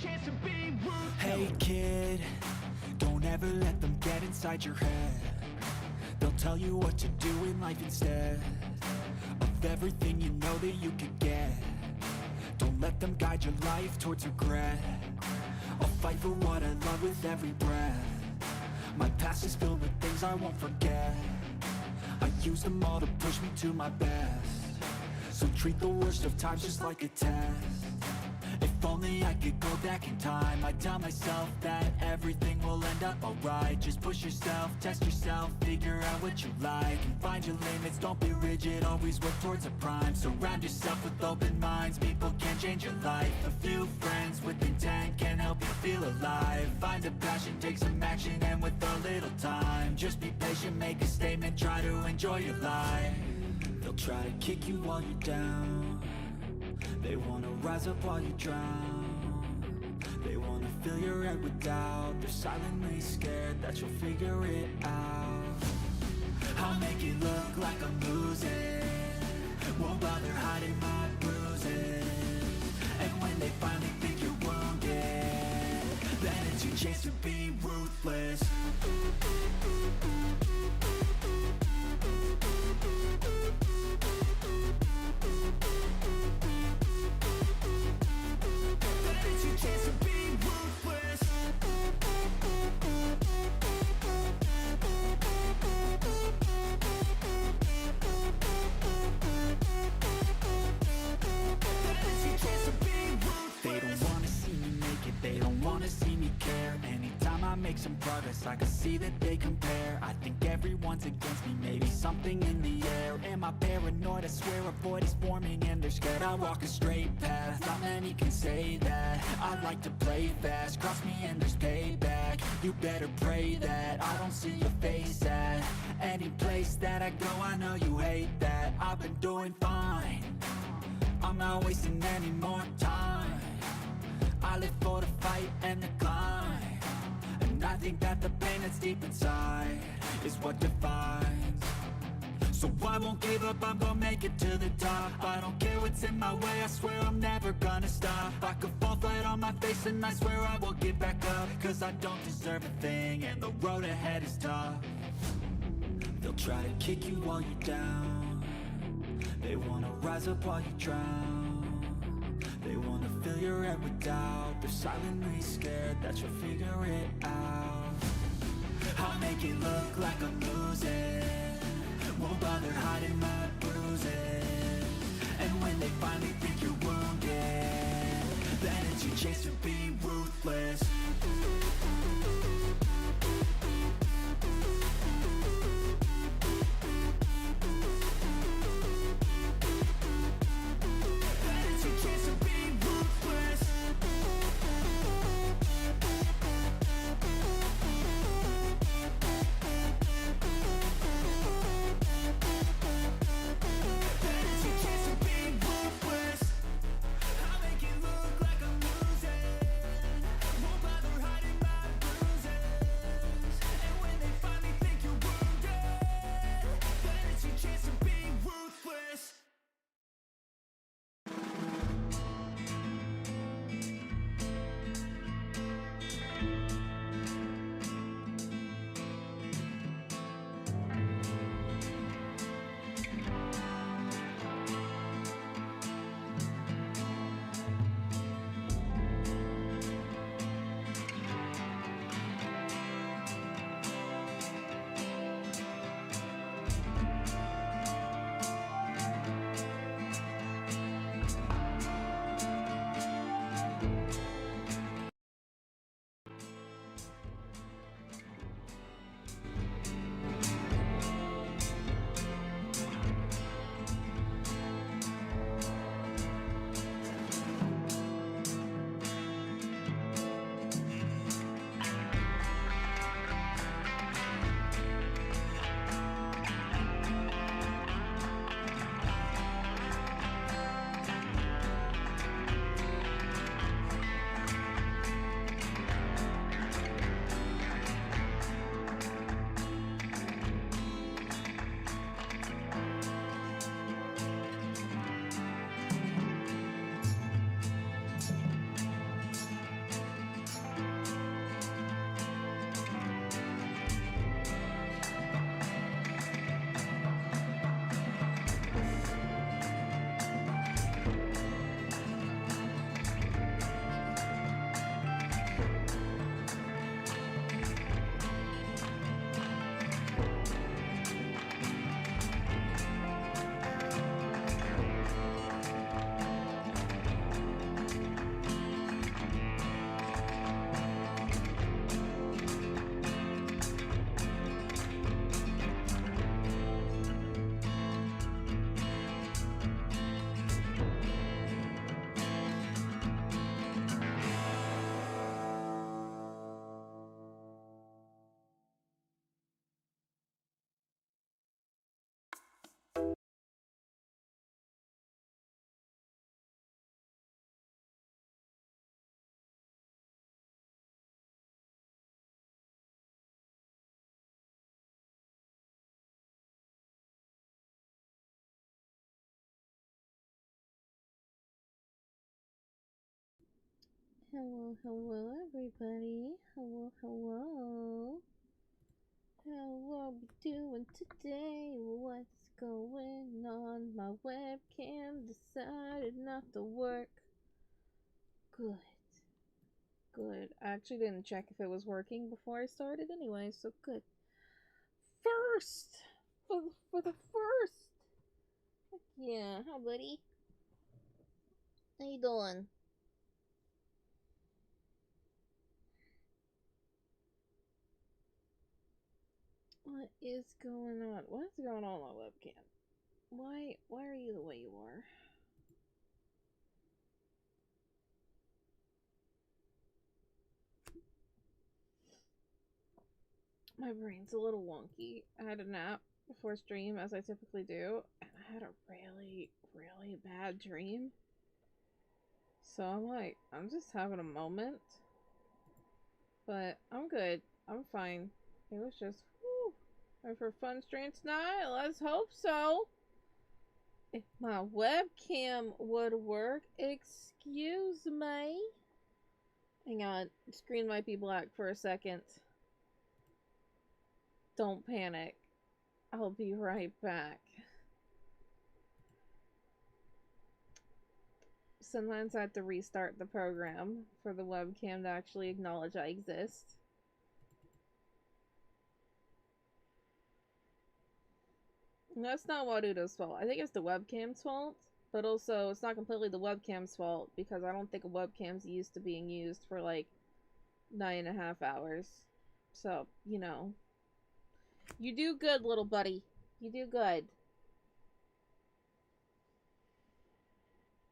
chance to be ruthless. Hey kid, don't ever let them get inside your head. They'll tell you what to do in life instead of everything you know that you could get. Don't let them guide your life towards regret. I'll fight for what I love with every breath. My past is filled with things I won't forget. I use them all to push me to my best. So treat the worst of times just like a test. If only I could go back in time, I'd tell myself that everything will end up alright. Just push yourself, test yourself, figure out what you like, and find your limits, don't be rigid, always work towards a prime. Surround yourself with open minds, people can change your life. A few friends with intent can help you feel alive. Find a passion, take some action, and with a little time, just be patient, make a statement, try to enjoy your life. They'll try to kick you while you're down. They wanna rise up while you drown. They wanna fill your head with doubt. They're silently scared that you'll figure it out. I'll make it look like I'm losing, won't bother hiding my bruises. And when they finally think you're wounded, then it's your chance to be ruthless. Some progress, I can see that they compare. I think everyone's against me, maybe something in the air. Am I paranoid? I swear a void is forming and they're scared. I walk a straight path, not many can say that. I like to play fast, cross me and there's payback. You better pray that I don't see your face at any place that I go. I know you hate that. I've been doing fine, I'm not wasting any more time. I live for the fight and the climb. And I think that the pain that's deep inside is what defines. So I won't give up, I'm gonna make it to the top. I don't care what's in my way, I swear I'm never gonna stop. I could fall flat on my face and I swear I will get back up. Cause I don't deserve a thing and the road ahead is tough. They'll try to kick you while you're down. They wanna rise up while you drown. They wanna fill your head with doubt. They're silently scared that you'll figure it out. I'll make it look like I'm losing, won't bother hiding my bruises. And when they finally think you're wounded, then it's your chance to be ruthless. Hiding Hello, hello, everybody. Hello, hello. How are we doing today? What's going on? My webcam decided not to work. Good. Good. I actually didn't check if it was working before I started anyway, so good. First! For the first! Heck yeah. Hi, buddy. How you doing? What is going on? What's going on my webcam? Why are you the way you are? My brain's a little wonky. I had a nap before stream, as I typically do, and I had a really, really bad dream. So I'm just having a moment. But I'm good. I'm fine. It was just, whew. And for fun stream tonight, let's hope so. If my webcam would work, excuse me. Hang on, the screen might be black for a second. Don't panic. I'll be right back. Sometimes I have to restart the program for the webcam to actually acknowledge I exist. And that's not Wadudo's fault. I think it's the webcam's fault, but also it's not completely the webcam's fault because I don't think a webcam's used to being used for like 9.5 hours. So, you know. You do good, little buddy. You do good.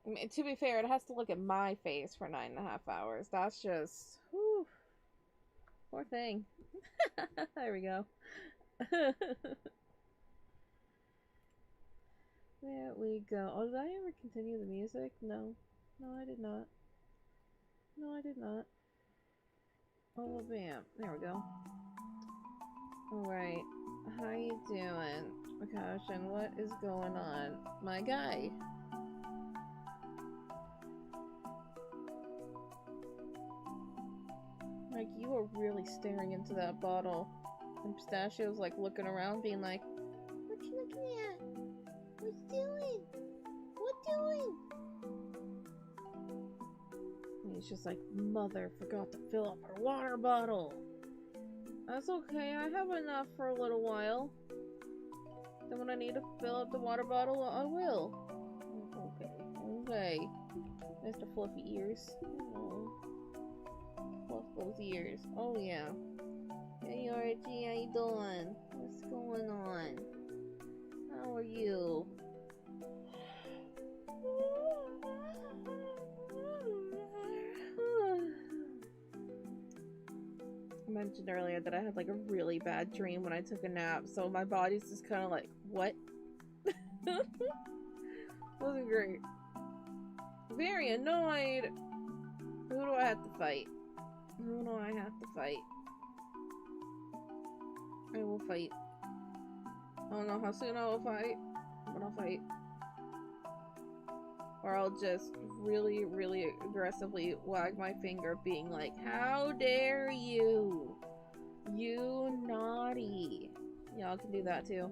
I mean, to be fair, it has to look at my face for 9.5 hours. That's just, whew. Poor thing. There we go. There we go. Oh, did I ever continue the music? No. No, I did not. No, I did not. Oh, well, bam. There we go. Alright. How you doing? Gosh, and what is going on? My guy. Like, you are really staring into that bottle. And Pistachio's, like, looking around, being like, what you looking at? What doing? What doing? And he's just like, mother forgot to fill up her water bottle. That's okay, I have enough for a little while. Then when I need to fill up the water bottle, I will. Okay, okay. Mr. Fluffy Ears. Oh. Fluff those ears. Oh yeah. Hey Archie, how you doing? What's going on? How are you? I mentioned earlier that I had like a really bad dream when I took a nap, so my body's just kind of like, what? Wasn't great. Very annoyed. Who do I have to fight? Who do I have to fight? I will fight. I don't know how soon I will fight, but I'll fight. Or I'll just really, really aggressively wag my finger being like, how dare you? You naughty. Y'all can do that too.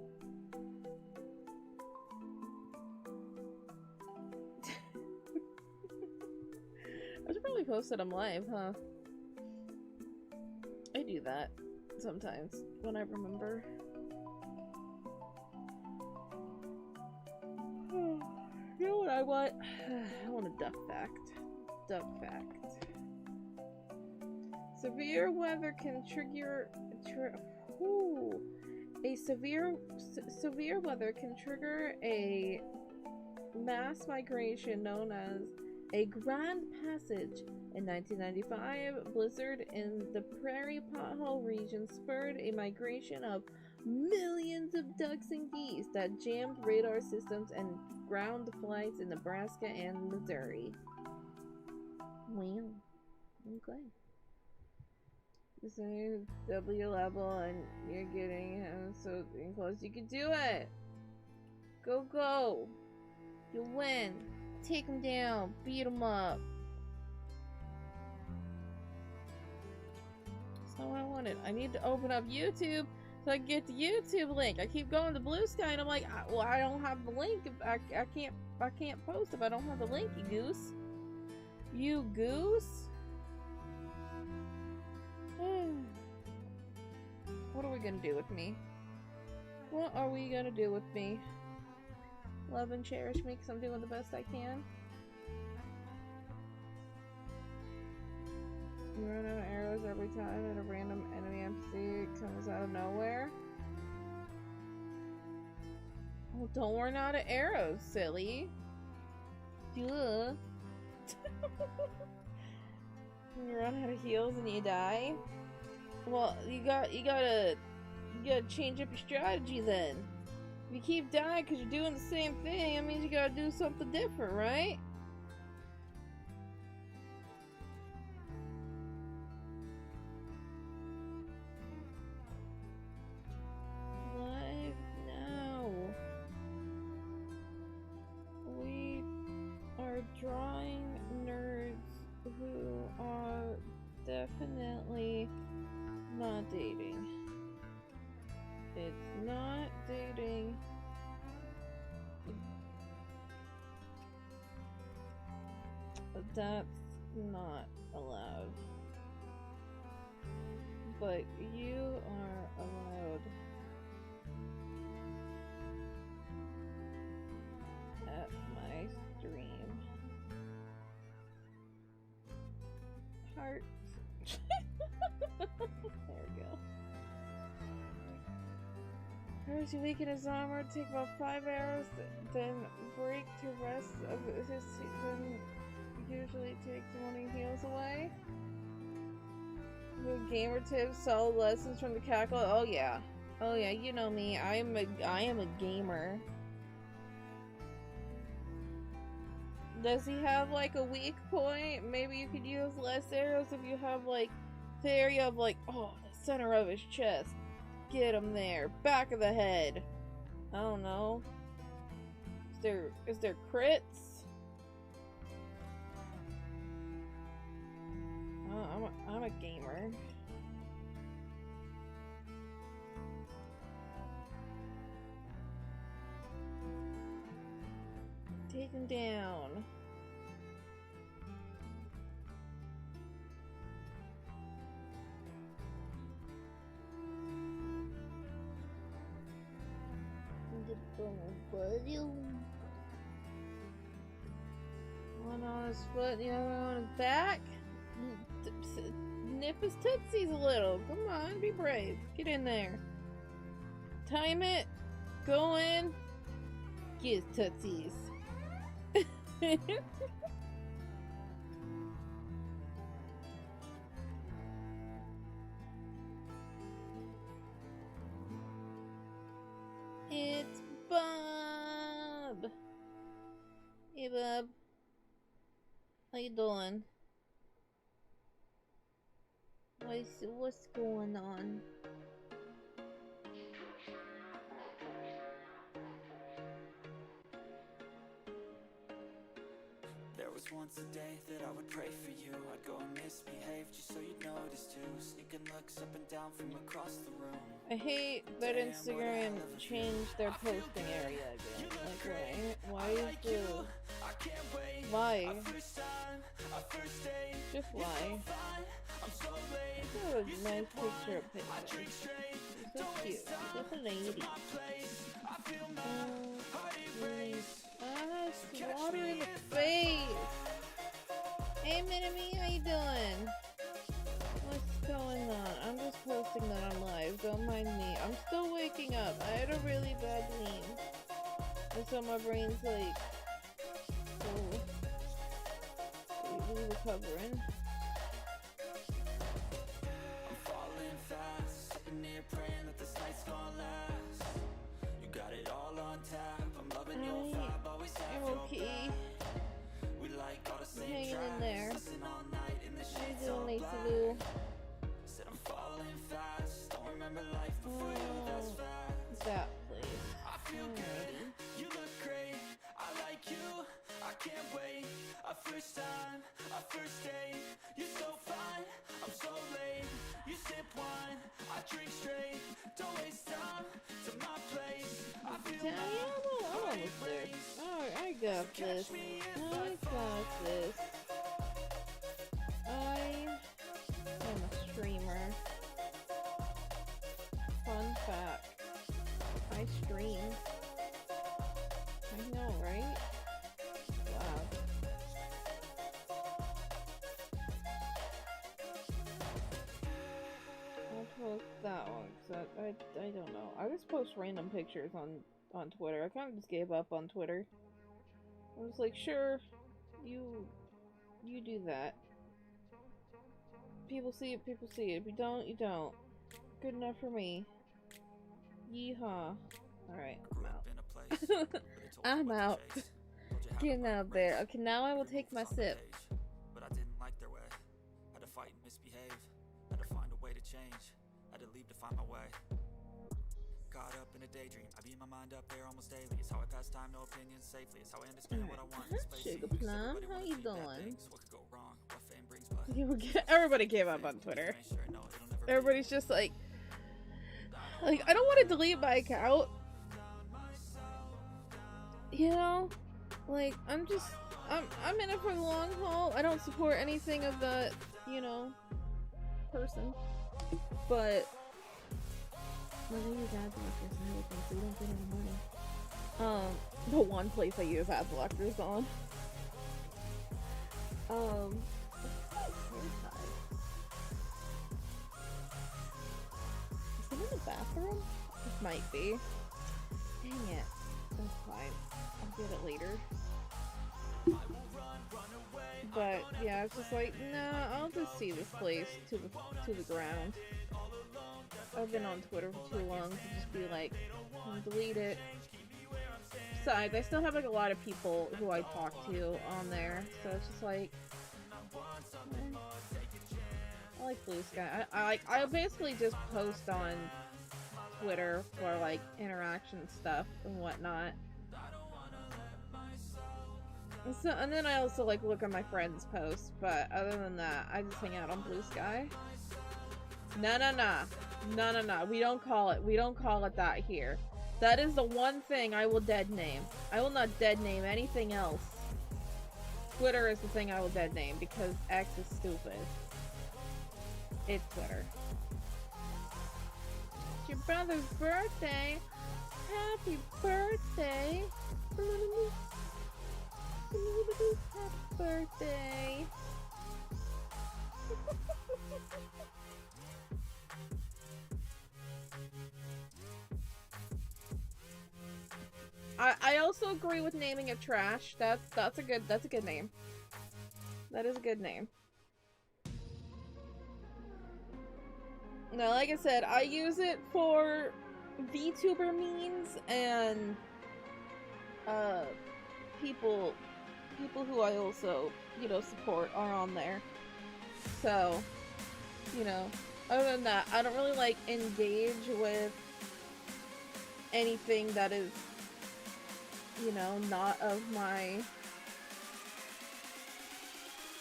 I should probably post that I'm live, huh? I do that sometimes when I remember. You know what I want? I want a duck fact. Duck fact. Severe weather can trigger... severe weather can trigger a mass migration known as a Grand Passage. In 1995, blizzard in the prairie pothole region spurred a migration of millions of ducks and geese that jammed radar systems and ground flights in Nebraska and Missouri. Wow. Okay. This is W level and you're getting him so close. You can do it! Go, go! You win! Take him down! Beat him up! doing it. I need to open up YouTube so I can get the YouTube link. I keep going to Blue Sky and I'm like, well, I don't have the link. I can't post if I don't have the link, you goose. You goose? What are we gonna do with me? What are we gonna do with me? Love and cherish me because I'm doing the best I can. You run out of arrows every time that a random enemy NPC comes out of nowhere. Well, don't run out of arrows, silly. Duh. You run out of heals and you die. Well, you gotta change up your strategy then. If you keep dying because you're doing the same thing, that means you gotta do something different, right? Live now. We are drawing nerds who are definitely not dating. It's not dating. That's not allowed. But you are allowed. At my stream. Heart. There we go. Arrows you weaken his armor, take about 5 arrows, then break to rest of his season. Usually takes one he heals away. Good gamer tips, solid lessons from the cackle. Oh yeah. Oh yeah, you know me. I am a gamer. Does he have like a weak point? Maybe you could use less arrows if you have like the area of like, oh, the center of his chest. Get him there. Back of the head. I don't know. Is there crits? I'm a gamer. Take him down. One on his foot, the other on his back. Nip his tootsies a little. Come on, be brave. Get in there. Time it. Go in. Get his tootsies. It's Bob. Hey, Bob. How you doing? What's going on? There was once a day that I would pray for you. I'd go and misbehave just so you'd notice too. Sneaking looks up and down from across the room. I hate that Instagram changed their posting area again. Like, why is the... Why? Just why? That's a nice picture of him. He's so cute. He's like a lady. Water in the face! Hey, Minami, how you doing? What's going on? I'm just posting that on live. Don't mind me. I'm still waking up. I had a really bad dream. And so my brain's like... Oh. We're recovering. I'm falling fast, sitting here praying that this night's gonna last. You got it all on tap. I'm loving your vibe, always have your okay. We like all the same Hanging tracks, in there. listen all night in the How you shades all doing, black. Lisa Lou? Said I'm falling fast, don't remember life before you, that's fact. That place. I feel good, you look great, I like you, I can't wait. A first time, a first date, you're so fine, I'm so late. You sip wine, Yeah, I'm almost there. Alright, I got this. I got this. I am a streamer. Fun fact. I stream. I know, right? Wow. I'll post that one, so I don't know. I just post random pictures on Twitter. I kind of just gave up on Twitter. I was like, sure, you do that. People see it, people see it. If you don't, you don't. Good enough for me. Yeehaw. Alright, I'm out. I'm out. Getting out there. Okay, now I will take my sip. But I didn't like their way. Had to fight and misbehave. Had to find a way to change. Had to leave to find my way. Caught up in a daydream. I beat my mind up there almost daily. It's how I pass time, no opinions safely. It's how I understand what I want. Sugar Plum, how you doing? What could go wrong? What fame brings, but Everybody gave up on Twitter. Everybody's just like I don't want to delete my account. You know? Like, I'm in it for the long haul. I don't support anything of the, you know, person. But well, they use ad blockers and everything, so you don't get any money. The one place I use ad blockers on. Is it in the bathroom? It might be. Dang it. That's fine. I'll get it later. But yeah, it's just like, nah, I'll just see this place to the ground. I've been on Twitter for too long to just be like, delete it. Besides, I still have like a lot of people who I talk to on there, so it's just like, I like Blue Sky. I basically just post on Twitter for like interaction stuff and whatnot. And then I also like look at my friends' posts, but other than that, I just hang out on Blue Sky. No. We don't call it that here. That is the one thing I will dead name. I will not dead name anything else. Twitter is the thing I will dead name because X is stupid. It's Twitter. It's your brother's birthday. Happy birthday. Happy birthday. I also agree with naming it trash. That's a good name. That is a good name. No, like I said, I use it for VTuber memes and people who I also, you know, support are on there. So, you know, other than that, I don't really like engage with anything that is, you know, not of my,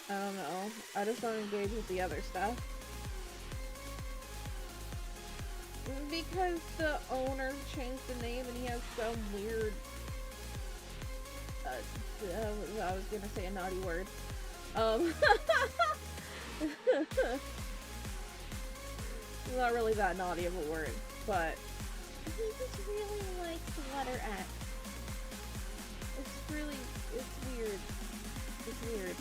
I don't know, I just don't engage with the other stuff. Because the owner changed the name and he has some weird, I was gonna say a naughty word. Not really that naughty of a word, but he just really likes the letter X. It's weird. It's weird.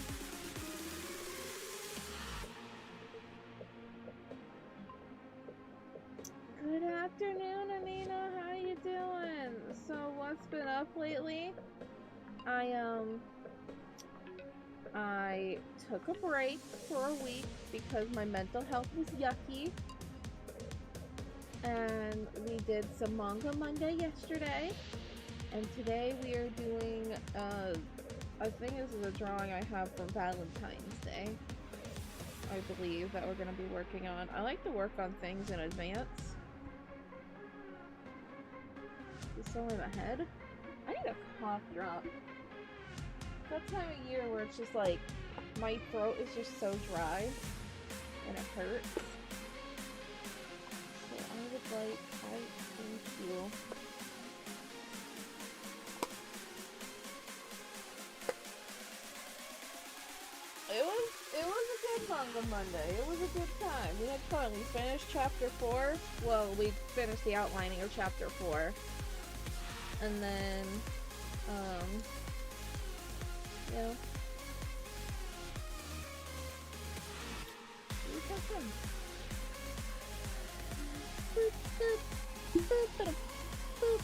Good afternoon, Anina. How you doing? So, what's been up lately? I took a break for a week because my mental health was yucky. And we did some Manga Monday yesterday. And today we are doing, I think this is a drawing I have for Valentine's Day. I believe that we're going to be working on. I like to work on things in advance. Is this over my head? I need a cough drop. That time of year where it's just like, my throat is just so dry, and it hurts. So I would like, I thank you. It was a good manga Monday. It was a good time. We had fun. We finished chapter 4. Well, we finished the outlining of chapter 4. And then, yeah. It was fun. Boop, boop, boop, boop, boop.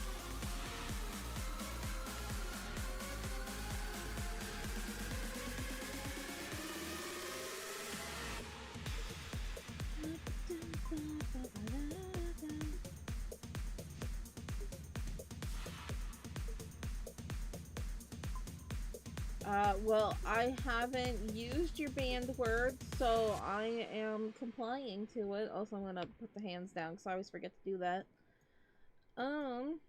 Well, I haven't used your banned words, so I am complying to it. Also, I'm gonna put the hands down because I always forget to do that. I'm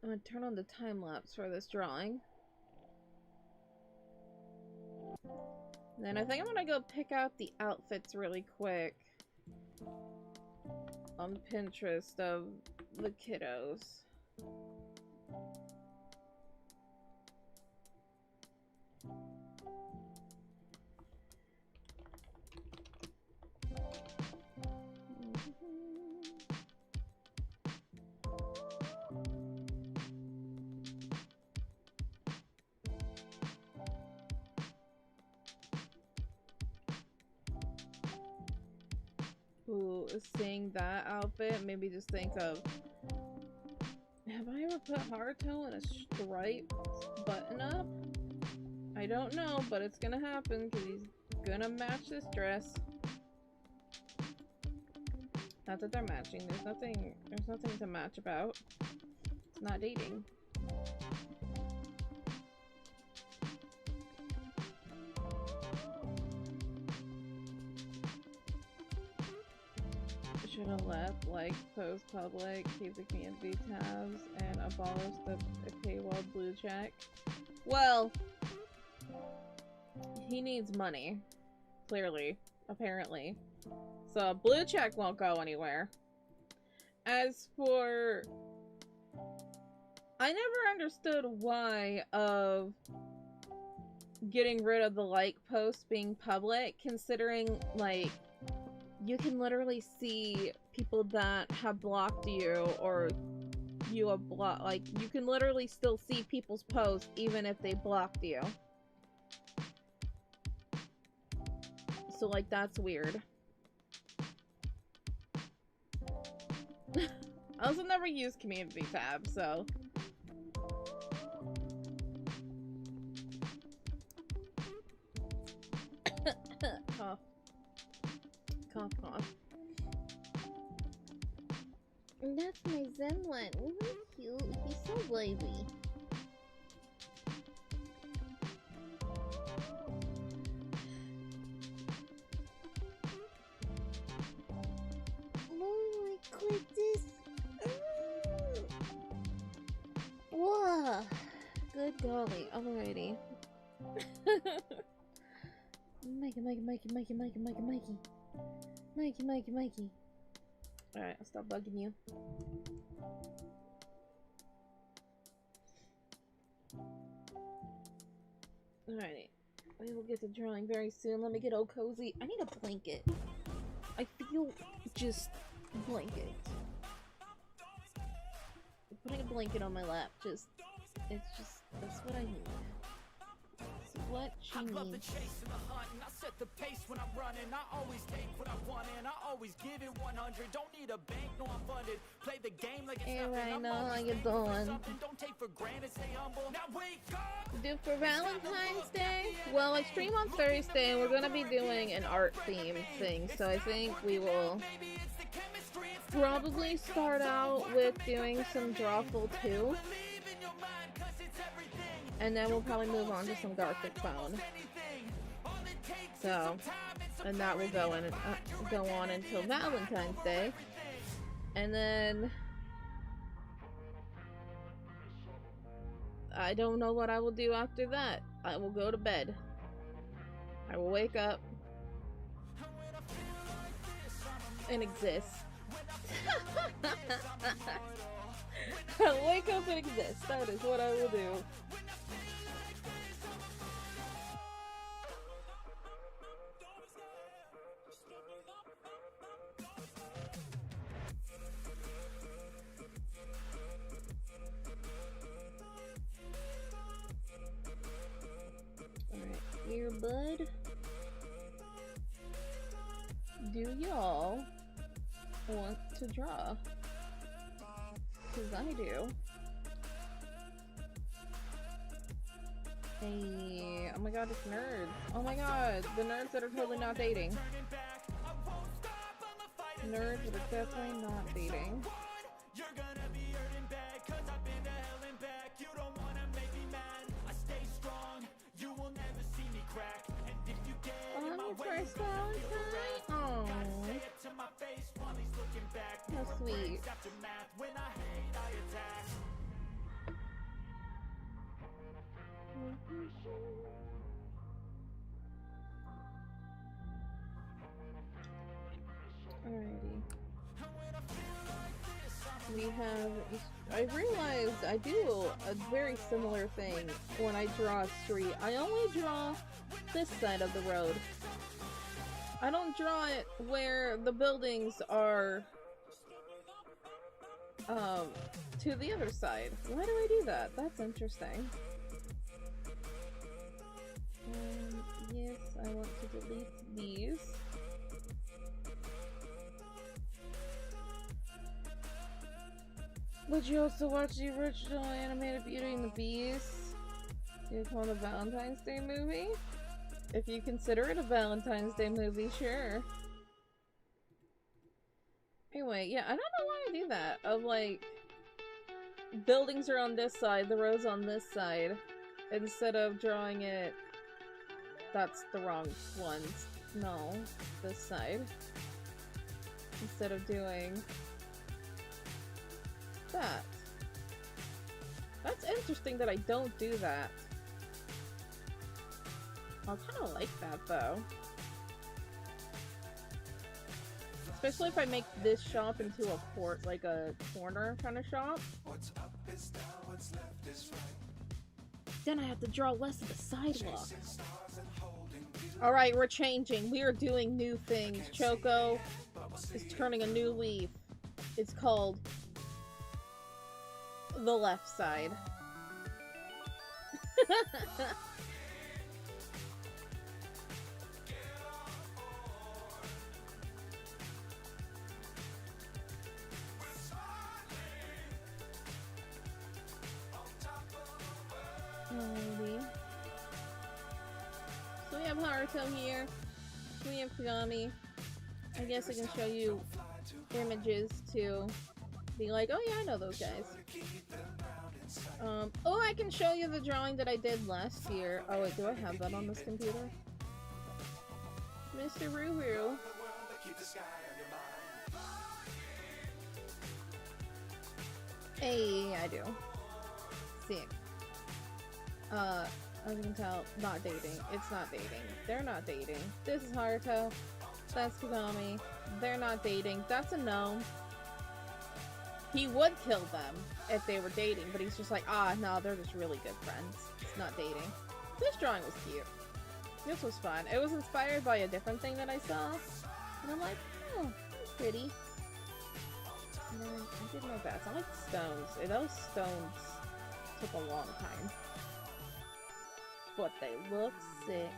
gonna turn on the time lapse for this drawing. Then I think I'm gonna go pick out the outfits really quick on Pinterest of the kiddos. Ooh, seeing that outfit made me just think of, have I ever put Haruto in a striped button-up? I don't know, but it's gonna happen because he's gonna match this dress. Not that they're matching. There's nothing to match about. It's not dating. Should have left, like, post public, keep the community tabs, and abolish the paywall blue check. Well, he needs money. Clearly. Apparently. So, blue check won't go anywhere. As for... I never understood why of getting rid of the like post being public, considering, like, you can literally see people that have blocked you, or you have blocked, like, you can literally still see people's posts even if they blocked you. So, like, that's weird. I also never used community tab, so... Cough. Cough, cough. That's my Zen one. He's cute. He's so wavy. Oh, I quit this. Whoa. Good golly. Alrighty. Mikey. Alright, I'll stop bugging you. Alrighty. We will get to drawing very soon. Let me get all cozy. I need a blanket. I feel just blanket. Putting a blanket on my lap, it's just, that's what I need. What she needs. I love the chase and the hunt, and I set the pace when I'm running. I always take what I want and I always give it 100. Don't need a bank, no I'm funded. Play the game like it's nothing. I know how you're doing. Don't take for granted, stay humble. Now wake up. Do for Valentine's Day? Well, I stream on Thursday and we're gonna be doing an art theme thing, so I think we will probably start out with doing some Drawful 2. And then we'll probably move on to some Garfic Phone. So, and that will go on until Valentine's Day. And then I don't know what I will do after that. I will go to bed. I will wake up and exist. Wake up and exist. That is what I will do. Alright, here, bud. Do y'all want to draw? Because I do. Hey, oh my god, it's nerds. Oh my god, the nerds that are totally not dating. Nerds that are definitely not dating. First Valentine? Oh, how sweet. Alrighty. We have. I realized I do a very similar thing when I draw a street. I only draw this side of the road. I don't draw it where the buildings are to the other side. Why do I do that? That's interesting. Yes, I want to delete these. Would you also watch the original animated Beauty and the Beast? You call it a Valentine's Day movie? If you consider it a Valentine's Day movie, sure. Anyway, yeah, I don't know why I do that. Of like, buildings are on this side, the road's on this side. Instead of drawing it, that's the wrong ones. No, this side. Instead of doing that. That's interesting that I don't do that. I kind of like that though. Especially if I make this shop into a court, like a corner kind of shop. What's up is down, what's left is right. Then I have to draw less of the sidewalk. Alright, we're changing. We are doing new things. Choco is turning a new leaf. It's called the left side. Alrighty. So we have Haruto here. We have Kagami. I guess I can show you images to be like, oh yeah, I know those guys. Oh, I can show you the drawing that I did last year. Oh wait, do I have that on this computer? Mr. Ruru. Hey, I do. Sick. As you can tell, not dating. It's not dating. They're not dating. This is Haruto. That's Kagami. They're not dating. That's a no. He would kill them if they were dating, but he's just like, ah, no, they're just really good friends. It's not dating. This drawing was cute. This was fun. It was inspired by a different thing that I saw. And I'm like, oh, that's pretty. And then I did my best. I like stones. Those stones took a long time. But they look sick.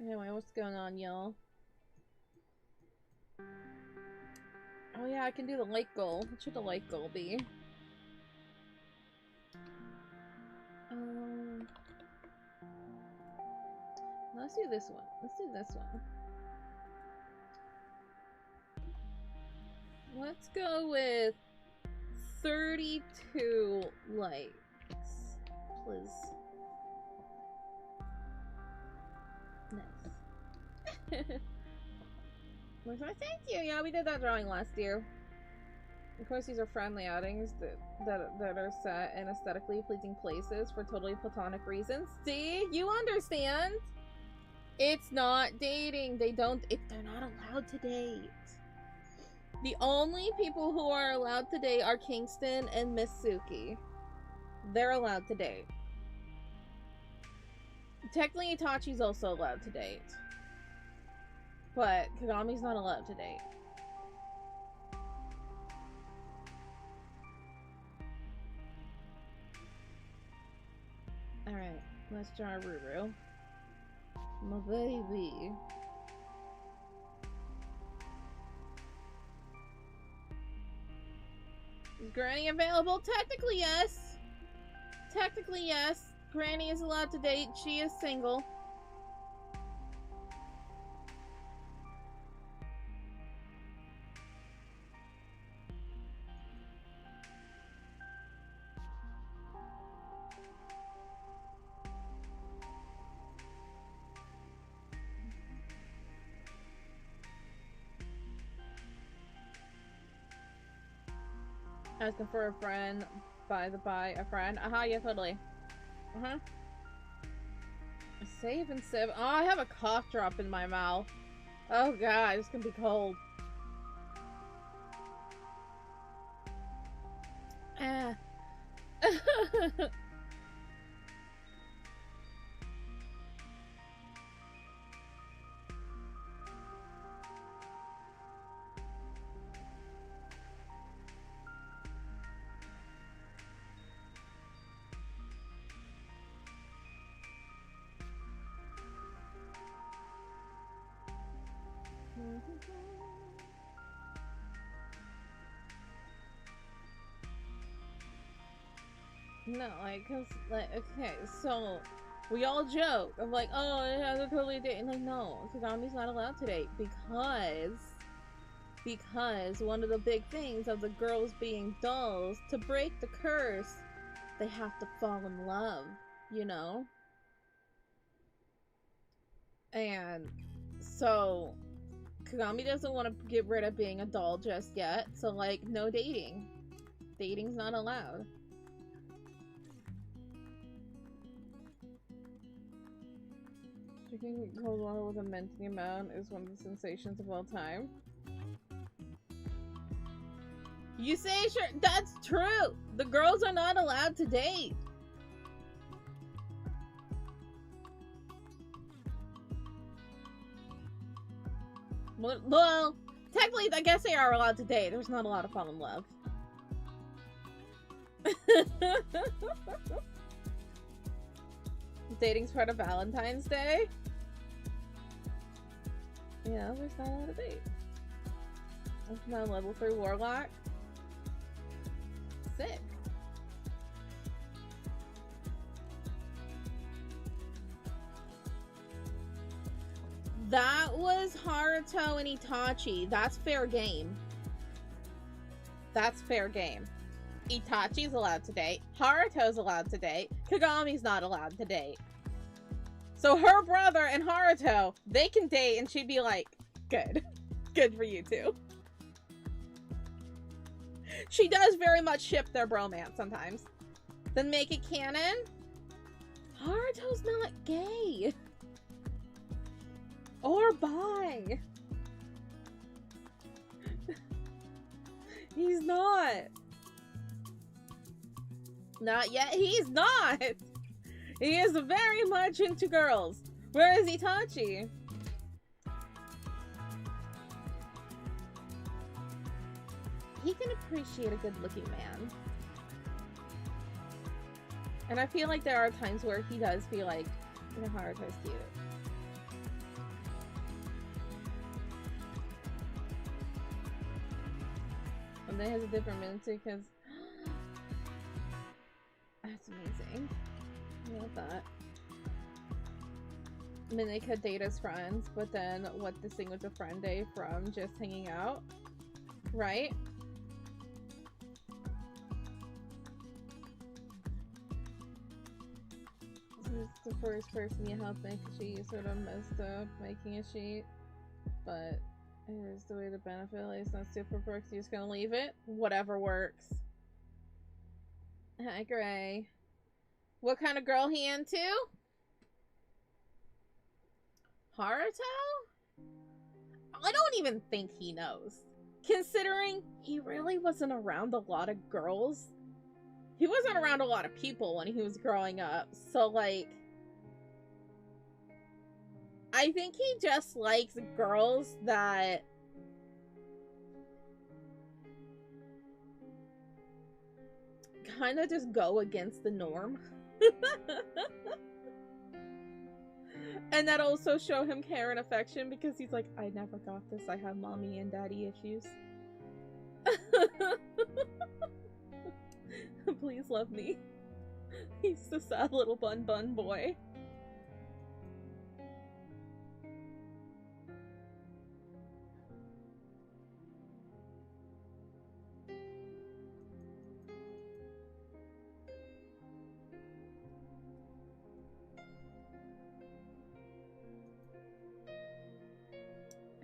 Anyway, what's going on, y'all? Oh yeah, I can do the light goal. What should the light goal be? Let's do this one. Let's do this one. Let's go with 32 likes, please. Nice. Where's my thank you? Yeah, we did that drawing last year. Of course, these are friendly outings that are set in aesthetically pleasing places for totally platonic reasons. See? You understand? It's not dating. They're not allowed to date. The only people who are allowed to date are Kingston and Miss Suki. They're allowed to date. Technically, Itachi's also allowed to date. But Kagami's not allowed to date. Alright, let's draw Ruru. My baby. Is Granny available? Technically, yes. Technically, yes. Granny is allowed to date. She is single. Asking for a friend, by a friend. Aha, yeah, totally. Save and sip. Oh, I have a cough drop in my mouth. Oh god, it's gonna be cold. Ah. No, like, cause, like, okay, so, we all joke. I'm like, oh, yeah, they're totally dating. Like, no, Kagami's not allowed to date because one of the big things of the girls being dolls, to break the curse, they have to fall in love, you know? And so Kagami doesn't want to get rid of being a doll just yet, so like, no dating. Dating's not allowed. Drinking cold water with a minty amount is one of the sensations of all time. You say sure, that's true! The girls are not allowed to date! Well, technically, I guess they are allowed to date. There's not a lot of fall in love. Dating's part of Valentine's Day? Yeah, there's not a lot of date. It's not level 3 Warlock. Sick. That was Haruto and Itachi. That's fair game. That's fair game. Itachi's allowed to date. Haruto's allowed to date. Kagami's not allowed to date. So her brother and Haruto, they can date, and she'd be like, good. Good for you two. She does very much ship their bromance sometimes. Then make it canon. Haruto's not gay. Or bi. He's not. Not yet. He's not. He is very much into girls. Where is Itachi? He can appreciate a good-looking man. And I feel like there are times where he does feel like, you know, Haruto's cute. And then has a different meaning too, because that's amazing. I love that. I mean, they could date as friends, but then what distinguishes a friend day from just hanging out, right? This is the first person you helped make a sheet. You sort of messed up making a sheet, but Here's the way to benefit. At least not super perks. You're just gonna leave it? Whatever works. Hi, Gray. What kind of girl he into? Haruto? I don't even think he knows. Considering he really wasn't around a lot of girls. He wasn't around a lot of people when he was growing up. So, like, I think he just likes girls that kind of just go against the norm. And that also show him care and affection because he's like, I never got this. I have mommy and daddy issues. Please love me. He's the sad little bun boy.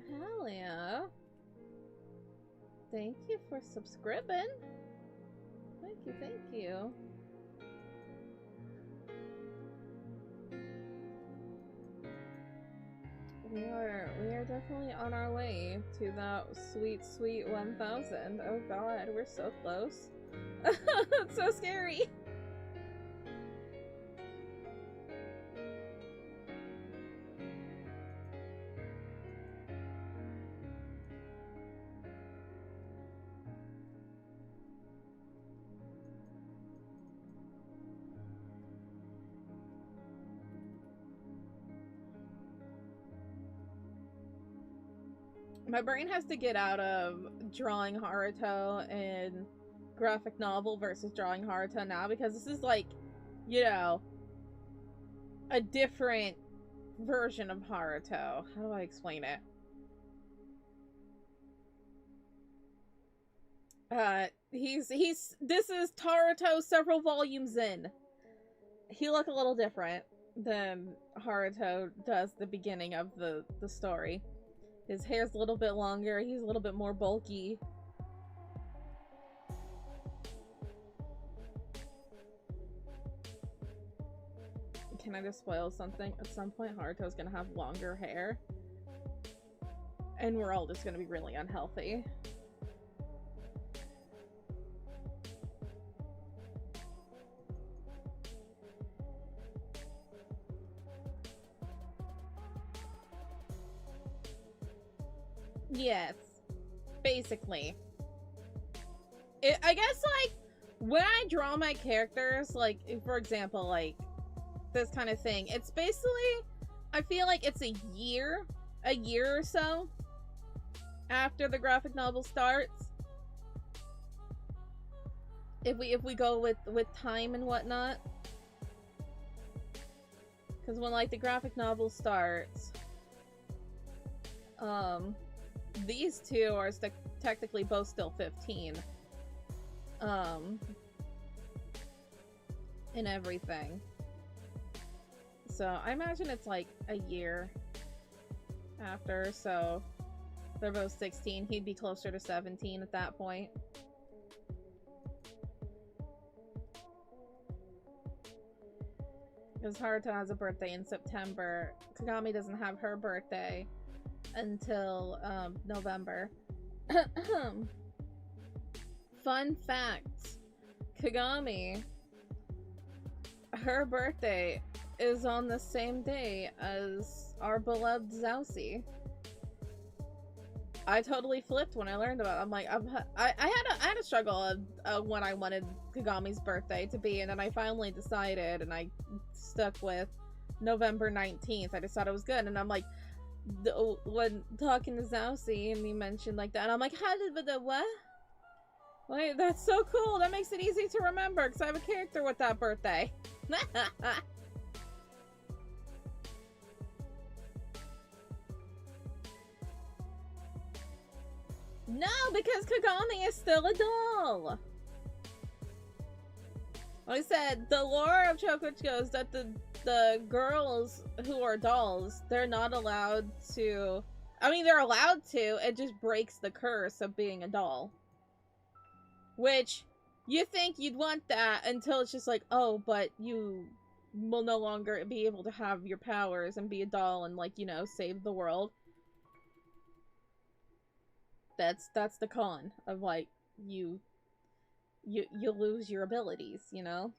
Hell yeah. Thank you for subscribing. Thank you. We are definitely on our way to that sweet 1000. Oh god, we're so close. It's so scary. My brain has to get out of drawing Haruto in graphic novel versus drawing Haruto now, because this is like, you know, a different version of Haruto. How do I explain it? This is Taruto several volumes in. He look a little different than Haruto does the beginning of the story. His hair's a little bit longer, he's a little bit more bulky. Can I just spoil something? At some point, Haruto's gonna have longer hair. And we're all just gonna be really unhealthy. Yes, basically. I guess, like, when I draw my characters, like, for example, like, this kind of thing, it's basically, I feel like it's a year or so after the graphic novel starts. If we go with time and whatnot. Because when, like, the graphic novel starts, these two are technically both still 15. And everything. So I imagine it's like a year after, so they're both 16. He'd be closer to 17 at that point. Because Haruto has a birthday in September. Kagami doesn't have her birthday until November. Fun fact, Kagami, her birthday is on the same day as our beloved Zausi. I totally flipped when I learned about it. I'm like, I had a struggle when I wanted Kagami's birthday to be, and then I finally decided, and I stuck with November 19th. I just thought it was good, and I'm like, when talking to Zausi, and he mentioned like that, and I'm like, how did the what? Wait, that's so cool. That makes it easy to remember, because I have a character with that birthday. No, because Kagami is still a doll. Like I said, the lore of Choco goes that the girls who are dolls, they're not allowed to I mean, they're allowed to. It just breaks the curse of being a doll. Which, you think you'd want that until it's just like, oh, but you will no longer be able to have your powers and be a doll and, like, you know, save the world. That's the con of, like, you lose your abilities, you know?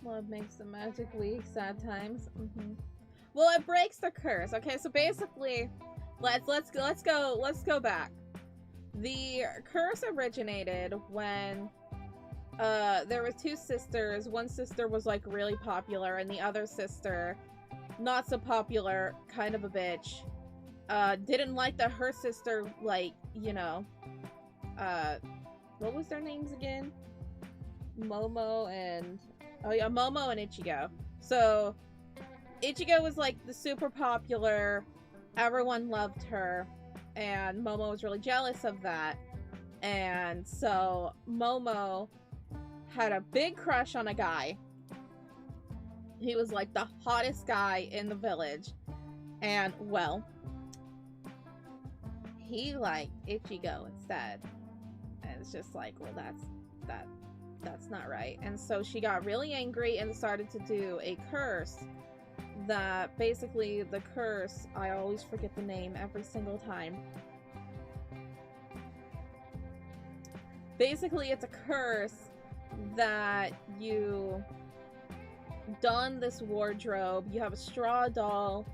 Love makes the magic weak, sad times. Well, it breaks the curse. Okay, so basically, let's go back. The curse originated when there was two sisters. One sister was like really popular, and the other sister, not so popular, kind of a bitch. Didn't like that her sister, like, you know, what was their names again? Momo and Momo and Ichigo. So Ichigo was like the super popular, everyone loved her, and Momo was really jealous of that. And so Momo had a big crush on a guy. He was like the hottest guy in the village. And, well, he liked Ichigo instead. And it's just like, well, that's not right. And so she got really angry and started to do a curse that basically the curse, I always forget the name every single time. Basically, it's a curse that you don this wardrobe, you have a straw doll,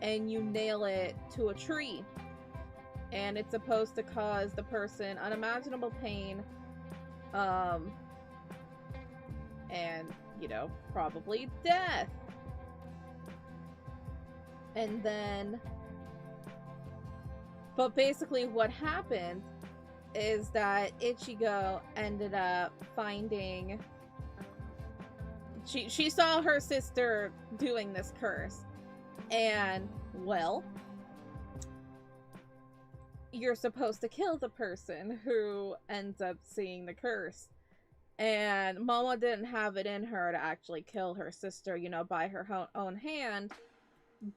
and you nail it to a tree. And it's supposed to cause the person unimaginable pain, and, you know, probably death. And then, but basically what happened is that Ichigo ended up finding, she saw her sister doing this curse, and, well, you're supposed to kill the person who ends up seeing the curse. And Momo didn't have it in her to actually kill her sister, you know, by her own hand.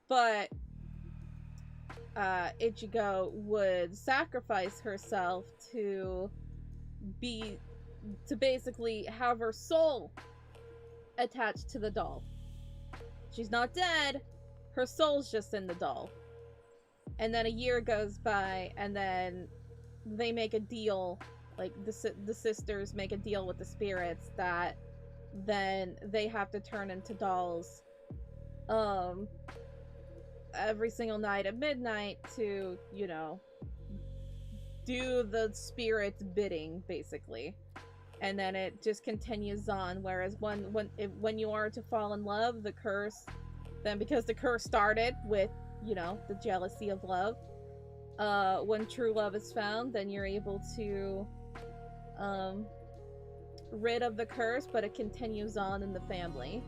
But Ichigo would sacrifice herself to basically have her soul attached to the doll. She's not dead, her soul's just in the doll. And then a year goes by, and then they make a deal, like the sisters make a deal with the spirits that then they have to turn into dolls every single night at midnight to, you know, do the spirit's bidding, basically. And then it just continues on, whereas when you are to fall in love, the curse, then because the curse started with, you know, the jealousy of love, when true love is found, then you're able to rid of the curse, but it continues on in the family.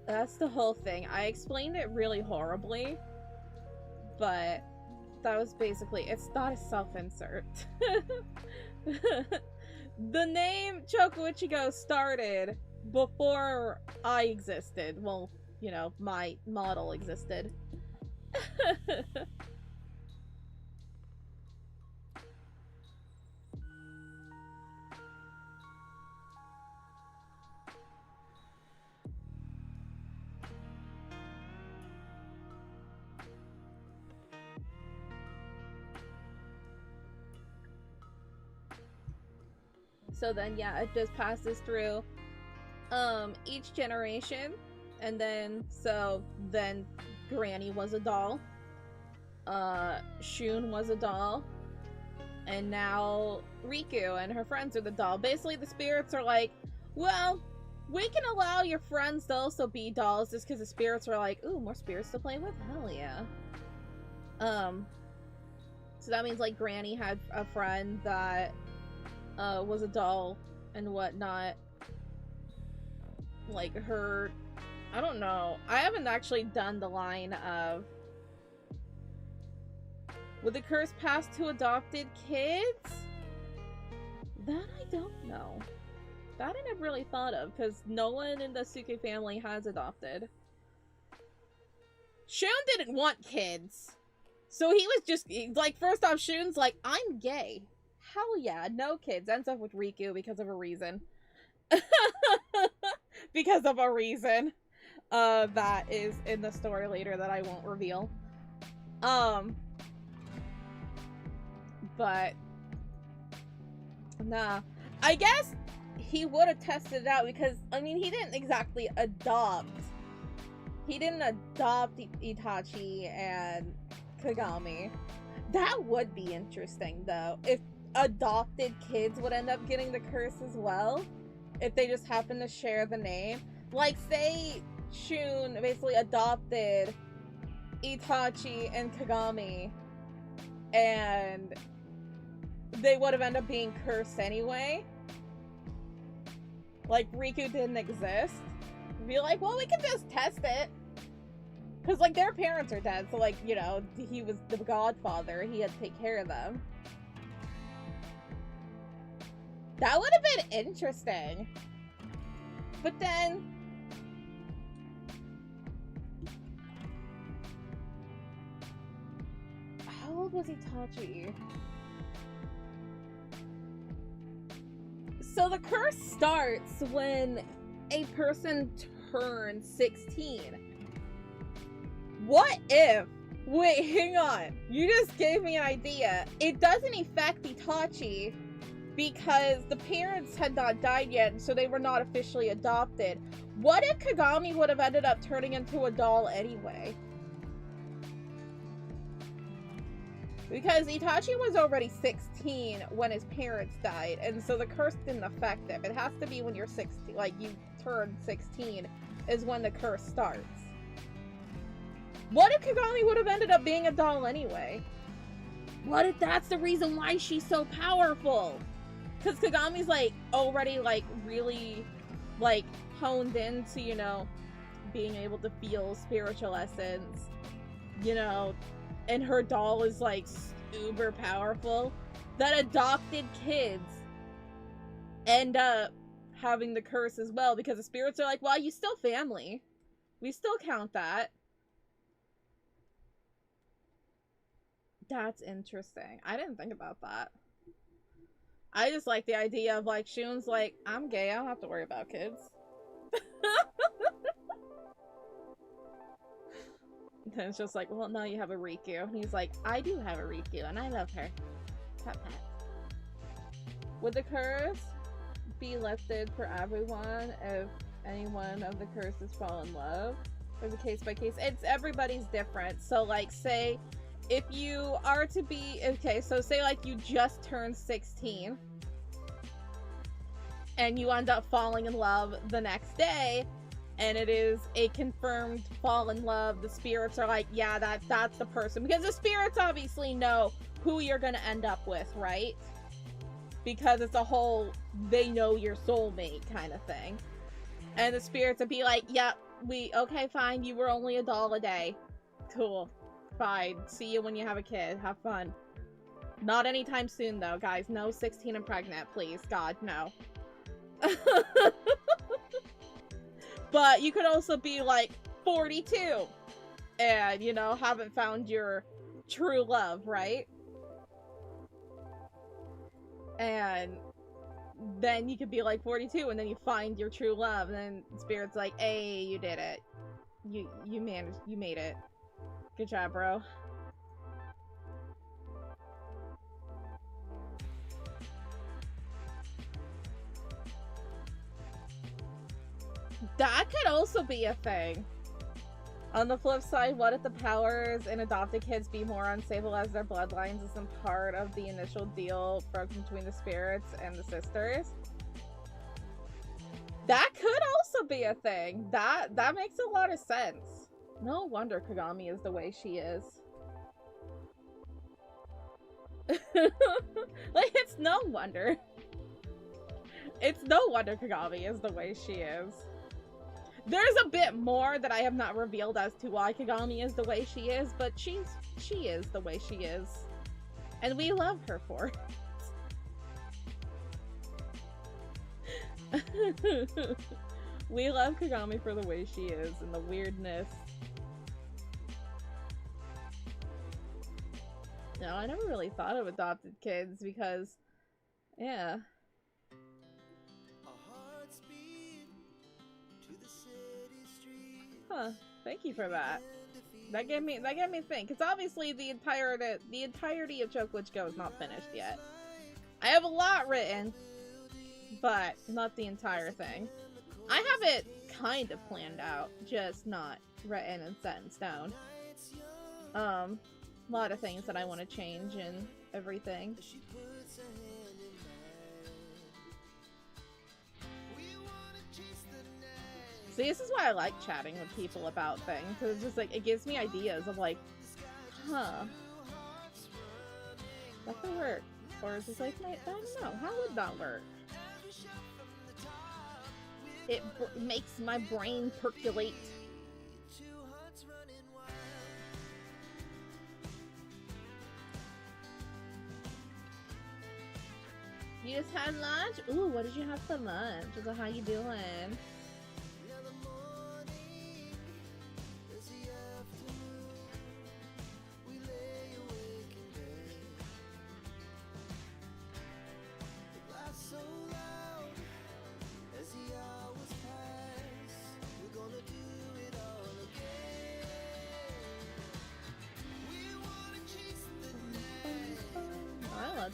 That's the whole thing. I explained it really horribly, but that was basically, it's not a self-insert. The name Choco Ichigo started before I existed. Well, you know, my model existed. So then, yeah, it just passes through each generation, and then Granny was a doll, Shun was a doll, And now Riku and her friends are the doll. Basically, the spirits are like, well, we can allow your friends to also be dolls just because the spirits are like, ooh, more spirits to play with? Hell yeah. So that means, like, Granny had a friend that was a doll and whatnot. Like, her... I don't know. I haven't actually done the line of... Would the curse pass to adopted kids? That I don't know. That I never really thought of, because no one in the Suke family has adopted. Shun didn't want kids. So he was just, like, first off, Shun's like, I'm gay. Hell yeah, no kids. Ends up with Riku because of a reason. Because of a reason. That is in the story later that I won't reveal. But nah. I guess he would have tested it out because, I mean, he didn't exactly adopt. He didn't adopt Itachi and Kagami. That would be interesting, though. If adopted kids would end up getting the curse as well. If they just happen to share the name. Like, say Shun basically adopted Itachi and Kagami. And they would have ended up being cursed anyway. Like, Riku didn't exist. Be like, well, we can just test it. Because, like, their parents are dead, so, like, you know, he was the godfather. He had to take care of them. That would have been interesting. But then... How old was Itachi? So the curse starts when a person turns 16. What if... Wait, hang on. You just gave me an idea. It doesn't affect Itachi because the parents had not died yet, so they were not officially adopted. What if Kagami would have ended up turning into a doll anyway? Because Itachi was already 16 when his parents died, and so the curse didn't affect him. It has to be when you're 16, like you turn 16 is when the curse starts. What if Kagami would have ended up being a doll anyway? What if that's the reason why she's so powerful? Because Kagami's like already like really like honed into, you know, being able to feel spiritual essence, you know, and her doll is like uber powerful, that adopted kids end up having the curse as well because the spirits are like, well, you still family. We still count that. That's interesting. I didn't think about that. I just like the idea of like Shun's like, I'm gay, I don't have to worry about kids. And it's just like, well, no, you have a Riku. And he's like, I do have a Riku, and I love her. Pat pat. Would the curse be lifted for everyone if any one of the curses fall in love? Or the case by case? It's everybody's different. So, like, say, if you are to be... Okay, so say, like, you just turned 16. And you end up falling in love the next day. And it is a confirmed fall in love. The spirits are like, yeah, that's the person. Because the spirits obviously know who you're gonna end up with, right? Because it's a whole, they know your soulmate kind of thing. And the spirits would be like, yep, okay, fine, you were only a doll a day. Cool. Fine. See you when you have a kid. Have fun. Not anytime soon, though, guys. No 16 and pregnant, please. God, no. But you could also be like 42 and, you know, haven't found your true love, right? And then you could be like 42 and then you find your true love and then Spirit's like, hey, you did it. You managed, you made it. Good job, bro. That could also be a thing. On the flip side, what if the powers in adopted kids be more unstable as their bloodlines isn't part of the initial deal broken between the spirits and the sisters? That could also be a thing. That makes a lot of sense. No wonder Kagami is the way she is. Like, it's no wonder. It's no wonder Kagami is the way she is. There's a bit more that I have not revealed as to why Kagami is the way she is, but she is the way she is. And we love her for it. We love Kagami for the way she is and the weirdness. No, I never really thought of adopted kids because, yeah. Huh. Thank you for that. That gave me think. Because obviously the entirety of Choco Go is not finished yet. I have a lot written, but not the entire thing. I have it kind of planned out, just not written and set in stone. A lot of things that I want to change and everything. See, this is why I like chatting with people about things, because it's just like, it gives me ideas of like, huh, that could work. Or it's just like, I don't know, how would that work? It makes my brain percolate. You just had lunch? Ooh, what did you have for lunch? So how you doing?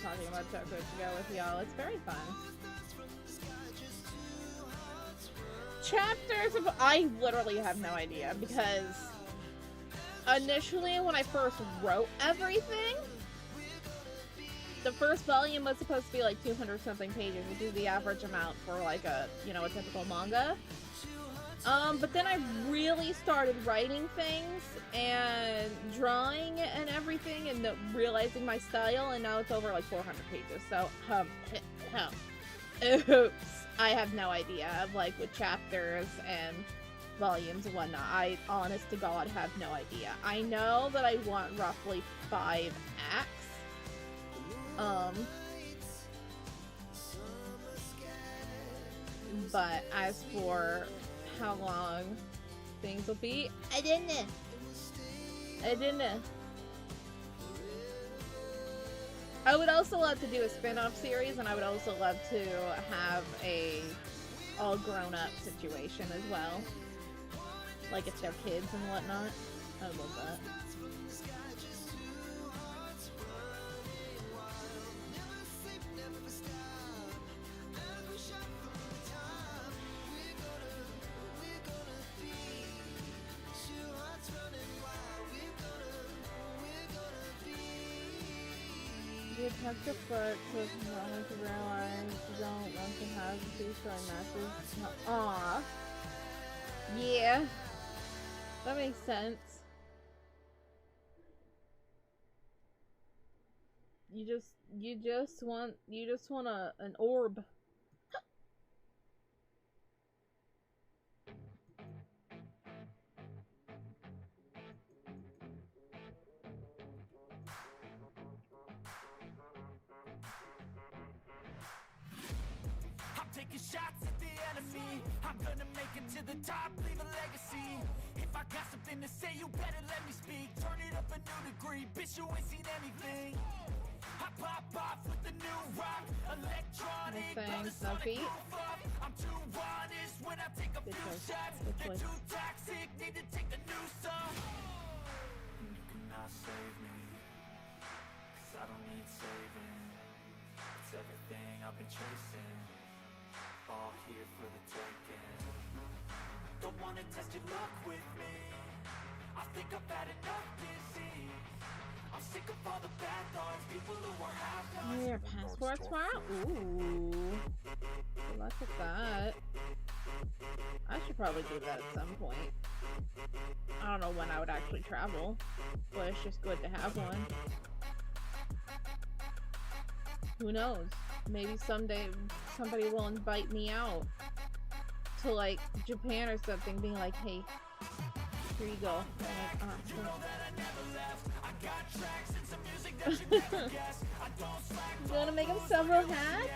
Talking about Choco Go with y'all. It's very fun. Chapters of... I literally have no idea, because initially when I first wrote everything, the first volume was supposed to be like 200 something pages, which is the average amount for like a, you know, a typical manga. But then I really started writing things and drawing and everything and realizing my style, and now it's over like 400 pages. So, oops. I have no idea of like with chapters and volumes and whatnot. I, honest to God, have no idea. I know that I want roughly 5 acts. But as for how long things will be, I don't know. I would also love to do a spin-off series, and I would also love to have a all grown-up situation as well. Like if they're kids and whatnot. I would love that. You touch your foot so it's wrong to realize you don't want to have two showing matches. Aww. Yeah. That makes sense. You just want an orb. Taking shots at the enemy. I'm gonna make it to the top, leave a legacy. If I got something to say, you better let me speak. Turn it up a new degree, bitch, you ain't seen anything. I pop off with the new rock, electronic, blow the sonic groove up. I'm too honest when I take a few shots. They're too toxic, need to take a new song. You cannot save me, 'cause I don't need saving. It's everything I've been chasing. All here for the taking. Don't wanna test your luck with me. Oh, your passport tomorrow? Ooh. Good luck with that. I should probably do that at some point. I don't know when I would actually travel, but it's just good to have one. Who knows? Maybe someday somebody will invite me out to like Japan or something, being like, hey, here you go. I'm like, you wanna make him several hats?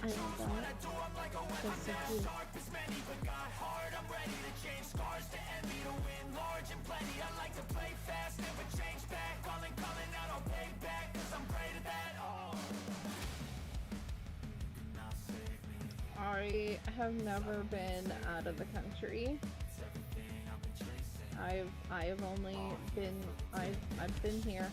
I love that. That's so cute. I have never been out of the country. I've only been I've been here.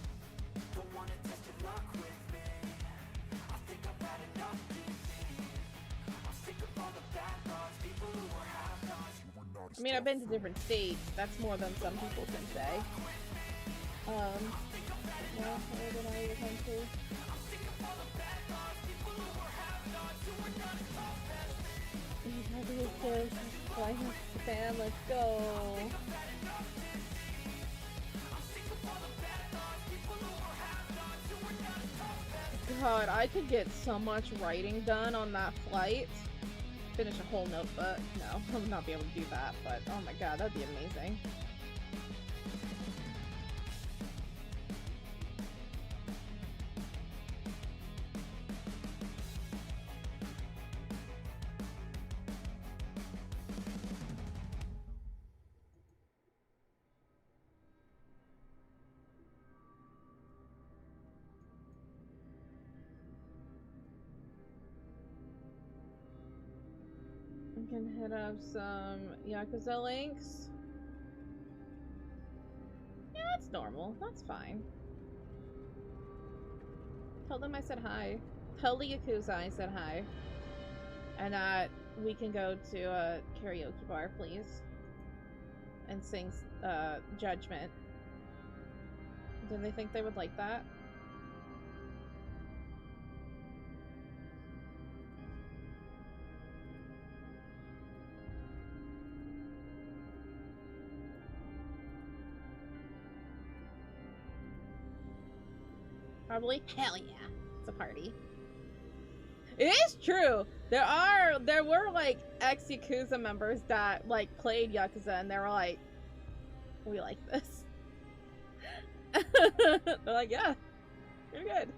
I mean, I've been to different states. That's more than some people can say. Yeah, other than out of the country. Fly Japan, let's go. God, I could get so much writing done on that flight. Finish a whole notebook. No, I would not be able to do that, but oh my god, that'd be amazing. Can hit up some Yakuza links. Yeah, that's normal. That's fine. Tell them I said hi. Tell the Yakuza I said hi. And that we can go to a karaoke bar, please. And sing Judgment. Do they think they would like that? Probably. Hell yeah. It's a party. It is true. There were like ex-Yakuza members that like played Yakuza and they were like, we like this. They're like, yeah, you're good.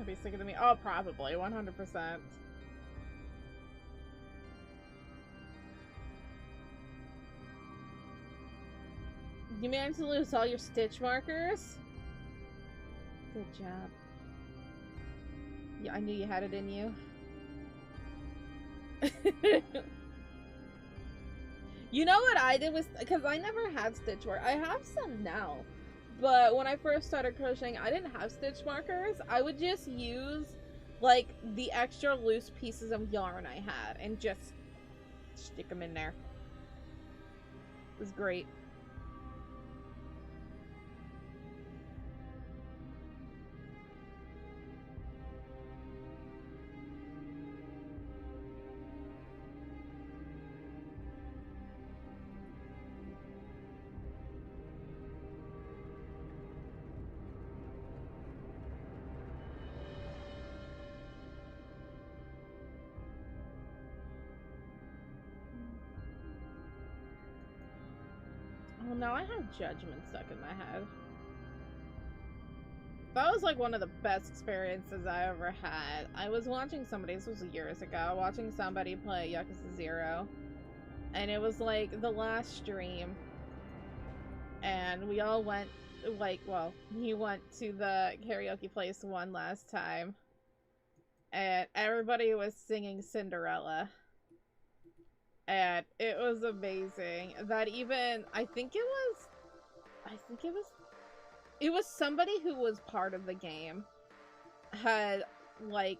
Be sick of me. Oh, probably 100%. You managed to lose all your stitch markers? Good job. Yeah, I knew you had it in you. You know what I did was, because I never had stitch markers. I have some now. But when I first started crocheting, I didn't have stitch markers. I would just use, like, the extra loose pieces of yarn I had and just stick them in there. It was great. Well, now I have Judgment stuck in my head. That was like one of the best experiences I ever had. I was watching somebody, this was years ago, watching somebody play Yakuza 0. And it was like the last stream. And we all went, like, well, he went to the karaoke place one last time. and everybody was singing Cinderella. And it was amazing. That even, it was somebody who was part of the game had, like,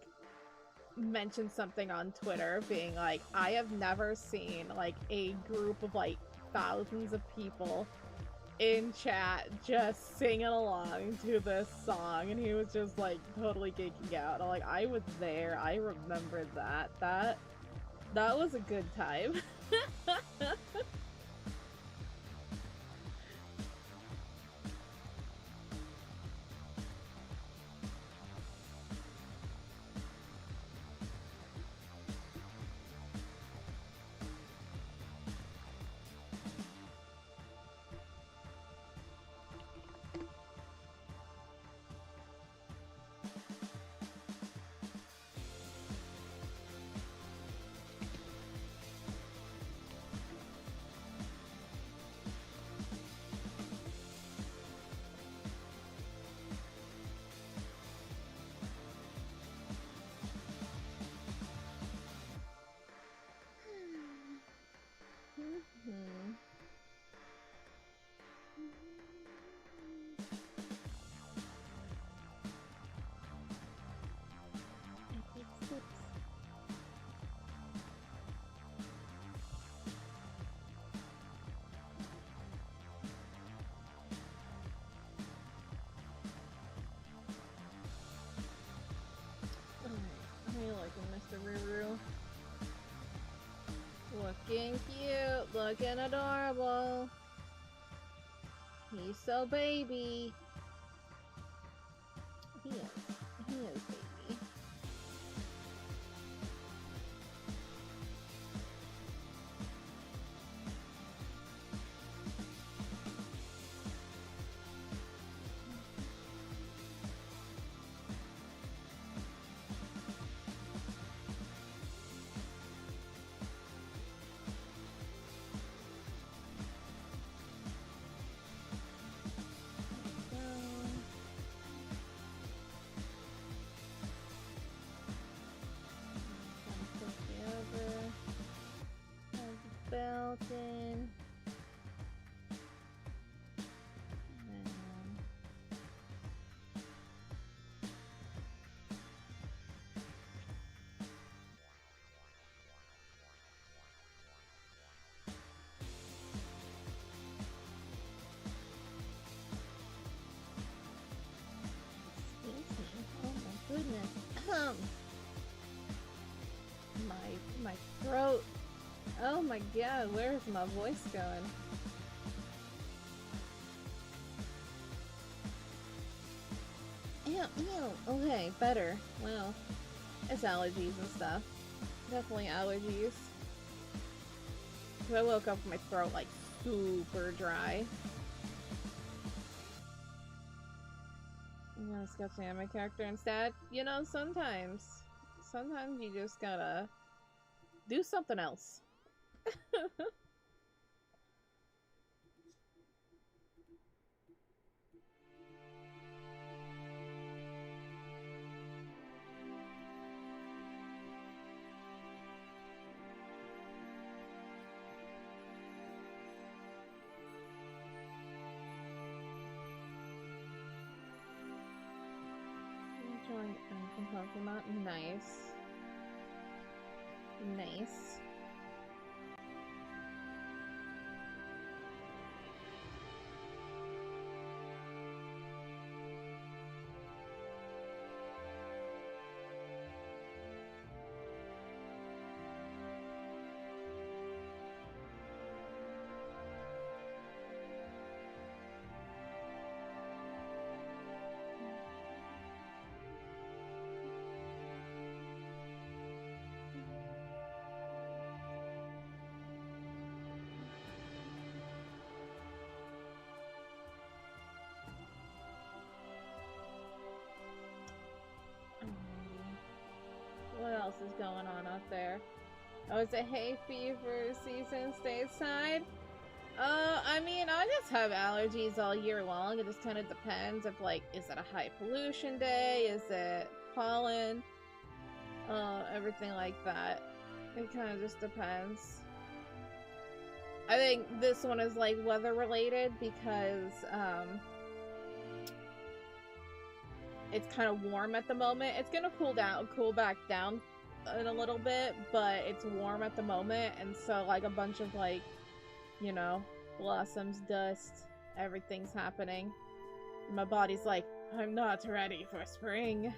mentioned something on Twitter being like, I have never seen, like, a group of, like, thousands of people in chat just singing along to this song, and he was just, like, totally geeking out. Like, I was there. I remember that. That was a good time. Mr. Ruru. Looking cute, looking adorable. He's so baby. He is baby. Belton. Oh my goodness. My throat. Oh my god, where's my voice going? Ew, ew. Okay, better. Well, it's allergies and stuff. Definitely allergies. I woke up with my throat like super dry. I'm gonna sketch an anime character instead. You know, sometimes you just gotta do something else. Drawing from Pokemon. Nice. Nice. What else is going on out there? Oh, it's a hay fever season stateside? I mean, I just have allergies all year long. It just kind of depends if, like, is it a high pollution day? Is it pollen? everything like that. It kind of just depends. I think this one is like weather related because it's kind of warm at the moment. It's gonna cool back down in a little bit, but it's warm at the moment, and so like a bunch of like, you know, blossoms, dust, everything's happening. My body's like, I'm not ready for spring.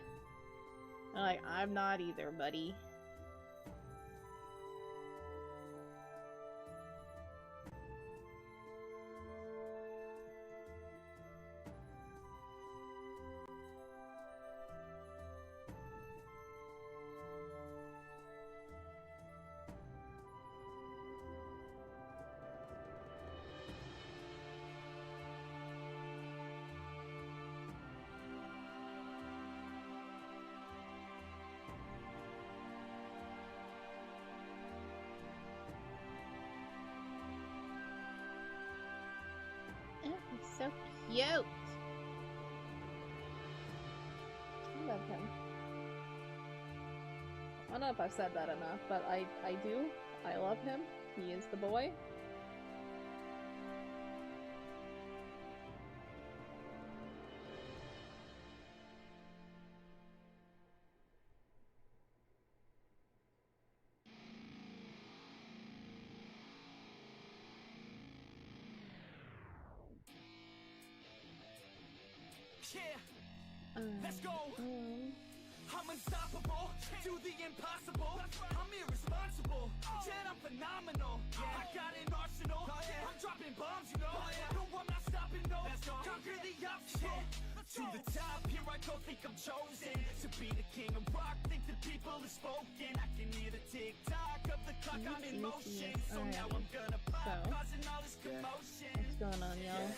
I'm like, I'm not either, buddy. So cute. I love him. I don't know if I've said that enough, but I do. I love him. He is the boy. Yeah, let's go. I'm unstoppable, do the impossible. I'm irresponsible, yet I'm phenomenal. I got an arsenal, I'm dropping bombs, you know. No, I'm not stopping, no. Conquer the obstacle. To the top, here I go, think I'm chosen to be the king of rock, think the people have spoken. I can hear the tick-tock of the clock, I'm in motion. So now I'm gonna pop, causing all this commotion. What's going on, y'all?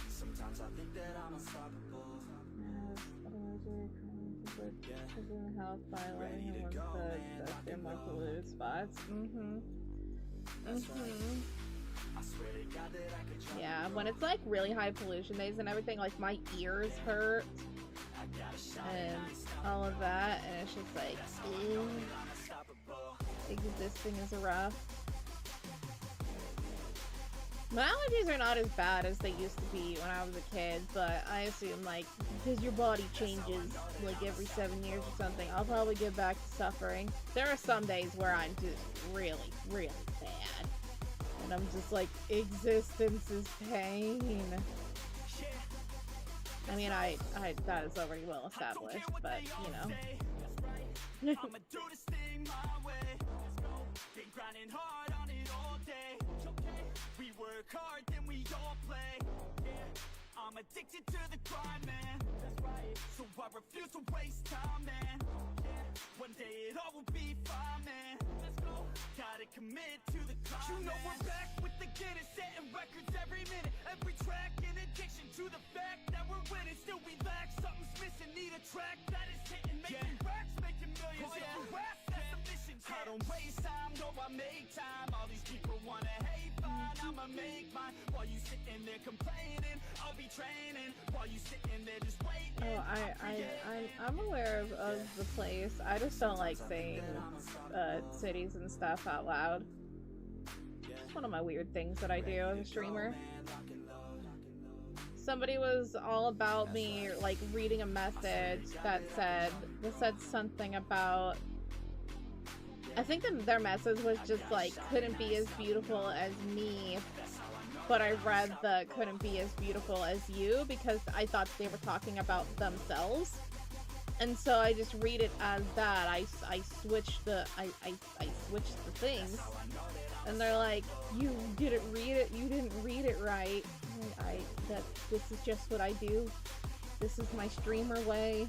Sometimes I think that I'm unstoppable. Health violating and one said in more polluted spots. Yeah, when it's like really high pollution days and everything, like my ears hurt and all of that, and it's just like, ew. Existing is rough. My allergies are not as bad as they used to be when I was a kid, but I assume, like, because your body changes, like, every 7 years or something, I'll probably get back to suffering. There are some days where I'm just really, really bad. And I'm just like, existence is pain. I mean, that is already well established, but, you know. I'ma do this thing my way. Been grinding hard on it all day. We work hard, then we all play. I'm addicted to the grind, man. So I refuse to waste time, man. One day it all will be fine, man. Gotta commit to the climb. You know we're back with the Guinness, setting records every minute, every track. In addiction to the fact that we're winning, still we lack something's missing. Need a track that is hitting, making racks, making millions. If you rap, that's a mission. I don't waste time, no, I make time. All these people wanna hate, fine, I'ma make mine. While you sitting there complaining, I'll be training. While you sitting there just waiting. Oh, I'm aware of the place. I just don't like saying cities and stuff out loud. It's one of my weird things that I do as a streamer. Somebody was all about me, like, reading a message that said something about, I think their message was just like, couldn't be as beautiful as me, but I read the couldn't be as beautiful as you because I thought they were talking about themselves. And so I just read it as that. I switched the things. And they're like, you didn't read it, you didn't read it right. This is just what I do. This is my streamer way.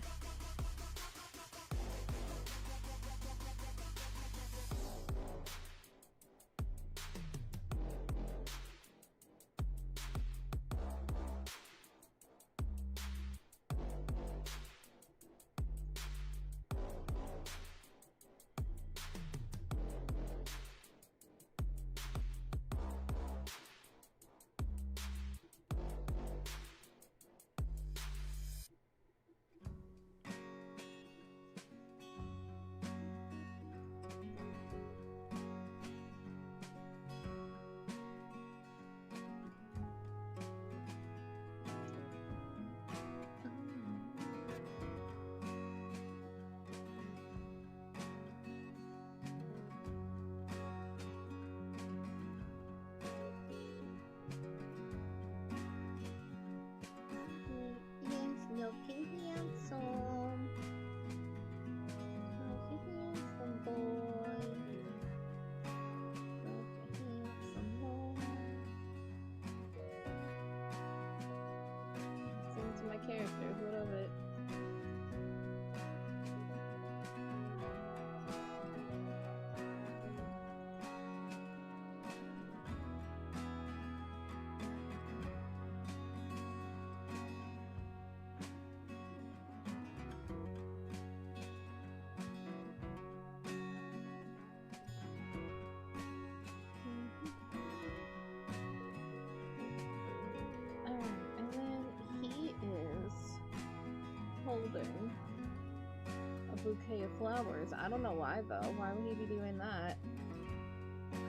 bouquet of flowers. I don't know why though. Why would he be doing that?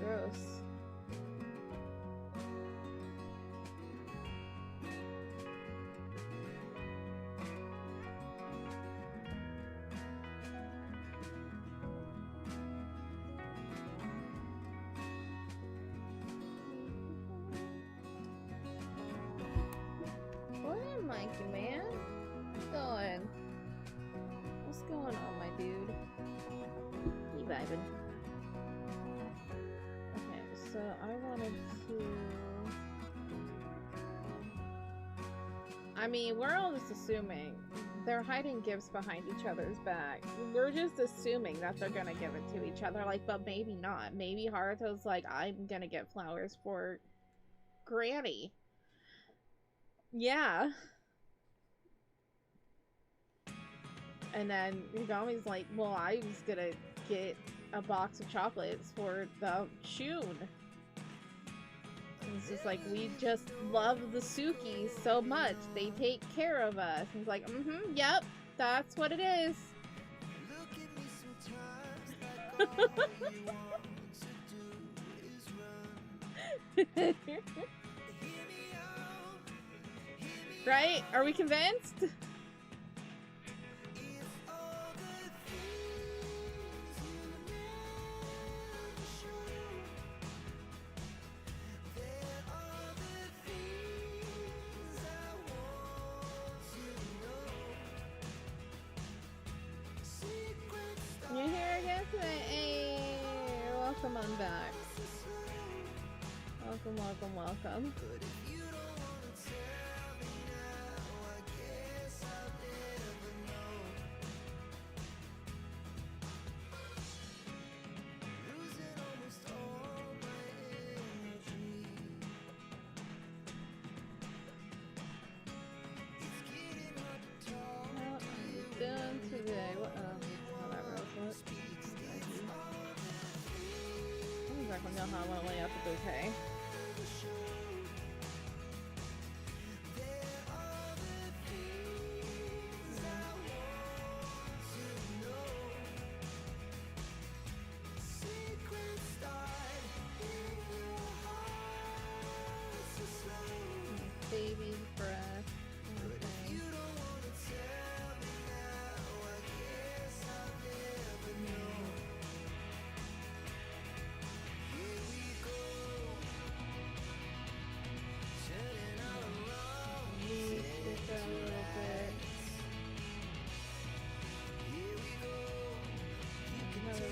Gross. What am Mikey, man? What's going? What's going on, my dude? You vibing? Okay, so I wanted to... I mean, we're all just assuming. They're hiding gifts behind each other's back. We're just assuming that they're gonna give it to each other, like, but maybe not. Maybe Haruto's like, I'm gonna get flowers for Granny. Yeah. And then Yagami's like, well, I was gonna get a box of chocolates for the Shun. And it's just like, we just love the Sukis so much. They take care of us. And it's like, yep, that's what it is. Right? Are we convinced? You here again today? Hey, welcome on back. Welcome, welcome, welcome. Done today. Whatever else was. I'm exactly know how I want to lay out the bouquet. Baby breath. Okay.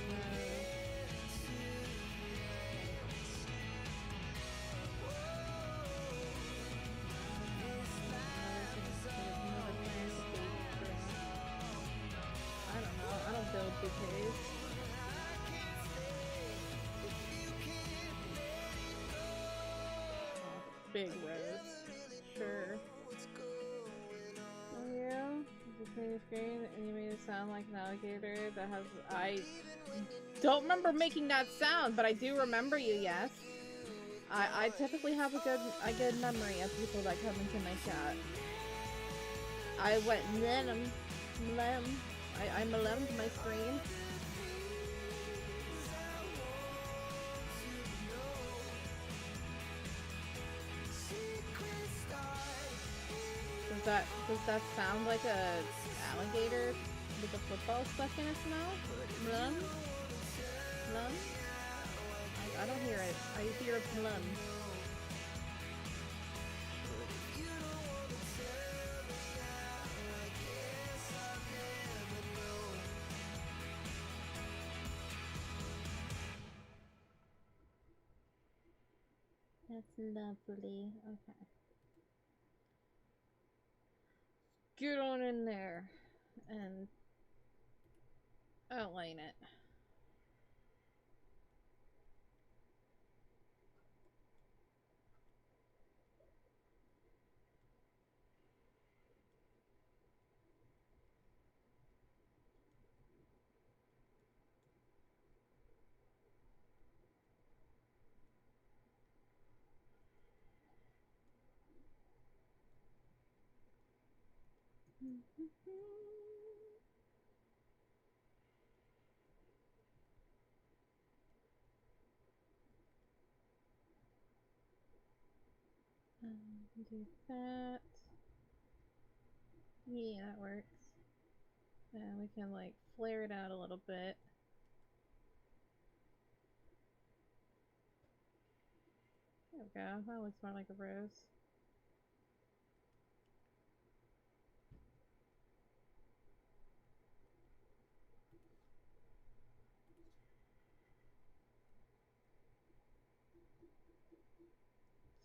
Build bouquets. Big rose. Sure. Oh yeah? Just made a screen and you made it sound like an alligator that has... I don't remember making that sound, but I do remember you, yes. I typically have a good memory of people that come into my chat. I went mlem. I mlemmed my screen. Does that sound like a alligator with a football stuck in its mouth? Mlem? Mlem? I don't hear it. I hear a mlem. That's lovely. Okay. Get on in there and outline it. Do that. Yeah, that works. And we can like flare it out a little bit. There we go. That looks more like a rose.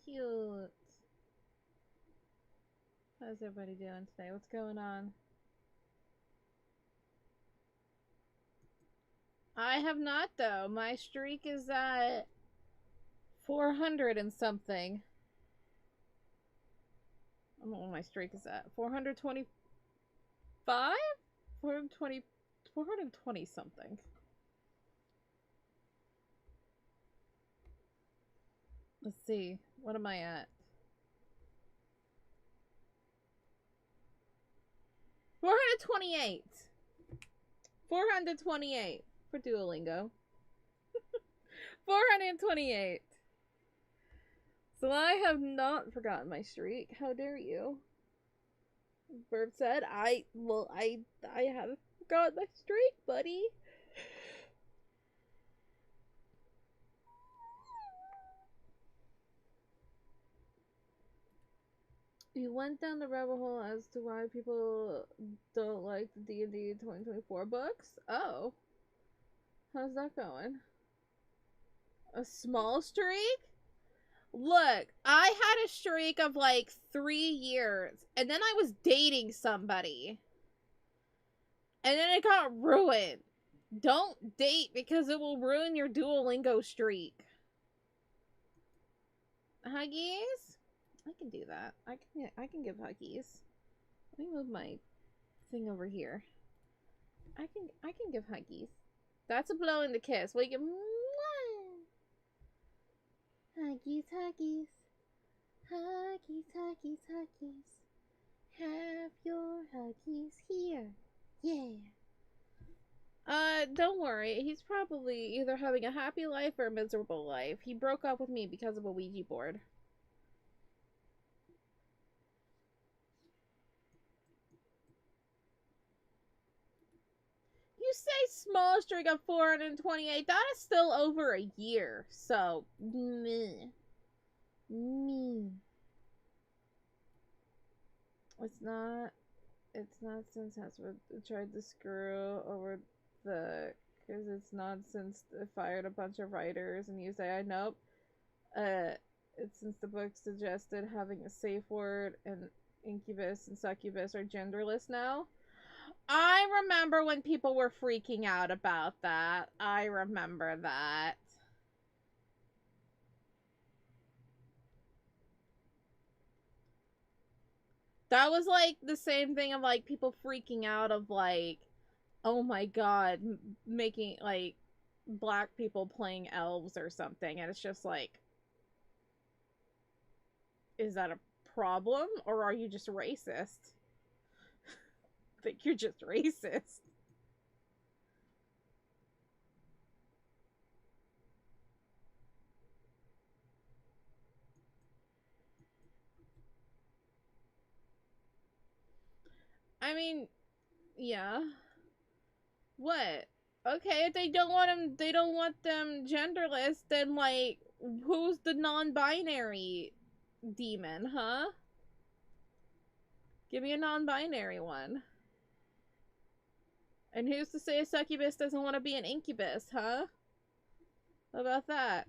Cute. How's everybody doing today? What's going on? I have not, though. My streak is at 400 and something. I don't know what my streak is at. 425? 420 something. Let's see. What am I at? 428. 428 for Duolingo. 428. So I have not forgotten my streak. How dare you? Verb said, I haven't forgotten my streak, buddy. You went down the rabbit hole as to why people don't like the D&D 2024 books? Oh. How's that going? A small streak? Look, I had a streak of like 3 years, and then I was dating somebody. And then it got ruined. Don't date because it will ruin your Duolingo streak. Huggies? I can do that. I can give huggies. Let me move my thing over here. I can give huggies. That's a blow in the kiss. We can huggies, huggies. Huggies, huggies, huggies. Have your huggies here. Yeah. Don't worry. He's probably either having a happy life or a miserable life. He broke up with me because of a Ouija board. You say small streak of 428. That is still over a year. So, meh. Me. It's not since Hasbro tried to screw over because it's not since they fired a bunch of writers and you say, nope. It's since the book suggested having a safe word and incubus and succubus are genderless now. I remember when people were freaking out about that. I remember that. That was like the same thing of like people freaking out of like, oh my god, making like black people playing elves or something, and it's just like, is that a problem or are you just racist? I think you're just racist. I mean, yeah. What? Okay, if they don't want them genderless, then like, who's the non-binary demon, huh? Give me a non-binary one. And who's to say a succubus doesn't want to be an incubus, huh? How about that?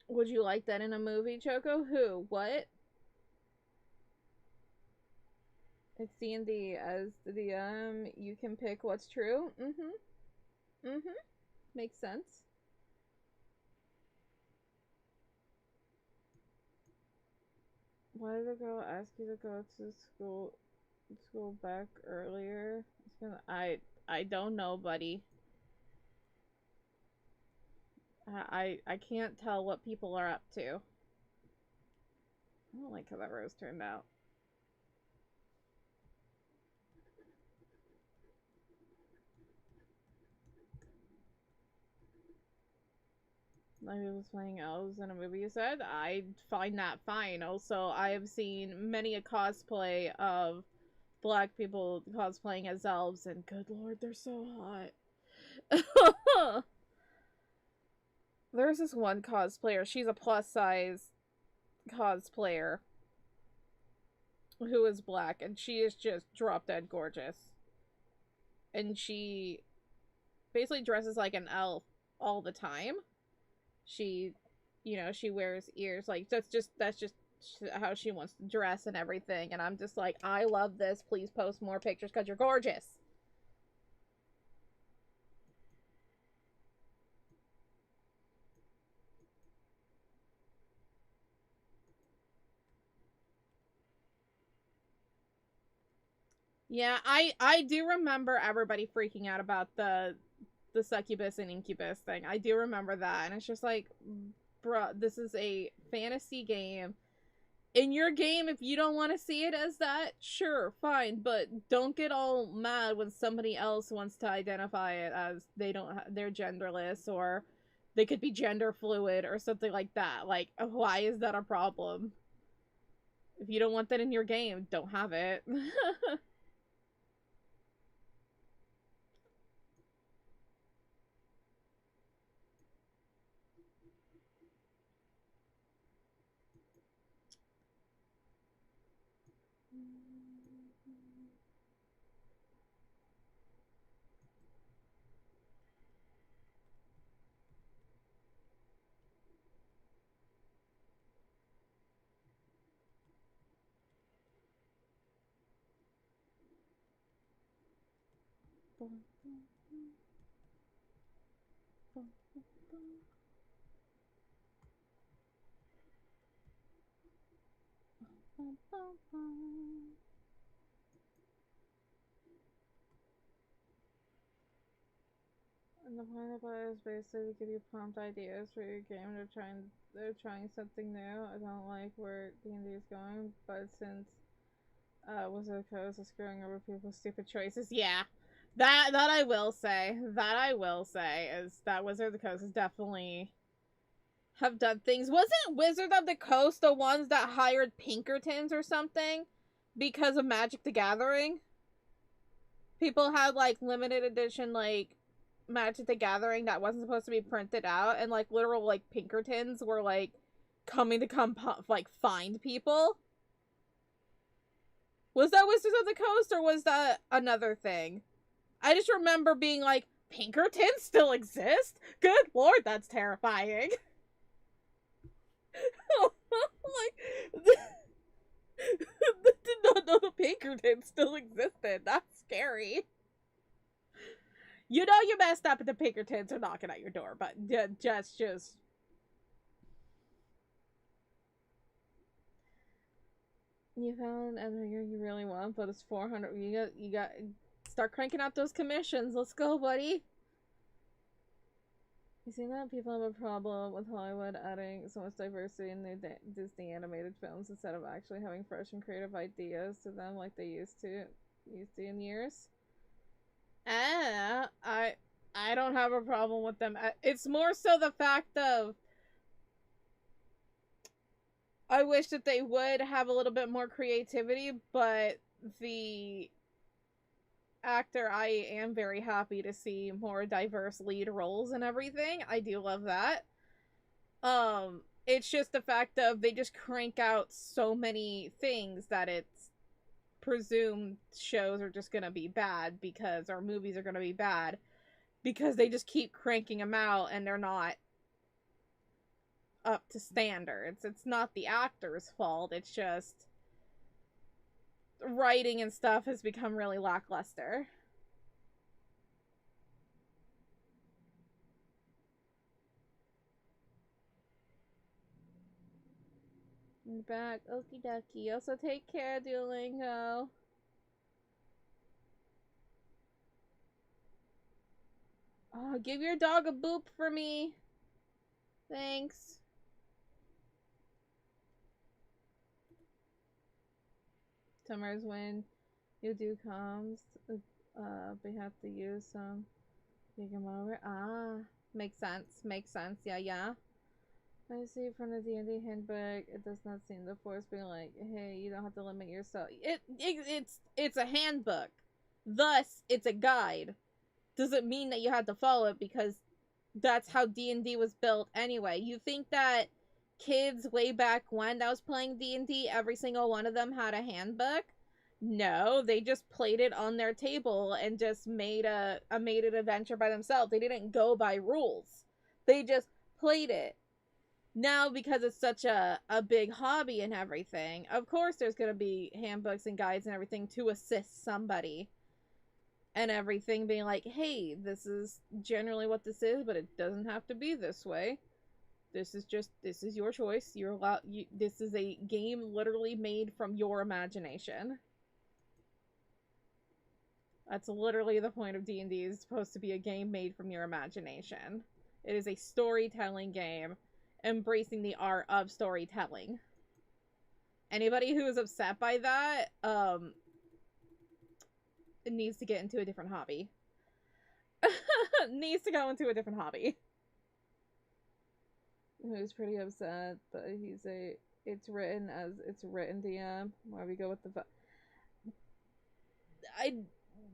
Would you like that in a movie, Choco? Who? What? It's D&D. As the DM, you can pick what's true. Makes sense. Why did the girl ask you to go to school back earlier? I don't know, buddy. I can't tell what people are up to. I don't like how that rose turned out. Like it was playing elves in a movie, you said? I find that fine. Also, I have seen many a cosplay of black people cosplaying as elves, and good lord, they're so hot. There's this one cosplayer, she's a plus size cosplayer who is black, and she is just drop dead gorgeous. And she basically dresses like an elf all the time. She, you know, she wears ears. Like, that's just how she wants to dress and everything. And I'm just like, I love this. Please post more pictures because you're gorgeous. Yeah, I do remember everybody freaking out about the succubus and incubus thing. I do remember that, and it's just like, bruh, this is a fantasy game. In your game, if you don't want to see it as that, sure, fine, but don't get all mad when somebody else wants to identify it as they're genderless, or they could be gender fluid or something like that. Like, why is that a problem? If you don't want that in your game, don't have it. And the point about it is basically to give you prompt ideas for your game. They're trying something new. I don't like where D&D is going, but since Wizard of the Coast is screwing over people's stupid choices, yeah. That I will say. That I will say is that Wizard of the Coast is definitely have done things. Wasn't Wizard of the Coast the ones that hired Pinkertons or something because of Magic the Gathering? People had like limited edition like Magic the Gathering that wasn't supposed to be printed out, and like literal like Pinkertons were like coming to like find people. Was that Wizards of the Coast, or was that another thing? I just remember being like, Pinkertons still exist? Good lord, that's terrifying. Like, did not know the Pinkertons still existed. That's scary. You know you messed up, and the Pinkertons are knocking at your door, but just. You found everything you really want, but it's 400. You got start cranking out those commissions. Let's go, buddy. You see that people have a problem with Hollywood adding so much diversity in their Disney animated films instead of actually having fresh and creative ideas to them like they used to in years. I don't have a problem with them. It's more so the fact of I wish that they would have a little bit more creativity, but the actor, I am very happy to see more diverse lead roles and everything. I do love that. It's just the fact of they just crank out so many things that it's presumed shows are just gonna be bad because or movies are gonna be bad because they just keep cranking them out and they're not up to standards. It's not the actor's fault. It's just writing and stuff has become really lackluster. Back, okie dokie. Also, take care, Duolingo. Oh, give your dog a boop for me. Thanks. Summers when you do comms, we have to use some. Make them over. Ah, makes sense. Makes sense. Yeah, yeah. I see from the D&D handbook, it does not seem the force being like, hey, you don't have to limit yourself. It's a handbook. Thus, it's a guide. Doesn't mean that you have to follow it because that's how D&D was built anyway. You think that kids way back when that was playing D&D, every single one of them had a handbook? No, they just played it on their table and just made made an adventure by themselves. They didn't go by rules. They just played it. Now, because it's such a big hobby and everything, of course there's going to be handbooks and guides and everything to assist somebody and everything, being like, hey, this is generally what this is, but it doesn't have to be this way. This is your choice. You're allowed. This is a game literally made from your imagination. That's literally the point of D&D. Is supposed to be a game made from your imagination. It is a storytelling game, embracing the art of storytelling. Anybody who is upset by that, needs to get into a different hobby. Needs to go into a different hobby. Who's pretty upset, but he's a it's written as it's written DM. Why we go with the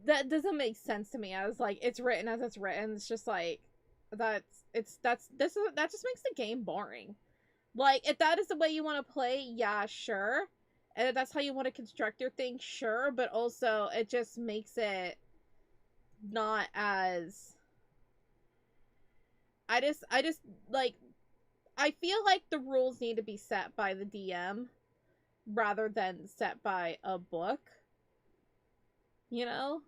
that doesn't make sense to me. I was like, it's written as it's written. It's just like that just makes the game boring. Like, if that is the way you want to play, yeah, sure. And if that's how you want to construct your thing, sure, but also it just makes it not as I just like I feel like the rules need to be set by the DM rather than set by a book. You know?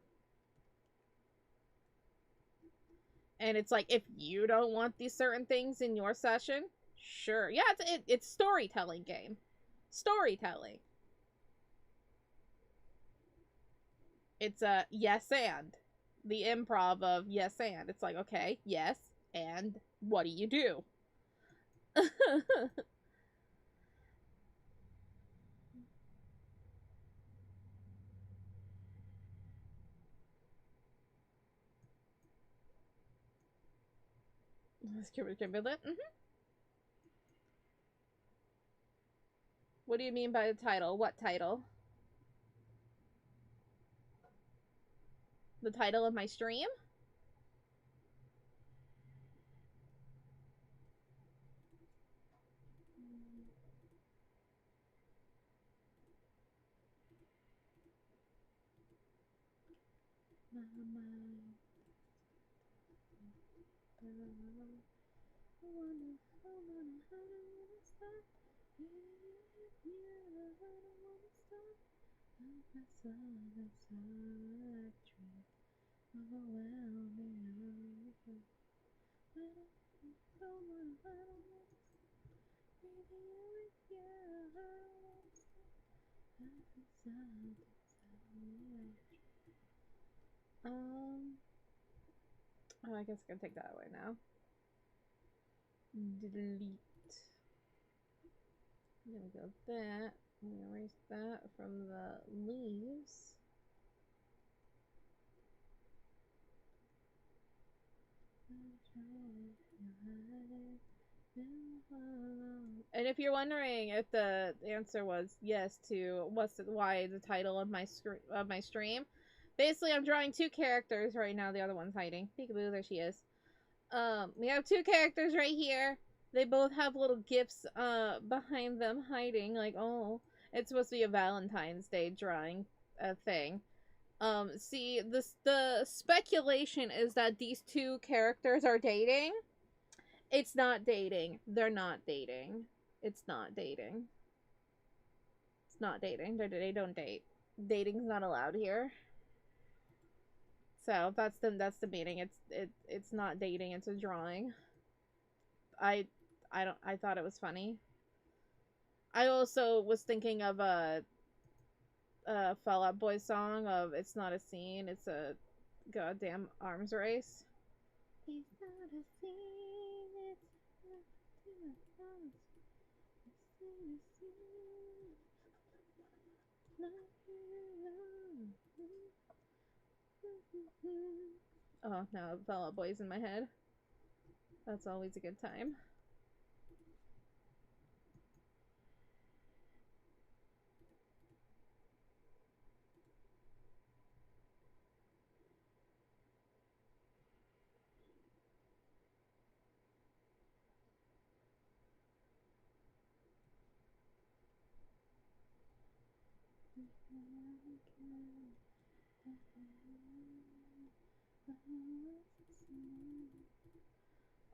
And it's like, if you don't want these certain things in your session, sure. Yeah, it's storytelling game. Storytelling. It's a yes and. The improv of yes and. It's like, okay, yes, and what do you do? What do you mean by the title? What title? The title of my stream? Oh, I guess I can take that away now. Delete. I'm gonna go with that. I'm gonna erase that from the leaves. And if you're wondering if the answer was yes to why the title of my stream, basically I'm drawing two characters right now. The other one's hiding. Peekaboo, there she is. We have two characters right here. They both have little gifts behind them hiding. Like, oh, it's supposed to be a Valentine's Day drawing thing. See, the speculation is that these two characters are dating. It's not dating. They're not dating. It's not dating. It's not dating. They don't date. Dating's not allowed here. So that's the meaning. It's not dating. It's a drawing. I thought it was funny. I also was thinking of a Fall Out Boy song of "It's not a scene. It's a goddamn arms race." It's not a scene. It's oh no, Fall Out Boy's in my head. That's always a good time.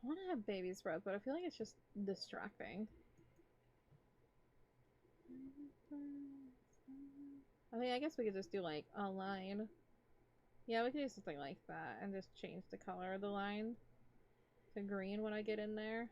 I want to have baby's breath, but I feel like it's just distracting. I mean, I guess we could just do like a line. Yeah, we could do something like that and just change the color of the line to green when I get in there.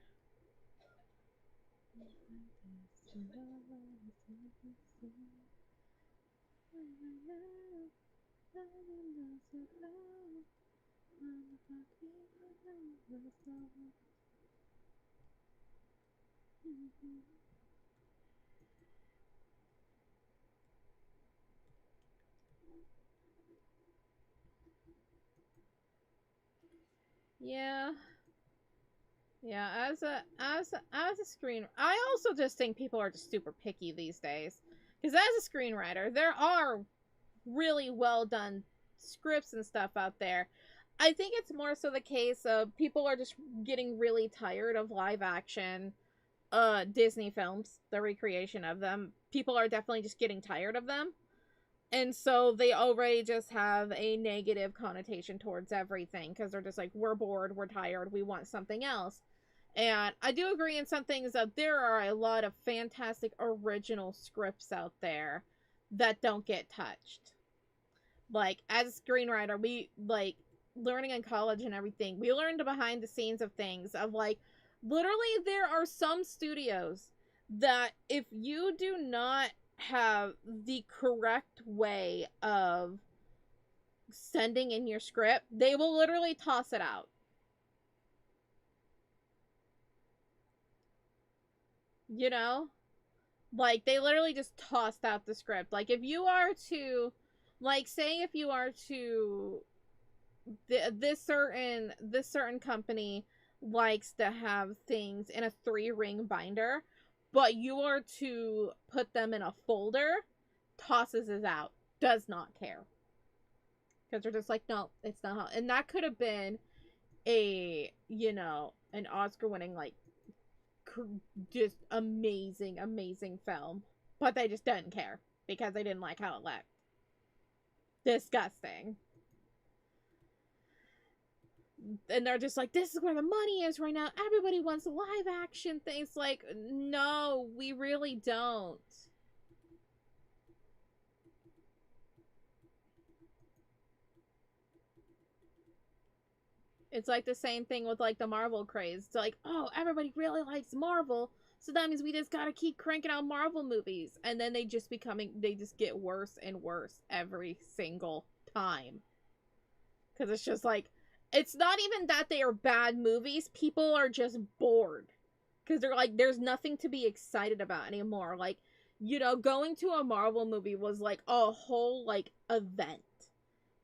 Yeah. Yeah, as a screen, I also just think people are just super picky these days. Because as a screenwriter, there are really well done scripts and stuff out there. I think it's more so the case of people are just getting really tired of live action Disney films, the recreation of them. People are definitely just getting tired of them. And so they already just have a negative connotation towards everything because they're just like, we're bored, we're tired, we want something else. And I do agree in some things that there are a lot of fantastic original scripts out there that don't get touched. Like, as a screenwriter, we, like, learning in college and everything, we learned the behind the scenes of things of, like, literally there are some studios that if you do not have the correct way of sending in your script, they will literally toss it out. You know? Like, they literally just tossed out the script. Like, if you are to, like, say if you are to, this certain company likes to have things in a 3-ring binder, but you are to put them in a folder, tosses it out. Does not care. Because they're just like, no, it's not how. And that could have been a, you know, an Oscar-winning, like, just amazing film, but they just didn't care because they didn't like how it looked. Disgusting. And they're just like, this is where the money is right now, everybody wants live action things. Like, no, we really don't. It's like the same thing with like the Marvel craze. It's like, oh, everybody really likes Marvel, so that means we just gotta keep cranking out Marvel movies. And then they just get worse and worse every single time. Because it's just like, it's not even that they are bad movies. People are just bored. Because they're like, there's nothing to be excited about anymore. Like, you know, going to a Marvel movie was like a whole, like, event.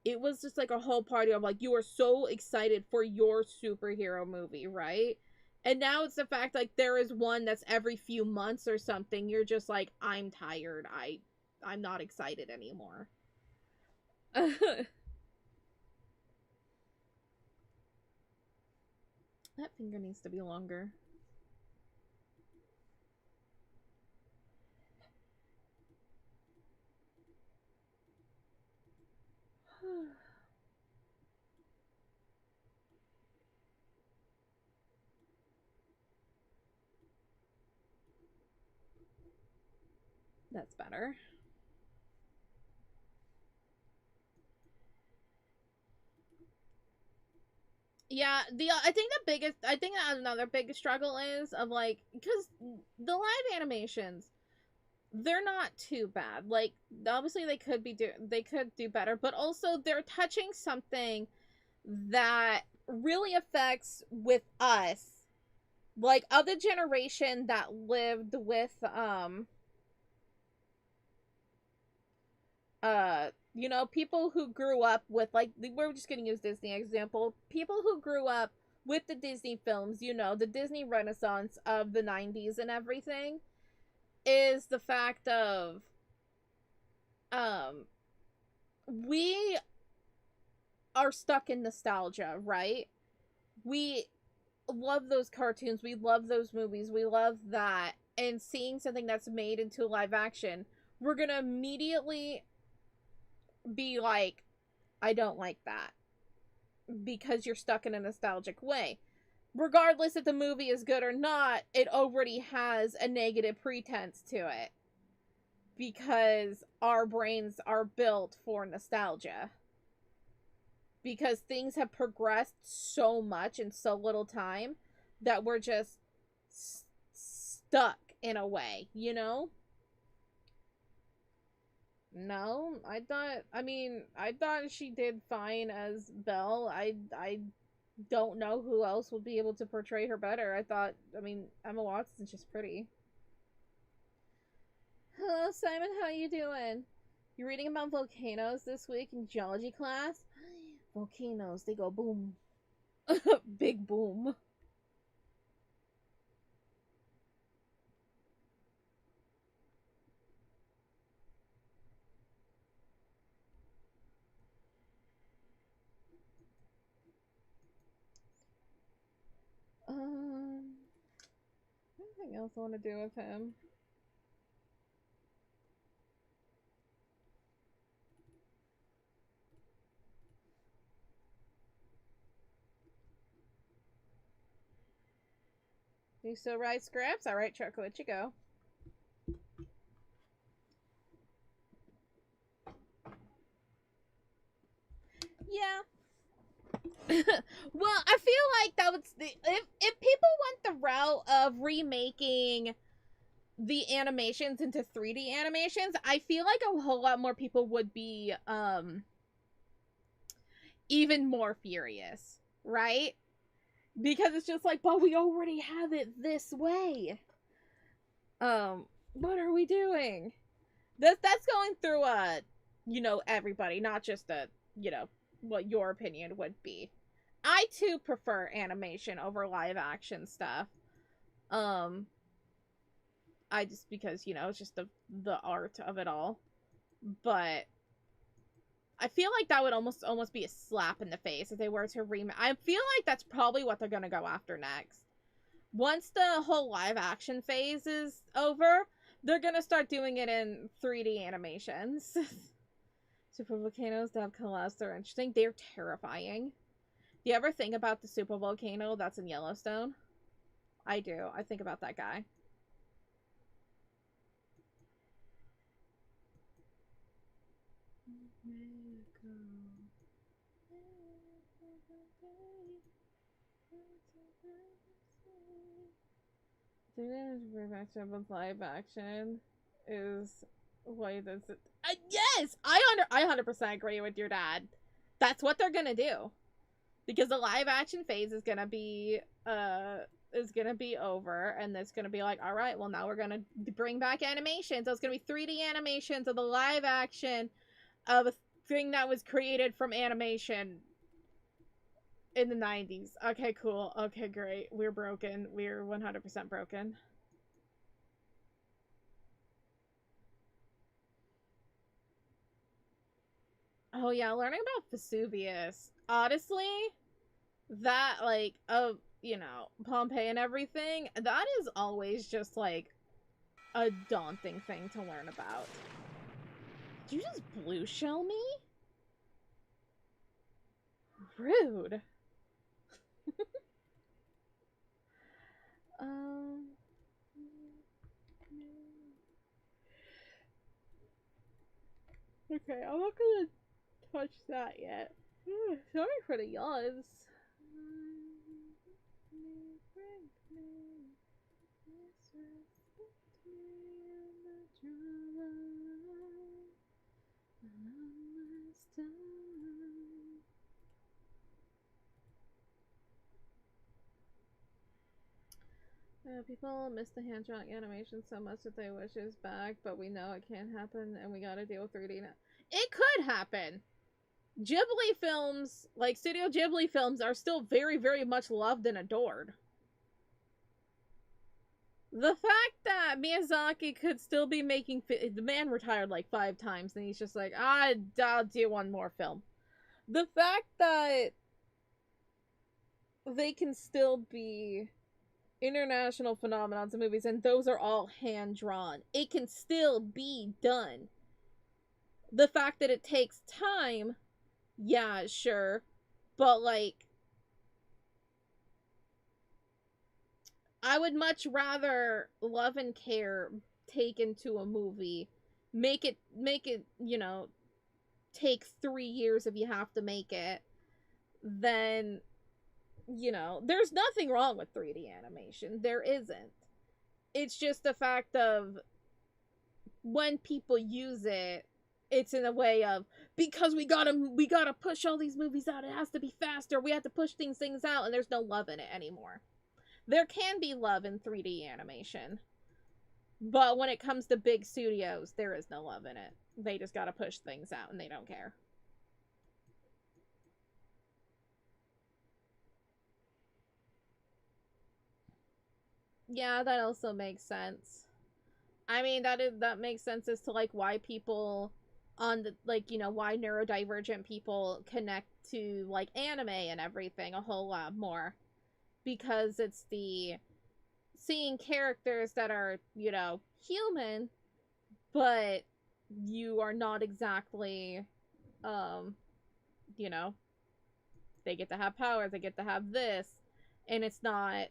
It was just like a whole party of like, you are so excited for your superhero movie, right? And now it's the fact like there is one that's every few months or something. You're just like, I'm tired. I'm not excited anymore. That finger needs to be longer. That's better. Yeah, I think that another big struggle is of like, because the live animations, they're not too bad. Like, obviously they could do better, but also they're touching something that really affects with us, like of the generation that lived with you know, people who grew up with, like, we're just gonna use Disney example, people who grew up with the Disney films, you know, the Disney Renaissance of the 90s and everything, is the fact of we are stuck in nostalgia, right? We love those cartoons, we love those movies, we love that, and seeing something that's made into live action, we're gonna immediately be like, I don't like that. Because you're stuck in a nostalgic way. Regardless if the movie is good or not, it already has a negative pretense to it. Because our brains are built for nostalgia. Because things have progressed so much in so little time that we're just stuck in a way, you know? No, I thought she did fine as Belle. I don't know who else would be able to portray her better. Emma Watson's just pretty. Hello, Simon, how you doing? You reading about volcanoes this week in geology class? Volcanoes, they go boom. Big boom. Anything else I want to do with him? You still write scripts? Alright, Choco, let you go. Yeah. Well, I feel like that was if people went the route of remaking the animations into 3D animations, I feel like a whole lot more people would be even more furious, right? Because it's just like, but we already have it this way. What are we doing? That's going through everybody, not just what your opinion would be. I too prefer animation over live action stuff. I just because, it's just the art of it all. But I feel like that would almost be a slap in the face if they were to remake. I feel like that's probably what they're gonna go after next. Once the whole live action phase is over, they're gonna start doing it in 3D animations. Super volcanoes that have collapsed are interesting. They're terrifying. Do you ever think about the super volcano that's in Yellowstone? I do. I think about that guy. Live action is why this. Yes, I 100% agree with your dad. That's what they're gonna do, because the live action phase is gonna be over, and it's gonna be like, all right, well now we're gonna bring back animation. So it's gonna be 3D animations of the live action of a thing that was created from animation in the 90s. Okay, cool. Okay, great. We're broken. We're 100% broken. Oh yeah, learning about Vesuvius. Honestly, that Pompeii and everything, that is always just like a daunting thing to learn about. Did you just blue shell me? Rude. Okay, I'm not gonna touch that yet. Sorry for the yawns. People miss the hand-drawn animation so much that they wish it was back, but we know it can't happen, and we gotta deal with 3D now. It could happen! Ghibli films, like Studio Ghibli films, are still very, very much loved and adored. The fact that Miyazaki could still be making... The man retired like 5 times, and he's just like, I'll do one more film. The fact that they can still be international phenomenons of movies, and those are all hand-drawn. It can still be done. The fact that it takes time, yeah, sure, but, like, I would much rather Love and Care take into a movie, make it, you know, take 3 years if you have to make it, than, you know, there's nothing wrong with 3D animation. There isn't. It's just the fact of when people use it, it's in a way of, because we gotta push all these movies out, it has to be faster, we have to push things out, and there's no love in it anymore. There can be love in 3D animation, but when it comes to big studios, there is no love in it. They just gotta push things out, and they don't care. Yeah, that also makes sense. I mean, that makes sense as to, like, why people on the, like, you know, why neurodivergent people connect to, like, anime and everything a whole lot more, because it's the seeing characters that are, you know, human, but you are not exactly, you know, they get to have powers, they get to have this, and it's not,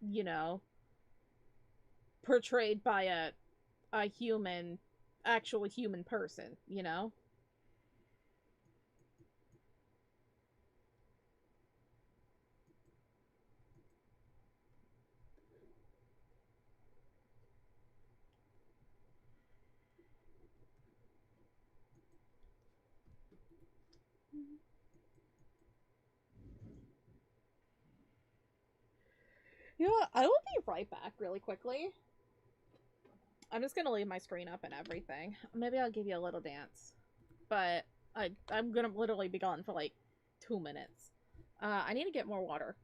you know, portrayed by a human, actual human person, you know? You know what? I will be right back really quickly. I'm just gonna leave my screen up and everything. Maybe I'll give you a little dance. But I'm gonna literally be gone for like 2 minutes. I need to get more water.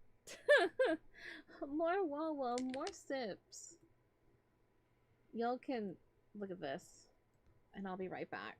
More Wawa, more sips. Y'all can look at this. And I'll be right back.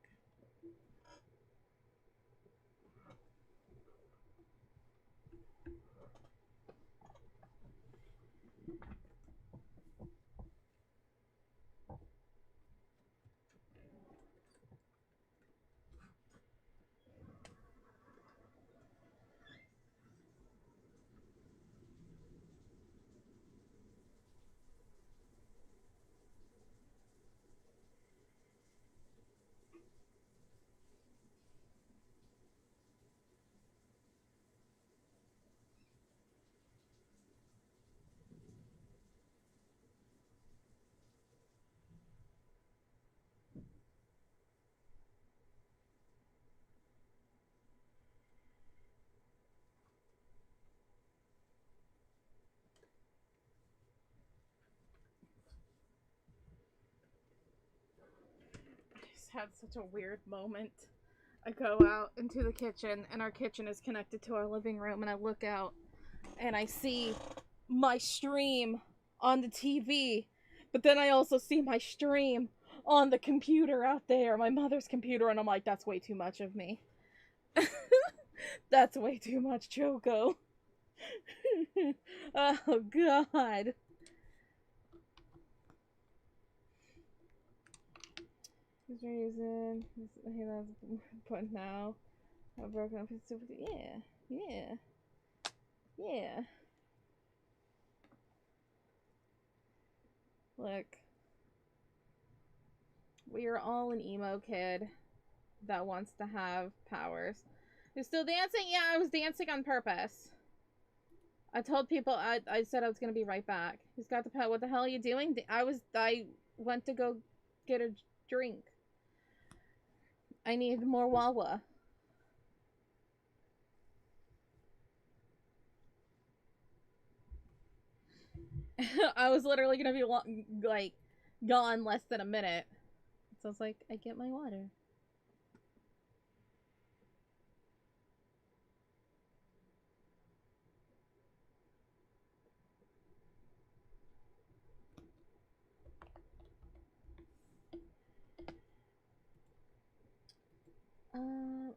I just had such a weird moment. I go out into the kitchen, and our kitchen is connected to our living room, and I look out, and I see my stream on the TV, but then I also see my stream on the computer out there, my mother's computer, and I'm like, that's way too much of me. That's way too much Choco. Oh, God. This reason, hey, that's put now. I broken up his yeah, yeah, yeah. Look, we are all an emo kid that wants to have powers. You're still dancing? Yeah, I was dancing on purpose. I told people I said I was gonna be right back. He's got the power. What the hell are you doing? I went to go get a drink. I need more Wawa. I was literally gonna be like gone less than a minute. So I was like, I get my water.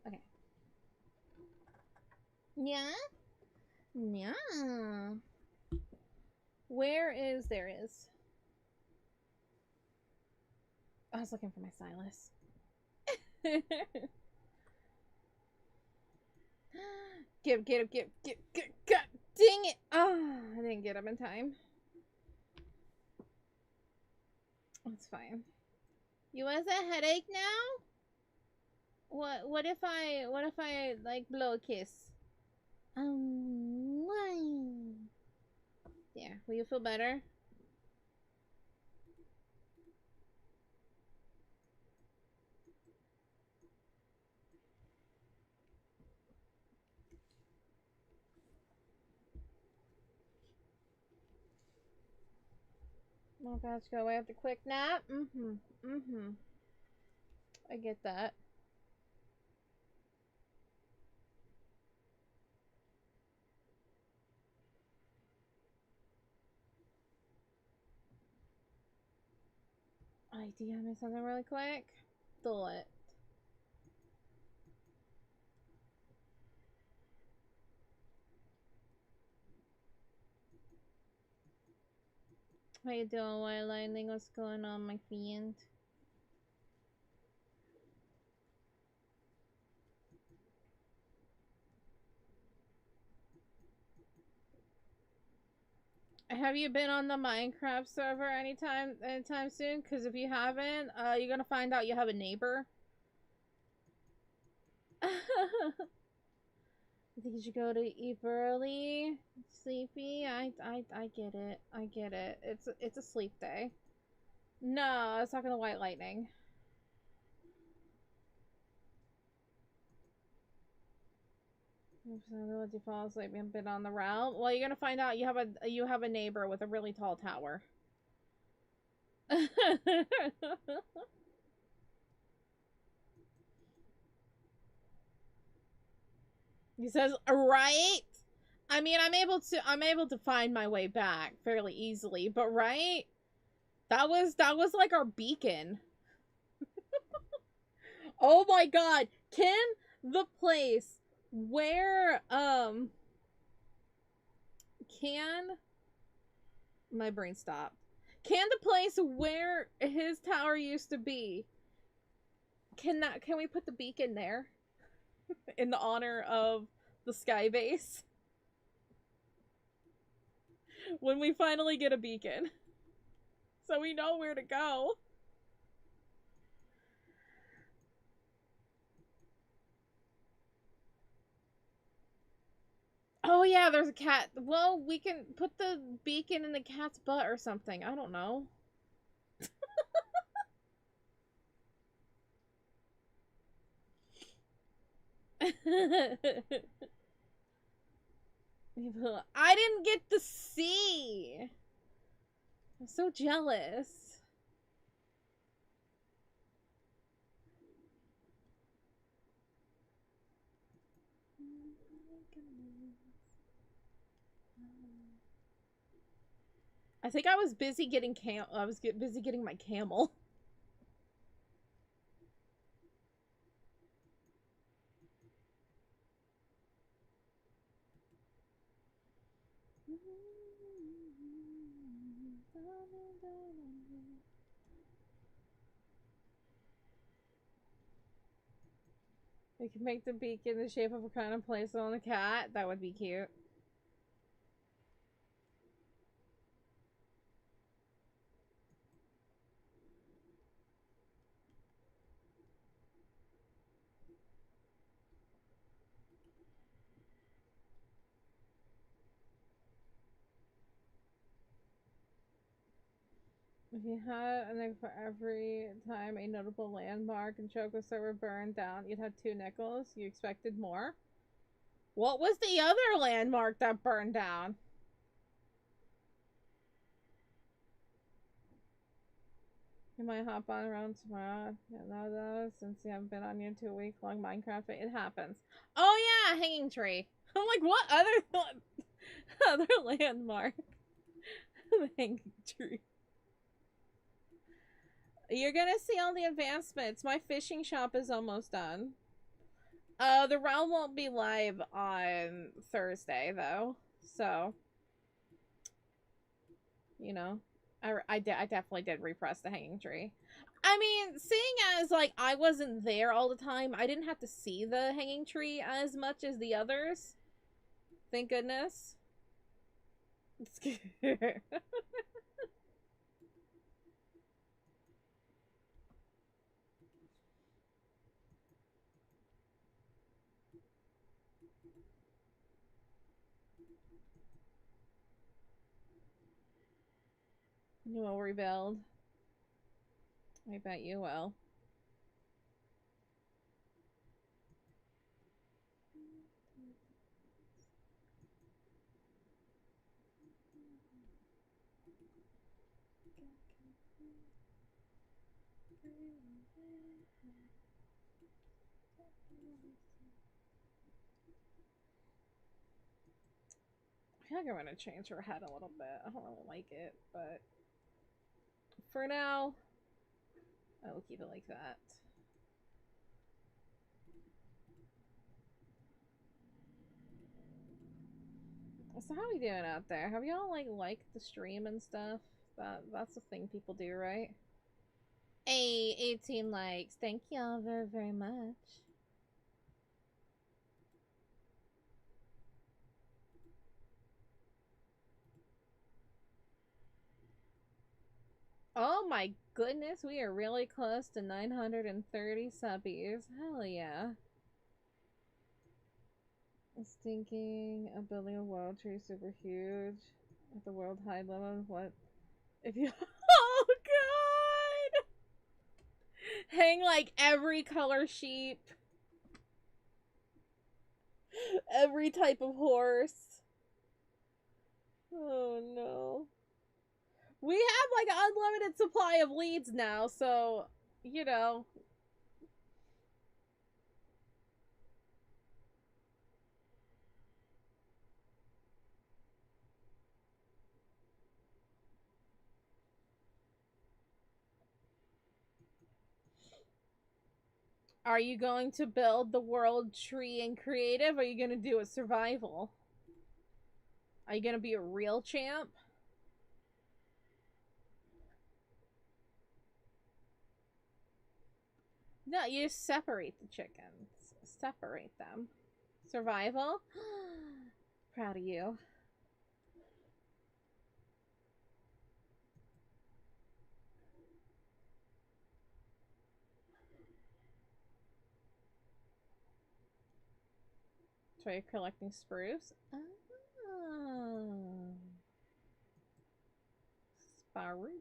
Okay. Yeah? Yeah. Where is there is? I was looking for my stylus. Get him, God dang it! Oh, I didn't get him in time. That's fine. You want a headache now? What if I like blow a kiss? There, will you feel better? Oh gosh, go away after quick nap. I get that. Do you have me something really quick? Do it. How you doing, White Lightning? What's going on, my friend? Have you been on the Minecraft server anytime soon? Because if you haven't, you're gonna find out you have a neighbor. Did you go to eat early? Sleepy? I get it. I get it. It's a sleep day. No, I was talking to White Lightning. Did you fall asleep and been on the realm? Well, you're gonna find out you have a neighbor with a really tall tower. He says, right? I mean, I'm able to find my way back fairly easily, but right? That was like our beacon. Oh my god. Can the place where can my brain stopped. Can the place where his tower used to be, can we put the beacon there? In the honor of the sky base? When we finally get a beacon. So we know where to go. Oh yeah, there's a cat. Well, we can put the beacon in the cat's butt or something. I don't know. I didn't get to see. I'm so jealous. I think I was busy getting busy getting my camel. We could make the beacon in the shape of a crown and place it on a cat. That would be cute. If you had a nickel for every time a notable landmark and Choco server burned down, you'd have 2 nickels. You expected more? What was the other landmark that burned down? You might hop on around tomorrow. Yeah, no, since you haven't been on your 2-week-long Minecraft, it happens. Oh yeah, hanging tree. I'm like, what other landmark? The hanging tree. You're gonna see all the advancements. My fishing shop is almost done. The realm won't be live on Thursday though, so You know, I definitely did repress the hanging tree. I mean, seeing as like I wasn't there all the time, I didn't have to see the hanging tree as much as the others. Thank goodness. You will rebuild. I bet you will. I feel like I'm gonna change her head a little bit. I don't really like it, but for now, I will keep it like that. So how we doing out there? Have y'all like liked the stream and stuff? That's the thing people do, right? Hey, 18 likes. Thank y'all very, very much. Oh my goodness, we are really close to 930 subbies. Hell yeah. I was thinking of building a world tree super huge at the world high level. What if you. Oh god! Hang like every color sheep, every type of horse. Oh no. We have like an unlimited supply of leads now, so, you know. Are you going to build the world tree in creative? Or are you going to do a survival? Are you going to be a real champ? No, you just separate the chickens. Separate them. Survival? Proud of you. So you're collecting spruce? Oh. Spruce.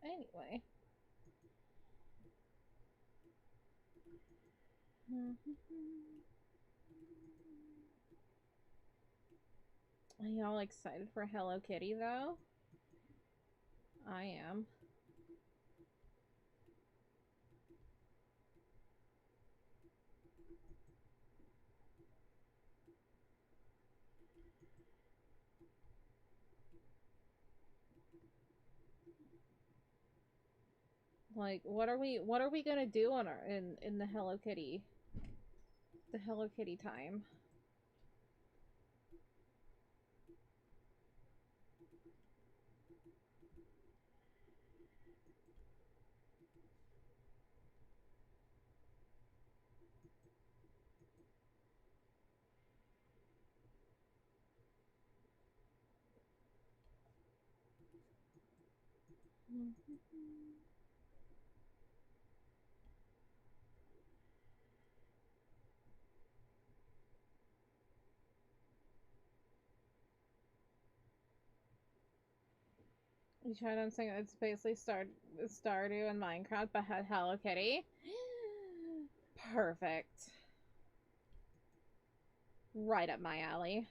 Anyway. Are y'all excited for Hello Kitty though? I am. Like, what are we gonna do on our in the Hello Kitty time? You tried on saying it's basically Stardew in Minecraft, but had Hello Kitty. Perfect. Right up my alley.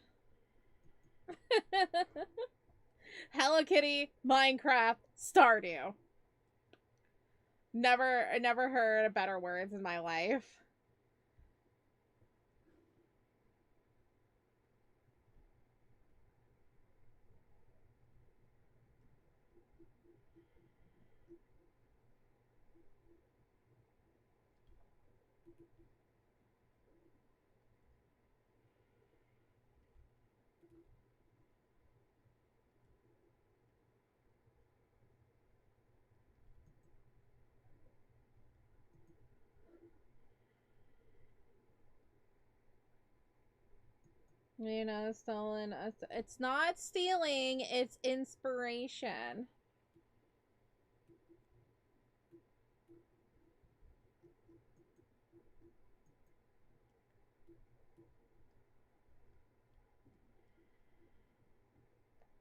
Hello Kitty, Minecraft, Stardew. Never heard better words in my life. You know, stolen. It's not stealing, it's inspiration.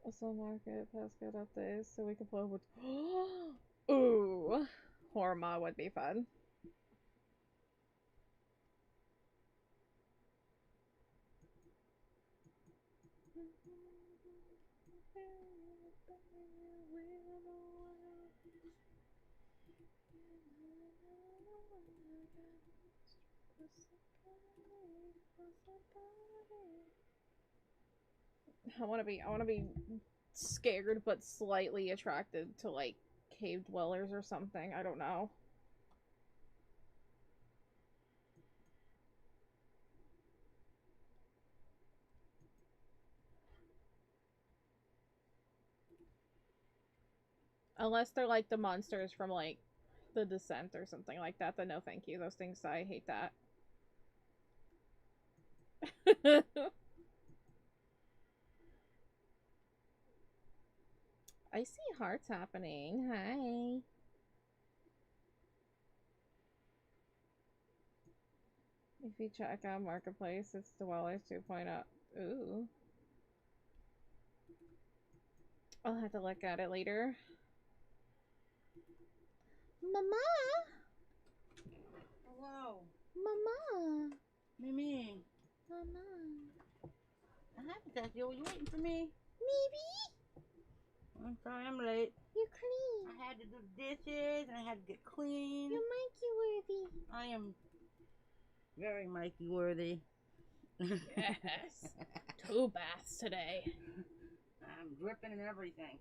Also, market passcode updates so we can play with. Ooh, Horma would be fun. I want to be scared but slightly attracted to like cave dwellers or something. I don't know. Unless they're like the monsters from like the Descent or something like that, then no thank you. Those things, I hate that. I see hearts happening. Hi. If you check out Marketplace, it's Dwellers 2.0. Ooh. I'll have to look at it later. Mama! Hello. Mama! Mimi. Mama. I haven't texted you. Were you waiting for me? Maybe? I'm sorry I'm late. You're clean. I had to do the dishes and I had to get clean. You're Mikey worthy. I am very Mikey worthy. Yes. 2 baths today. I'm dripping and everything.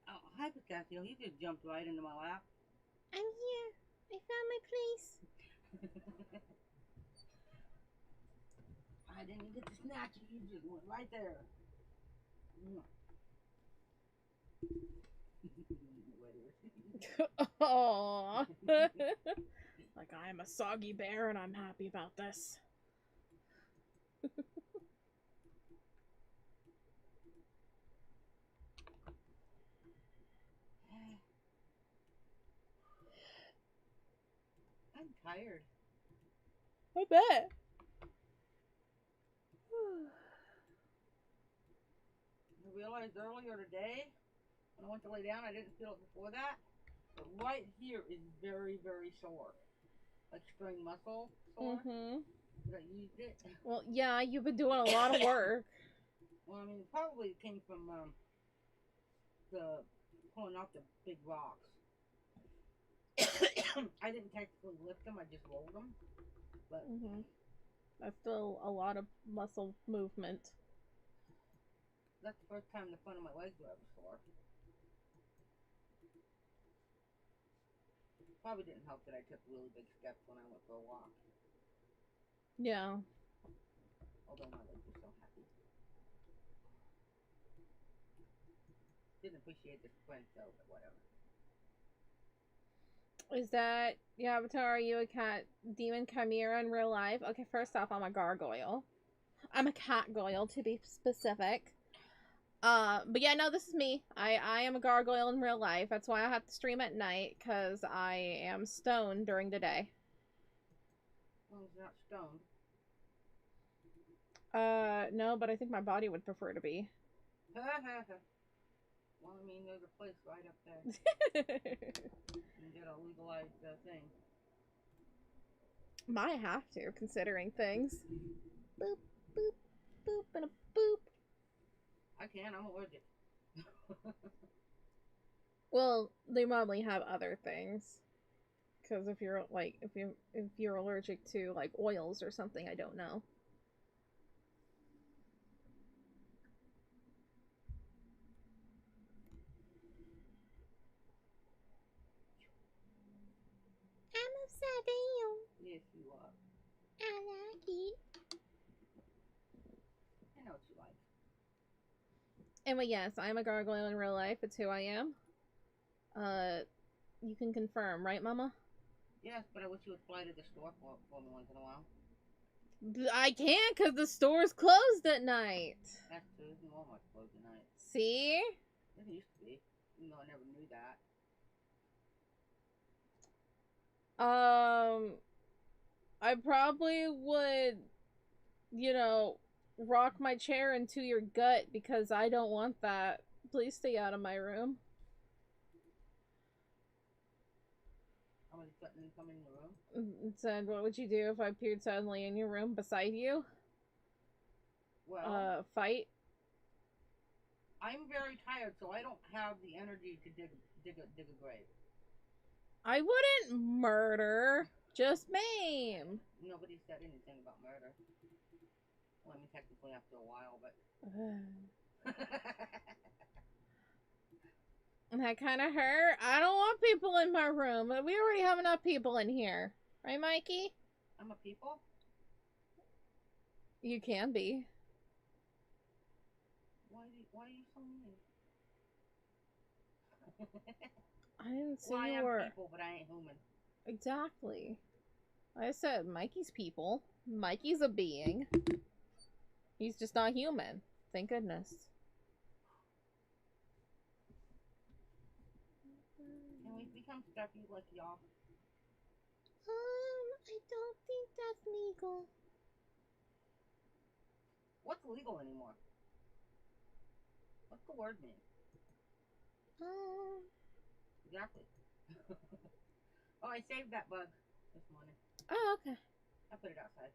Oh, hi, Pistachio. You just jumped right into my lap. I'm here. I found my place. I didn't get to snatch you. You just went right there. Aww. Like, I am a soggy bear and I'm happy about this. I'm tired. I bet. I realized earlier today, when I went to lay down, I didn't feel it before that. But right here is very, very sore. Like strained muscle sore. Mm-hmm. That I used it. Well, yeah, you've been doing a lot of work. Well, I mean, probably it came from the pulling out the big rocks. I didn't technically lift them, I just rolled them. But That's still a lot of muscle movement. that's the first time the front of my legs were ever sore. Probably didn't help that I took really big steps when I went for a walk. Yeah. Although my legs were so happy. Didn't appreciate the sprint though, but whatever. Is that your avatar? Are you a cat demon chimera in real life? Okay, first off, I'm a gargoyle. I'm a cat goyle, to be specific. But yeah, no, this is me. I am a gargoyle in real life. That's why I have to stream at night, because I am stoned during the day. Well, it's not stoned. No, but I think my body would prefer to be. Well, I mean, there's a place right up there. You can get a legalized thing. Might have to, considering things. Boop, boop, boop, and a boop. I can, I'm allergic. Well, they probably have other things. Because if you're, like, if you're allergic to, like, oils or something, I don't know. I'm upside down. Yes, you are. I like it. I know what you like. Anyway, yes, I'm a gargoyle in real life. It's who I am. You can confirm, right, Mama? Yes, but I wish you would fly to the store for me once in a while. I can't, because the store's closed at night. That's true. Walmart's closed tonight. See? It used to be. Even though I never knew that. I probably would, you know, rock my chair into your gut because I don't want that. Please stay out of my room. Somebody threatening to come in the room? It said, what would you do if I appeared suddenly in your room beside you? Well, Fight? I'm very tired, so I don't have the energy to dig a grave. I wouldn't murder. Just maim. Nobody said anything about murder. Well, I mean, technically after a while, but... That kind of hurt. I don't want people in my room. We already have enough people in here. Right, Mikey? I'm a people? You can be. Why are you so mean? I didn't say well, you I am were. people, but I ain't human. Exactly. I said Mikey's people. Mikey's a being. He's just not human. Thank goodness. Can we become stuffy like y'all? I don't think that's legal. What's legal anymore? What's the word mean? Exactly. Oh, I saved that bug this morning. Oh, okay. I put it outside.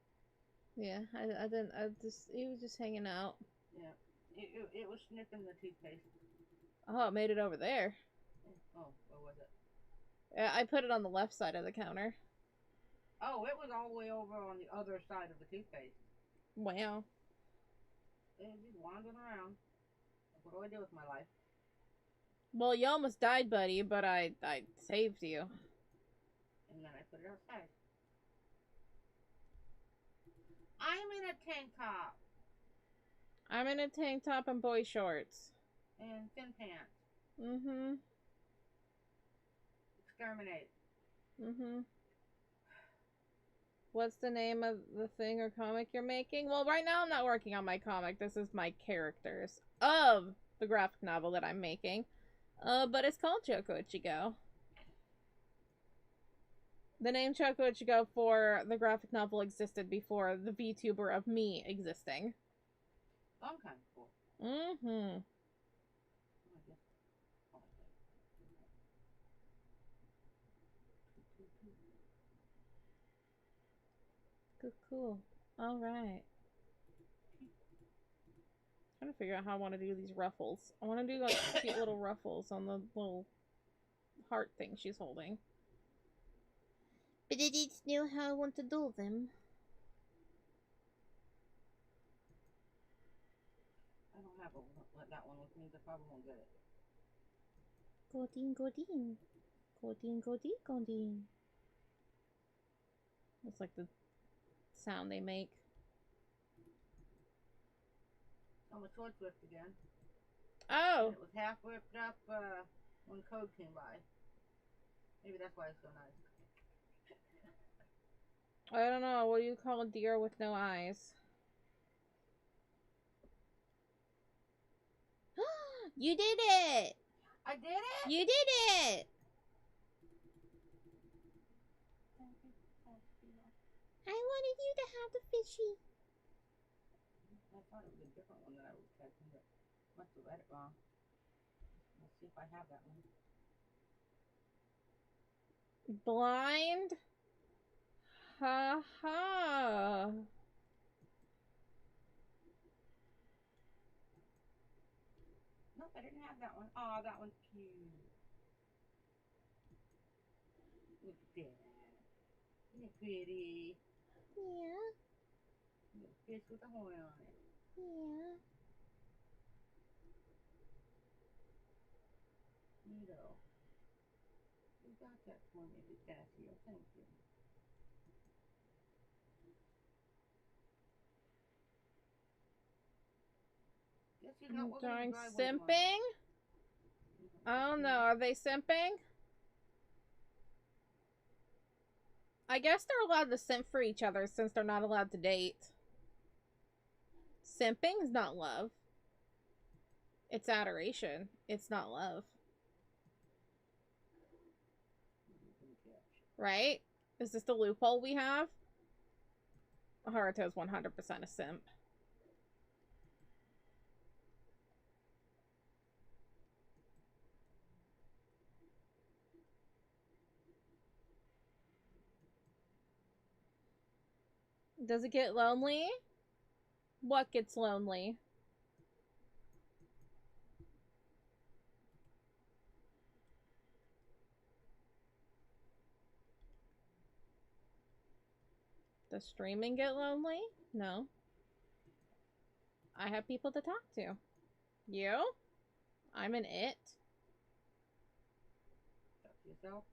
Yeah, I didn't, he was just hanging out. Yeah. It was sniffing the toothpaste. Oh, it made it over there. Oh, where was it? Yeah, I put it on the left side of the counter. Oh, it was all the way over on the other side of the toothpaste. Wow. It was just wandering around. What do I do with my life? Well, you almost died, buddy, but I saved you. And then I put it outside. I'm in a tank top. I'm in a tank top and boy shorts. And thin pants. Mm-hmm. Exterminate. Mm-hmm. What's the name of the thing or comic you're making? Well, right now I'm not working on my comic. This is my characters of the graphic novel that I'm making. But it's called Choco Ichigo. The name Choco Ichigo for the graphic novel existed before the VTuber of me existing. I'm kind of cool. Mm-hmm. Cool. Alright. Trying to figure out how I want to do these ruffles. I want to do like cute little ruffles on the little heart thing she's holding. But I didn't know how I want to do them. I don't have that one with me. I probably won't get it. Godin, Godin. Godin, Godin, Godin. That's like the sound they make. I'm a short ripped again. Oh! And it was half ripped up when code came by. Maybe that's why it's so nice. I don't know. What do you call a deer with no eyes? You did it! I did it? You did it! I wanted you to have the fishy. I thought it was a different one that I was catching, but must have read it wrong. Let's see if I have that one. Blind? Ha ha. Nope, I didn't have that one. Oh, that one's cute. Look at that. Isn't it pretty? Yeah. Little fish with a horn on it. Yeah. Neato. You got that for me, Pistachio. Thank you. Guess he's not willing to Darn drive one tomorrow. simping? I don't know. Are they simping? I guess they're allowed to simp for each other since they're not allowed to date. Simping is not love. It's adoration. It's not love. Right? Is this the loophole we have? Haruto's 100% a simp. Does it get lonely? What gets lonely? Does streaming get lonely? No. I have people to talk to. You? I'm an it. Talk to yourself.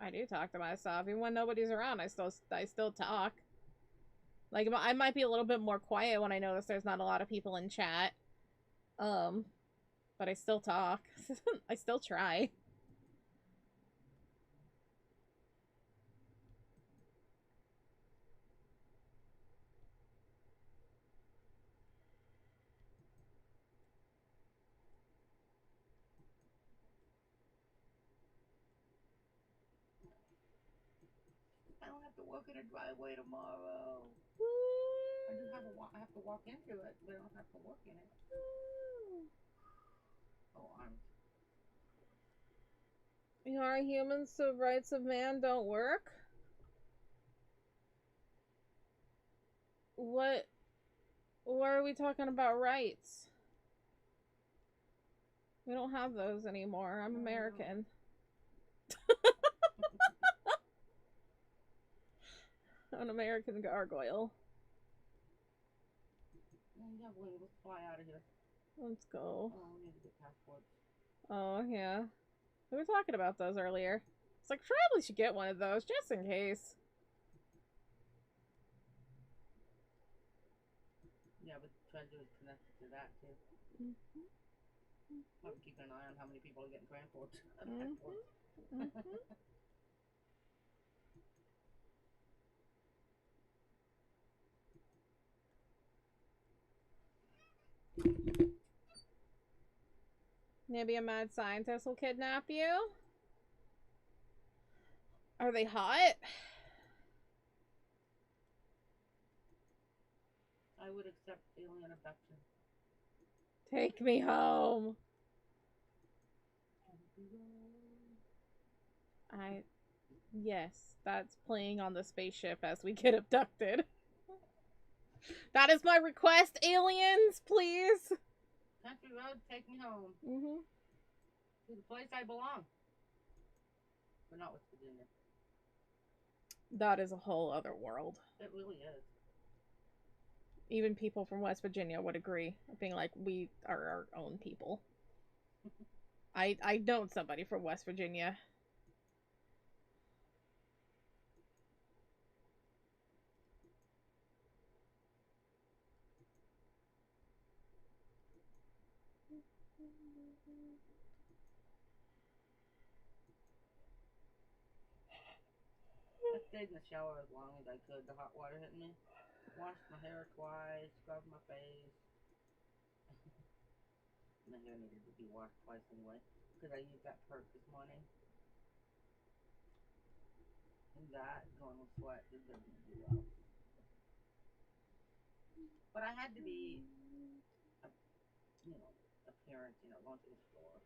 I do talk to myself. Even when nobody's around, I still talk. Like, I might be a little bit more quiet when I notice there's not a lot of people in chat. But I still talk. I still try. I don't have to work in a driveway tomorrow. I do have I have to walk into it, but I don't have to work in it. Oh, Are humans so rights of man don't work? What are we talking about rights? We don't have those anymore. I'm American. I'm an American gargoyle. yeah, let's fly out of here. Let's go. Oh, we need to get passports. Oh, yeah. We were talking about those earlier. It's like, probably should get one of those, just in case. Yeah, but treasure is connected to that, too. I'm keeping an eye on how many people are getting passports. Maybe a mad scientist will kidnap you? Are they hot? I would accept alien abduction. Take me home. Yes, that's playing on the spaceship as we get abducted. That is my request, aliens, please. Country road, take me home. To the place I belong. But not West Virginia. That is a whole other world. It really is. Even people from West Virginia would agree. Being like, we are our own people. I know somebody from West Virginia. I stayed in the shower as long as I could. The hot water hit me. Washed my hair twice, scrubbed my face. My hair needed to be washed twice anyway, because I used that perk this morning. And that, going with sweat, it doesn't do well. But I had to be, a parent, going to the store.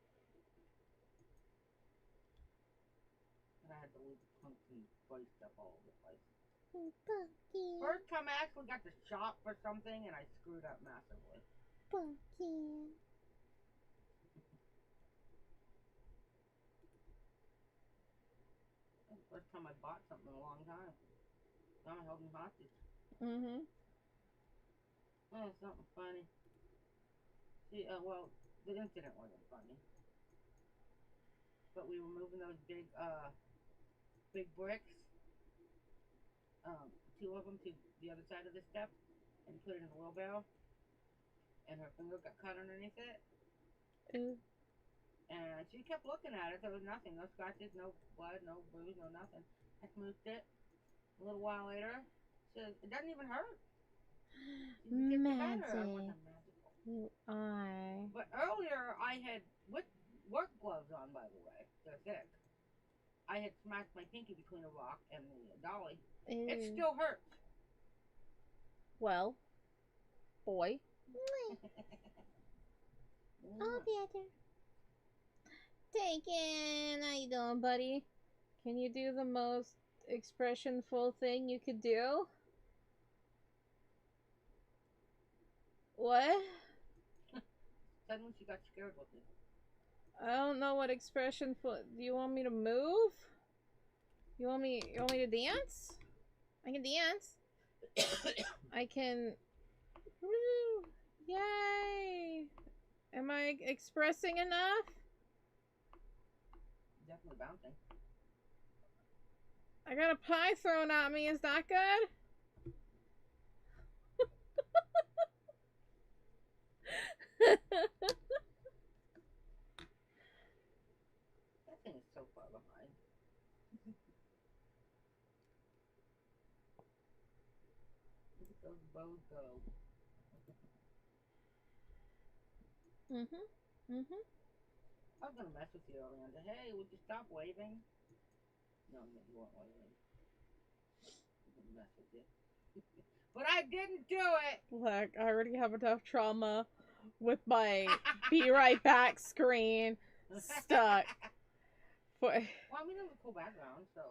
And I had to leave pumpkin spice stuff all over the place. Pumpkin. First time I actually got to shop for something, and I screwed up massively. Pumpkin. That was the first time I bought something in a long time. Now I held me hostage. Mm-hmm. Oh, something funny. See, well, the incident wasn't funny. But we were moving those big bricks, two of them to the other side of the steps, and put it in the wheelbarrow. And her finger got cut underneath it. Ooh. And she kept looking at it. There was nothing. No scratches, no blood, no bruise, no nothing. I smoothed it. A little while later, she says, it doesn't even hurt. It gets better. I wasn't magical. You are. But earlier, I had work gloves on, by the way. They're thick. I had smacked my pinky between a rock and the dolly. Ew. It still hurts. Well, boy. Oh, better. Taken. How you doing, buddy? Can you do the most expressionful thing you could do? What? Suddenly she got scared with me. I don't know what expressionful. Do you want me to move? You want me to dance? I can dance. I can. Woo! Yay! Am I expressing enough? Definitely bouncing. I got a pie thrown at me. Is that good? That thing is so far behind. Look at those bows go. I was gonna mess with you earlier and say, hey, would you stop waving? No, you weren't waving. I'm gonna mess with you. But I didn't do it! Look, I already have enough trauma with my be right back screen stuck. Well, I mean, it was a cool background, so.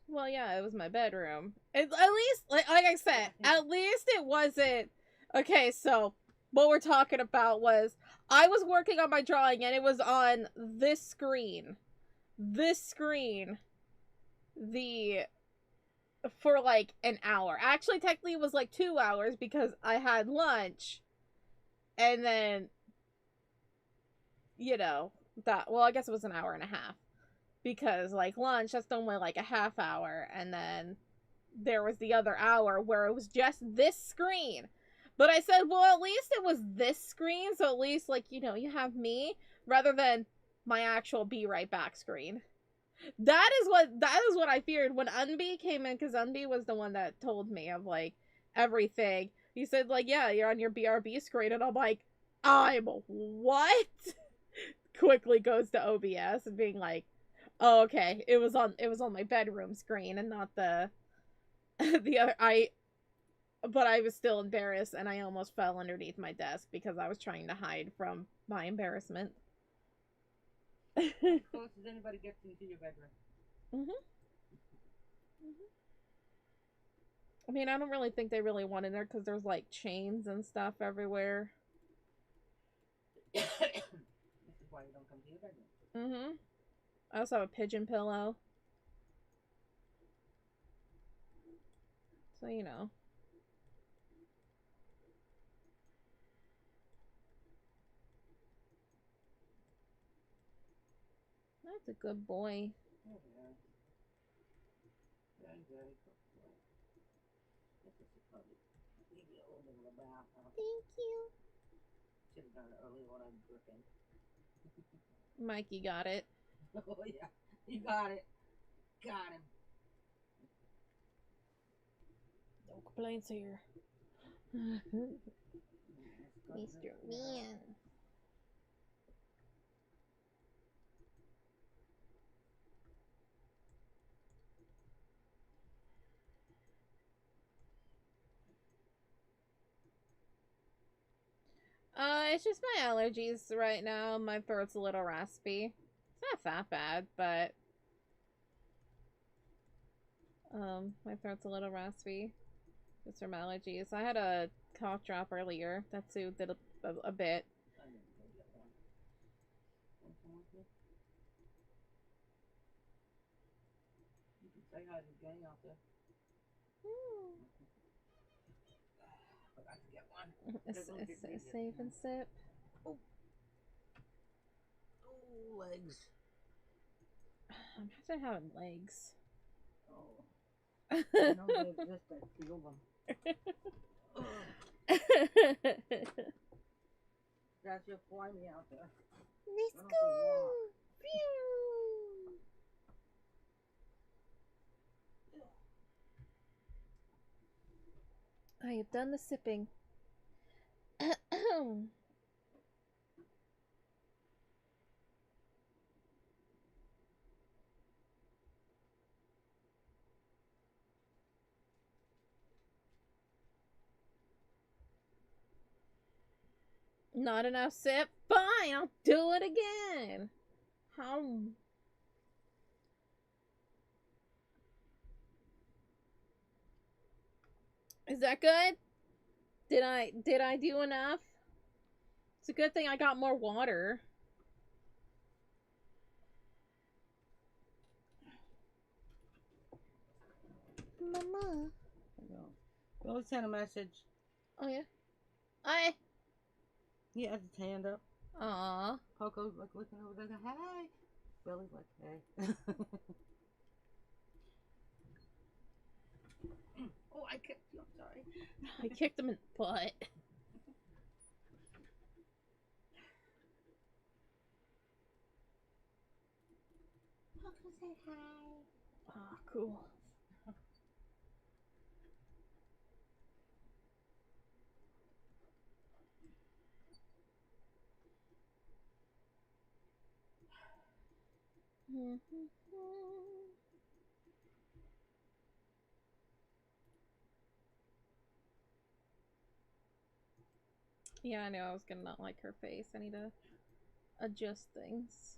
Well, yeah, it was my bedroom. At least, like I said, at least it wasn't. Okay, so what we're talking about was I was working on my drawing and it was on this screen. This screen. For like an hour. Actually, technically, it was like 2 hours because I had lunch. And then, well, I guess it was an hour and a half. Because, like, lunch, that's only like a half hour. And then there was the other hour where it was just this screen. But I said, well, at least it was this screen. So at least, like, you have me rather than my actual be right back screen. That is what I feared when Unby came in, because Unby was the one that told me of, like, everything. He said, like, yeah, you're on your BRB screen. And I'm like, I'm what? Quickly goes to OBS and being like, oh, okay, it was on my bedroom screen and not the other. But I was still embarrassed and I almost fell underneath my desk because I was trying to hide from my embarrassment. As close as anybody gets into your bedroom. I mean, I don't really think they really want in there because there's like chains and stuff everywhere. This is why you don't come to your bedroom. I also have a pigeon pillow. So, That's a good boy. Oh, yeah. Very, very good boy. I guess I should probably leave you a little bit of a bath. Thank you. Should have done it earlier when I was gripping. Mikey got it. Oh, yeah. You got it. Got him. No complaints here. Mr. Man. It's just my allergies right now. My throat's a little raspy. It's not that bad, but my throat's a little raspy. Just from allergies. I had a cough drop earlier. That soothed it a bit. I didn't go get one. Want some with me? You can say hi to the gang out there. Forgot to get one. A save and sip. Oh, legs. Imagine having legs. Oh. I know they exist, I feel them. That's just fly me out there. Let's I don't go! know I have done the sipping. Not enough sip? Fine, I'll do it again. How? Is that good? Did I do enough? It's a good thing I got more water. Mama. Go send a message. Oh yeah. I. He has his hand up. Aw. Coco's like looking over there. Hey. Billy's like, hey. Oh, I kicked you. I'm sorry. I kicked him in the butt. Coco said hi. Ah, cool. Yeah, I knew I was gonna not like her face. I need to adjust things.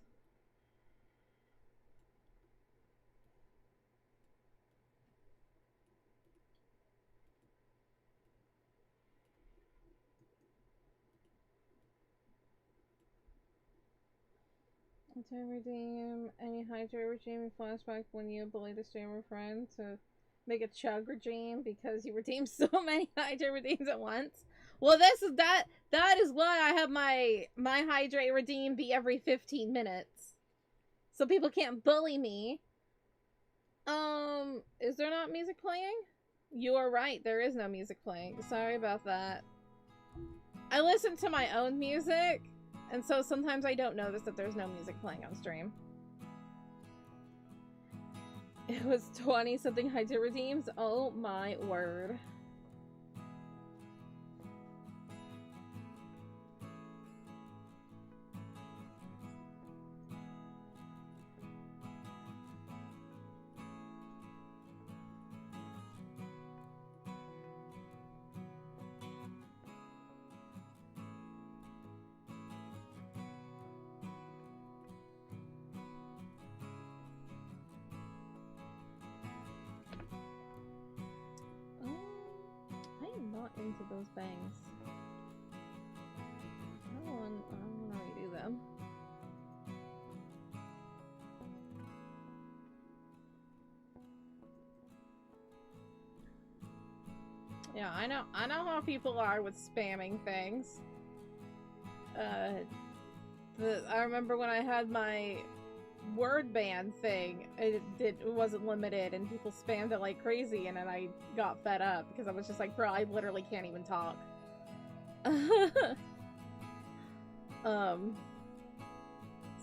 To redeem any hydrate regime flashback when you bullied a streamer friend to make a chug regime because you redeemed so many hydrate redeems at once. Well, that is why I have my hydrate redeem be every 15 minutes. So people can't bully me. Is there not music playing? You are right, there is no music playing. Sorry about that. I listen to my own music, and so sometimes I don't notice that there's no music playing on stream. It was 20-something hydrate redeems? Oh my word. Into those bangs. I want to redo them. Yeah, I know how people are with spamming things. I remember when I had my word ban thing, it wasn't limited and people spammed it like crazy, and then I got fed up because I was just like, bro, I literally can't even talk.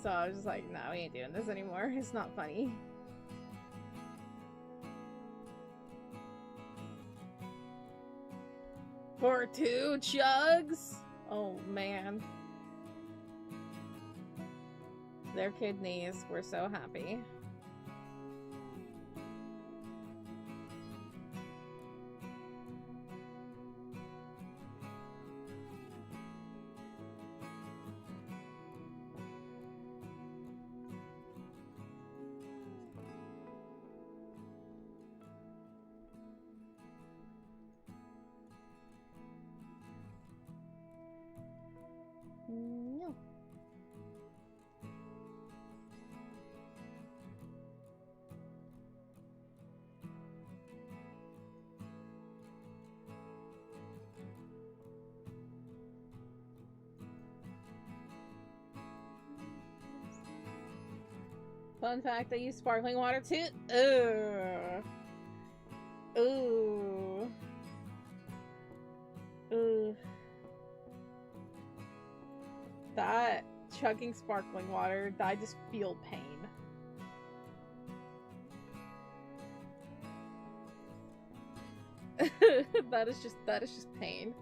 So I was just like, no, we ain't doing this anymore. It's not funny. For 2 chugs? Oh man. Their kidneys were so happy. Fun fact, I use sparkling water too. Ugh. Ooh. Ooh. That chugging sparkling water, I just feel pain. that is just pain.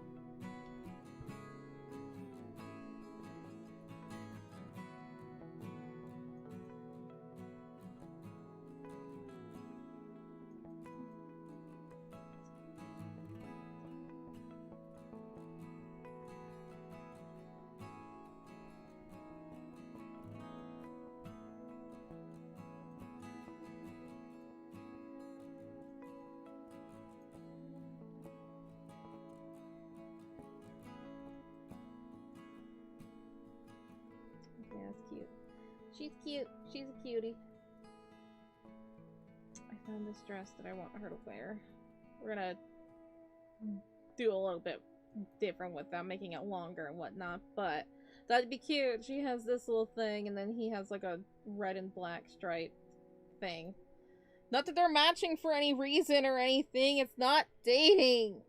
Yeah, that's cute. She's cute. She's a cutie. I found this dress that I want her to wear. We're gonna do a little bit different with that, making it longer and whatnot, but that'd be cute. She has this little thing, and then he has like a red and black striped thing. Not that they're matching for any reason or anything. It's not dating.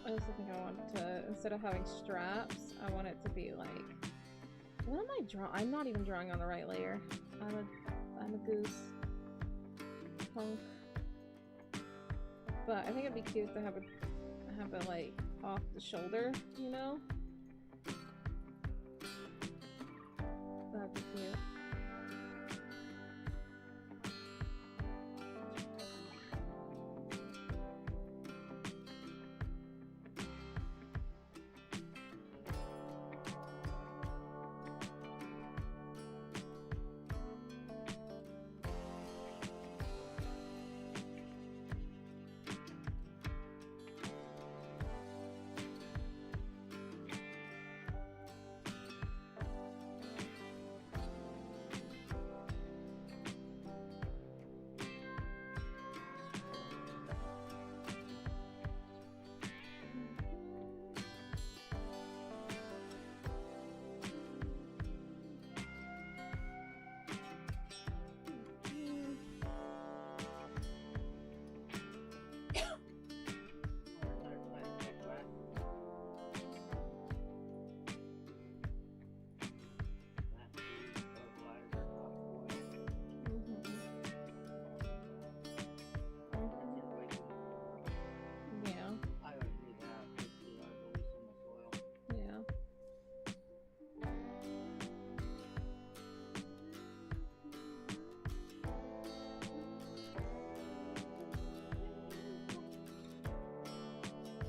I also think I want to, instead of having straps, I want it to be like, what am I drawing? I'm not even drawing on the right layer. I'm a goose. Punk. But I think it'd be cute to have it like off the shoulder, you know? That'd be cute.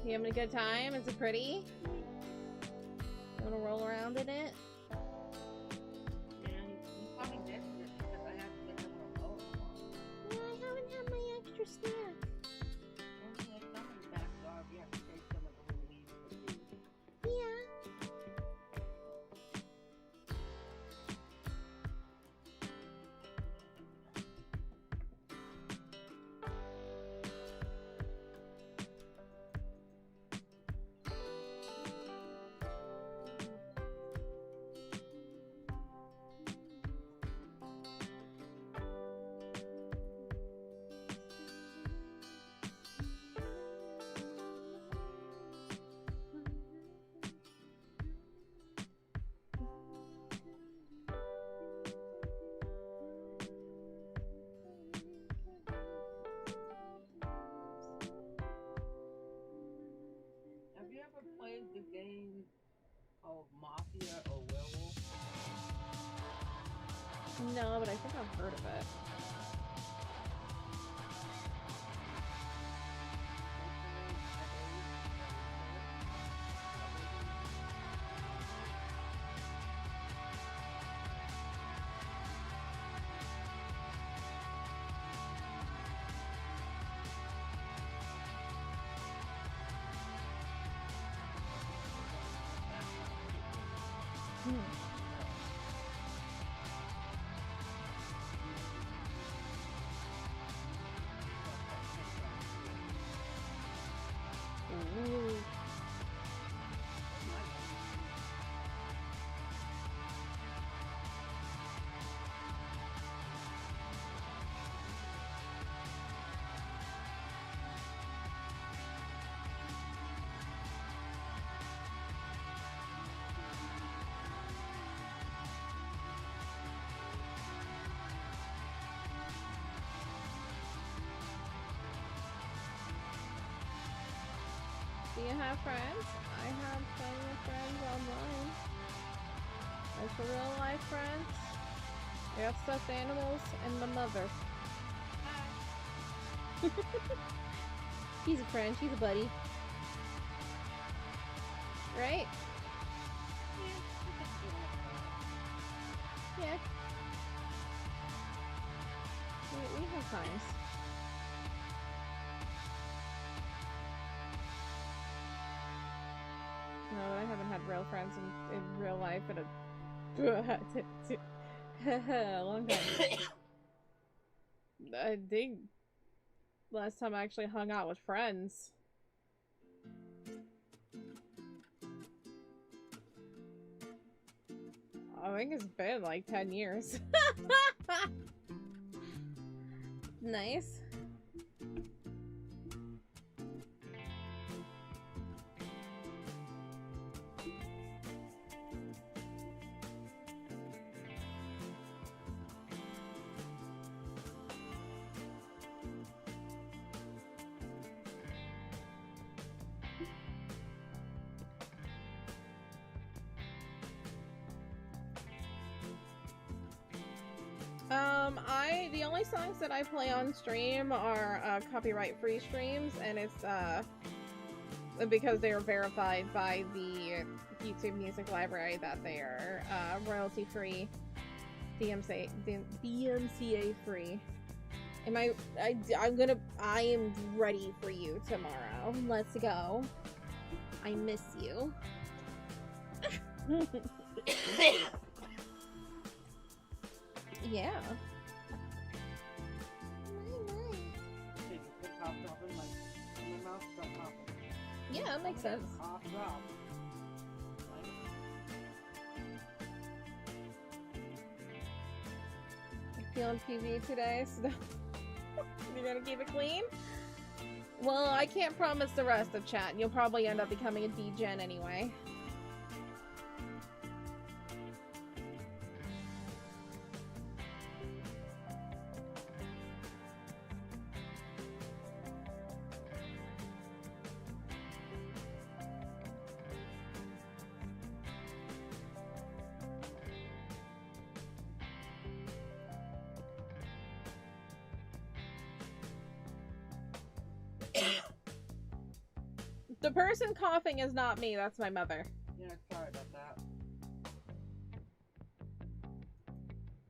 You having a good time? Is it pretty? You wanna roll around in it? Yeah, I haven't had my extra snack. Yeah. Have you ever played the game of Mafia or Werewolf? No, but I think I've heard of it. Ooh. Do you have friends? I have plenty of friends online. As for real life friends, I got stuffed animals and my mother. She's a friend, she's a buddy. Right? Yeah. We have times. No, I haven't had real friends in real life in a long time. I think last time I actually hung out with friends. I think it's been like 10 years. Nice. The only songs that I play on stream are copyright-free streams, and it's because they are verified by the YouTube Music Library that they are royalty-free, DMCA-free. I am ready for you tomorrow. Let's go. I miss you. Yeah. Yeah, that makes sense. Feeling PV today, so you're gonna keep it clean? Well, I can't promise the rest of chat. You'll probably end up becoming a degen anyway. The person coughing is not me, that's my mother. Yeah, sorry about that.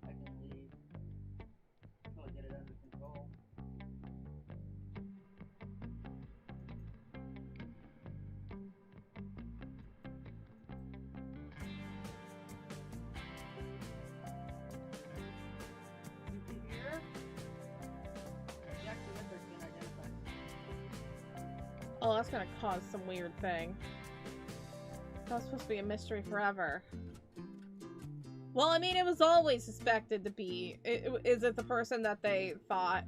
I can leave. Until I get it under control. Is he here? He actually went there to get identified. Oh, that's gonna cause some weird thing. That was supposed to be a mystery forever. Well, I mean, it was always suspected to be. Is it the person that they thought?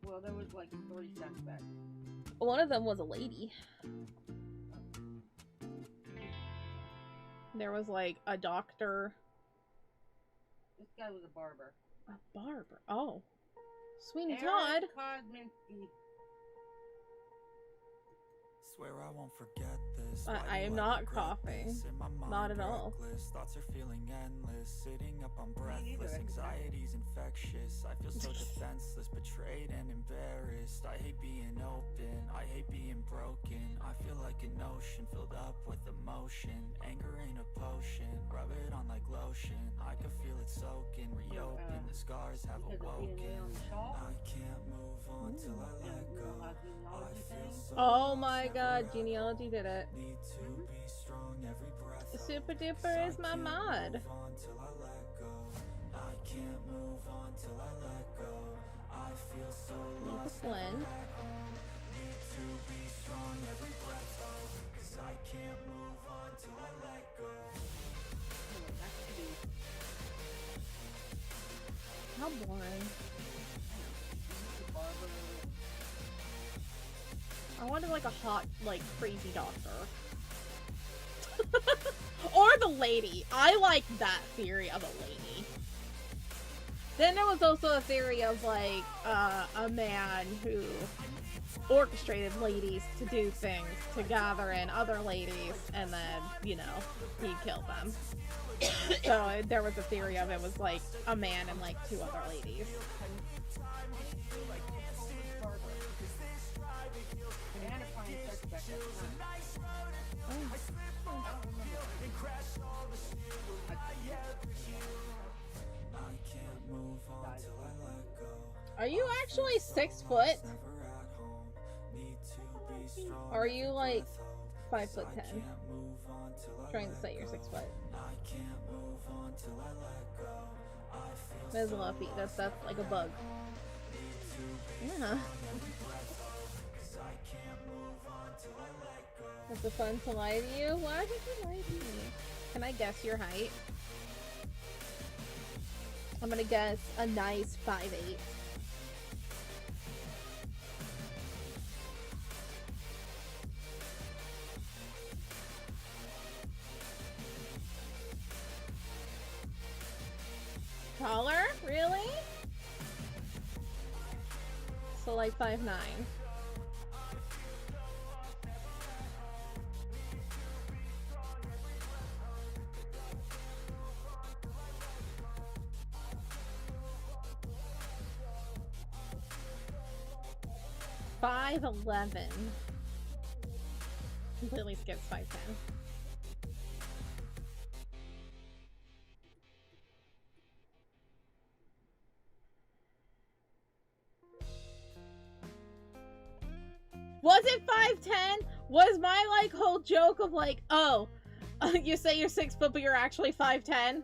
Well, there was like 3 suspects. One of them was a lady. There was like a doctor. This guy was a barber. A barber? Oh. Sweeney Eric Todd? Kosminski. Swear I won't forget this. I am not coughing. Not at all. Thoughts are feeling endless. Sitting up on breathless. Anxiety's infectious. I feel so defenseless, betrayed and embarrassed. I hate being open. I hate being broken. I feel like an ocean filled up with emotion. Anger ain't a potion. Rub it on like lotion. I can feel it soaking. Reopen. The scars have awoken. I can't move on till I let go. I feel so Oh my god, genealogy did it. Need to be strong, every breath Super Duper is my mod. Leave a Flynn. How boring. I wanted like a hot, like crazy doctor. Or the lady. I like that theory of a lady. Then there was also a theory of like a man who orchestrated ladies to do things, to gather in other ladies, and then, you know, he killed them. So there was a theory of it was like a man and like 2 other ladies. Are you actually 6 foot? Or are you like 5'10"? Trying to say you're 6 foot. There's a lot of feet. That's like a bug. Yeah. Is it fun to lie to you? Why did you lie to me? Can I guess your height? I'm gonna guess a nice 5'8". Taller? Really? So like 5'9". $5'11". Completely skips 5'10". Was it 5'10"? Was my like whole joke of like, oh, you say you're 6 foot, but you're actually 5'10"?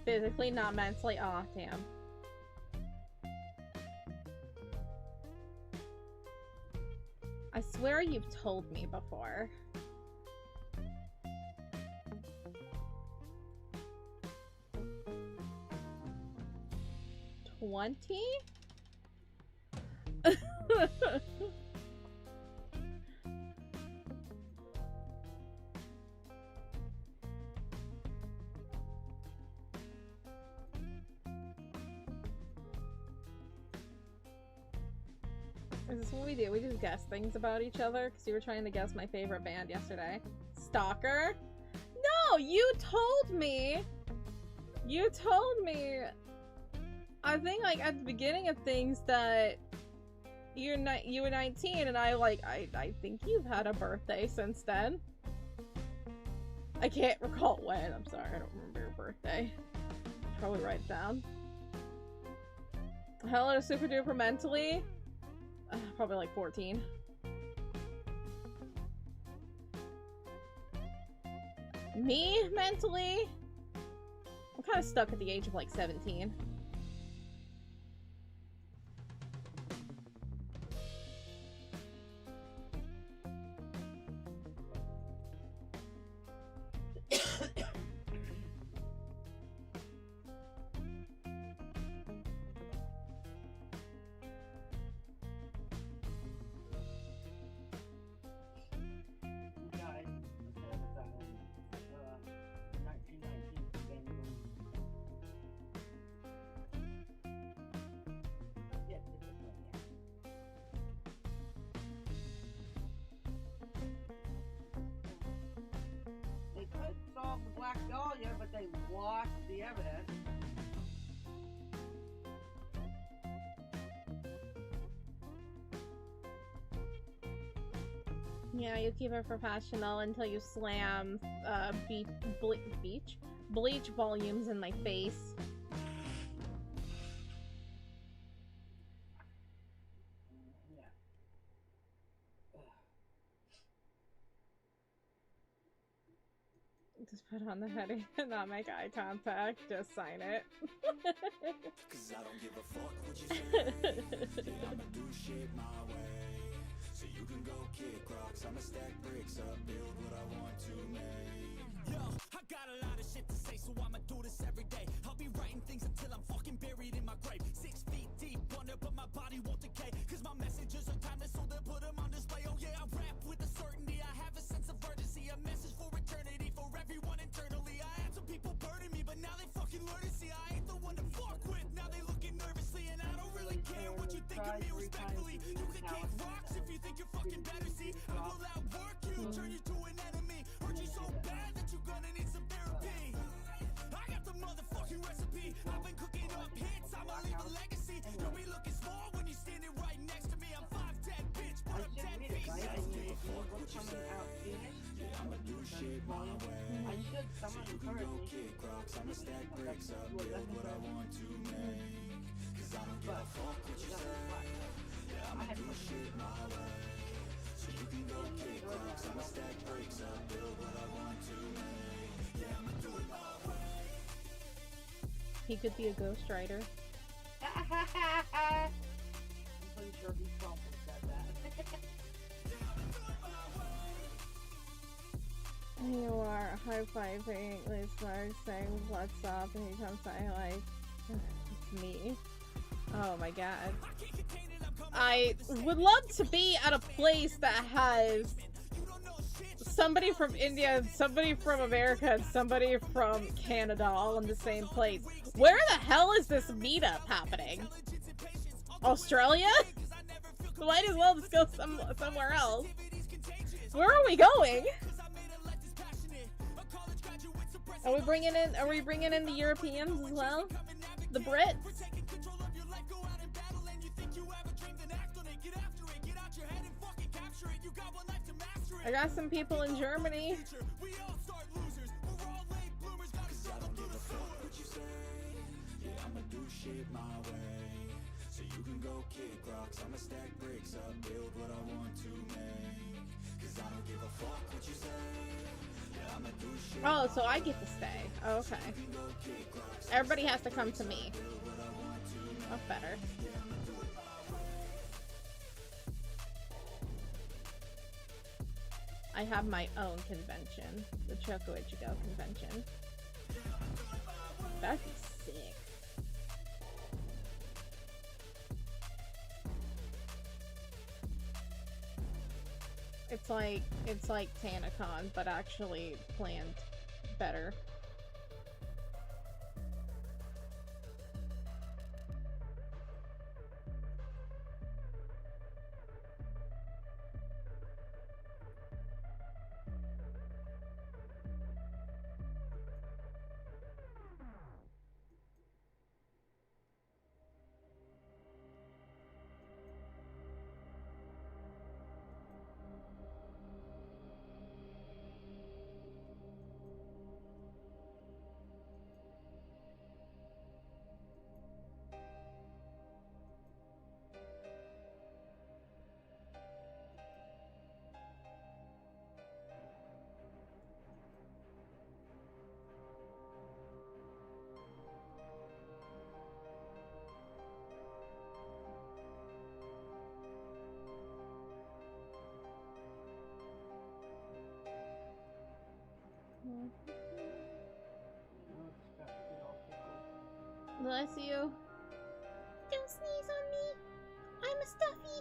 Physically, not mentally. Aw, damn. I swear you've told me before. $20? Is this what we do? We just guess things about each other? Because you were trying to guess my favorite band yesterday. Stalker? No! You told me! You told me... I think, like, at the beginning of things that you were 19, and I think you've had a birthday since then. I can't recall when. I'm sorry, I don't remember your birthday. Probably write it down. Hello to Super Duper mentally? Probably like 14. Me, mentally? I'm kind of stuck at the age of like 17. told you, but they lost the evidence. Yeah, you keep it professional until you slam bleach volumes in my face. Just put on the heading and not make eye contact. Just sign it. Cause I don't give a fuck what you say. Yeah, I'ma do shit my way. So you can go kick rocks, I'ma stack bricks up, build what I want to make. Yo, I got a lot of shit to say, so I'ma do this every day. I'll be writing things until I'm fucking buried in my grave. 6 feet deep under, but my body won't decay. Cause my messages are timeless, so they'll put them on display. Oh yeah, I rap with a certainty, I have a sense of urgency. A message for eternity, for everyone internally. I had some people burning me, but now they fucking learn to see I ain't the one to fuck with. Now they looking nervously, and I don't really care what you think of me respectfully. You can kick rocks if you think you're fucking better, see. I will outwork you, turn you to an enemy. Hurt you so bad that you're gonna need some therapy. I got the motherfucking recipe. I've been cooking up hits, I'ma leave a legacy. You'll be looking small when you're standing right next to me. I'm 5'10", bitch, but I'm 10 feet 60. I'ma do shit my way. I should. Someone encourage me. Kick rocks, I'ma stack bricks up, build what I want to make. Cause I don't give a fuck what you say. Yeah, I'ma do shit my way. So you can go kick rocks, I'ma stack bricks up, build what I want to make. Yeah, I'ma do it my way. He could be a ghostwriter. I'm pretty sure he probably said that. You are high-fiving listeners saying what's up, and he comes saying like, it's me. Oh my god. I would love to be at a place that has somebody from India, somebody from America, and somebody from Canada all in the same place. Where the hell is this meetup happening? Australia? Might as well just go somewhere else. Where are we going? Are we bringing in the Europeans as well? The Brits? I got some people in Germany. I'ma do shit my way. So you can go kick rocks, I'ma stack bricks up, build what I want to make. Cause I don't give a fuck what you say. Yeah, I'ma do shit. Oh, so I get to stay. Oh, okay. Everybody has to come to me. That's better. I have my own convention, the Choco convention. That'd be sick. It's like TanaCon, but actually planned better. Bless you. Don't sneeze on me. I'm a stuffy.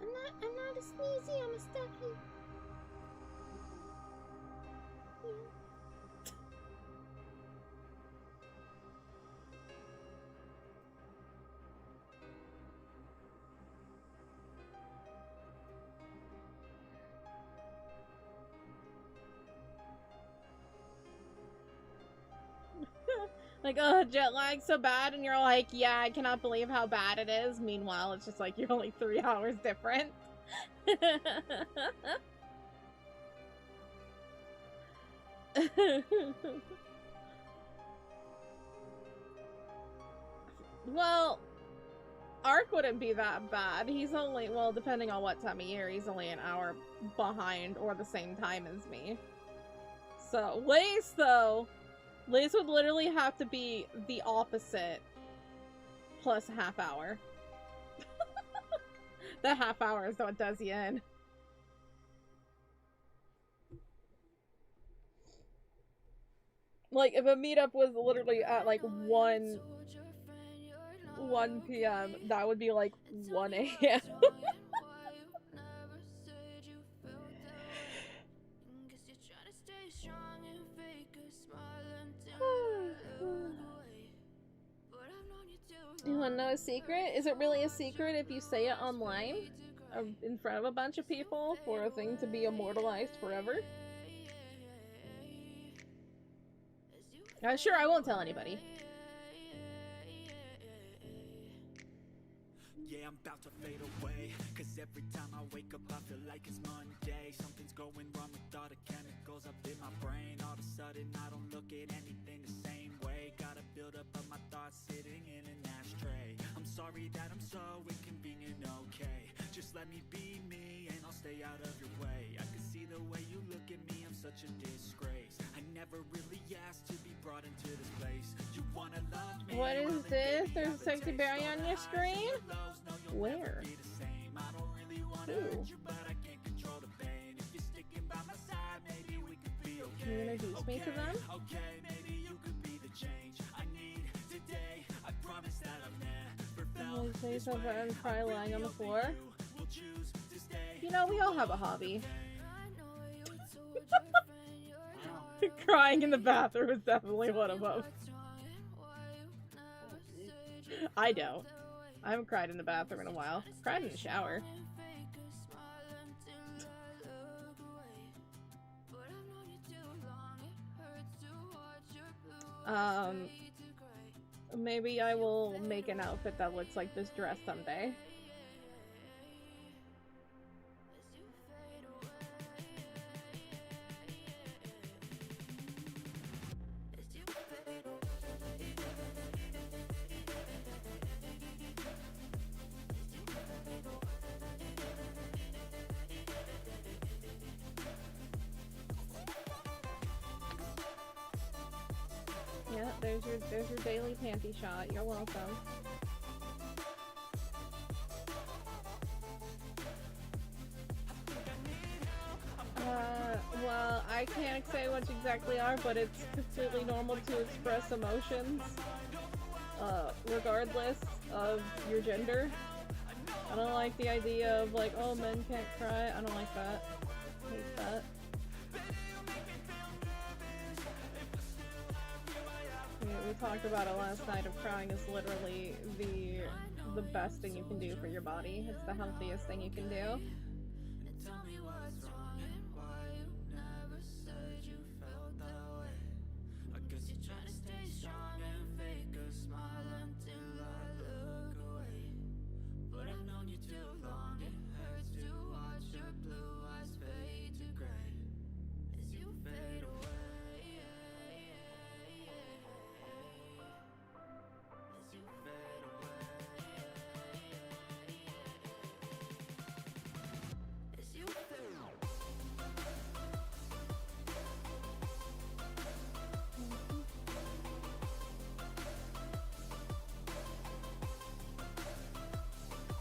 I'm not a sneezy, I'm a stuffy. Yeah. Like, oh, jet lag's so bad, and you're like, yeah, I cannot believe how bad it is. Meanwhile, it's just like, you're only 3 hours different. Well, Ark wouldn't be that bad. He's only, well, depending on what time of year, he's only an hour behind or the same time as me. So, Lace, though, Lace would literally have to be the opposite plus a half hour. That half hour is what does you in. Like, if a meetup was literally at, like, 1 p.m., that would be, like, 1 a.m. You wanna know a secret? Is it really a secret if you say it online? In front of a bunch of people for a thing to be immortalized forever? Sure, I won't tell anybody. Yeah, I'm about to fade away, cause every time I wake up I feel like it's Monday. Something's going wrong with all the chemicals up in my brain. All of a sudden I don't look at anything the same way. Gotta build up of my thoughts sitting in an ashtray. I'm sorry that I'm so inconvenient, okay. Just let me be me and I'll stay out of your way. I can see the way you look at me, I'm such a disgrace. I never really asked to be brought into this place. You wanna love me? What is this? There's a sexy berry on your screen? Where? Ooh. Can you introduce me to them? Oh, you say something and cry lying on the floor? You know, we all have a hobby. Crying in the bathroom is definitely one of them. I don't. I haven't cried in the bathroom in a while. I've cried in the shower. Maybe I will make an outfit that looks like this dress someday. Yeah, there's your daily panty shot. You're welcome. Well, I can't say what exactly are, but it's completely normal to express emotions, regardless of your gender. I don't like the idea of like, oh, men can't cry. I don't like that. I hate that. We talked about it last night of crying is literally the best thing you can do for your body. It's the healthiest thing you can do.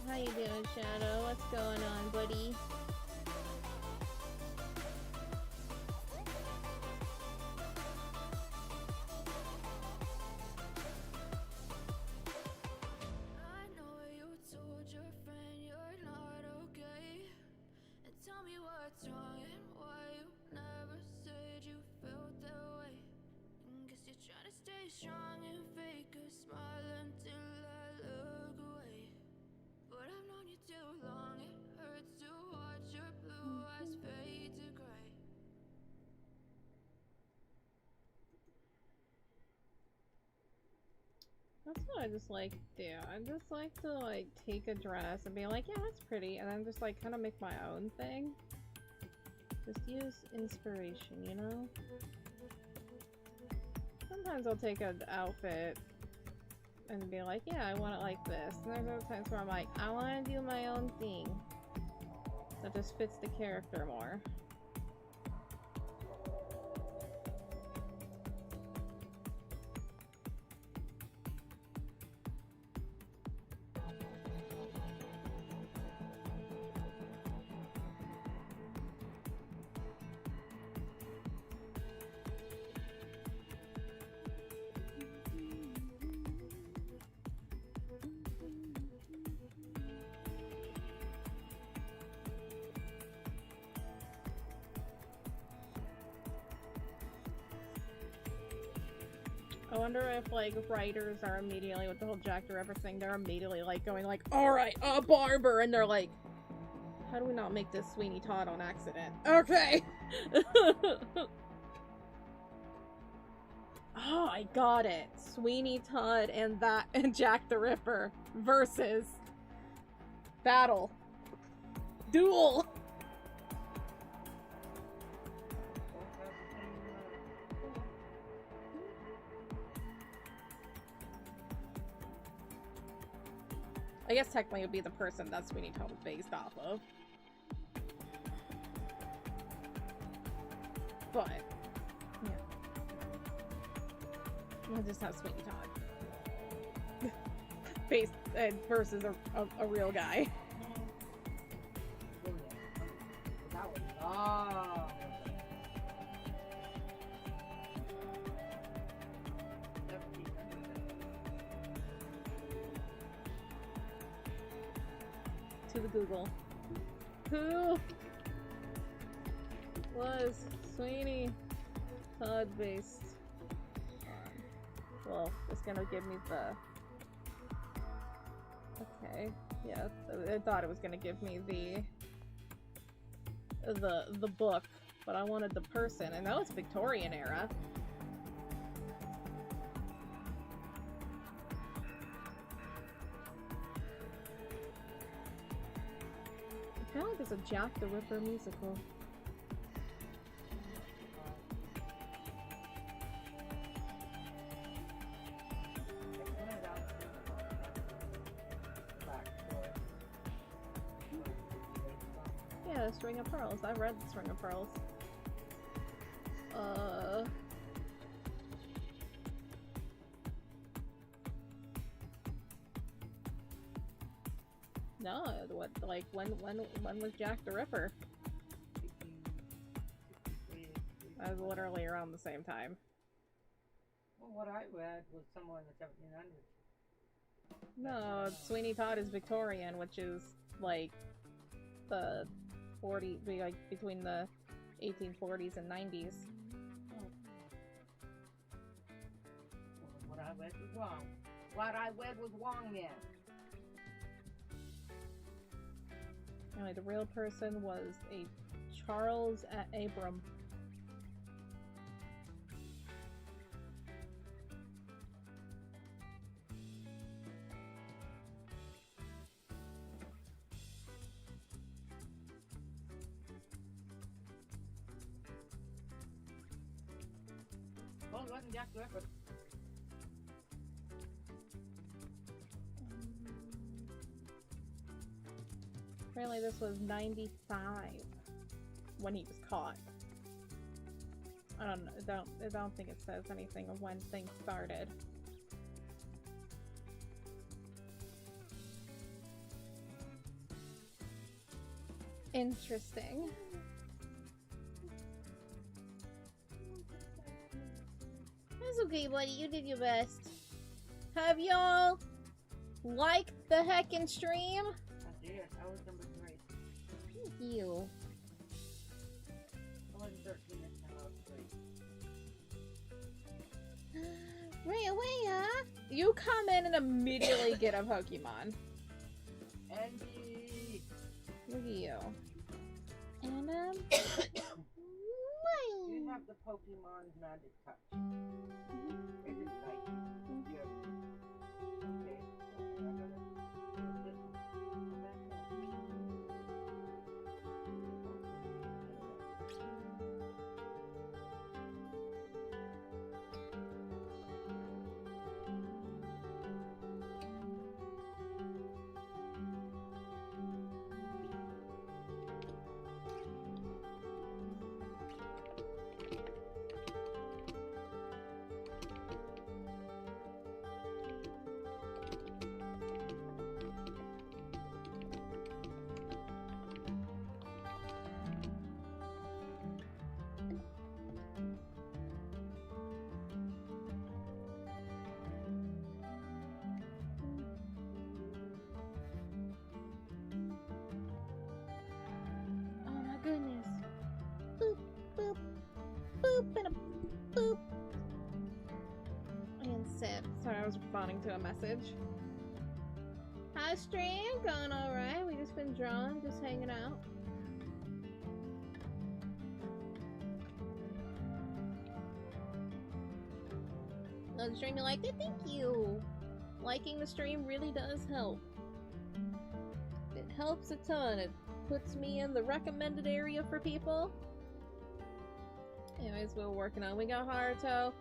How you doing, Shadow? What's going on, buddy? That's what I just like to do. I just like to like take a dress and be like, yeah, that's pretty, and then just like kind of make my own thing. Just use inspiration, you know? Sometimes I'll take an outfit and be like, yeah, I want it like this. And there's other times where I'm like, I want to do my own thing that just fits the character more. I wonder if, like, writers are immediately, with the whole Jack the Ripper thing, they're immediately, like, going, like, alright, a barber! And they're like, how do we not make this Sweeney Todd on accident? Okay! Oh, I got it. Sweeney Todd and Jack the Ripper versus battle. Duel! I guess technically it would be the person that Sweeney Todd was based off of. But, yeah. We'll just have Sweeney Todd. Based versus a real guy. To the Google. Who was Sweeney Todd based on? Well, it's gonna give me the... Okay, yeah, I thought it was gonna give me the book, but I wanted the person, and that was Victorian era. I feel like there's a Jack the Ripper musical. Yeah, the String of Pearls. I've read the String of Pearls. No, what, like, when was Jack the Ripper? I was literally around the same time. Well, what I read was somewhere in the 1700s. No, Sweeney Todd is Victorian, which is, like, the 40, like, between the 1840s and 90s. Well, what I read was wrong. What I read was wrong, then. Anyway, the real person was a Charles Abram. Well, it wasn't Jack the Ripper. Apparently this was 95 when he was caught. I don't think it says anything of when things started. Interesting. That's okay, buddy. You did your best. Have y'all liked the heckin' stream? I did. I was number 3. Thank you. I was 13 this time. I was 3. Right away, huh? You come in and immediately get a Pokemon. Andy! Look at you. And, You have the Pokemon's magic touch. It is like, was responding to a message. Hi, stream. Going alright. We just been drawing, just hanging out. The stream you liked it? Thank you! Liking the stream really does help. It helps a ton. It puts me in the recommended area for people. Anyways, we're working on. We got Haruto,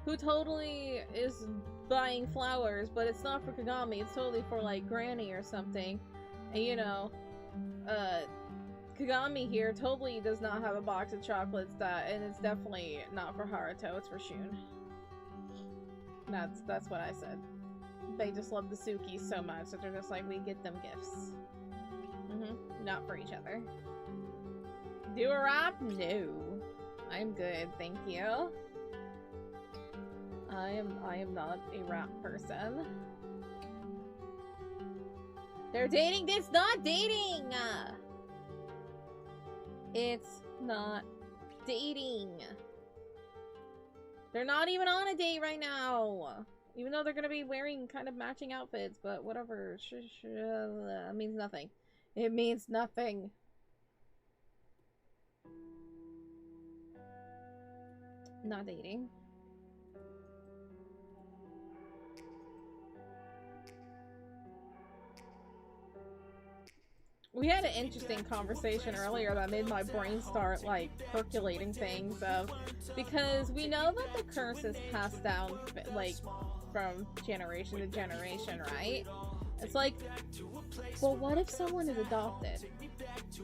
who totally is buying flowers, but it's not for Kagami. It's totally for like Granny or something. And you know, Kagami here totally does not have a box of chocolates and it's definitely not for Haruto. It's for Shun. That's what I said. They just love the Suki so much that they're just like, we get them gifts. Not for each other. Do a rap? No. I'm good, thank you. I am not a rap person. They're dating? It's not dating! It's not dating. They're not even on a date right now. Even though they're gonna be wearing kind of matching outfits, but whatever. It means nothing. It means nothing. Not dating. We had an interesting conversation earlier that made my brain start, like, percolating things of... Because we know that the curse is passed down, like, from generation to generation, right? It's like, well, what if someone is adopted?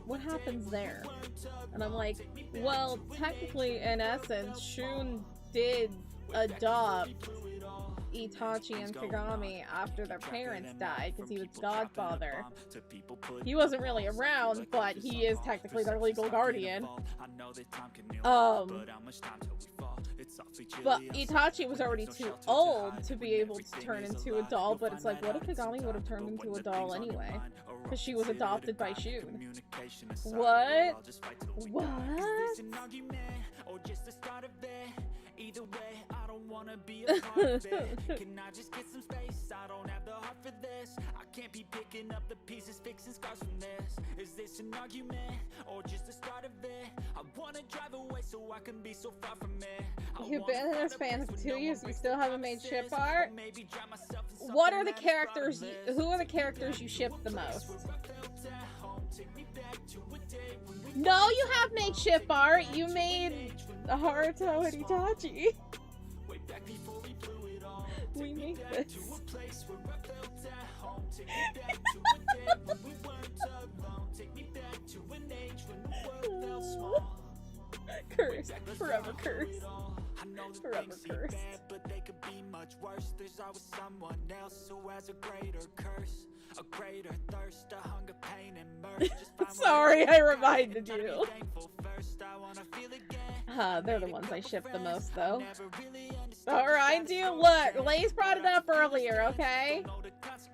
What happens there? And I'm like, well, technically, in essence, Shun did adopt Itachi and Kagami after their parents died because he was godfather. He wasn't really around, but he is technically their legal guardian. But Itachi was already too old to be able to turn into a doll, but it's like, what if Kagami would have turned into a doll anyway? Because she was adopted by Shun. What? What? Either way, I don't wanna be a part of it. Can I just get some space? I don't have the heart for this. I can't be picking up the pieces, fixing scars from this. Is this an argument or just the start of it? I wanna drive away so I can be so far from it. You've been in this fan for 2 years, we still haven't made ship art? What are the characters, who are the characters you ship the most? No, you have made ship art. You made Haruto and Itachi. We made this. Cursed. Forever cursed. Forever cursed. But they could be much worse. There's always someone else who has a greater curse. A greater thirst, a hunger, pain, and mirth. Sorry, I reminded you. They're the ones I ship the most, though. Alright, dude, look, Lace brought it up earlier, okay?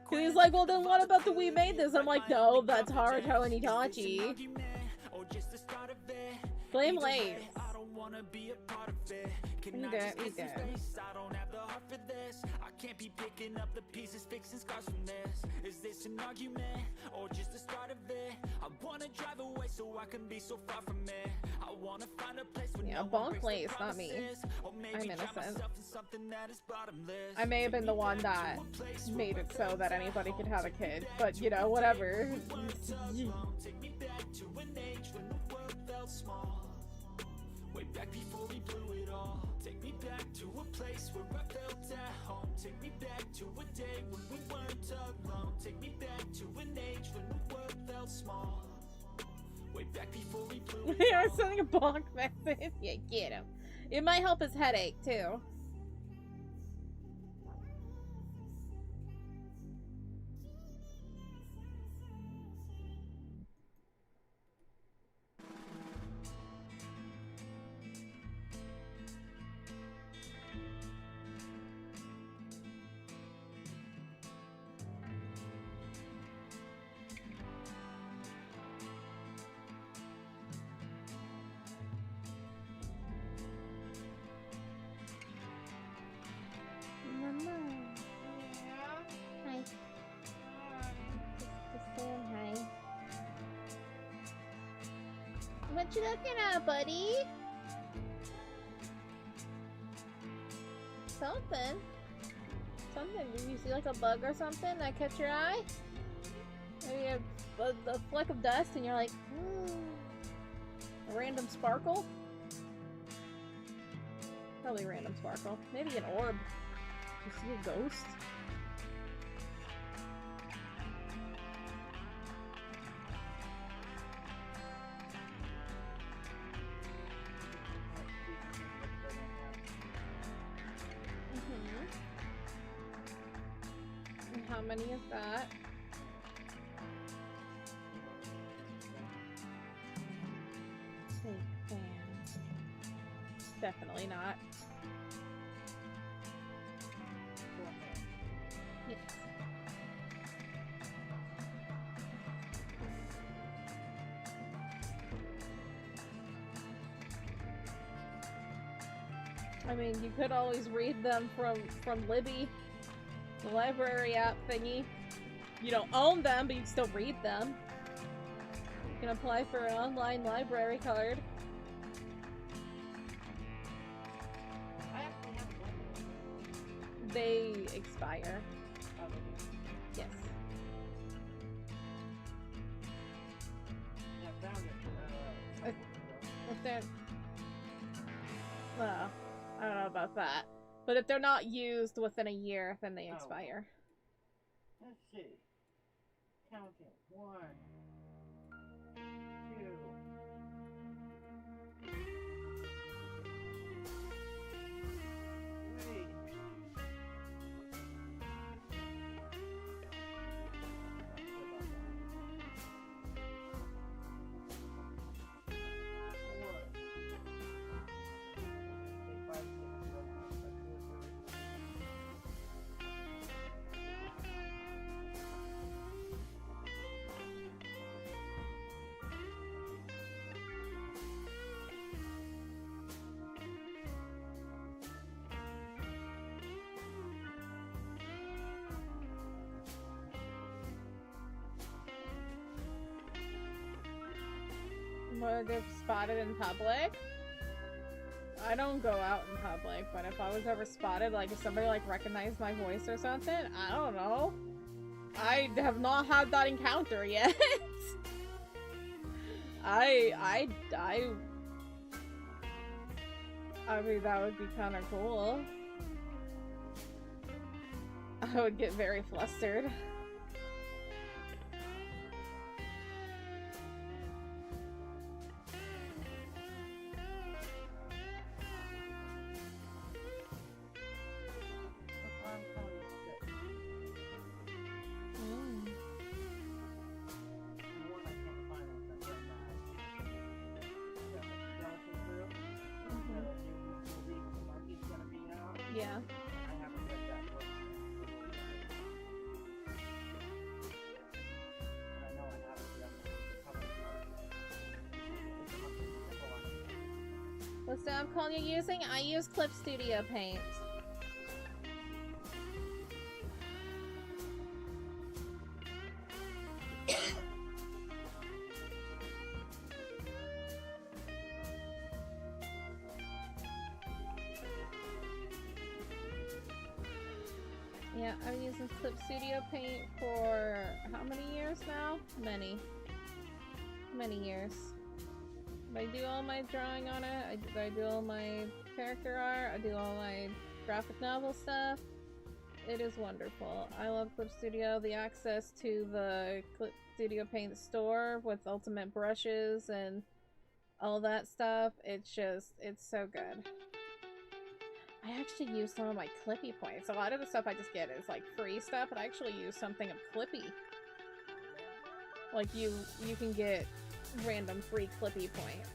He's like, well, then what about the We Made This? I'm like, no, that's Haruto and Itachi. Blame Lace. We did. I don't have the heart for this. I can't be picking up the pieces, fixing scars from this. Is this an argument or just the start of it? I wanna drive away so I can be so far from it. I wanna find a place where no bonk Lace, not me. I'm innocent. I may have been the one that made it so that anybody could have a kid, but you know, whatever. Take me back to an age when the world felt small. Way back before we blew it all. Take me back to a place where I felt at home. Take me back to a day when we weren't alone. Take me back to an age when the world felt small. Way back before we blew it all. I'm sending a bonk message. Yeah, get him. It might help his headache too. What you looking at, buddy? Something. Something. Did you see like a bug or something that catch your eye? Maybe a fleck of dust and you're like, a random sparkle? Probably a random sparkle. Maybe an orb. Did you see a ghost? And how many is that? Take fans. Definitely not. Yes. I mean, you could always read them from Libby, the library app thingy. You don't own them, but you can still read them. You can apply for an online library card. They expire. Yes. If they're... Well, I don't know about that. But if they're not used within a year, then they expire. Let's see. Counting. 1, 2, 3. Or get spotted in public. I don't go out in public, but if I was ever spotted, like if somebody like recognized my voice or something, I don't know. I have not had that encounter yet. I mean, that would be kind of cool. I would get very flustered. Yeah. What's the app called you're using? I use Clip Studio Paint. Yeah, I've been using Clip Studio Paint for how many years now? Many years. I do all my drawing on it, I do all my character art, I do all my graphic novel stuff. It is wonderful. I love Clip Studio. The access to the Clip Studio Paint store with ultimate brushes and all that stuff, it's so good. I actually use some of my Clippy points. A lot of the stuff I just get is like free stuff, but I actually use something of Clippy. Like you can get random free Clippy points.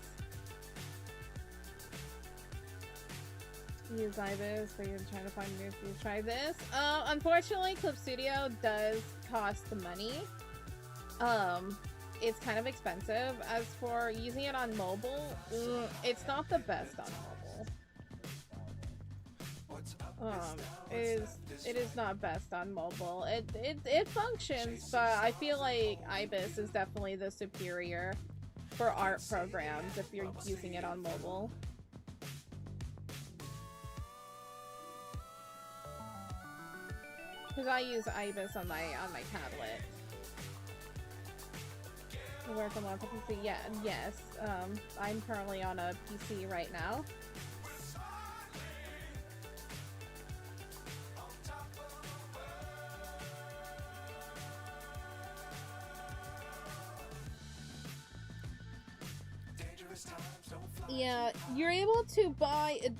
Use Ibis, so you're trying to find new to try this. Unfortunately, Clip Studio does cost the money. It's kind of expensive. As for using it on mobile, it's not the best on mobile. It is not best on mobile. It functions, but I feel like Ibis is definitely the superior for art programs if you're using it on mobile. Because I use Ibis on my tablet. I work on lots of PC. Yeah, yes. I'm currently on a PC right now. Yeah, you're able to buy it.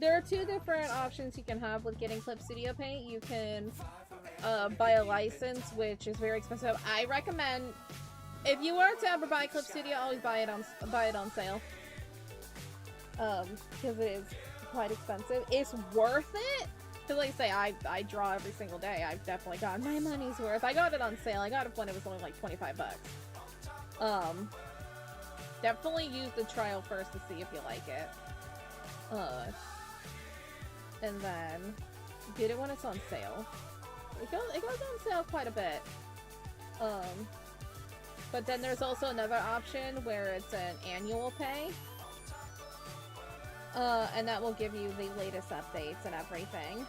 There are two different options you can have with getting Clip Studio Paint. You can buy a license, which is very expensive. I recommend, if you were to ever buy Clip Studio, always buy it on sale. Because it is quite expensive. It's worth it. Because like I say, I draw every single day. I've definitely gotten my money's worth. I got it on sale. I got it when it was only like 25 bucks. Definitely use the trial first to see if you like it. And then get it when it's on sale. It goes on sale quite a bit. But then there's also another option where it's an annual pay. And that will give you the latest updates and everything.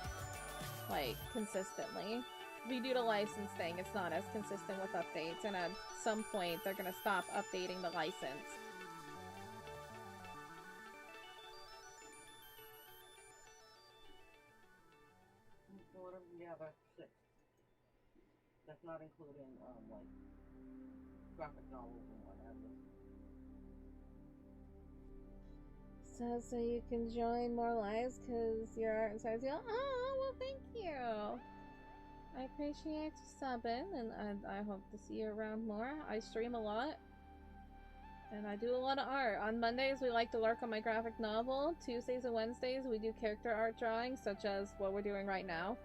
Like, consistently. If you do the license thing, it's not as consistent with updates, and at some point they're gonna stop updating the license. Yeah, that's 6. That's not including, like, graphic novels and whatever. So you can join more lives because your art inspires you. Oh, well, thank you. I appreciate you subbing, and I hope to see you around more. I stream a lot, and I do a lot of art. On Mondays, we like to lurk on my graphic novel. Tuesdays and Wednesdays, we do character art drawings, such as what we're doing right now.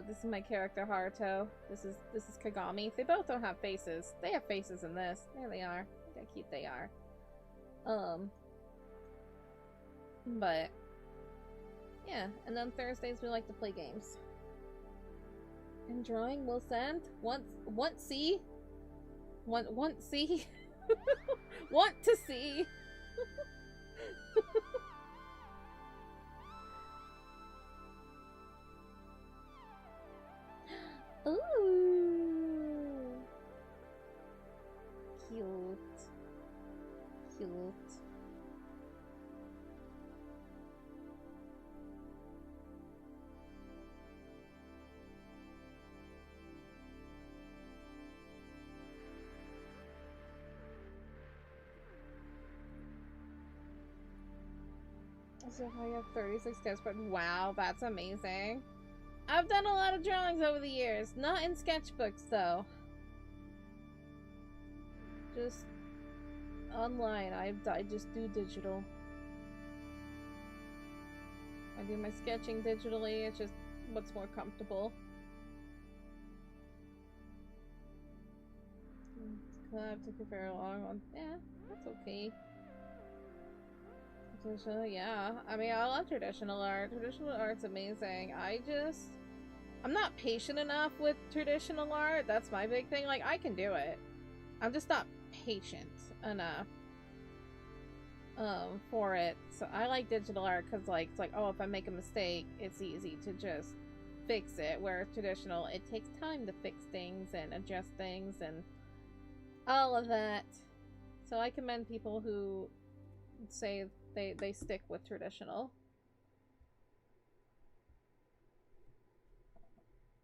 This is my character, Haruto. This is Kagami. They both don't have faces. They have faces in this. There they are. Look how cute they are. But yeah, and then Thursdays we like to play games. And drawing will send want see want see want to see. Ooh, cute. So if I have 36 sketch, but wow, that's amazing. I've done a lot of drawings over the years, not in sketchbooks though. Just online. I just do digital. I do my sketching digitally. It's just what's more comfortable. Collab took a very long one. Yeah, that's okay. Traditional, yeah. I mean, I love traditional art. Traditional art's amazing. I'm not patient enough with traditional art. That's my big thing. Like, I can do it. I'm just not patient enough for it. So I like digital art because, like, it's like, oh, if I make a mistake, it's easy to just fix it. Whereas traditional, it takes time to fix things and adjust things and all of that. So I commend people who say they stick with traditional.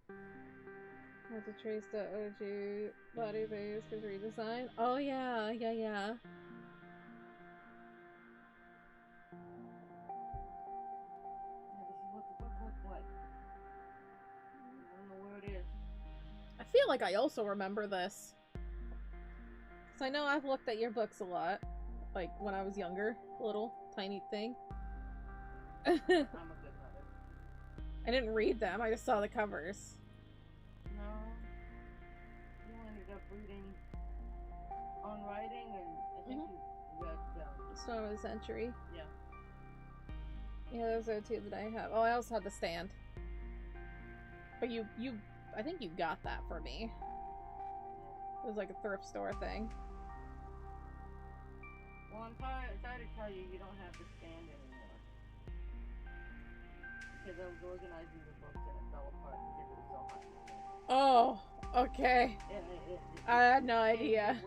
Have to trace the OG body base because redesign. Oh yeah. Yeah, this is what the book looks like. I don't know where it is. I feel like I also remember this. So I know I've looked at your books a lot. Like when I was younger. Little tiny thing. I'm a good mother. I didn't read them, I just saw the covers. No. You ended up reading on writing, and I think you read Storm of the Century. Yeah. Yeah, those are two that I have. Oh, I also have The Stand. But I think you got that for me. It was like a thrift store thing. Well, I'm sorry to tell you, you don't have to stand anymore. Because I was organizing the books and it fell apart because it was so hot. Oh, okay. I had no idea.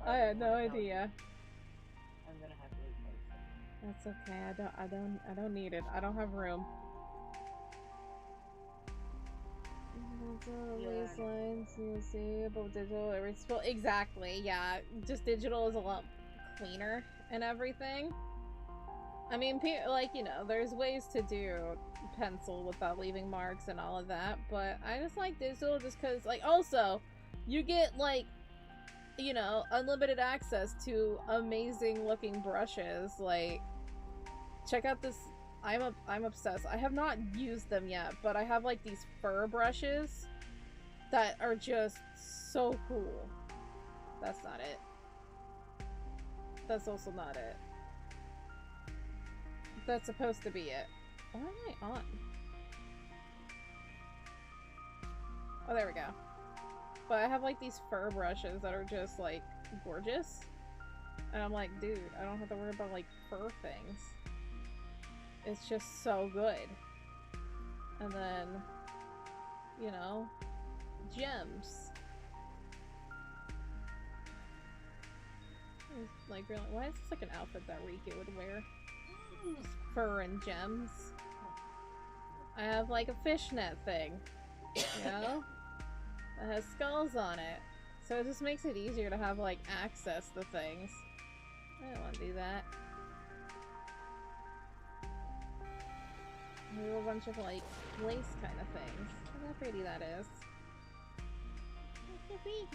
I had no idea. I'm gonna have to replace it. That's okay. I don't need it. I don't have room. These lines you see about digital. Well, exactly. Yeah, just digital is a lot cleaner and everything. I mean, like, you know, there's ways to do pencil without leaving marks and all of that, but I just like digital just because, like, also, you get, like, you know, unlimited access to amazing looking brushes. Like, check out this. I'm obsessed. I have not used them yet, but I have, like, these fur brushes that are just so cool. That's not it. That's also not it. That's supposed to be it. What am I on? Oh, there we go. But I have like these fur brushes that are just like gorgeous. And I'm like, dude, I don't have to worry about like fur things. It's just so good. And then, you know, gems. Like, really, why is this like an outfit that Rika would wear? Fur and gems. I have like a fishnet thing, you know, that has skulls on it, so it just makes it easier to have like access to things. I don't want to do that. I have a bunch of like lace kind of things. Look how pretty that is. Look how pretty.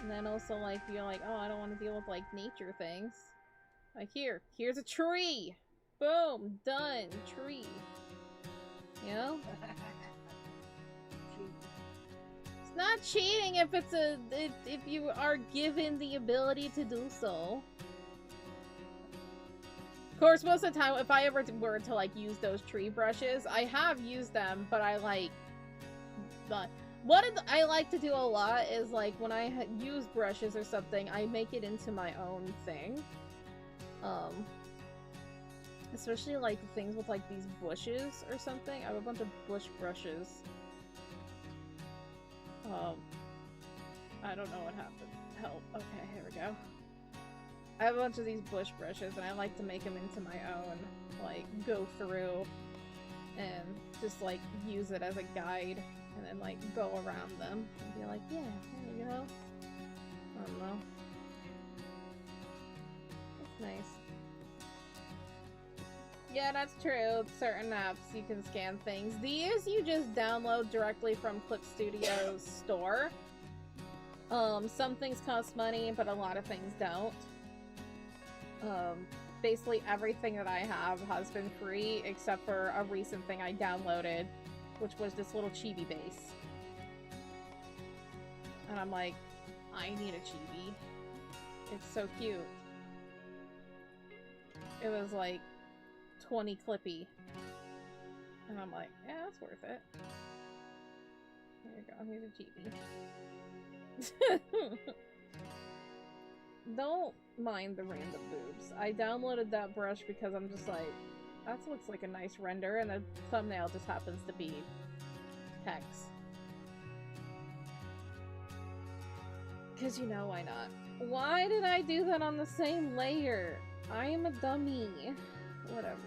And then also like you're like, oh, I don't want to deal with like nature things. Like here's a tree! Boom! Done! Tree. You know? It's not cheating if it's if you are given the ability to do so. Of course, most of the time, if I ever were to like use those tree brushes, I have used them, but I like what I like to do a lot is like when I use brushes or something, I make it into my own thing. Especially like things with like these bushes or something. I have a bunch of bush brushes. I don't know what happened. Help. Okay, here we go. I have a bunch of these bush brushes and I like to make them into my own, like go through and just like use it as a guide and then like go around them and be like, yeah, there you go. I don't know. That's nice. Yeah, that's true. Certain apps you can scan things. These you just download directly from Clip Studio's store. Some things cost money, but a lot of things don't. Basically everything that I have has been free except for a recent thing I downloaded, which was this little chibi base. And I'm like, I need a chibi. It's so cute. It was like 20 clippy. And I'm like, yeah, that's worth it. Here you go, here's a chibi. Don't mind the random boobs. I downloaded that brush because I'm just like, that looks like a nice render, and the thumbnail just happens to be text. Because you know, why not? Why did I do that on the same layer? I am a dummy. Whatever.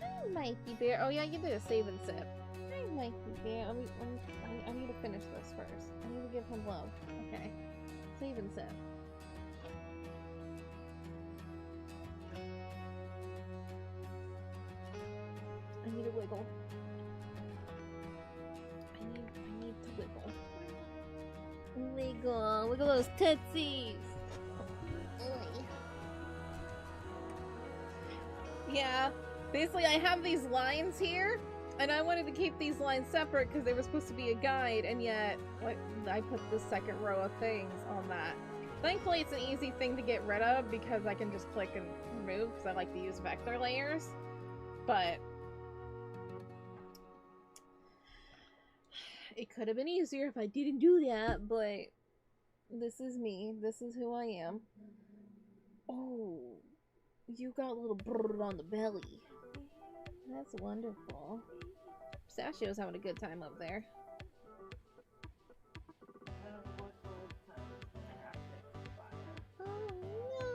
Hi, Mikey Bear. Oh yeah, you did a save and sip. Hi, Mikey Bear. I need to finish this first. I need to give him love. Okay. Save and sip. I need a wiggle. I need to wiggle. Wiggle. Wiggle those tootsies. Oy. Yeah. Basically, I have these lines here, and I wanted to keep these lines separate because they were supposed to be a guide, and yet I put the second row of things on that. Thankfully, it's an easy thing to get rid of because I can just click and remove because I like to use vector layers. But It could have been easier if I didn't do that, but this is me. This is who I am. Oh, you got a little brrr on the belly. That's wonderful. Pistachio's having a good time up there. Oh no!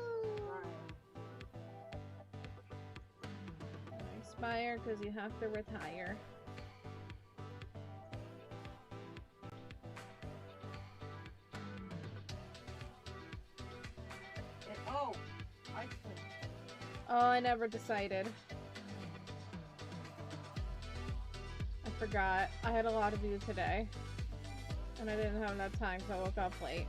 Expire because you have to retire. Oh, ice cream. Oh, I never decided. I forgot. I had a lot to do today. And I didn't have enough time because I woke up late.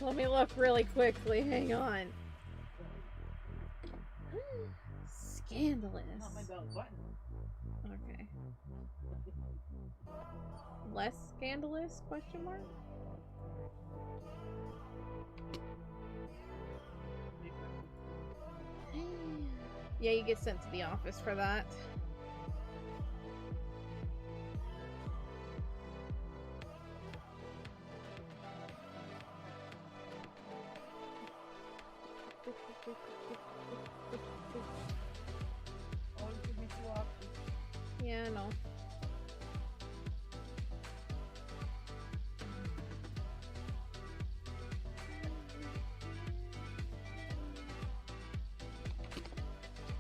Let me look really quickly. Hang on. Scandalous. Not my belly button. Okay. Less scandalous? Question mark? Yeah, you get sent to the office for that. Oh, you give me 2 options. Yeah, I know.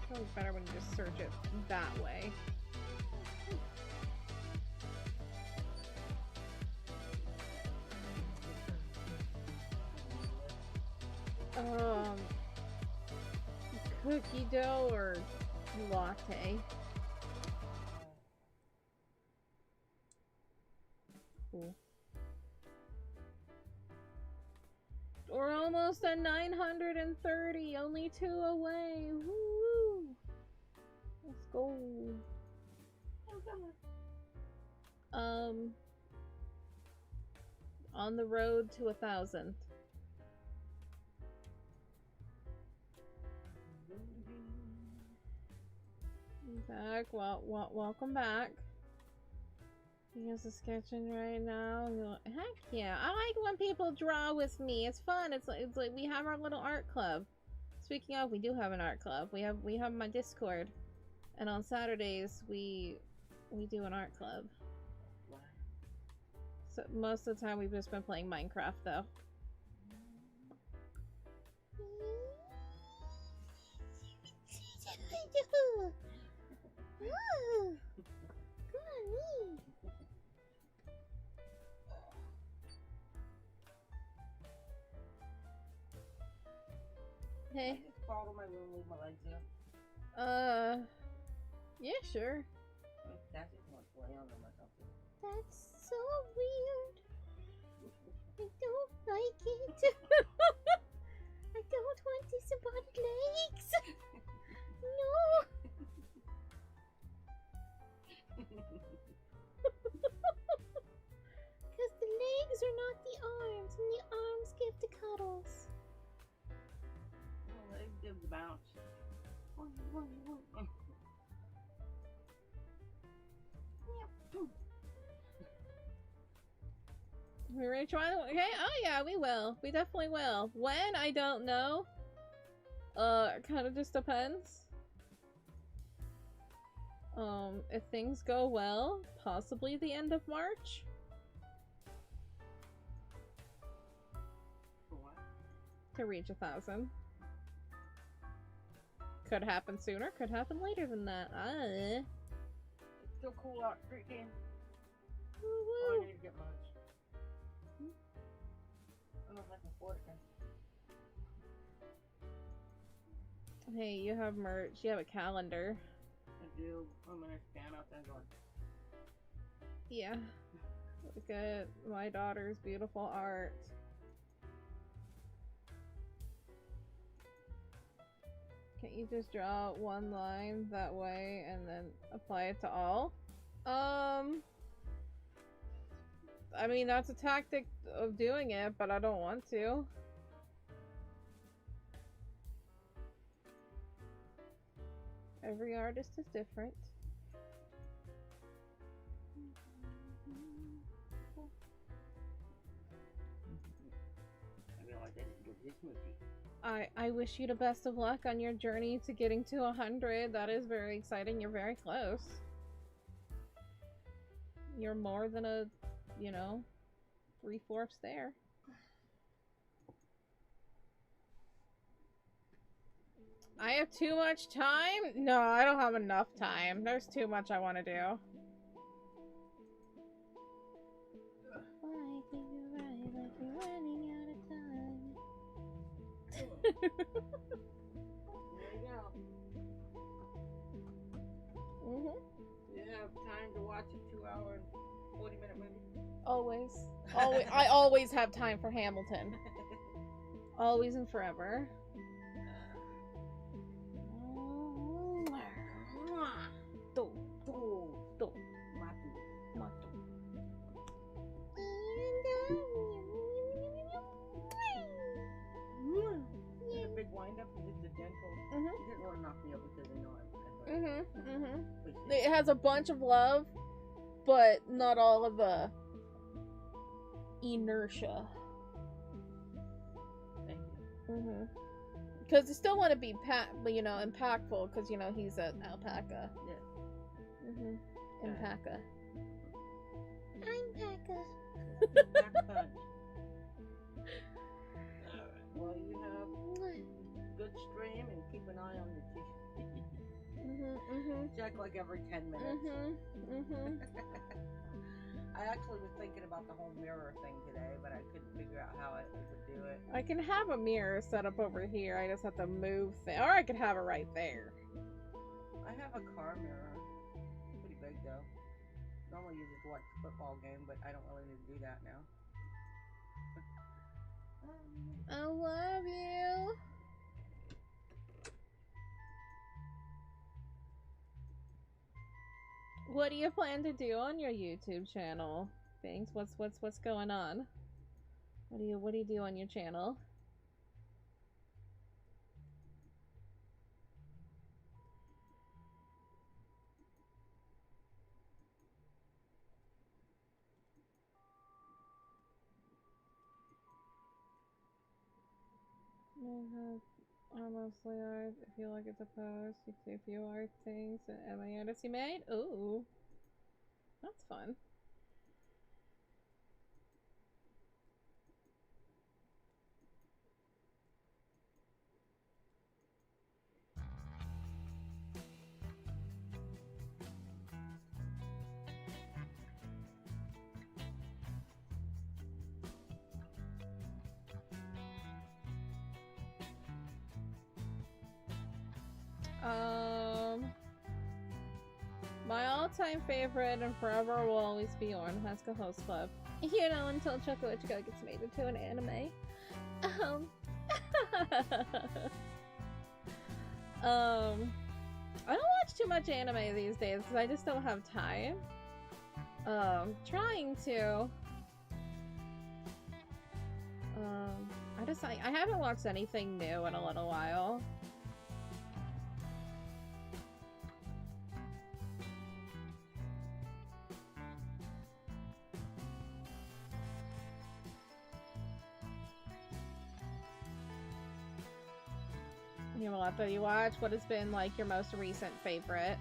Probably better when you just search it that way. Cookie dough or latte? Cool. We're almost at 930, only 2 away. Woo! Let's go. On the road to 1,000. Back. Welcome back. He has a sketching right now. Heck yeah! I like when people draw with me. It's fun. It's like we have our little art club. Speaking of, we do have an art club. We have my Discord, and on Saturdays we do an art club. So most of the time we've just been playing Minecraft though. Hey. Can I just fall to my room and leave my legs here? Yeah, sure. That's just want to lay on them or something. That's so weird. I don't like it. I don't want disembodied legs. No. Because the legs are not the arms, and the arms give the cuddles. Legs give the bounce. We ready to try? Okay, oh yeah, we will. We definitely will. When? I don't know. Kind of just depends. If things go well, possibly the end of March. For what? To reach 1,000. Could happen sooner, could happen later than that. It's still cool out. Great game. Woo Oh, I woo. need to get lunch. I don't know if I can afford it then. Hey, you have merch. You have a calendar. I do. I'm gonna stand out there going. Yeah. Look at my daughter's beautiful art. Can't you just draw one line that way and then apply it to all? I mean, that's a tactic of doing it, but I don't want to. Every artist is different. I realized I didn't give this movie. I wish you the best of luck on your journey to getting to 100. That is very exciting. You're very close. You're more than a, 3/4 there. I have too much time? No, I don't have enough time. There's too much I want to do. Why do you ride like you're running out of time? There you go. You have time to watch a 2-hour and 40-minute movie? Always. Always. I always have time for Hamilton. Always and forever. Do, do, matu. A big wind up and just a gentle. You didn't want to knock me over because I know I It has a bunch of love, but not all of the inertia. Thank you. Because you still want to be impactful, because he's an alpaca. Yeah. Alpaca. I'm Paca. Back punch. Well, you have good stream and keep an eye on the t-shirt. Check like every 10 minutes. I actually was thinking about the whole mirror thing today, but I couldn't figure out how I could do it. I can have a mirror set up over here. I just have to move things. Or I could have it right there. I have a car mirror. Pretty big though. Normally you just watch the football game, but I don't really need to do that now. I love you. What do you plan to do on your YouTube channel? Thanks. What's going on? What do you do on your channel? Are mostly art. If you like it to post, you do a few art things that Emma Anderson made. Ooh, that's fun. My all-time favorite and forever will always be Orange Haskell Host Club. Until Choco gets made into an anime. I don't watch too much anime these days because I just don't have time. Trying to. I haven't watched anything new in a little while. You have a lot that you watch. What has been like your most recent favorite?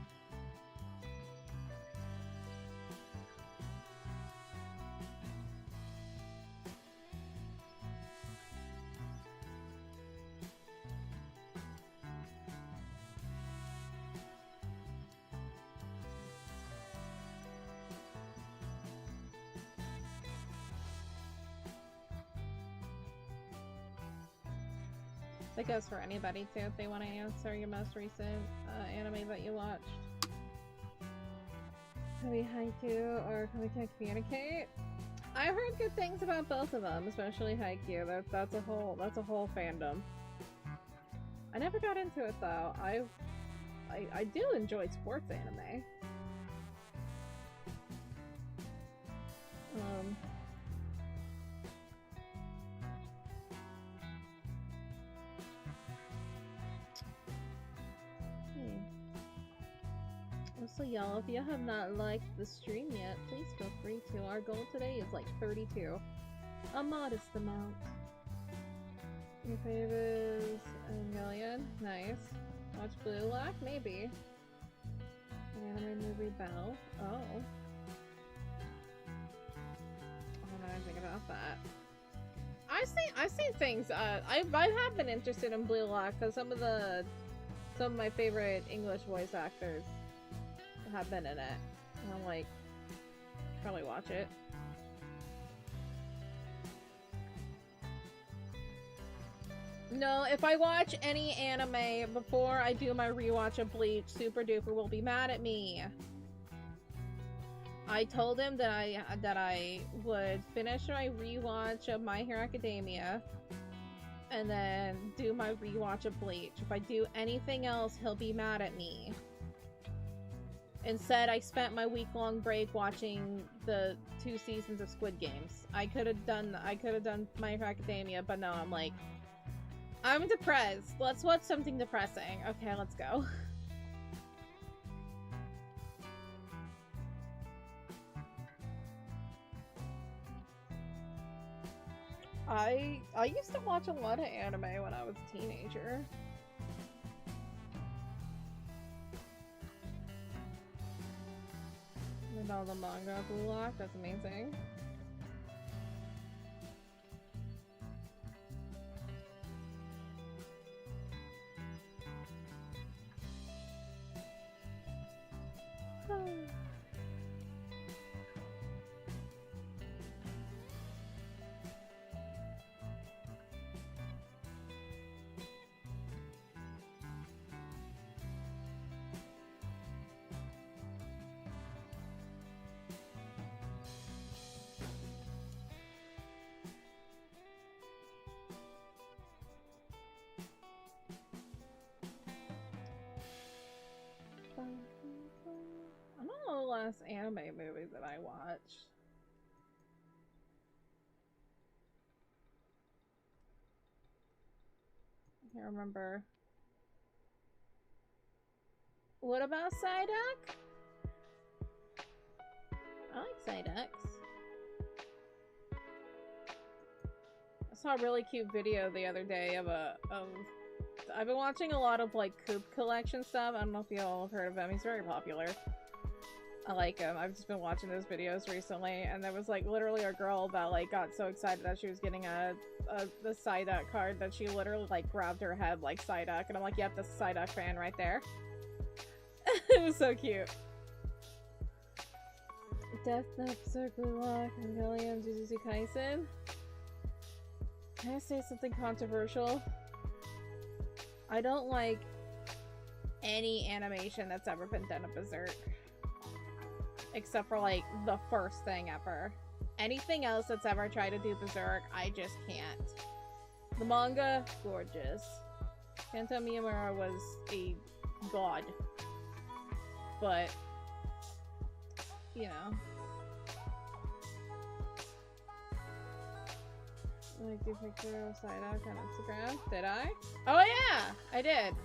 That goes for anybody too if they want to answer your most recent anime that you watched. Can we haiku or can we communicate? I heard good things about both of them, especially haiku. That's a whole fandom. I never got into it though. I do enjoy sports anime. Also, y'all, if you have not liked the stream yet, please feel free to. Our goal today is like 32. A modest amount. Your favorite is Evangelion? Nice. Watch Blue Lock? Maybe. An anime movie Belle? Oh. I don't know anything about that. I've seen things. I have been interested in Blue Lock because some of my favorite English voice actors have been in it. And I'm like, probably watch it. No, if I watch any anime before I do my rewatch of Bleach, Super Duper will be mad at me. I told him that I would finish my rewatch of My Hero Academia and then do my rewatch of Bleach. If I do anything else, he'll be mad at me. Instead, I spent my week-long break watching the 2 seasons of Squid Games. I could have done My Hero Academia, but no, I'm like, I'm depressed. Let's watch something depressing. Okay, let's go. I used to watch a lot of anime when I was a teenager. And all the manga Blue Lock, that's amazing. I don't know the last anime movie that I watched. I can't remember. What about Psyduck? I like Psyducks. I saw a really cute video the other day of I've been watching a lot of like Coop collection stuff. I don't know if you all have heard of him. He's very popular. I like him. I've just been watching those videos recently, and there was like literally a girl that like got so excited that she was getting the Psyduck card that she literally like grabbed her head like Psyduck, and I'm like, yep, that's a Psyduck fan right there. It was so cute. Death Note, Berserk, Blue Lock, Evangelion, Jujutsu Kaisen. Can I say something controversial? I don't like any animation that's ever been done at Berserk. Except for, like, the first thing ever. Anything else that's ever tried to do Berserk, I just can't. The manga, gorgeous. Kento Miyamura was a god. But, you know. Like, do a picture of Psyduck on Instagram? Did I? Oh yeah! I did!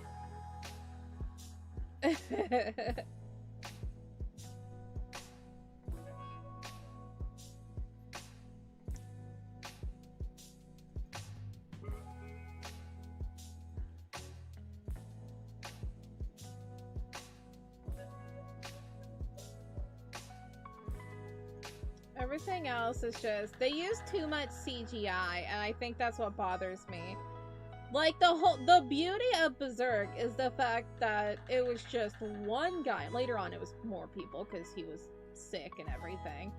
Everything else is just, they use too much CGI, and I think that's what bothers me. Like, the beauty of Berserk is the fact that it was just one guy. Later on, it was more people, because he was sick and everything.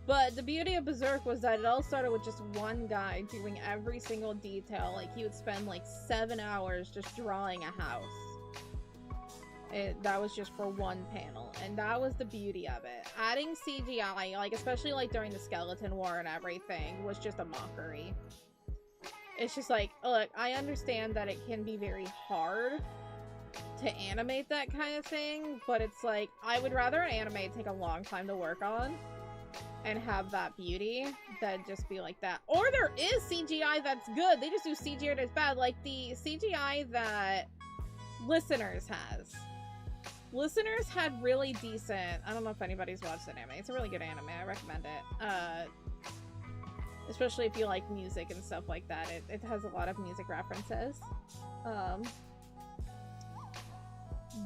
But the beauty of Berserk was that it all started with just one guy doing every single detail. Like, he would spend, like, 7 hours just drawing a house. That was just for one panel, and that was the beauty of it. Adding CGI, like, especially, like, during the Skeleton War and everything, was just a mockery. It's just like, look, I understand that it can be very hard to animate that kind of thing, but it's like, I would rather an anime take a long time to work on and have that beauty than just be like that. Or there is CGI that's good, they just do CGI that's bad, like the CGI that Listeners has. Listeners had really decent... I don't know if anybody's watched that anime. It's a really good anime. I recommend it. Especially if you like music and stuff like that. It has a lot of music references.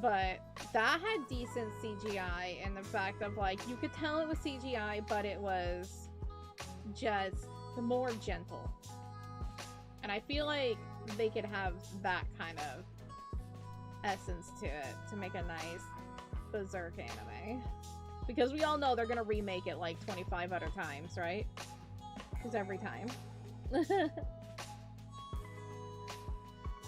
But that had decent CGI in the fact of, like, you could tell it was CGI, but it was just more gentle. And I feel like they could have that kind of essence to it to make a nice Berserk anime. Because we all know they're gonna remake it like 25 other times, right? Because every time.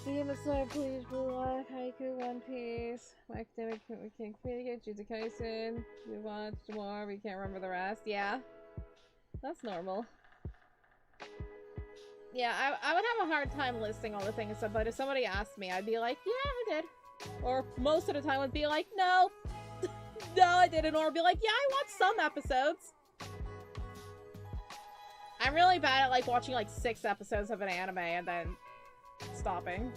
Demon Slayer, Bleach, Blue Lock, Haiku, One Piece, My Academic King Figure, Jujutsu Kaisen. You watched more, we can't remember the rest. Yeah. That's normal. Yeah, I would have a hard time listing all the things, but if somebody asked me, I'd be like, yeah, I did. Or most of the time would be like, no. No, I didn't. Or be like, yeah, I watched some episodes. I'm really bad at, like, watching, like, 6 episodes of an anime and then stopping.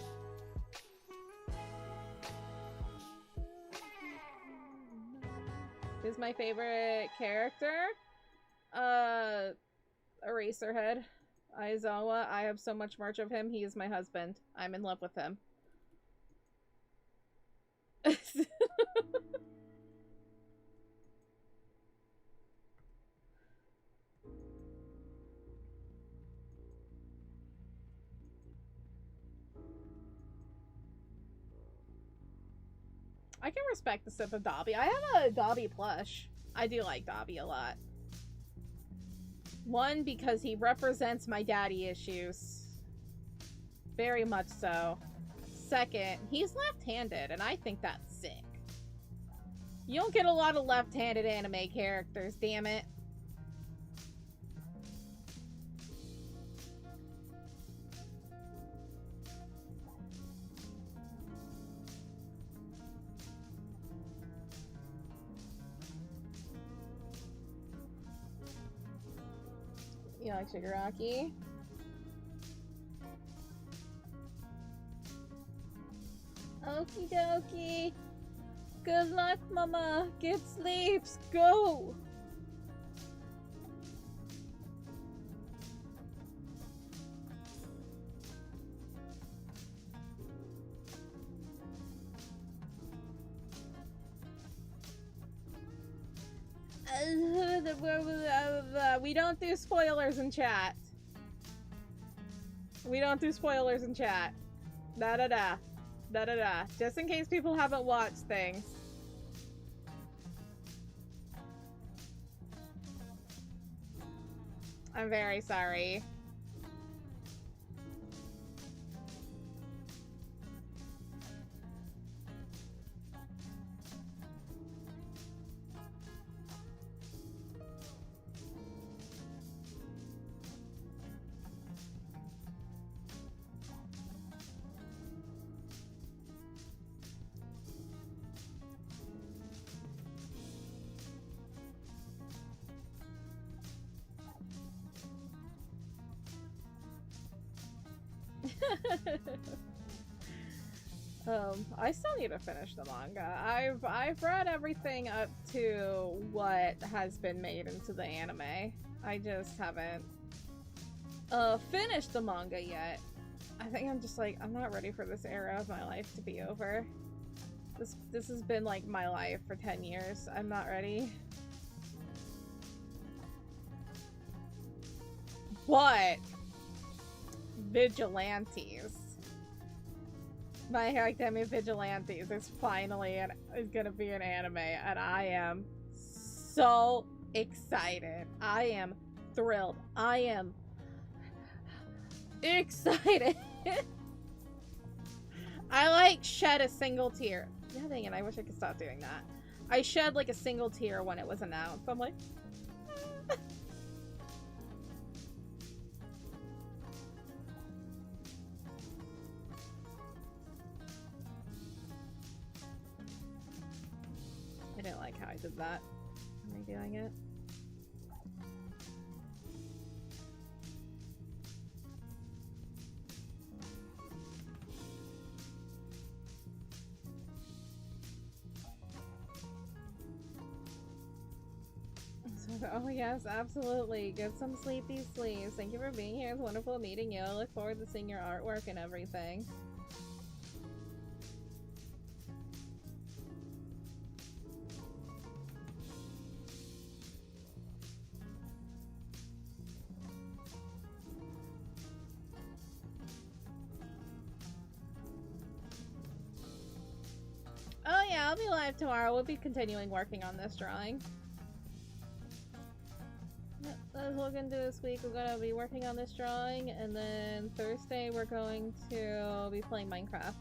Who's my favorite character? Eraserhead. Aizawa. I have so much merch of him. He is my husband. I'm in love with him. I can respect the sip of Dobby. I have a Dobby plush. I do like Dobby a lot. One, because he represents my daddy issues. Very much so. Second, he's left-handed, and I think that's sick. You don't get a lot of left-handed anime characters, damn it. You like Shigaraki? Okie dokie. Good luck, mama. Get sleeps. Go. We don't do spoilers in chat. We don't do spoilers in chat. Da-da-da. Da-da-da. Just in case people haven't watched things. I'm very sorry. I still need to finish the manga. I've read everything up to what has been made into the anime. I just haven't finished the manga yet. I think I'm just like, I'm not ready for this era of my life to be over. This has been like my life for 10 years. I'm not ready. But Vigilantes. My Hero Academia Vigilantes is finally is gonna be an anime, and I am so excited. I am thrilled. I am excited. I like shed a single tear. Yeah, dang it, I wish I could stop doing that. I shed like a single tear when it was announced. I'm like, I didn't like how I did that. Am I doing it? Oh yes, absolutely. Get some sleepy sleeps. Thank you for being here. It's wonderful meeting you. I look forward to seeing your artwork and everything. Oh yeah, I'll be live tomorrow. We'll be continuing working on this drawing. That's what we're gonna do this week. We're gonna be working on this drawing, and then Thursday we're going to be playing Minecraft.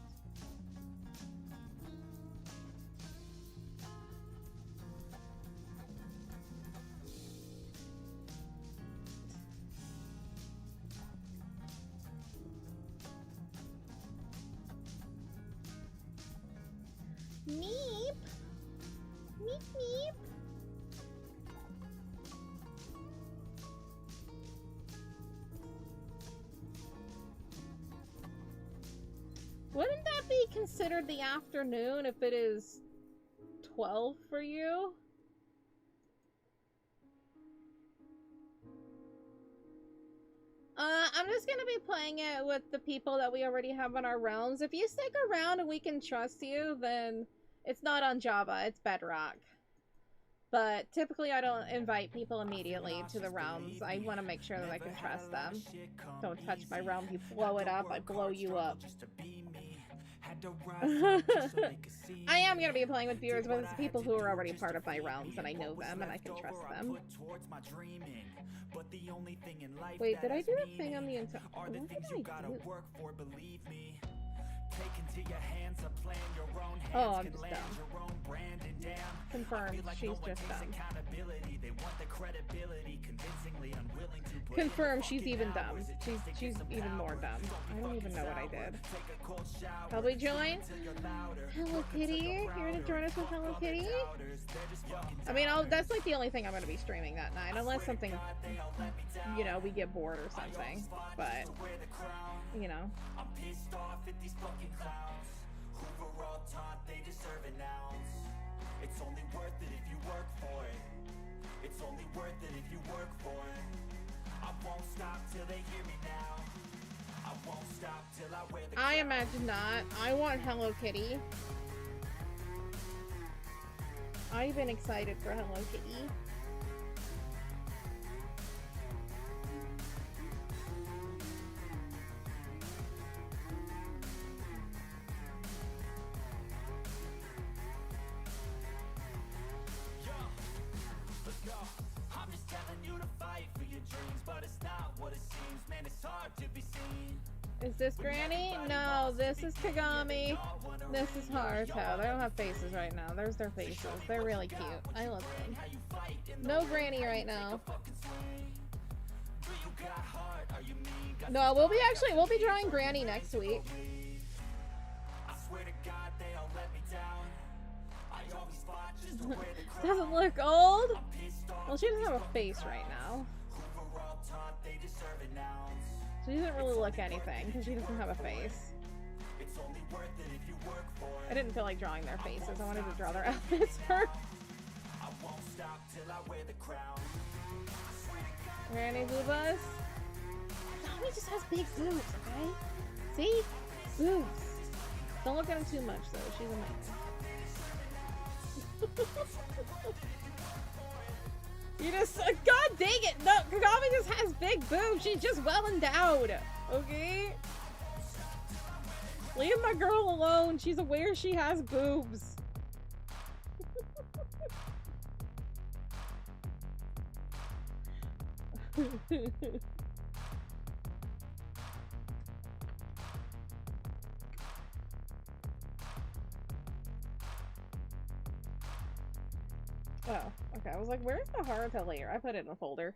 Meep! Meep meep! Wouldn't that be considered the afternoon if it is 12 for you? I'm just gonna be playing it with the people that we already have on our realms. If you stick around and we can trust you, then it's not on Java, it's Bedrock. But typically I don't invite people immediately to the realms. I want to make sure that I can trust them. Don't touch my realm, you blow it up, I blow you up. I am going to be playing with viewers, but it's people who are already part of my realms and I know them and I can trust them. Wait, did I do the thing on the inside? What did I do? Oh, I'm just dumb. Confirmed, she's just dumb. Confirmed, she's even dumb. She's even more dumb. I don't even know what I did. Probably join? Hello Kitty? You're gonna join us with Hello Kitty? I mean, that's like the only thing I'm gonna be streaming that night, unless something, you know, we get bored or something. But, you know. I'm pissed off at these fucking clowns who were all taught they deserve an ounce. It's only worth it if you work for it. It's only worth it if you work for it. I won't stop till they hear me now. I won't stop till I wear the crown. I imagine not. I want Hello Kitty. I've been excited for Hello Kitty. Is this Granny? No, this is Kagami. This is Haruto. They don't have faces right now. There's their faces. They're really cute. I love them. No Granny right now. No, we'll be drawing Granny next week. Doesn't look old? Well, she doesn't have a face right now. She doesn't really look anything because she doesn't have a face. I didn't feel like drawing their faces. I wanted to draw their outfits first. Granny Boobas? Tommy just has big boobs, okay? See? Boobs. Don't look at him too much though. She's amazing. You just, god dang it! No, Kagami just has big boobs. She's just well endowed. Okay? Leave my girl alone. She's aware she has boobs. Oh, okay. I was like, where's the Haruto layer? I put it in a folder.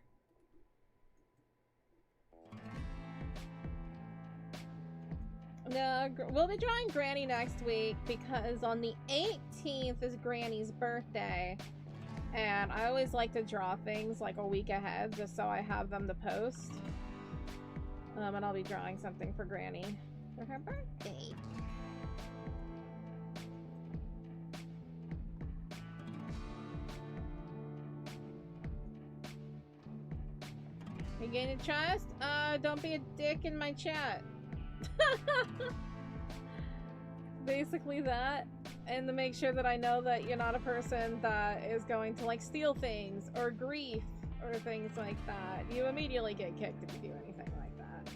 No, we'll be drawing Granny next week because on the 18th is Granny's birthday. And I always like to draw things like a week ahead just so I have them to post. And I'll be drawing something for Granny for her birthday. You gaining trust? Don't be a dick in my chat. Basically that. And to make sure that I know that you're not a person that is going to like steal things or grief or things like that. You immediately get kicked if you do anything like that.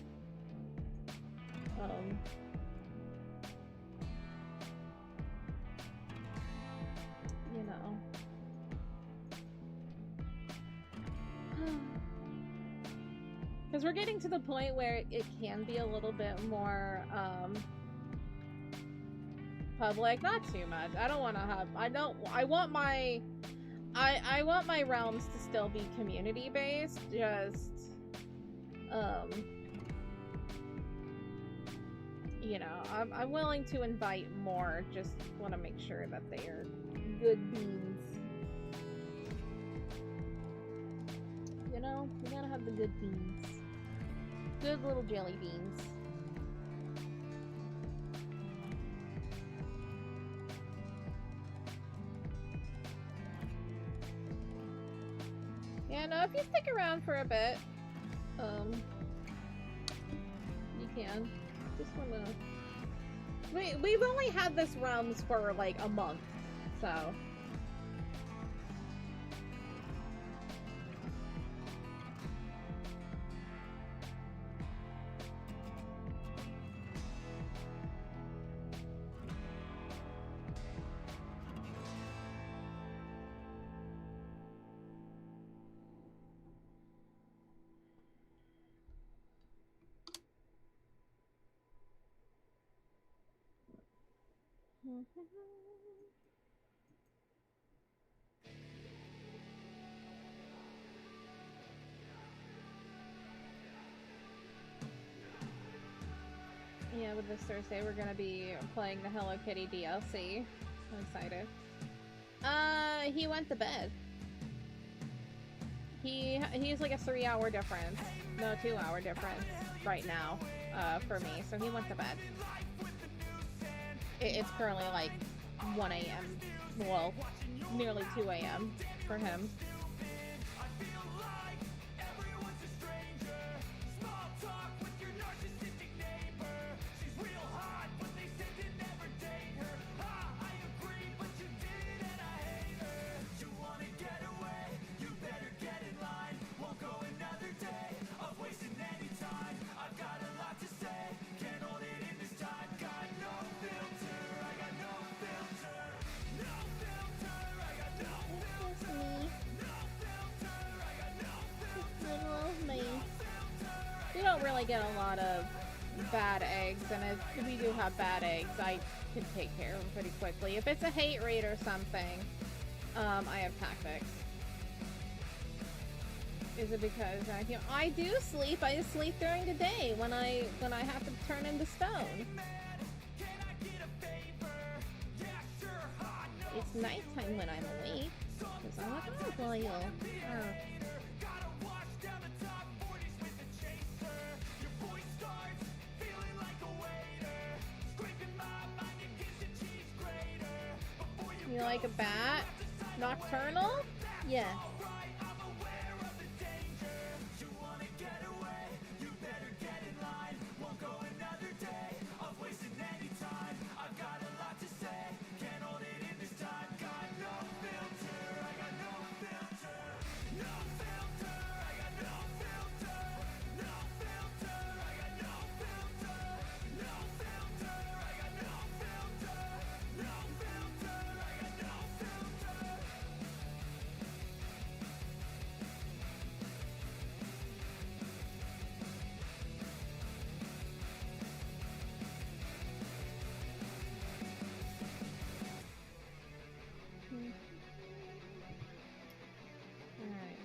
You know. Because we're getting to the point where it can be a little bit more, public. Not too much. I don't want to have, I want my realms to still be community-based, just, you know, I'm willing to invite more, just want to make sure that they are good beans. You know, you gotta have the good beans. Good little jelly beans. Yeah, no, if you stick around for a bit, you can. Just wanna... We've only had this realms for like a month, so... Yeah, with this Thursday we're gonna be playing the Hello Kitty DLC. I'm excited. He went to bed. He's like a 3-hour difference. No, 2-hour difference right now, for me. So he went to bed. It's currently like 1 a.m. Well, nearly 2 a.m. for him. We don't really get a lot of bad eggs, and if we do have bad eggs, I can take care of them pretty quickly. If it's a hate raid or something, I have tactics. Is it because I do sleep? I sleep during the day when I have to turn into stone. It's nighttime when I'm awake, because I'm like, oh, royal. You like a bat? Nocturnal? Yeah.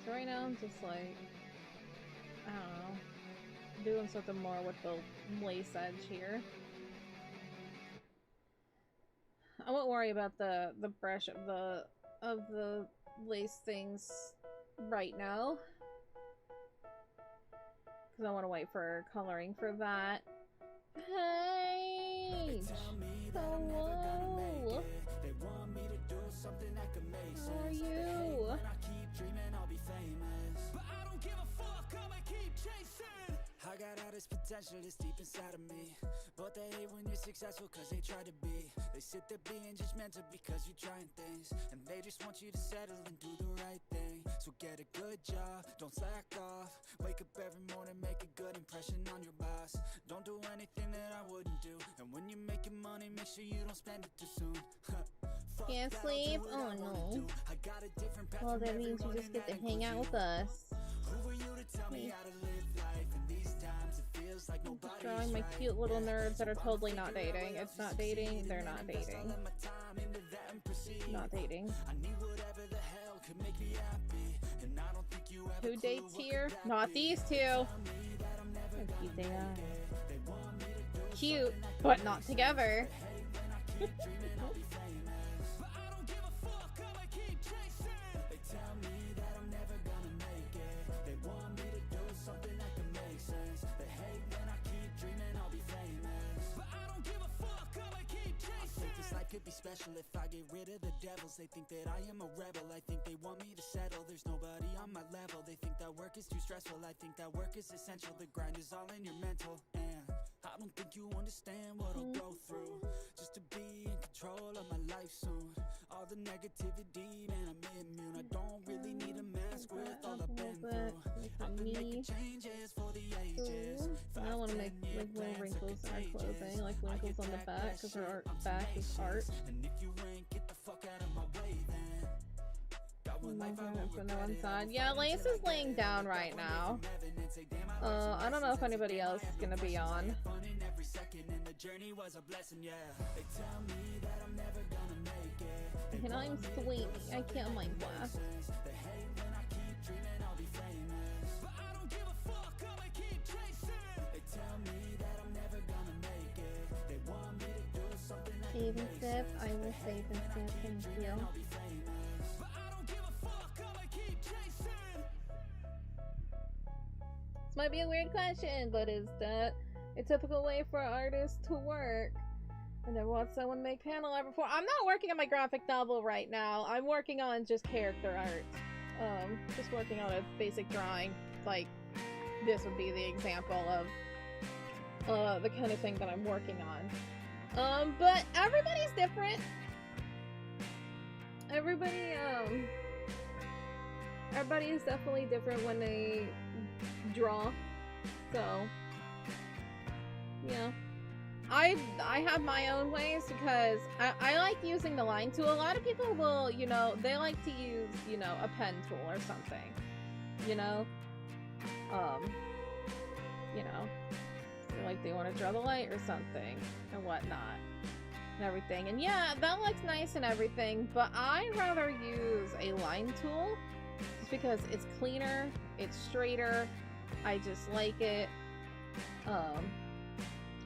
So right now I'm just like, I don't know, doing something more with the lace edge here. I won't worry about the brush of the lace things right now, because I want to wait for coloring for that. Hey! Hello! How are you? But I don't give a fuck, I'ma keep potential is deep inside of me, but they hate when you're successful cause they try to be. They sit there being judgmental because you're trying things, and they just want you to settle and do the right thing. So get a good job, don't slack off. Wake up every morning, make a good impression on your boss. Don't do anything that I wouldn't do, and when you're making money, make sure you don't spend it too soon. Fuck Can't that, I'll sleep? do what Oh I wanna no. do. I got a different path Well, from that means you everyone, just and get to that hang out includes with you. us. Who are you to tell me how to live life? In these times it feels like I'm just nobody's drawing my right. cute little nerds that are totally not dating. It's not dating. They're not dating. Not dating. I need whatever the hell could make me happy, and I don't think you ever Who dates here? Not these two. How cute they are. Cute, but not together. Could be special if I get rid of the devils. They think that I am a rebel. I think they want me to settle. There's nobody on my level. They think that work is too stressful. I think that work is essential. The grind is all in your mental, and I don't think you understand what I'll go through just to be in control of my life soon. All the negativity, man, I'm immune. I don't really need a mask with all I've been through. I've been making changes for the ages. I want to make like little wrinkles in our clothing, like wrinkles on the back, because our back is art. And if you ain't, get the fuck out of my way then. Got one life, I won't From the regret one it. side. Yeah, Lace is laying down right now. I don't know if anybody else is gonna be on. Fun in every second, and the journey was a blessing, yeah. They tell me that I'm never gonna make it. And I'm sleepy. I can't mind laugh. They hate when I keep dreaming I'll be famous, but I don't give a fuck, I'ma keep chasing. They tell me that I'm never gonna make it. They want me to do something that Save and sip. I will save and sip. Thank you. I'll be famous, but I don't give a fuck, I'ma keep chasing. This might be a weird question, but is that a typical way for artists to work? I never watched someone make panel art before. I'm not working on my graphic novel right now. I'm working on just character art. Just working on a basic drawing. Like, this would be the example of the kind of thing that I'm working on. But everybody's different. Everybody is definitely different when they draw. So, yeah. I have my own ways because I like using the line tool. A lot of people will, you know, they like to use, you know, a pen tool or something, you know, like they want to draw the light or something and whatnot and everything. And yeah, that looks nice and everything, but I rather use a line tool just because it's cleaner, it's straighter. I just like it.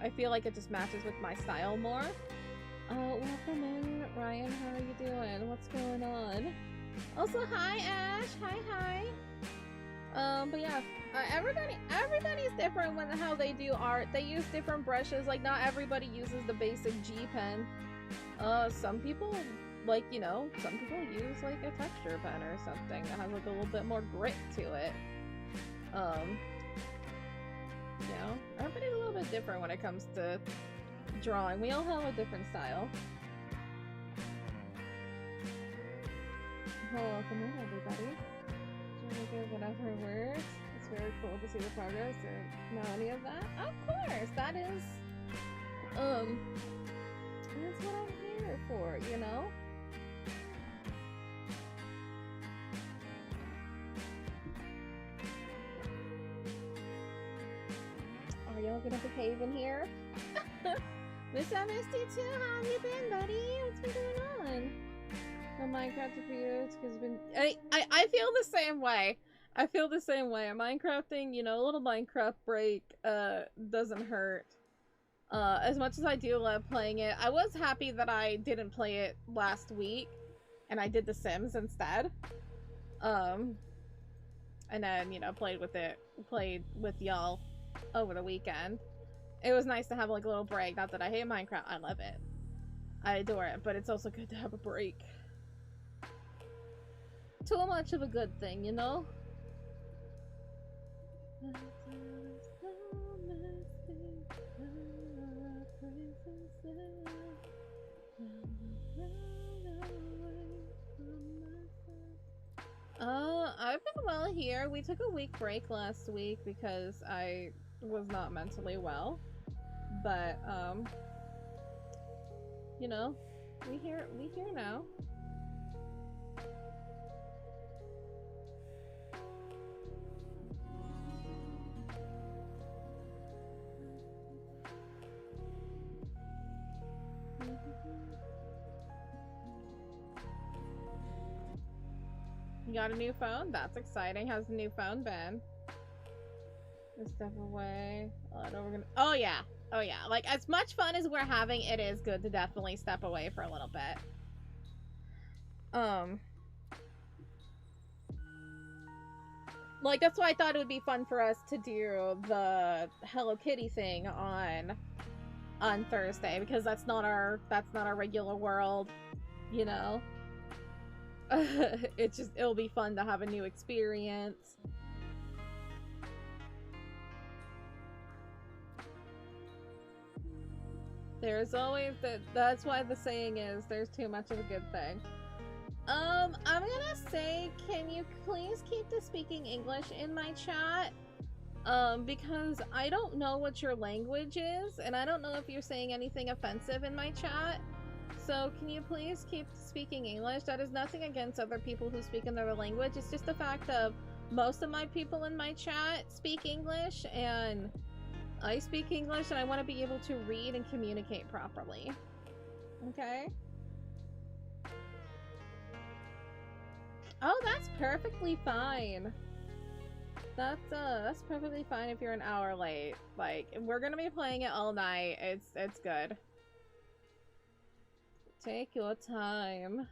I feel like it just matches with my style more. Welcome in, Ryan. How are you doing? What's going on? Also, hi, Ash. Hi. But yeah, everybody's different when how they do art. They use different brushes. Like, not everybody uses the basic G pen. Some people, like, you know, some people use like a texture pen or something that has like a little bit more grit to it. You know, everybody's a little bit different when it comes to drawing. We all have a different style. Welcome in, everybody. Whatever works. It's very cool to see the progress and know any of that. Of course, that is, that's what I'm here for, you know? Are y'all gonna behave in here? Miss Misty too, how have you been, buddy? What's been going on? No Minecraft for you, it's because been I feel the same way. I feel the same way. Minecrafting, you know, a little Minecraft break doesn't hurt. As much as I do love playing it, I was happy that I didn't play it last week and I did The Sims instead. And then, you know, played with y'all over the weekend. It was nice to have like a little break. Not that I hate Minecraft, I love it. I adore it, but it's also good to have a break. Too much of a good thing, you know? I've been well here. We took a week break last week because I was not mentally well. But, you know, we here now. You got a new phone? That's exciting. How's the new phone been? Let's step away. Oh yeah. Oh yeah. Like, as much fun as we're having, it is good to definitely step away for a little bit. Like, that's why I thought it would be fun for us to do the Hello Kitty thing on Thursday, because that's not our regular world, you know? It'll be fun to have a new experience. There's always that's why the saying is, there's too much of a good thing. I'm gonna say, can you please keep the speaking English in my chat? Because I don't know what your language is, and I don't know if you're saying anything offensive in my chat. So can you please keep speaking English? That is nothing against other people who speak another language. It's just the fact of most of my people in my chat speak English, and I speak English, and I want to be able to read and communicate properly. Okay? Oh, that's perfectly fine. That's perfectly fine if you're an hour late. Like, we're gonna be playing it all night. It's good. Take your time.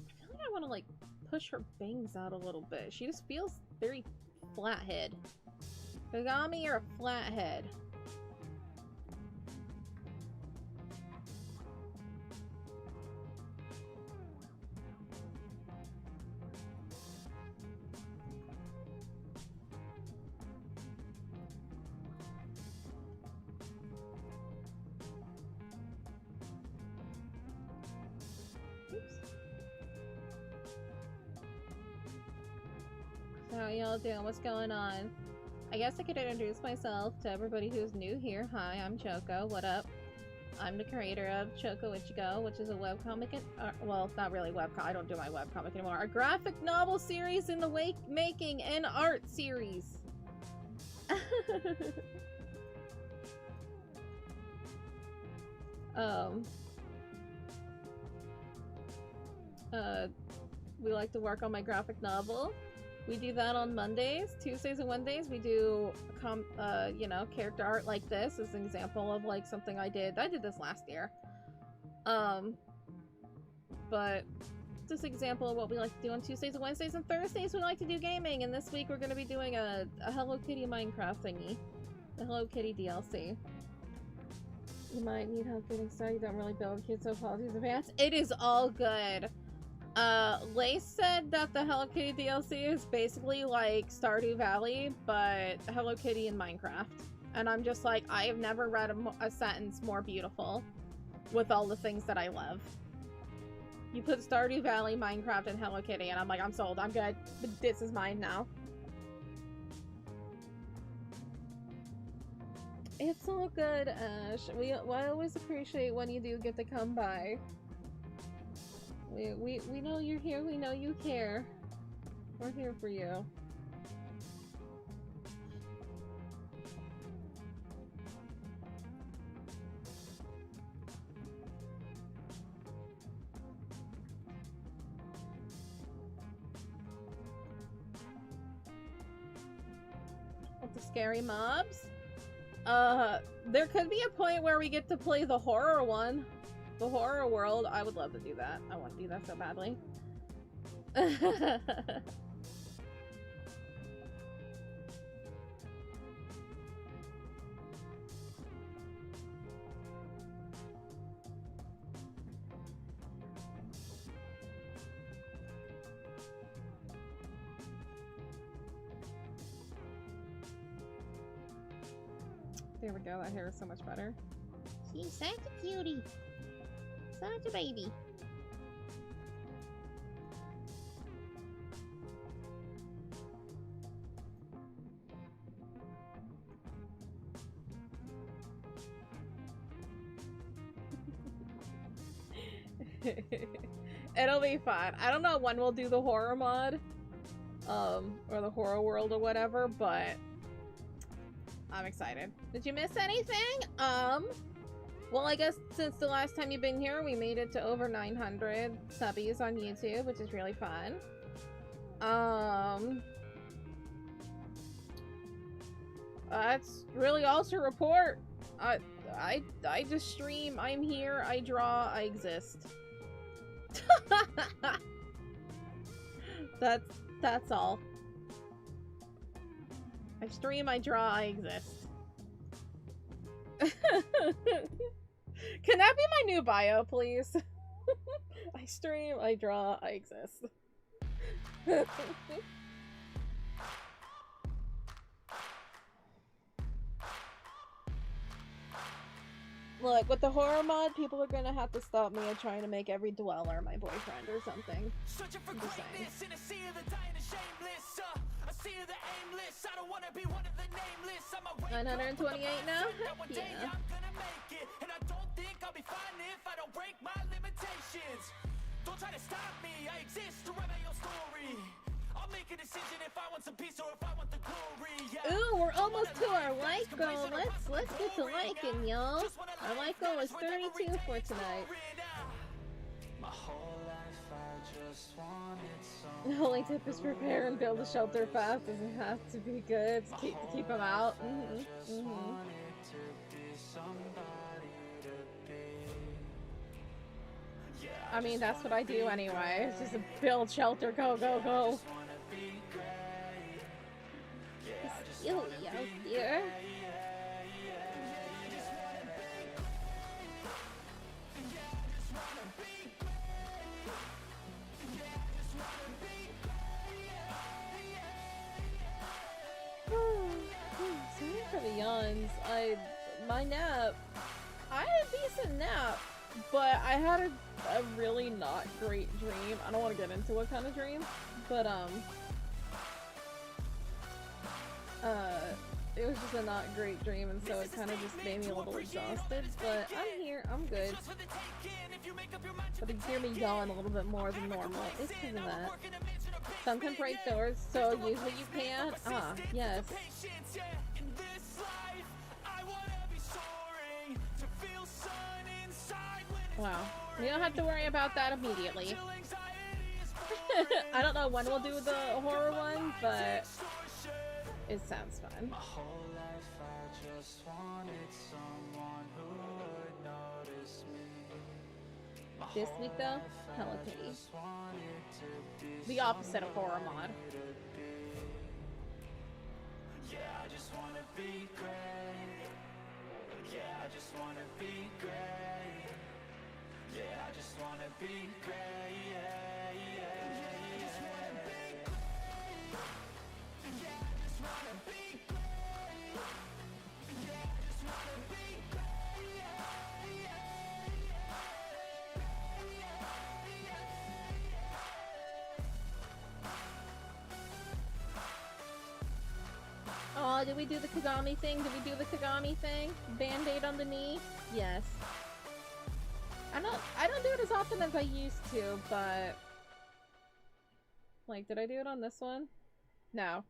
I feel like I want to, like, push her bangs out a little bit. She just feels very flathead. Kagami, you're a flathead. How y'all doing? What's going on? I guess I could introduce myself to everybody who's new here. Hi, I'm Choco. What up? I'm the creator of Choco Ichigo, which is a webcomic, well, not really webcomic. I don't do my webcomic anymore. A graphic novel series in the making and art series. We like to work on my graphic novel. We do that on Mondays. Tuesdays and Wednesdays we do you know, character art like this is an example of like something I did this last year. But just example of what we like to do on Tuesdays and Wednesdays. And Thursdays we like to do gaming, and this week we're gonna be doing a Hello Kitty Minecraft thingy. The Hello Kitty DLC. You might need help getting started. You don't really build kids, so apologies in advance. It is all good. Lace said that the Hello Kitty DLC is basically like Stardew Valley, but Hello Kitty in Minecraft. And I'm just like, I have never read a sentence more beautiful with all the things that I love. You put Stardew Valley, Minecraft, and Hello Kitty, and I'm like, I'm sold. I'm good. This is mine now. It's all good, Ash. I always appreciate when you do get to come by. We know you're here, we know you care. We're here for you. With the scary mobs? There could be a point where we get to play the horror one. The horror world. I would love to do that. I want to do that so badly. There we go, that hair is so much better. She's such a cutie. Such a baby. It'll be fun. I don't know when we'll do the horror mod, or the horror world or whatever, but I'm excited. Did you miss anything? Well, I guess since the last time you've been here, we made it to over 900 subbies on YouTube, which is really fun. That's really all to report. I just stream, I'm here, I draw, I exist. That's all. I stream, I draw, I exist. Can that be my new bio, please? I stream, I draw, I exist. Look, with the horror mod, people are gonna have to stop me at trying to make every dweller my boyfriend or something. Searching for greatness in a sea of the dying and shameless. A sea of the aimless. I don't wanna be one of the nameless. I'm a 928 now? One day Yeah. I'm gonna make it, and I don't think I'll be fine if I don't break my limitations. Don't try to stop me. I exist to write my own story. I'll make a decision if I want some peace or if I want the glory. Yeah. Ooh, we're almost to our like goal. Let's get to liking, y'all. Our like goal is 32 for tonight. My whole life I just wanted The only tip is prepare and build a shelter fast. Doesn't have to be good to keep them out. I mean, that's what I do anyway. It's just a build shelter, go, go, go. You out there. Sorry for the yawns. My nap, I had a decent nap, but I had a really not great dream. I don't want to get into what kind of dream, but it was just a not great dream, and so it kind of just made me a little exhausted, but I'm here, I'm good. But if you hear me yawn a little bit more than normal, it's because of that. Some can break doors, so usually you can. Ah, yes. Wow. We don't have to worry about that immediately. I don't know when we'll do the horror one, but it sounds fun. My whole life I just wanted someone who would notice me. This week though, Hello Kitty. The opposite of horror mod. Yeah, I just wanna be great. Yeah, I just wanna be great. Yeah, I just wanna be great. Yeah, yeah, yeah. I just wanna be great. Yeah, I just wanna be great. Yeah, I just wanna be great. Yeah, yeah, yeah. Oh, did we do the Kagami thing? Did we do the Kagami thing? Band-aid on the knee? Yes. I don't do it as often as I used to, but like, did I do it on this one? No.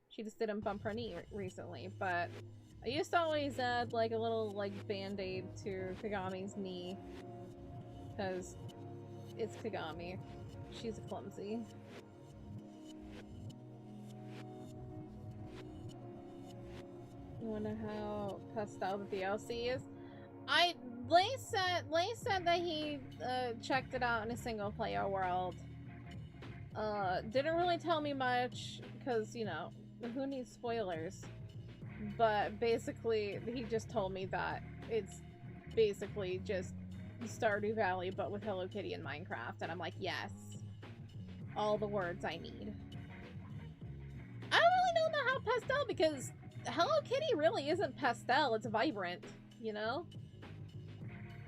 She just didn't bump her knee recently, but I used to always add like a little like band-aid to Kagami's knee, because it's Kagami. She's clumsy. You wonder how pastel the DLC is? Lay said that he checked it out in a single player world. Didn't really tell me much, because, you know, who needs spoilers? But basically, he just told me that it's basically just Stardew Valley, but with Hello Kitty and Minecraft, and I'm like, yes. All the words I need. I don't really know how pastel, because Hello Kitty really isn't pastel, it's vibrant, you know?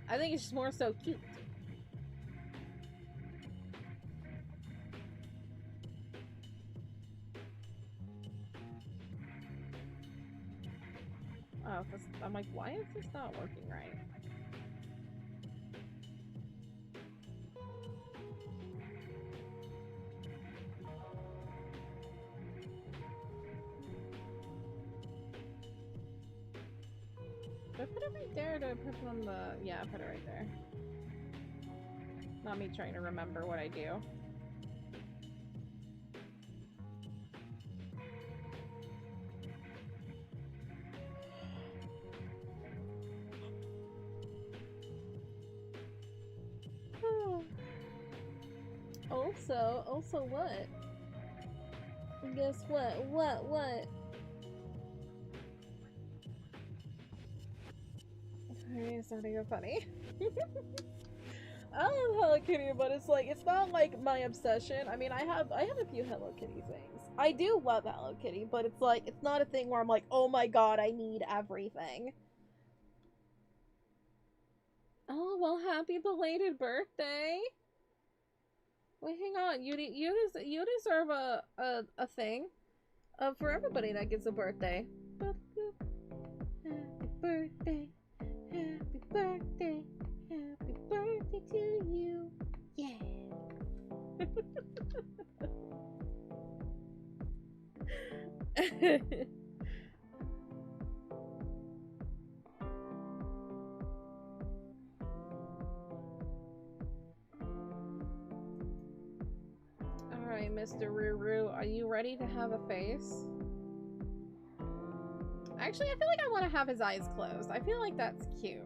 I think it's just more so cute. Oh, I'm like, why is this not working right? Did I put it right there? Or did I put it on the... Yeah, I put it right there. Not me trying to remember what I do. Also what? Guess what? What? Okay, it's not even funny. I love Hello Kitty, but it's like, it's not like my obsession. I mean, I have a few Hello Kitty things. I do love Hello Kitty, but it's like, it's not a thing where I'm like, oh my god, I need everything. Oh, well, happy belated birthday. Wait, hang on. You deserve a thing for everybody that gets a birthday. Happy birthday, happy birthday, happy birthday to you. Yeah. Alright, Mr. Ruru, are you ready to have a face? Actually, I feel like I want to have his eyes closed. I feel like that's cute.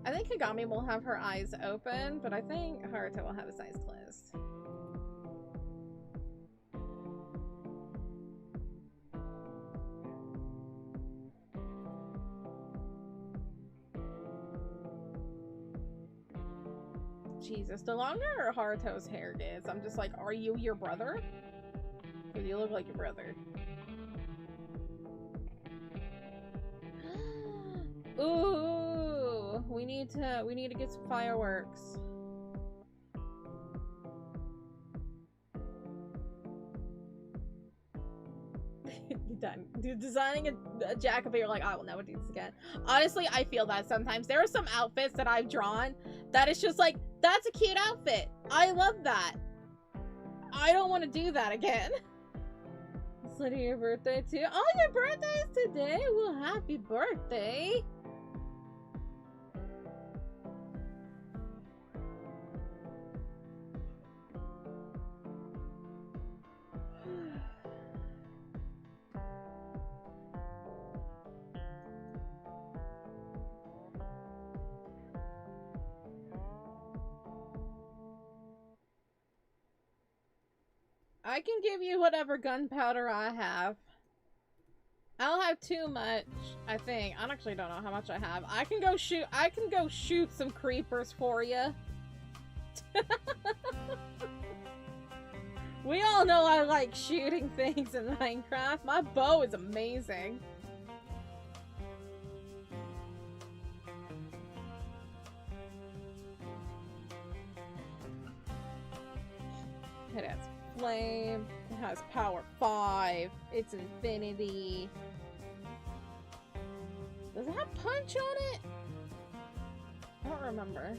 I think Kagami will have her eyes open, but I think Haruto will have his eyes closed. Jesus, the longer Haruto's hair gets, I'm just like, are you your brother? Because you look like your brother. Ooh, we need to get some fireworks. Dude, designing a jacket, but you're like, I will never do this again. Honestly, I feel that sometimes. There are some outfits that I've drawn that is just like, that's a cute outfit. I love that. I don't want to do that again. It's Lydia, your birthday too. Oh, your birthday is today? Well, happy birthday. I can give you whatever gunpowder I have. I don't have too much, I think. I actually don't know how much I have. I can go shoot some creepers for you. We all know I like shooting things in Minecraft. My bow is amazing. It has flame. It has power 5. It's infinity. Does it have punch on it? I don't remember.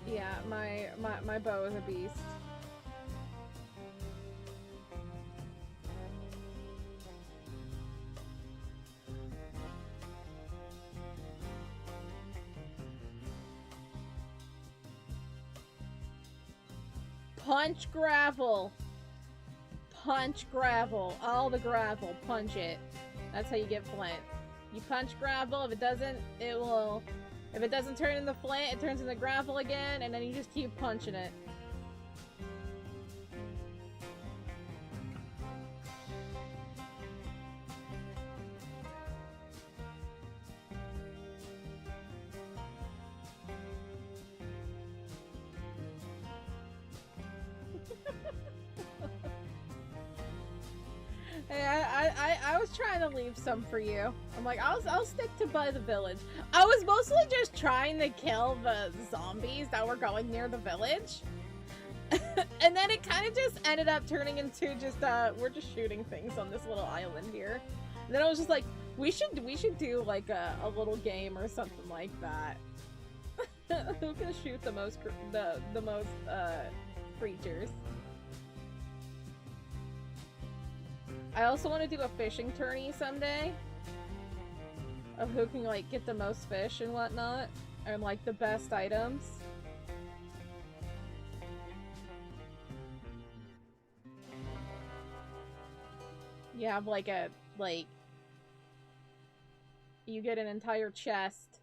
Yeah, my bow is a beast. Punch gravel. Punch gravel. All the gravel. Punch it. That's how you get flint. You punch gravel. If it doesn't, it will... If it doesn't turn into flint, it turns into gravel again, and then you just keep punching it. I was trying to leave some for you. I'm like, I'll stick to by the village. I was mostly just trying to kill the zombies that were going near the village. And then it kind of just ended up turning into just, we're just shooting things on this little island here. And then I was just like, we should do like a little game or something like that. Who can shoot the most creatures? I also want to do a fishing tourney someday of who can like get the most fish and whatnot, and like the best items. You have like you get an entire chest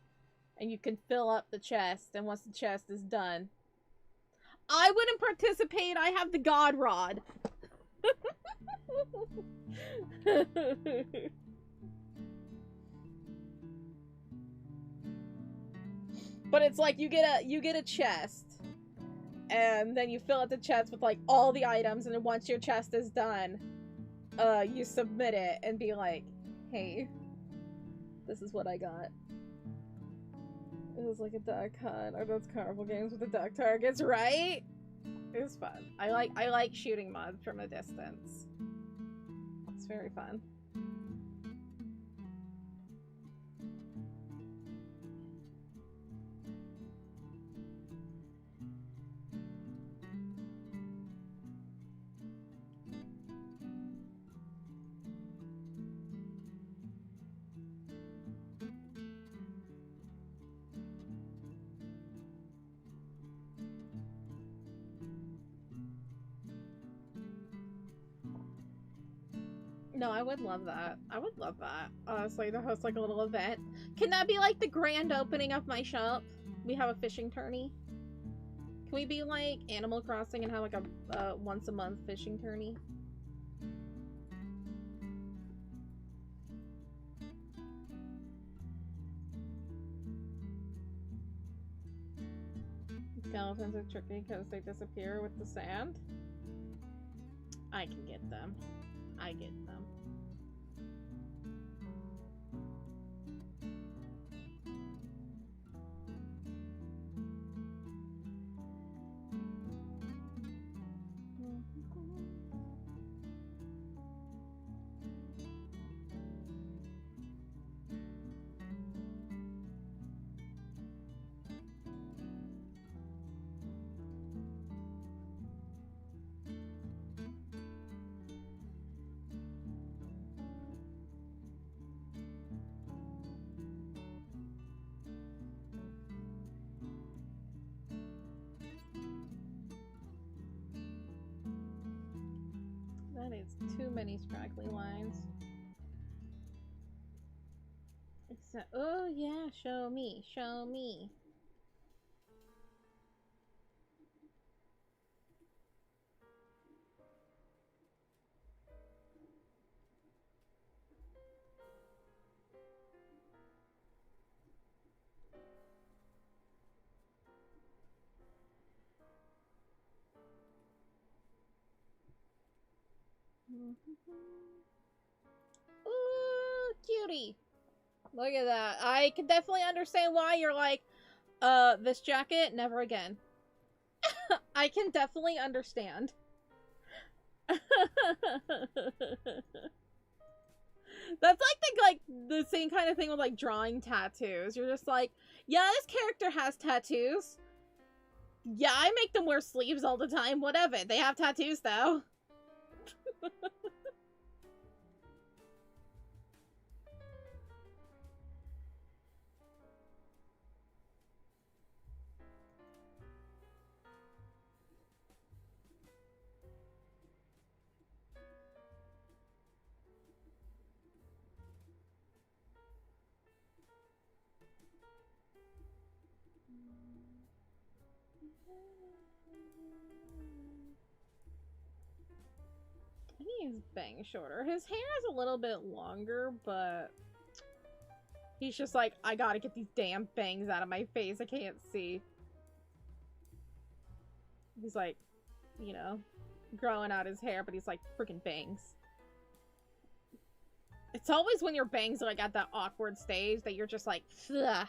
and you can fill up the chest, and once the chest is done, I wouldn't participate. I have the god rod. But it's like you get a chest, and then you fill up the chest with like all the items, and then once your chest is done, you submit it and be like, hey, this is what I got. It was like a duck hunt, or those carnival games with the duck targets, right? It was fun. I like shooting mods from a distance. It's very fun. No, I would love that. I would love that. Honestly, to host like a little event. Can that be like the grand opening of my shop? We have a fishing tourney. Can we be like Animal Crossing and have like a once a month fishing tourney? Skeletons are tricky because they disappear with the sand. I can get them. I get them. That is too many scraggly lines. Except, oh yeah, show me, show me. Ooh, cutie. Look at that. I can definitely understand why you're like, this jacket, never again. I can definitely understand. That's like the same kind of thing with like drawing tattoos. You're just like, yeah, this character has tattoos. Yeah, I make them wear sleeves all the time. Whatever. They have tattoos though. I need his bangs shorter. His hair is a little bit longer, but he's just like, I gotta get these damn bangs out of my face. I can't see. He's like, you know, growing out his hair, but he's like freaking bangs. It's always when your bangs are like at that awkward stage that you're just like, ugh,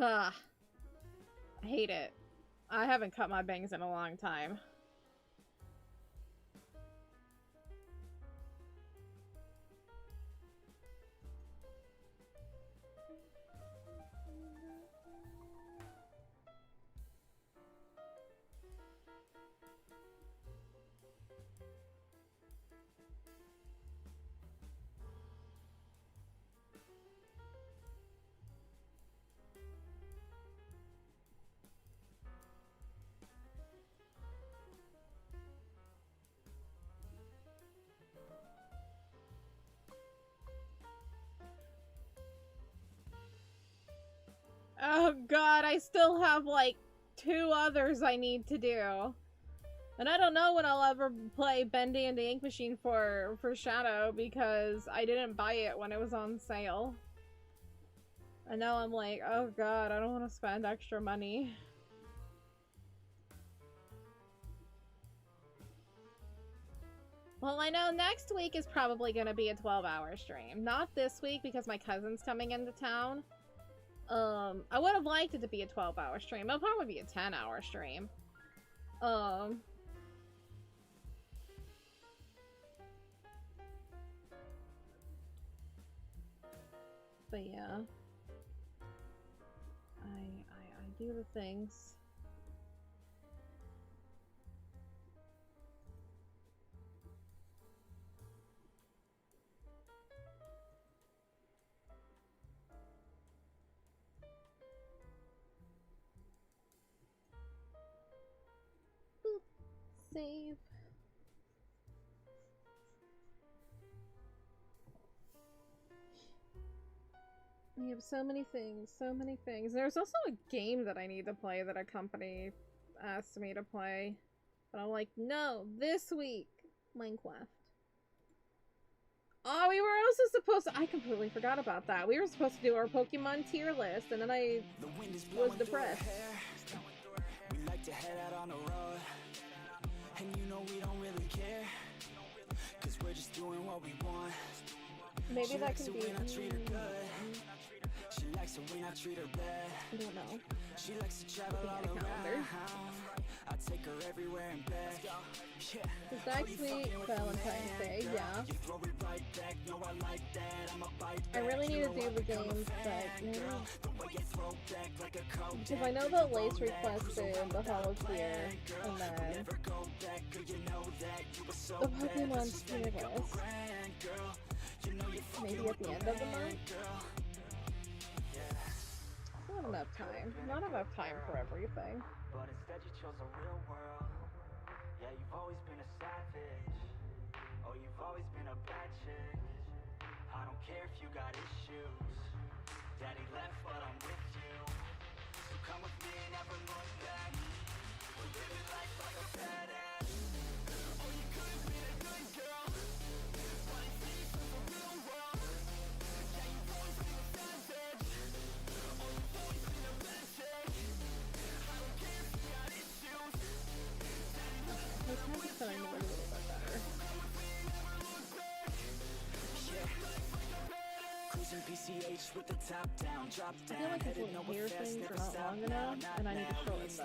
ugh. I hate it. I haven't cut my bangs in a long time. Oh god, I still have like 2 others I need to do. And I don't know when I'll ever play Bendy and the Ink Machine for Shadow because I didn't buy it when it was on sale. And now I'm like, oh god, I don't want to spend extra money. Well, I know next week is probably going to be a 12-hour stream. Not this week because my cousin's coming into town. I would have liked it to be a 12-hour stream. It'll probably be a 10-hour stream. But yeah. I do the things. Save. We have so many things, so many things. There's also a game that I need to play that a company asked me to play. But I'm like, no, this week, Minecraft. Oh, we were also supposed to- I completely forgot about that. We were supposed to do our Pokemon tier list, and then I was depressed. We like to head out on the road, and you know we don't really care, cause we're just doing what we want. Maybe that can be... She likes it when I treat her bad. I don't know. She likes to travel all around. I take her everywhere and back. It's next week, Valentine's Day, yeah. I really need to do the games that, because I know that Lace requested the Homophobia, and then the Pokemon tier list. Maybe at the end of the month? Not enough time. Not enough time for everything. But instead you chose a real world. Yeah, you've always been a savage. Oh, you've always been a bad chick. I don't care if you got issues. Daddy left, but I'm with you. So come with me, never look back. We're living life like a badass. Oh, you could have been a good girl. But instead you chose a real world. Yeah, you've always been a savage. Oh, you've always been a bad chick. I don't care if you got issues. I was kind of feeling a little bit better. Cruising PCH with the top down, drop I feel down. like these little hair things are not long enough, and I need to shorten those.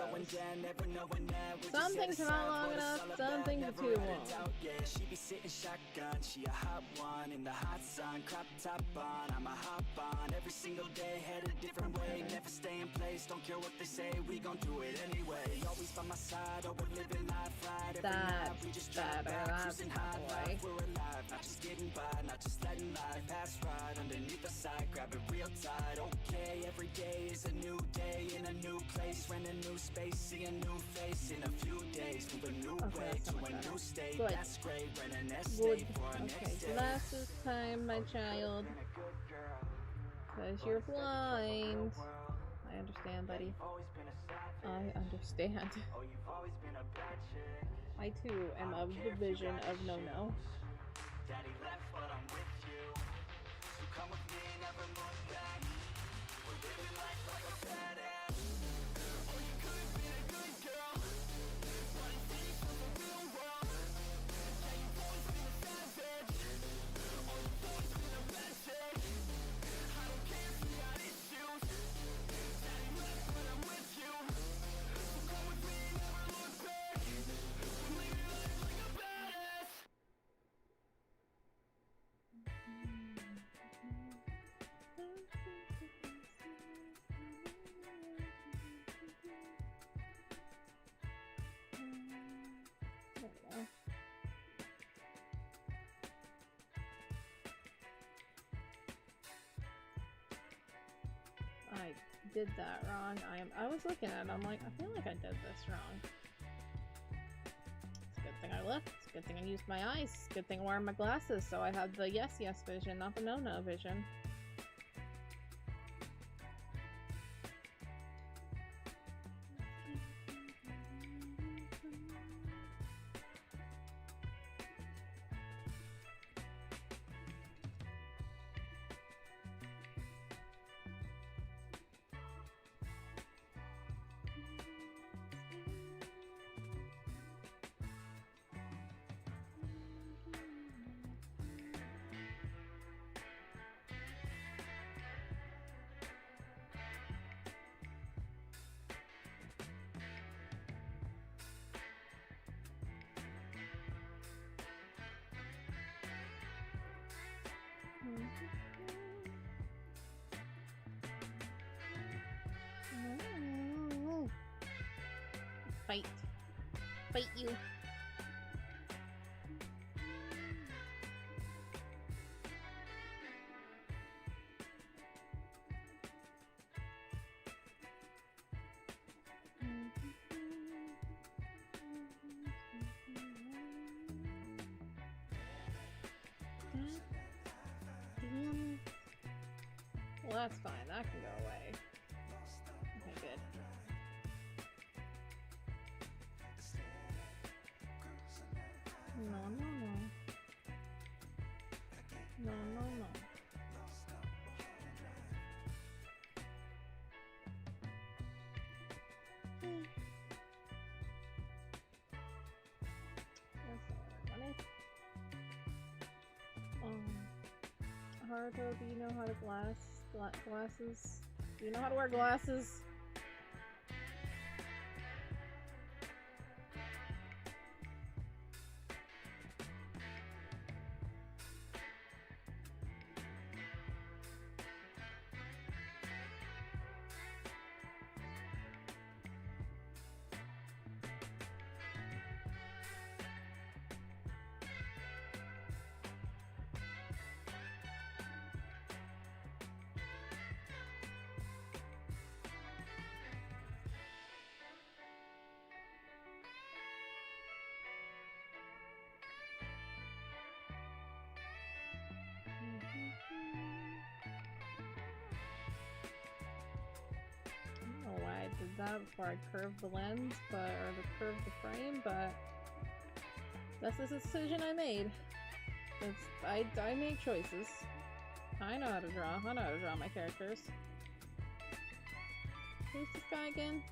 Some things are not long enough, some things are too long. Yeah, she be sitting shotgun, she a hot one in the hot sun, crop top on. I'm a hop on every single day, head a different way, never stay in place. Don't care what they say, we gon' do it anyway. Always by my side, oh we're living life right. Every night we just drive back, cruising high life. We're alive, not just getting by, not just letting life pass right underneath the side. Grab it real tight, okay. Every day is a new day in a new place, rent a new space, see a new face in a few days. Move a new way to a new state. Good. That's great, rent an estate for our next day. Glasses time, my child. Because you're blind. I understand, buddy. I understand. I too am of the vision of no-no. Daddy left, but I'm with you. So come with me, never look back. We're living life like a badass. Oh, you could have been a good girl. But instead you chose a real world. Yeah, you've always been a savage. Oh, you've always been a bad did that wrong. I was looking at it, I'm like, I feel like I did this wrong. It's a good thing I looked. It's a good thing I used my eyes. It's a good thing I'm wearing my glasses, so I had the yes vision, not the no vision. Fight. Fight you. Well, that's fine. That can go away. Okay, good. No. Haruto, do you know how to glasses? Do you know how to wear glasses? That before I curved the lens, or curved the frame, but that's the decision I made. I made choices. I know how to draw. I know how to draw my characters. Who's this guy again?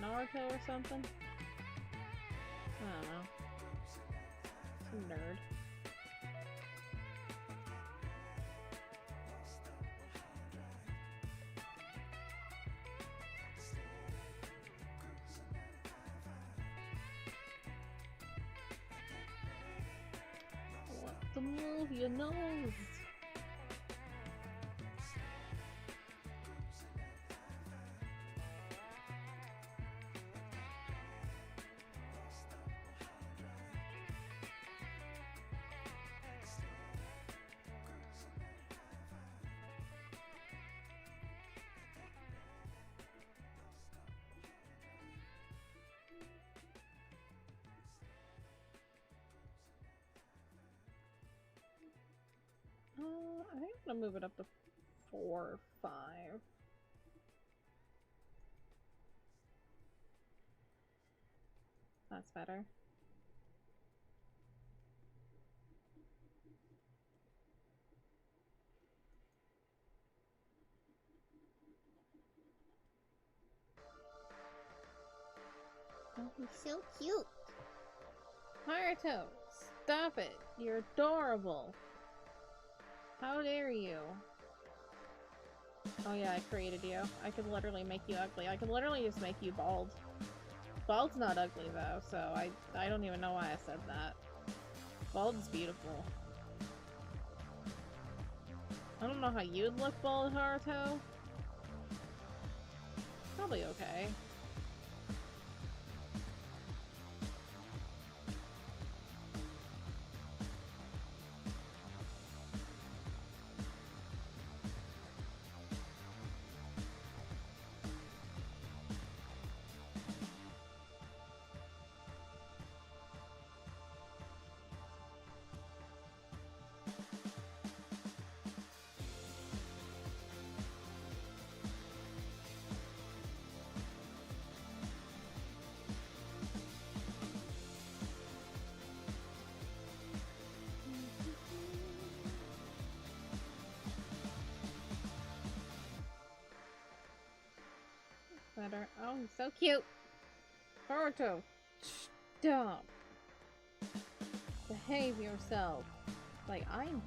Naruto or something? I don't know. Some nerd. Move your nose. I think I'm gonna move it up to 4 or 5. That's better. Oh, he's so cute. Haruto, stop it. You're adorable. How dare you? Oh yeah, I created you. I could literally make you ugly. I could literally just make you bald. Bald's not ugly though, so I don't even know why I said that. Bald's beautiful. I don't know how you'd look bald, Haruto. Probably okay. matter. Oh, he's so cute. Haruto, stop. Behave yourself. Like, I'm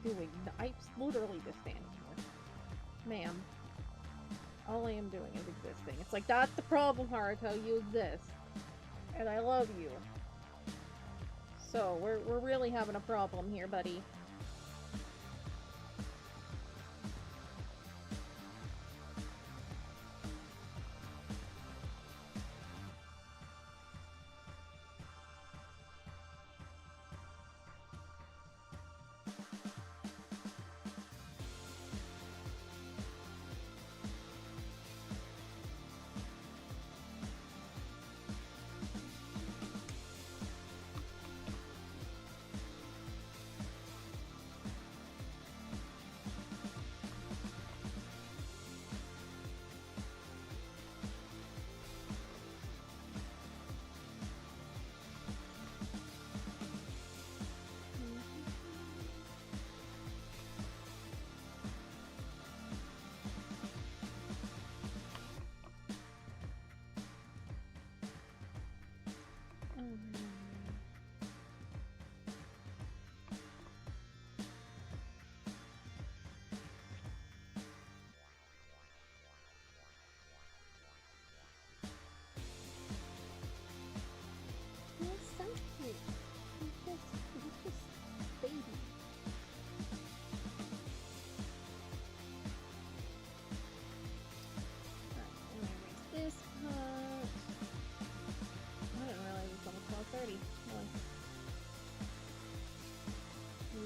literally just standing here. Ma'am. All I am doing is existing. It's like, that's the problem, Haruto. You exist. And I love you. So, we're really having a problem here, buddy. He's so cute. He's just baby. Alright, I'm gonna erase this part. I didn't realize it's almost 12:30. Really.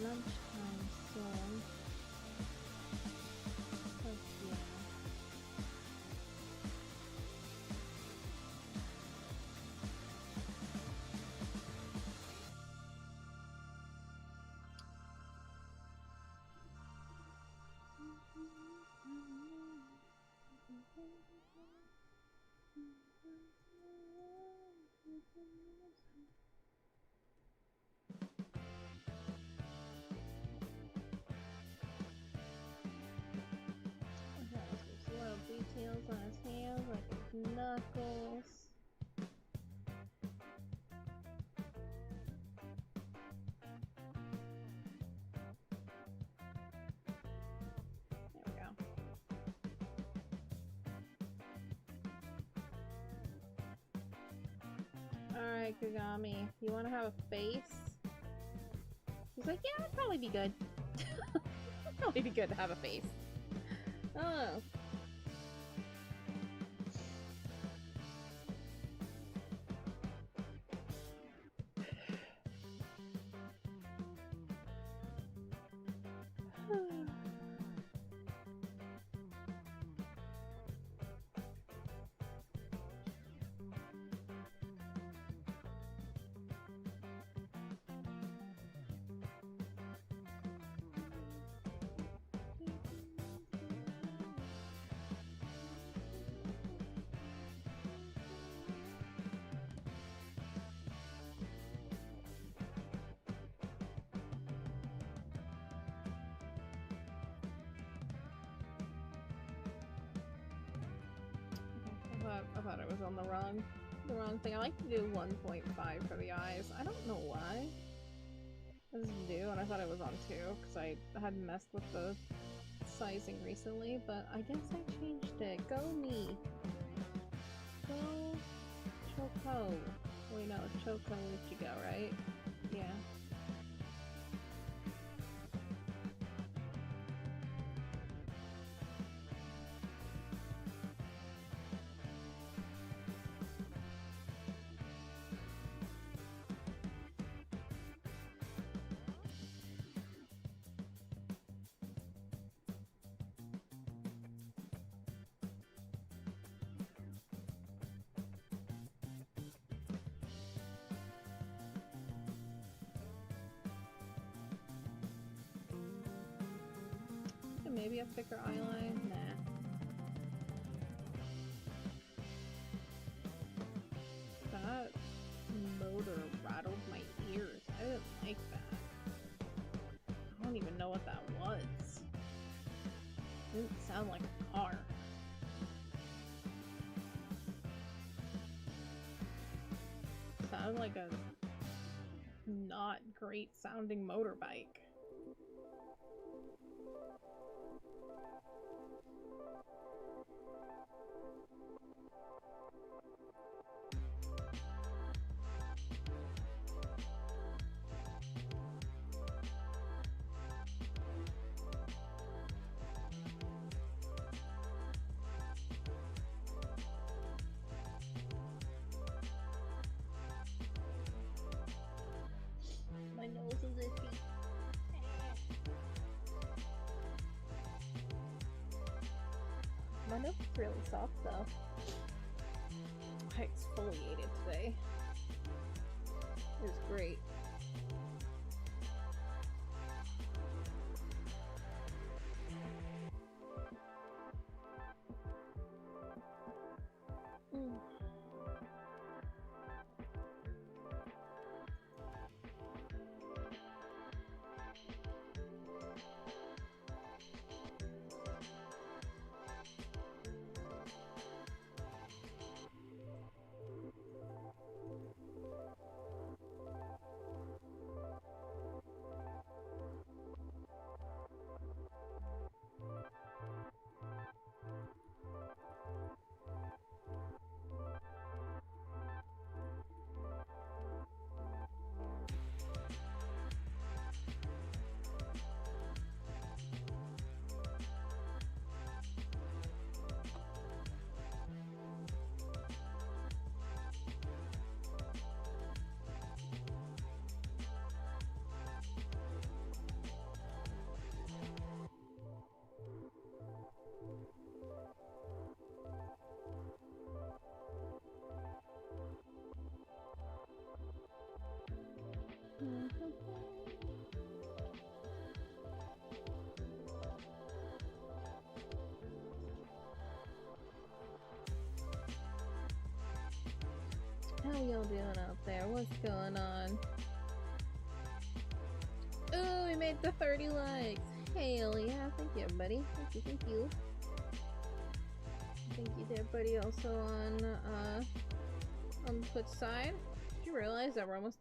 Lunchtime soon. Oh yeah. Okay, there's little details on his hands, like his knuckles. There we go. Alright, Kagami, you wanna have a face? He's like, yeah, that'd probably be good. Probably be good to have a face. Oh. I thought it was on the wrong thing. I like to do 1.5 for the eyes. I don't know why. I just do, and I thought it was on 2 because I had messed with the sizing recently, but I guess I changed it. Go me. Go Choco. Wait, no, it's Choco Ichigo, right? Yeah. Maybe a thicker eyeline? Nah. That motor rattled my ears. I didn't like that. I don't even know what that was. It didn't sound like a car. drive like a not great sounding motorbike. My nose is itchy. My nose is really soft though. I exfoliated today. It was great. How y'all doing out there? What's going on? Ooh, we made the 30 likes. Hell yeah, thank you everybody. Thank you, thank you. Thank you to everybody also on the Twitch side. Did you realize that we're almost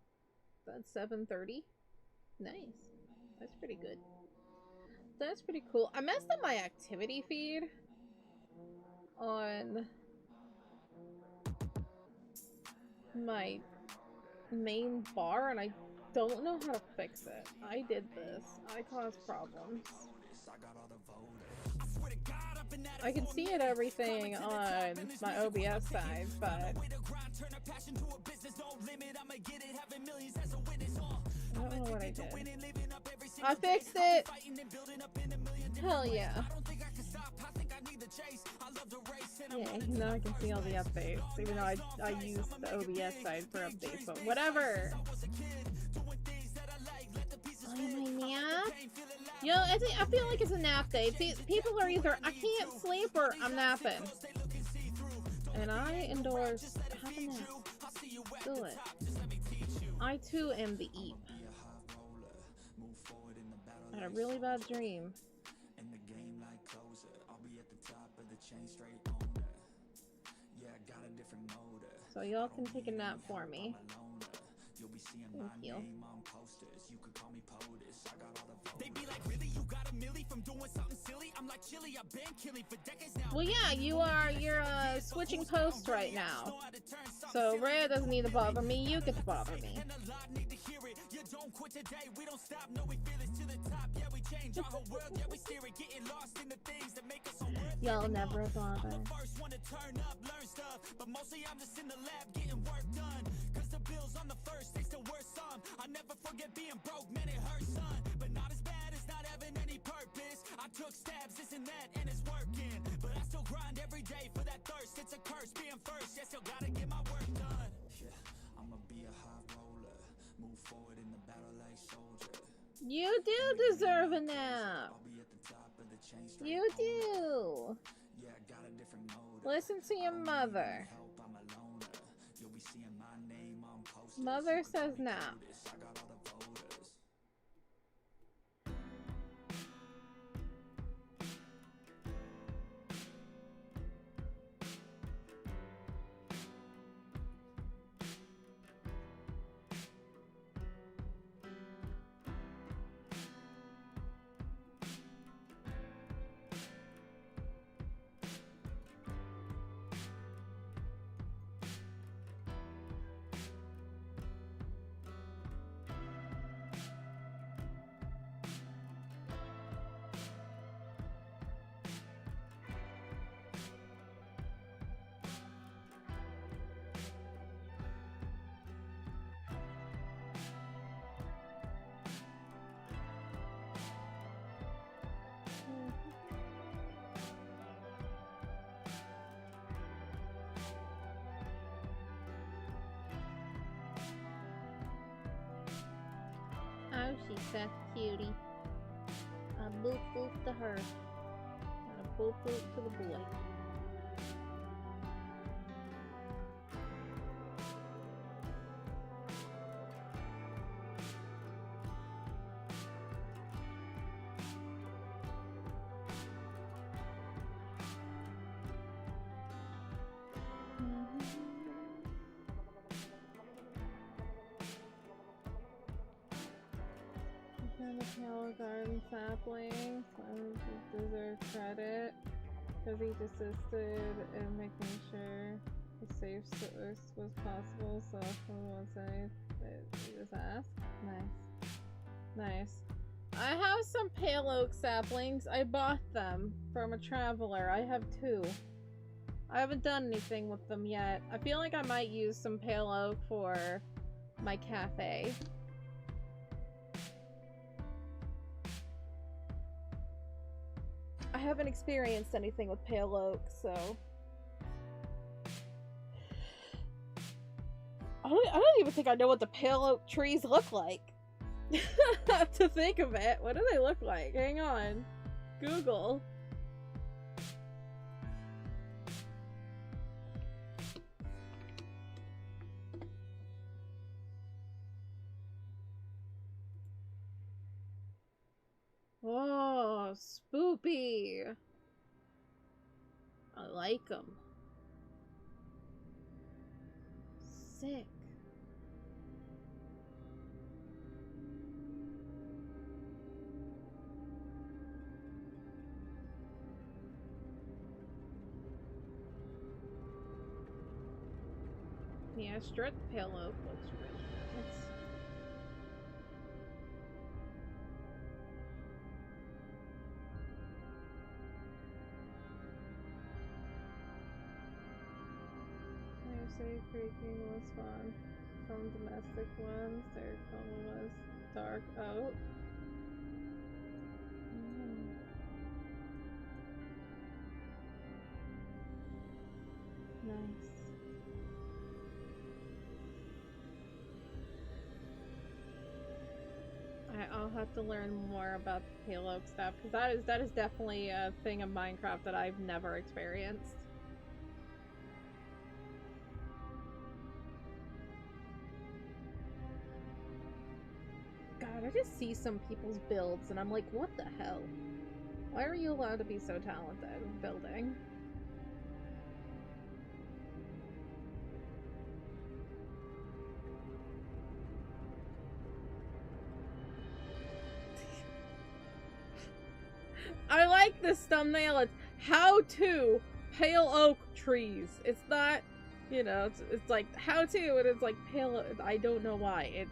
at 7:30? Nice. That's pretty good. That's pretty cool. I messed up my activity feed on my main bar and I don't know how to fix it. I did this. I caused problems. I can see it everything on my OBS side, but I don't know what I did. I fixed it! Hell yeah. Yeah, now I can see all the updates, even though I used the OBS side for updates, but whatever! Oh, my nap? Yo, I feel like it's a nap day. People are either, I can't sleep or I'm napping. And I endorse, have a nap. Do it. I too am the eep. I had a really bad dream. So y'all can take a nap for me. Thank you. Well, yeah, you're switching posts right now. So Rhea doesn't need to bother me, you get to bother me. Y'all never bother. But mostly I'm just in the lab getting work done. Cause the bills on the first, they still worth some. I never forget being broke, man, it hurts, son. But not as bad as not having any purpose. I took stabs, this and that, and it's working. But I still grind every day for that thirst. It's a curse being first, yeah, still gotta get my work done. Yeah, I'ma be a high roller. Move forward in the battle like soldier. You do deserve a nap. I'll be at the top of the chain. You do. Yeah, I got a different mode. Listen to your mother. Mother says nap. Oh, she's such a cutie. A boop boop to her. And a boop boop to the boy. The Palo Garden sapling deserves credit because he assisted in making sure a safe source was possible. So I won't say that you just asked. Nice. I have some pale oak saplings. I bought them from a traveler. I have 2. I haven't done anything with them yet. I feel like I might use some pale oak for my cafe. I haven't experienced anything with pale oak, so I don't even think I know what the pale oak trees look like. To think of it, what do they look like? Hang on, Google. Oh, spoopy. I like them. Sick. Yeah, strut pale oak looks really nice. Say creaking was fun. From domestic ones, their color was dark oak. Nice. I'll have to learn more about the pale oak stuff because that is definitely a thing of Minecraft that I've never experienced. God, I just see some people's builds and I'm like, what the hell? Why are you allowed to be so talented in building? I like this thumbnail. It's how to pale oak trees. It's not, you know, it's like how to, and it's like pale. I don't know why.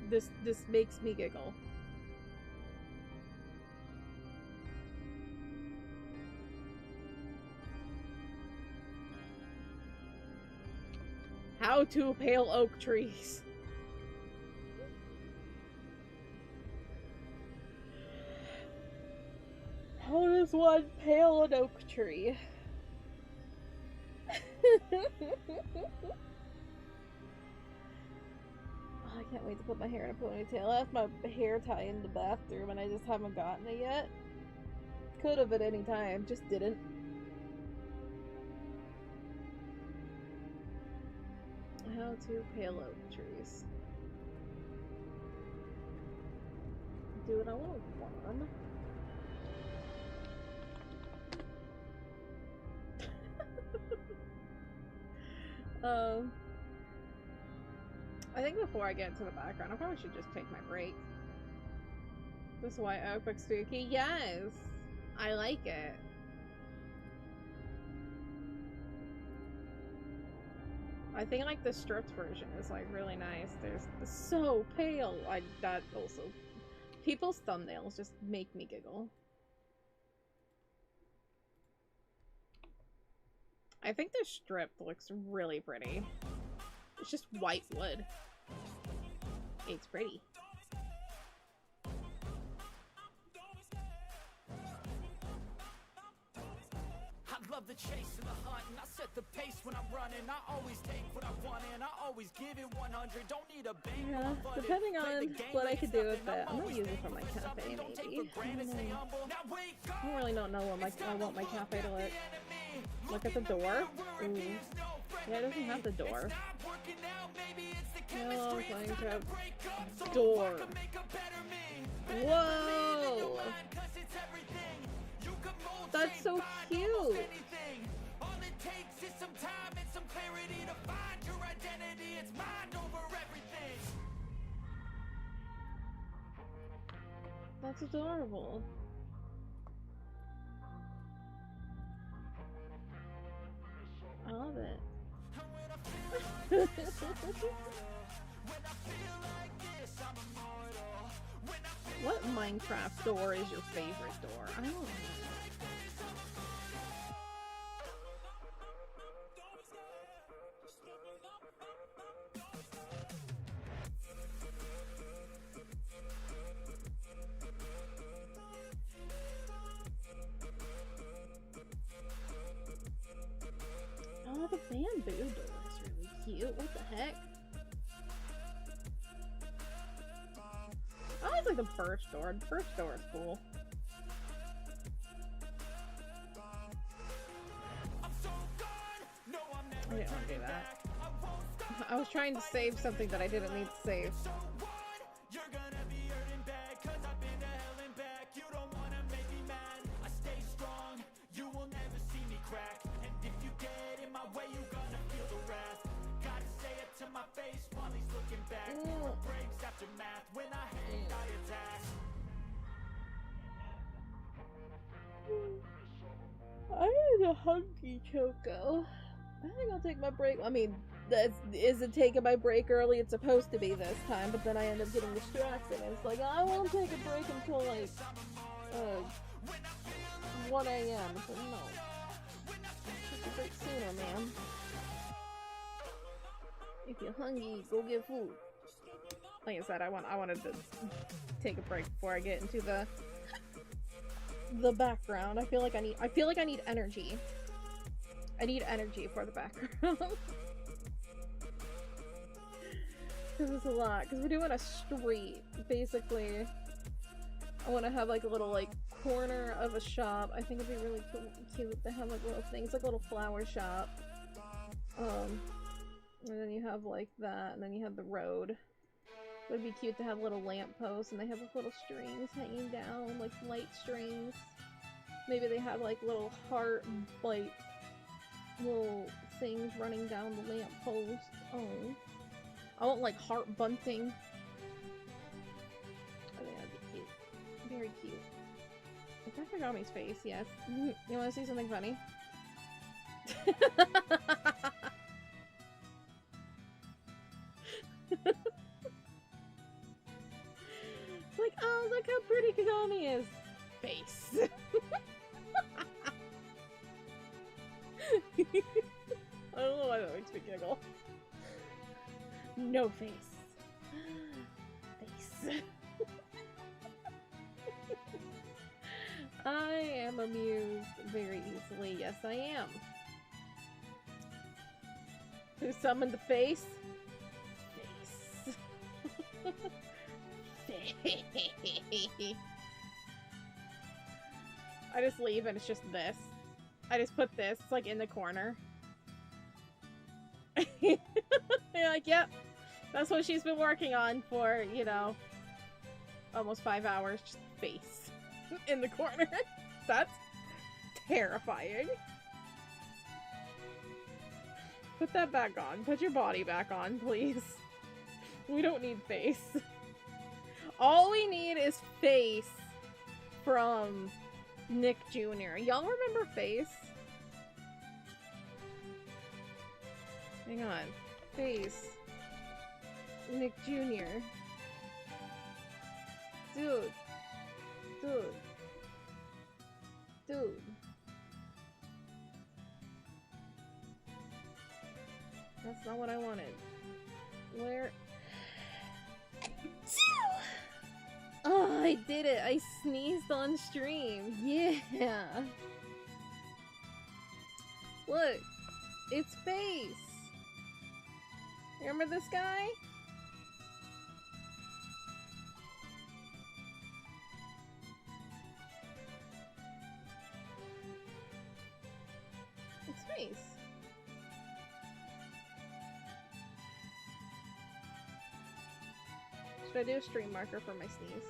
This makes me giggle. How to pale oak trees. How does one pale an oak tree? I can't wait to put my hair in a ponytail. I have my hair tie in the bathroom and I just haven't gotten it yet. Could have at any time, just didn't. How to pale oak trees. Do it, I want a worm. I think before I get into the background, I probably should just take my break. This white oak looks spooky. Yes! I like it. I think like the stripped version is like really nice. There's so pale. That also, people's thumbnails just make me giggle. I think the stripped looks really pretty. It's just white wood. It's pretty. I love the chase and the hunt, and I set the pace when I'm running. I always take what I want and I always give it 100. Don't need a bank. Yeah, depending on what I could do with it. I'm gonna use it for my cafe, maybe. I don't really don't know what I want my cafe to look. Look at the door. Ooh. Yeah, it doesn't have the door. No, flying trap. Door. Whoa! That's so cute! That's adorable. I love it. What Minecraft door is your favorite door? I don't know. Oh, the bamboo door is really cute. What the heck? I always like the birch door. The birch door is cool. I didn't want to do that. I was trying to save something that I didn't need to save. I need a hungry Choco. I think I'll take my break. I mean, is it taking my break early? It's supposed to be this time, but then I end up getting distracted. And it's like, I won't take a break until like 1 a.m. So no, take a break sooner, ma'am. If you're hungry, go get food. Like I said, I wanted to take a break before I get into the background. I feel like I need energy. I need energy for the background. Because it's a lot. Because we're doing a street, basically. I want to have like a little like corner of a shop. I think it'd be really cute to have like little things, like a little flower shop. And then you have like that, and then you have the road. It would be cute to have little lampposts, and they have like little strings hanging down, like light strings. Maybe they have like little heart, like little things running down the lamppost. Oh, I want like heart bunting. I think that'd be cute. Very cute. Is that Kagami's face? Yes. You want to see something funny? It's like, oh, look how pretty Kagami is. Face. I don't know why that makes me giggle. No face. Face. I am amused very easily. Yes, I am. Who summoned the face? Face. I just leave and it's just this. I just put this like in the corner. You're like, yep, that's what she's been working on for, you know, almost 5 hours. Just face in the corner. That's terrifying. Put that back on. Put your body back on, please. We don't need face. All we need is face from Nick Jr. Y'all remember face? Hang on. Face. Nick Jr. Dude. Dude. Dude. That's not what I wanted. Where? Oh, I did it! I sneezed on stream! Yeah! Look, it's Face. Remember this guy? It's Face. Should I do a stream marker for my sneeze?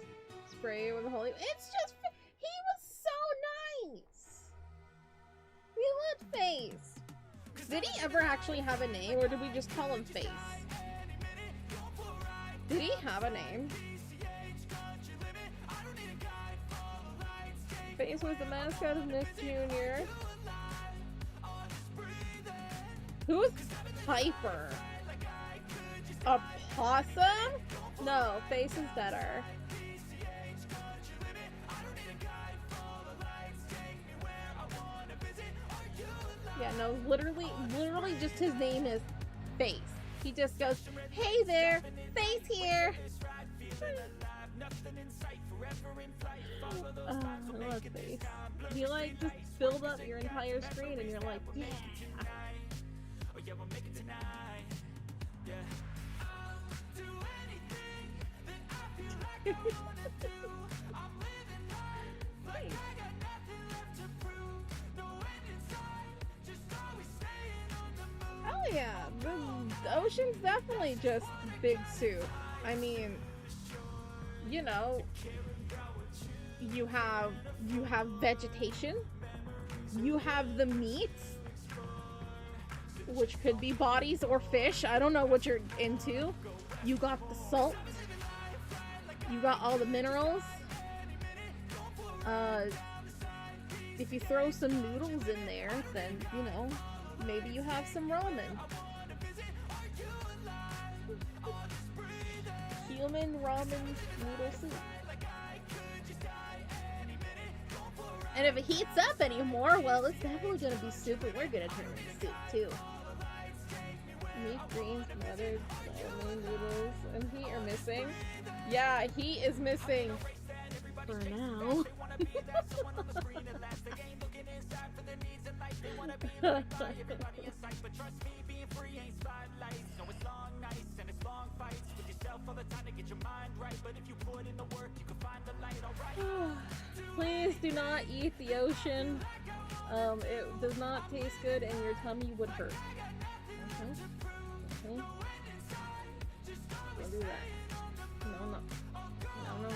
Spray with a holy. It's just. He was so nice! We loved Face! Did he ever actually have a name, or did we just call him Face? Did he have a name? Face was the mascot of Miss Junior. Who's Piper? A possum? No, Face is better. Yeah, no, literally just his name is Face. He just goes, hey there, Face here. I love Face. You like just build up your entire screen and you're like, yeah. Oh yeah, the ocean's definitely just big soup. I mean, you know, you have vegetation, you have the meats, which could be bodies or fish. I don't know what you're into. You got the salt. You got all the minerals. If you throw some noodles in there, then, you know, maybe you have some ramen. Human ramen noodle soup. And if it heats up anymore, well, it's definitely gonna be soup, and we're gonna turn it into soup, too. Meat, greens, smothered, ramen noodles, and heat are missing. Yeah, heat is missing. For now. Please do not eat the ocean. It does not taste good and your tummy would hurt. Okay? Okay? Don't do that. No, no. No, no.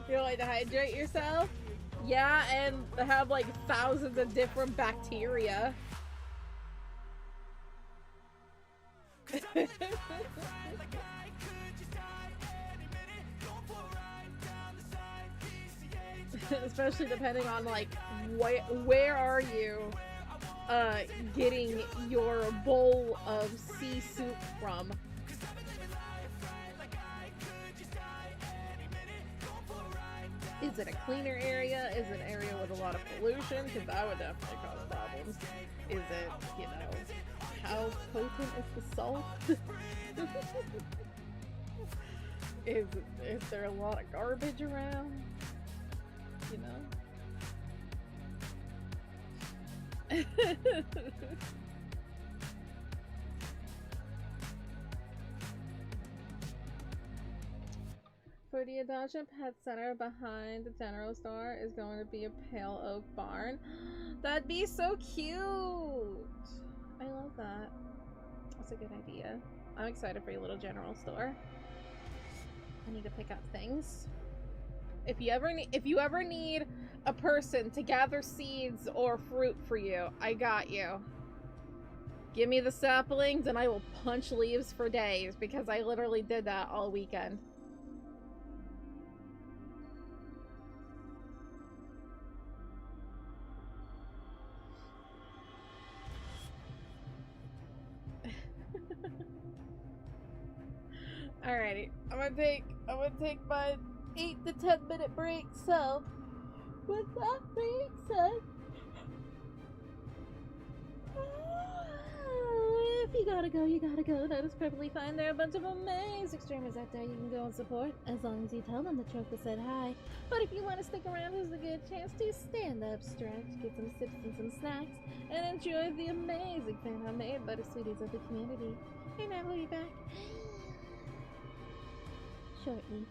You like to hydrate yourself? Yeah, and have like thousands of different bacteria. Especially depending on like where are you getting your bowl of sea soup from. Is it a cleaner area? Is it an area with a lot of pollution? Because that would definitely cause problems. Is it, you know, how potent is the salt? is there a lot of garbage around? You know? For the Adoption Pet Center behind the general store is going to be a pale oak barn. That'd be so cute! I love that. That's a good idea. I'm excited for your little general store. I need to pick up things. If you ever need a person to gather seeds or fruit for you, I got you. Give me the saplings and I will punch leaves for days because I literally did that all weekend. Alrighty, I'm gonna take my 8 to 10 minute break, so with that being said, if you gotta go, you gotta go. That is perfectly fine. There are a bunch of amazing streamers out there you can go and support, as long as you tell them that Choco said hi. But if you want to stick around, there's a good chance to stand up, stretch, get some sips and some snacks, and enjoy the amazing fan art made by the sweeties of the community. And I will be back shortly.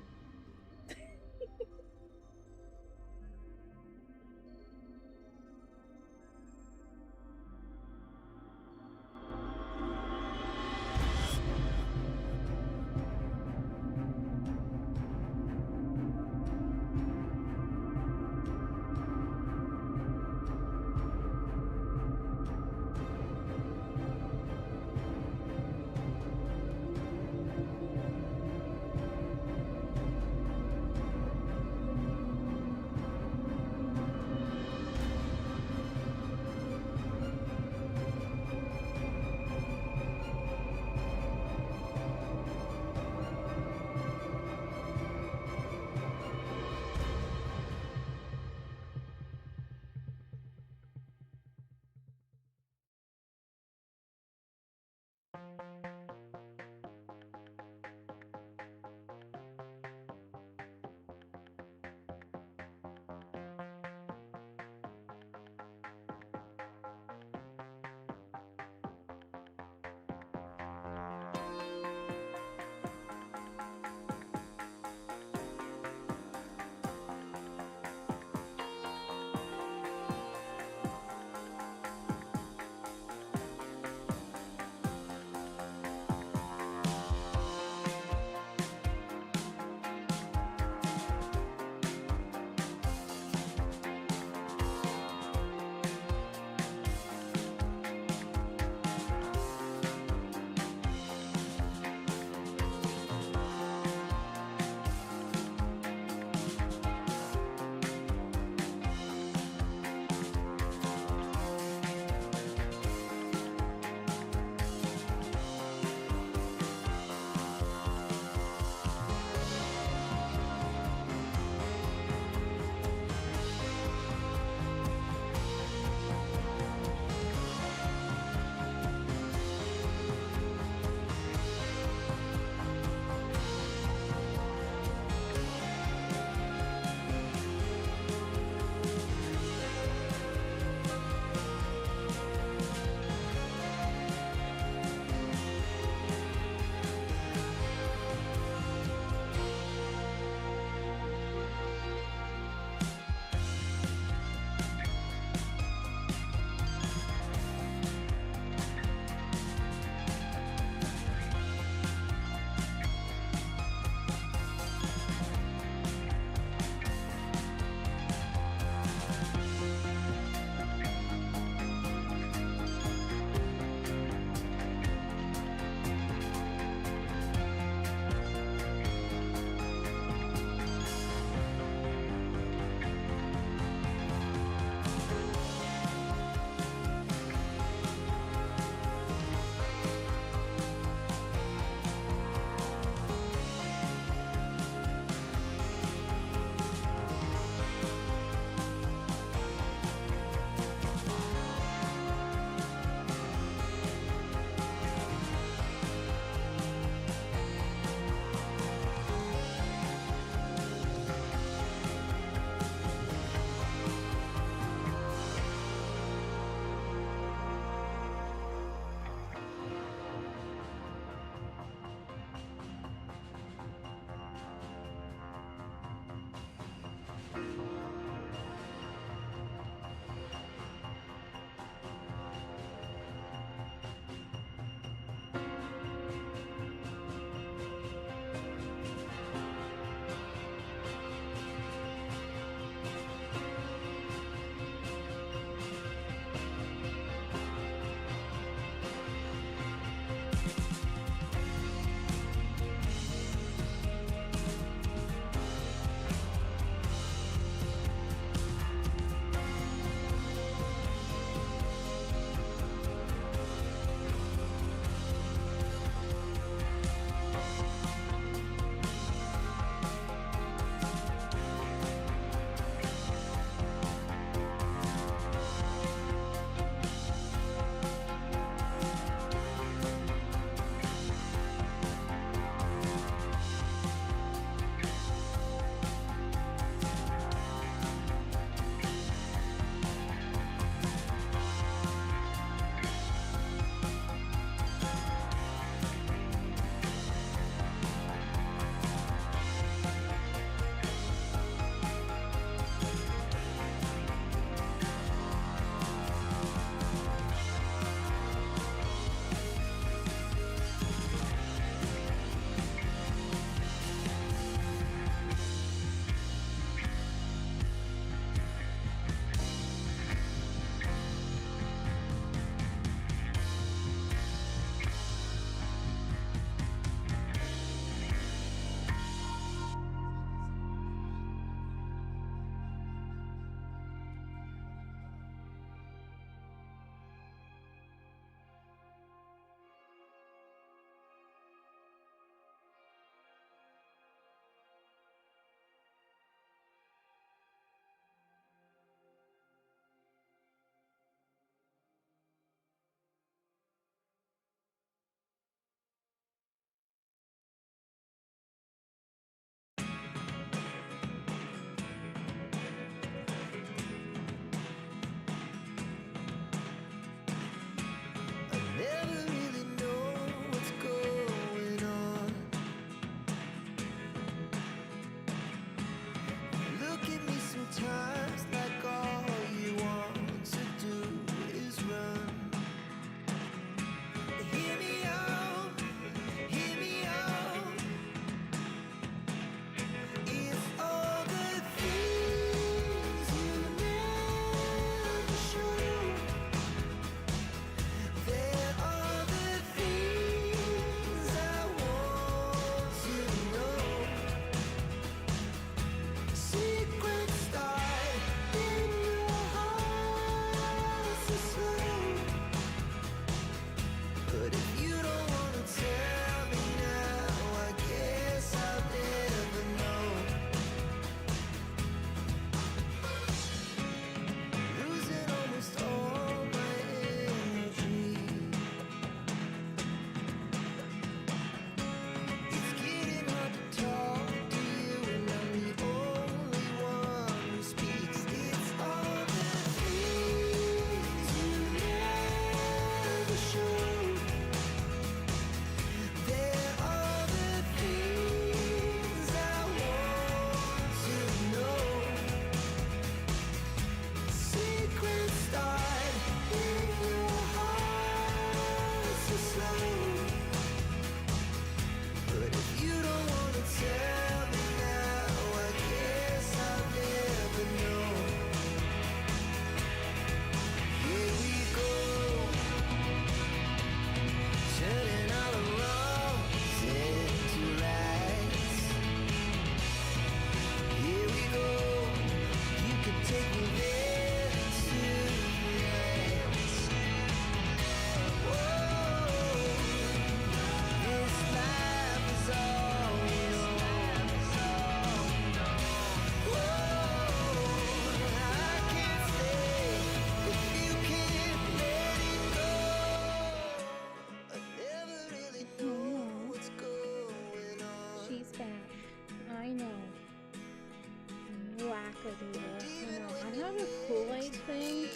night thing,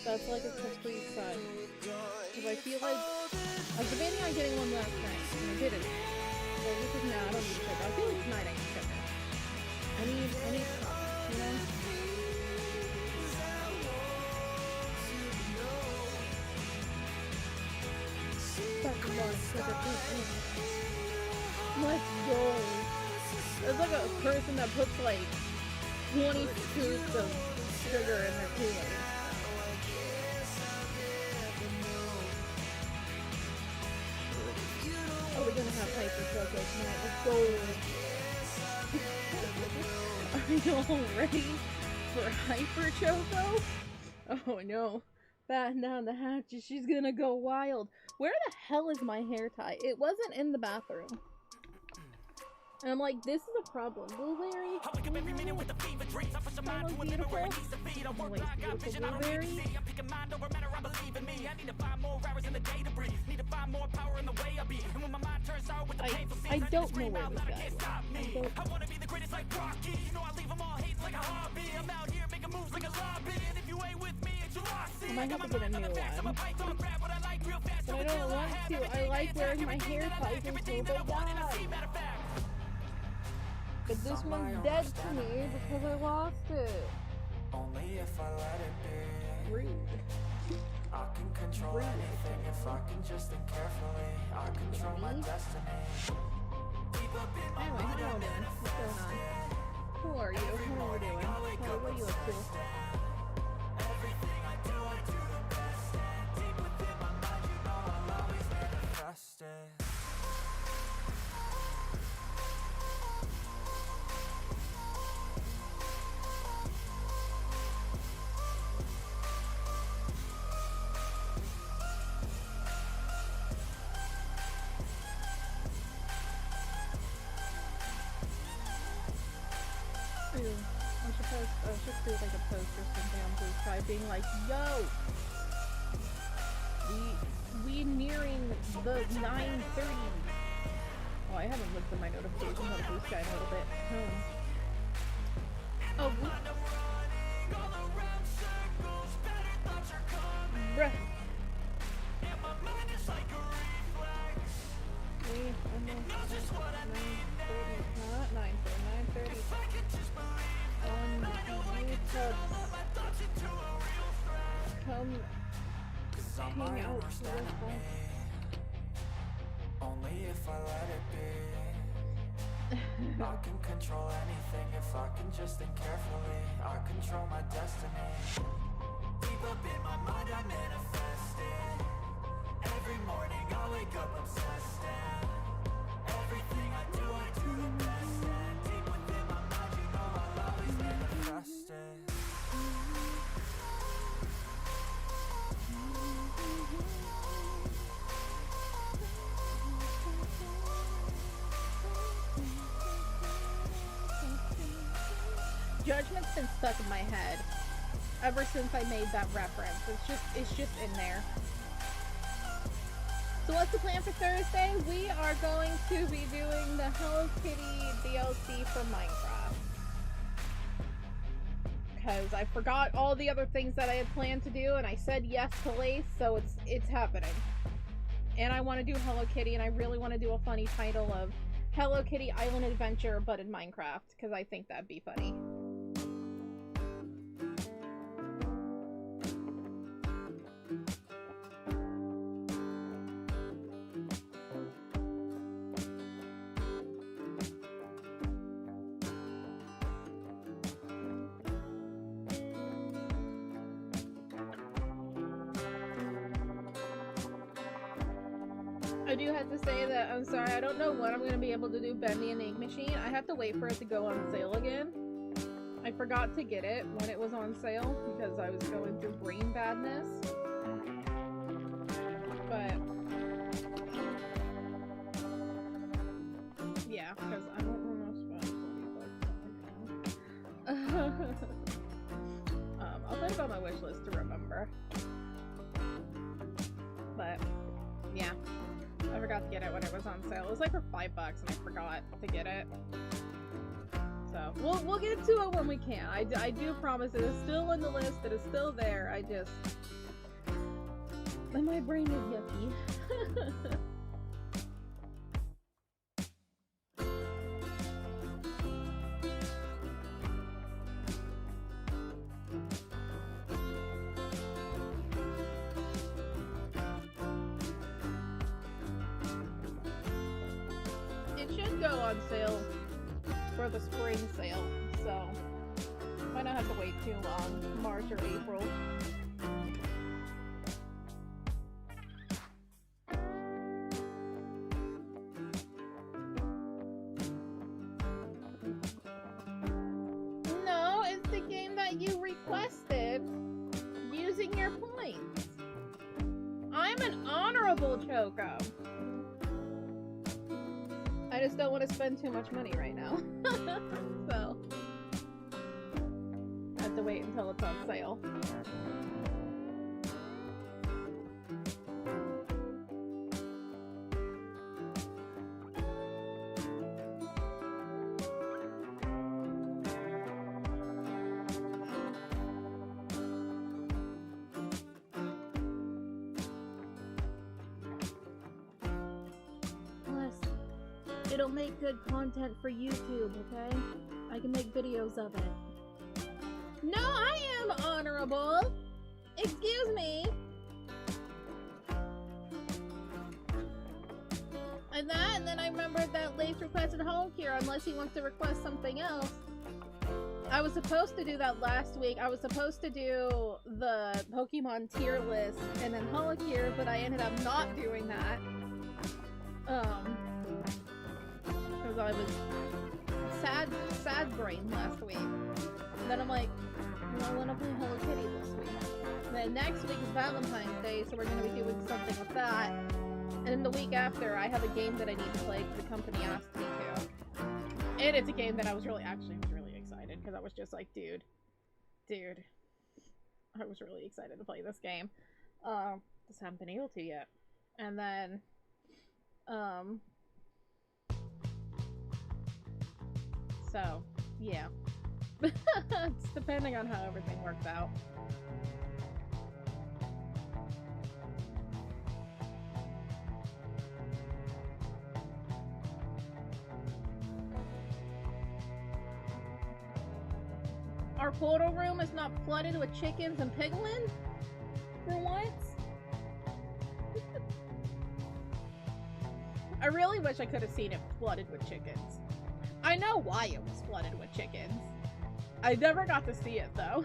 that's like a complete set. Because I feel like debating on getting one last night, and I didn't. So I was like, nah, I don't need to check. I feel like tonight I can check it. I need comments, you know? That's let's go. It's like a person that puts like 20 scoops of sugar in their Kool-Aid. Oh, we're gonna have hyper Choco tonight. Let's go. Are you all ready for hyper Choco? Oh no. Batten down the hatches, she's gonna go wild. Where the hell is my hair tie? It wasn't in the bathroom. And I'm like, this is a problem. Blueberry? Blueberry? I don't know where this guy is. I might have to get a new one. But I don't want to. I like wearing my hair ties until they die. But this one's dead to me because I lost it. Only if I let it be. Rude. I can control anything if I can just think carefully. I control my destiny. Anyway, how are we doing? What's going on? Who are you? What are we doing? What are you up to? Everything I do the best. And deep within my mind, you know I'll always manifest it. I should do like a post or something on Blue Sky being like, yo! We nearing the 9:30. Oh, I haven't looked at my notifications on Blue Sky in a little bit. Oh, bruh. Not 9:30. Come hang out with only if I let it be. I can control anything if I can just think carefully. I control my destiny. Deep up in my mind I manifest it. Every morning I wake up obsessed and everything I do the best. And deep within my mind you know I'll always manifest it. Judgment's been stuck in my head ever since I made that reference. It's just in there. So what's the plan for Thursday? We are going to be doing the Hello Kitty DLC for Minecraft. Because I forgot all the other things that I had planned to do and I said yes to Lace, so it's happening. And I want to do Hello Kitty and I really want to do a funny title of Hello Kitty Island Adventure but in Minecraft because I think that'd be funny. I do have to say that I'm sorry, I don't know when I'm going to be able to do Bendy and Ink Machine. I have to wait for it to go on sale again. I forgot to get it when it was on sale because I was going through brain badness. But yeah, because I don't want to spend $20 I'll put it on my wish list to remember. But yeah. I forgot to get it when it was on sale. It was like for $5 and I forgot to get it. So, So we'll get to it when we can. I do promise it is still in the list. It is still there. My brain is yucky. It should go on sale for the spring sale, so might not have to wait too long, March or April. No, it's the game that you requested using your points. I'm an honorable Choco. I just don't want to spend too much money right now. So I have to wait until it's on sale. It'll make good content for YouTube, okay? I can make videos of it. No, I am honorable! Excuse me! And then I remembered that Lace requested home cure unless he wants to request something else. I was supposed to do that last week. I was supposed to do the Pokemon tier list and then Holocure, but I ended up not doing that. Because I was sad brain last week. And then I'm like, I want to play Hello Kitty this week. And then next week is Valentine's Day, so we're going to be doing something with that. And then the week after, I have a game that I need to play because the company asked me to. And it's a game that I was really excited because I was just like, dude. I was really excited to play this game. Just haven't been able to yet. And then, so, yeah. It's depending on how everything works out. Our portal room is not flooded with chickens and piglins? For once? I really wish I could have seen it flooded with chickens. I know why it was flooded with chickens. I never got to see it, though.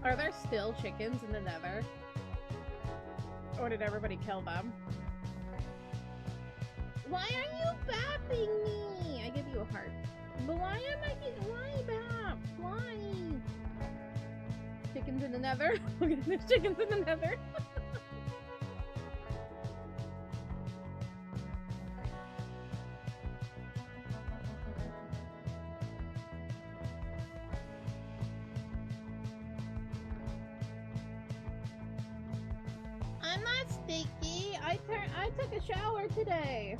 Are there still chickens in the Nether? Or did everybody kill them? Why are you bapping me? I give you a heart. But why am I getting bap? Why? Chickens in the Nether? There's chickens in the Nether. I'm not sticky. I took a shower today.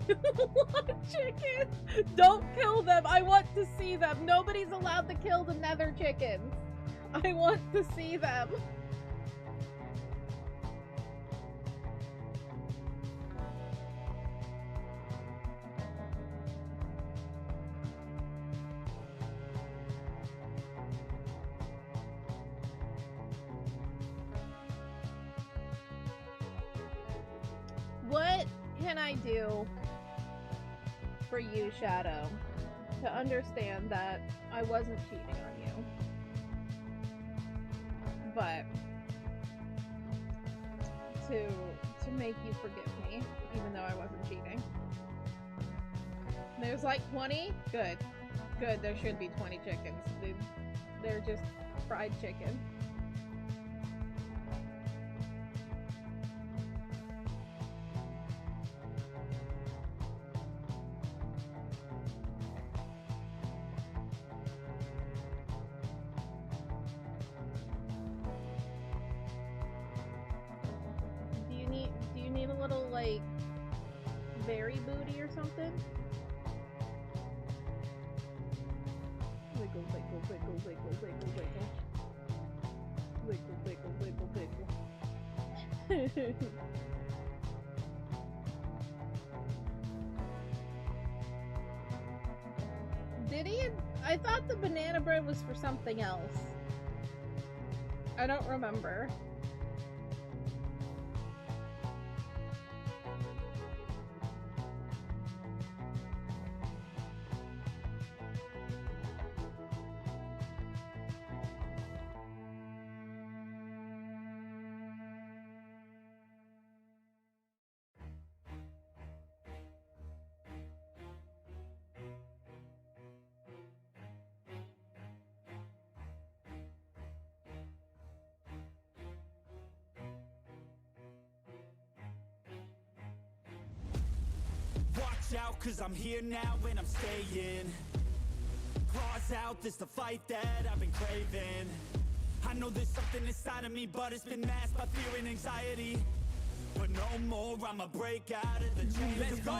What chickens? Don't kill them. I want to see them. Nobody's allowed to kill the Nether chickens. I want to see them. What can I do for you, Shadow, to understand that I wasn't cheating on you, but to make you forgive me, even though I wasn't cheating? There's like 20? Good. Good, there should be 20 chickens. They're just fried chicken. like very booty or something. Wiggle, wiggle, wiggle, wiggle, wiggle, wiggle. Wiggle, wiggle, wiggle, wiggle. Did he? I thought the banana bread was for something else. I don't remember. Watch out, cause I'm here now and I'm staying. Claws out, this the fight that I've been craving. I know there's something inside of me, but it's been masked by fear and anxiety. But no more, I'ma break out of the chains. Let's go!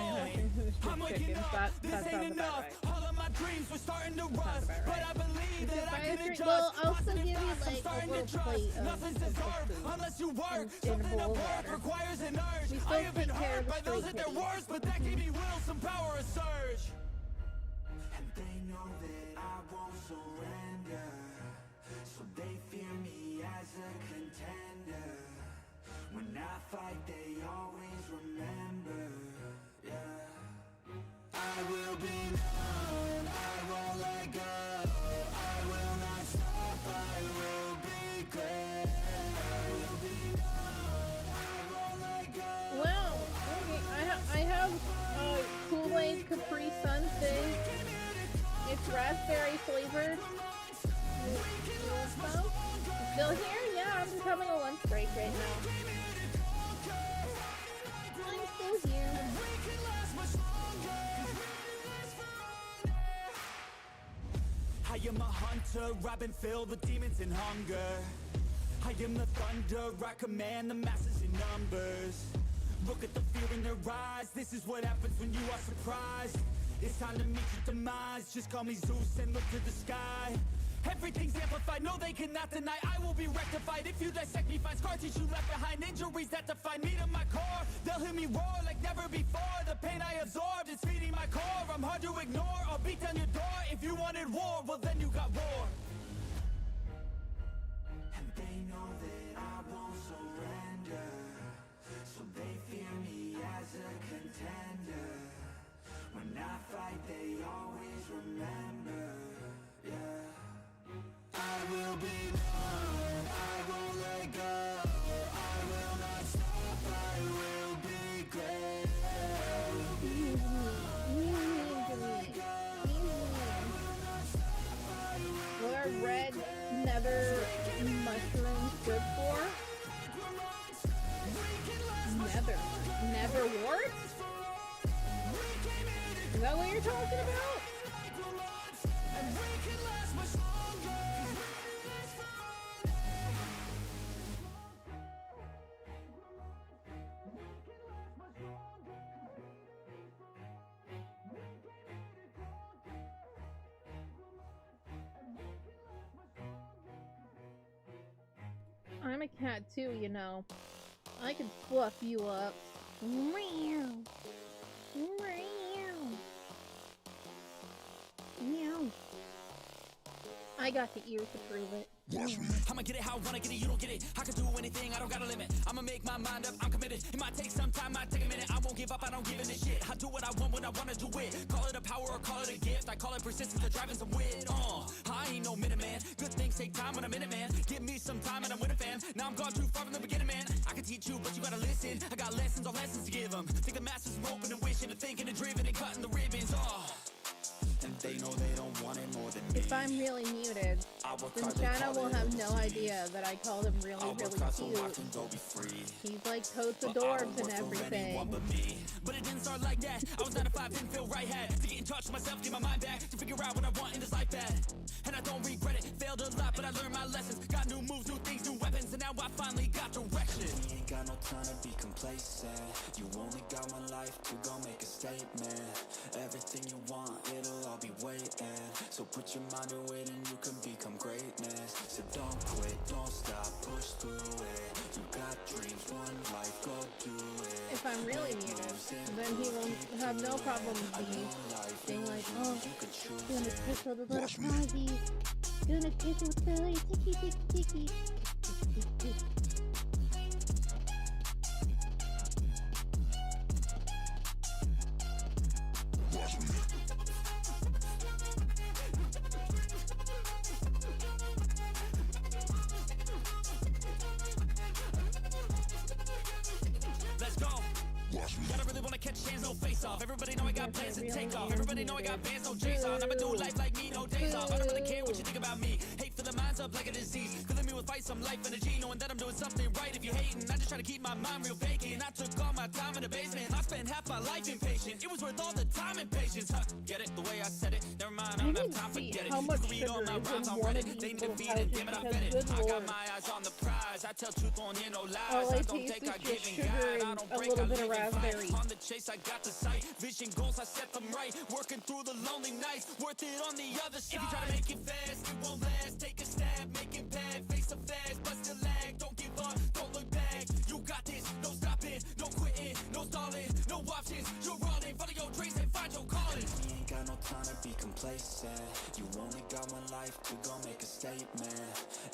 I'm waking up, this ain't enough. All of my dreams were starting to rust, but I believe that I can adjust. Well, I'll still give you I'm like a starting little to trust. plate of Nothing's deserved unless you work. Something of worth requires an urge. We I still have been take care hurt of the by those street at their kitties. worst, but that gave me will, some power, a surge. And they know that I won't surrender, so they fear me as a contender. When I fight, they always remember, yeah. I will be known, I won't let go. I will not stop, I will be great. I will be known, I won't let go. Well, okay, I have Kool-Aid Capri Sun thing. It's raspberry flavored. You want some? Still here? Yeah, I'm just having a lunch break right now. I'm still here. I am a hunter, I've been filled with demons and hunger. I am the thunder, I command the masses in numbers. Look at the fear in their eyes, this is what happens when you are surprised. It's time to meet your demise, just call me Zeus and look to the sky. Everything's amplified, no they cannot deny, I will be rectified. If you dissect me, find scars, teach you left behind, injuries that define me to my core. They'll hear me roar like never before, the pain I absorbed, it's feeding my core. I'm hard to ignore, I'll beat down your door. If you wanted war, well then you got war. And they know that I won't surrender, so they fear me as a contender. When I fight, they always remember, yeah. I will be known, I won't let go. I will not stop, I will be great. I will be known, I won't let go. I will not stop, I will. What are red nether mushrooms good for? Nether warts? Is that what you're talking about? I'm a cat too, you know. I can fluff you up. Meow. Meow. Meow. I got the ears to prove it. I'ma get it how I wanna get it, you don't get it. I can do anything, I don't got a limit. I'ma make my mind up, I'm committed. It might take some time, might take a minute. I won't give up, I don't give in a shit. I do what I want when I wanna do it. Call it a power or call it a gift. I call it persistence or driving some wit. I ain't no minute man. Good things take time when I'm in it, man. Give me some time and I'm with a fan. Now I'm gone too far from the beginning, man. I can teach you, but you gotta listen. I got lessons on lessons to give them. Think the masses are open and wishing and thinking and driven and cutting the ribbons. And they know they don't want it more than me. If I'm really muted, Then Shanna will have no idea that I called him really, really cute. He's like totes adorbs and everything. But it didn't start like that. I was 9 to 5, didn't feel right. Had to get in touch with myself, get my mind back, to figure out what I want in this life bad. And I don't regret it. Failed a lot, but I learned my lessons. Got new moves, new things, new weapons, and now I finally got direction. You ain't got no time to be complacent. You only got one life to go make a statement. Everything you want, it'll all be waiting. So put your mind to it and you can become greatness. So don't quit, don't stop, push through it. You got dreams, one life, go do it. If I'm really muted, then he will have no problem with me being like, oh, gonna kiss her with little pausey. Gonna kiss her with the little ticky ticky ticky. Let's go. Gotta really wanna catch hands, no face off. Everybody know I got plans to take off. Everybody know I got bands, no J's on. I'ma do life like me, no days off. I don't really care what you think about me. Hate filling minds up like a disease. Filling me with fight, some life energy. Knowing that I'm doing something right. If you hating, I just try to keep my mind real vacant. I took all my time in the basement. I spent half my life impatient. It was worth all the time and patience. Huh, get it? The way I said it. Never mind, I don't have time, forget it. How much You can read all sugar my is rhymes in on one of Reddit. They these need to little feed it, damn it, I pouches? bet it. Because, I good got lord. my eyes on the prize. I tell truth, won't hear no lies. All I I don't taste take, is I just give and sugar guide. I and don't a break, little I bit of live and fight. raspberry. On the chase, I got the sight. Vision goals, I set them right. Working through the lonely nights. Worth it on the other side. If you try to make it fast, it won't last. Take a stab, make it bad. Face the fast, but still lag. Don't give up, don't look back. You got this, no stopping, no quitting, no stalling, no options. You're all in, follow your dreams and find your calling. You ain't got no time to be complacent. You only got one life to go make a statement.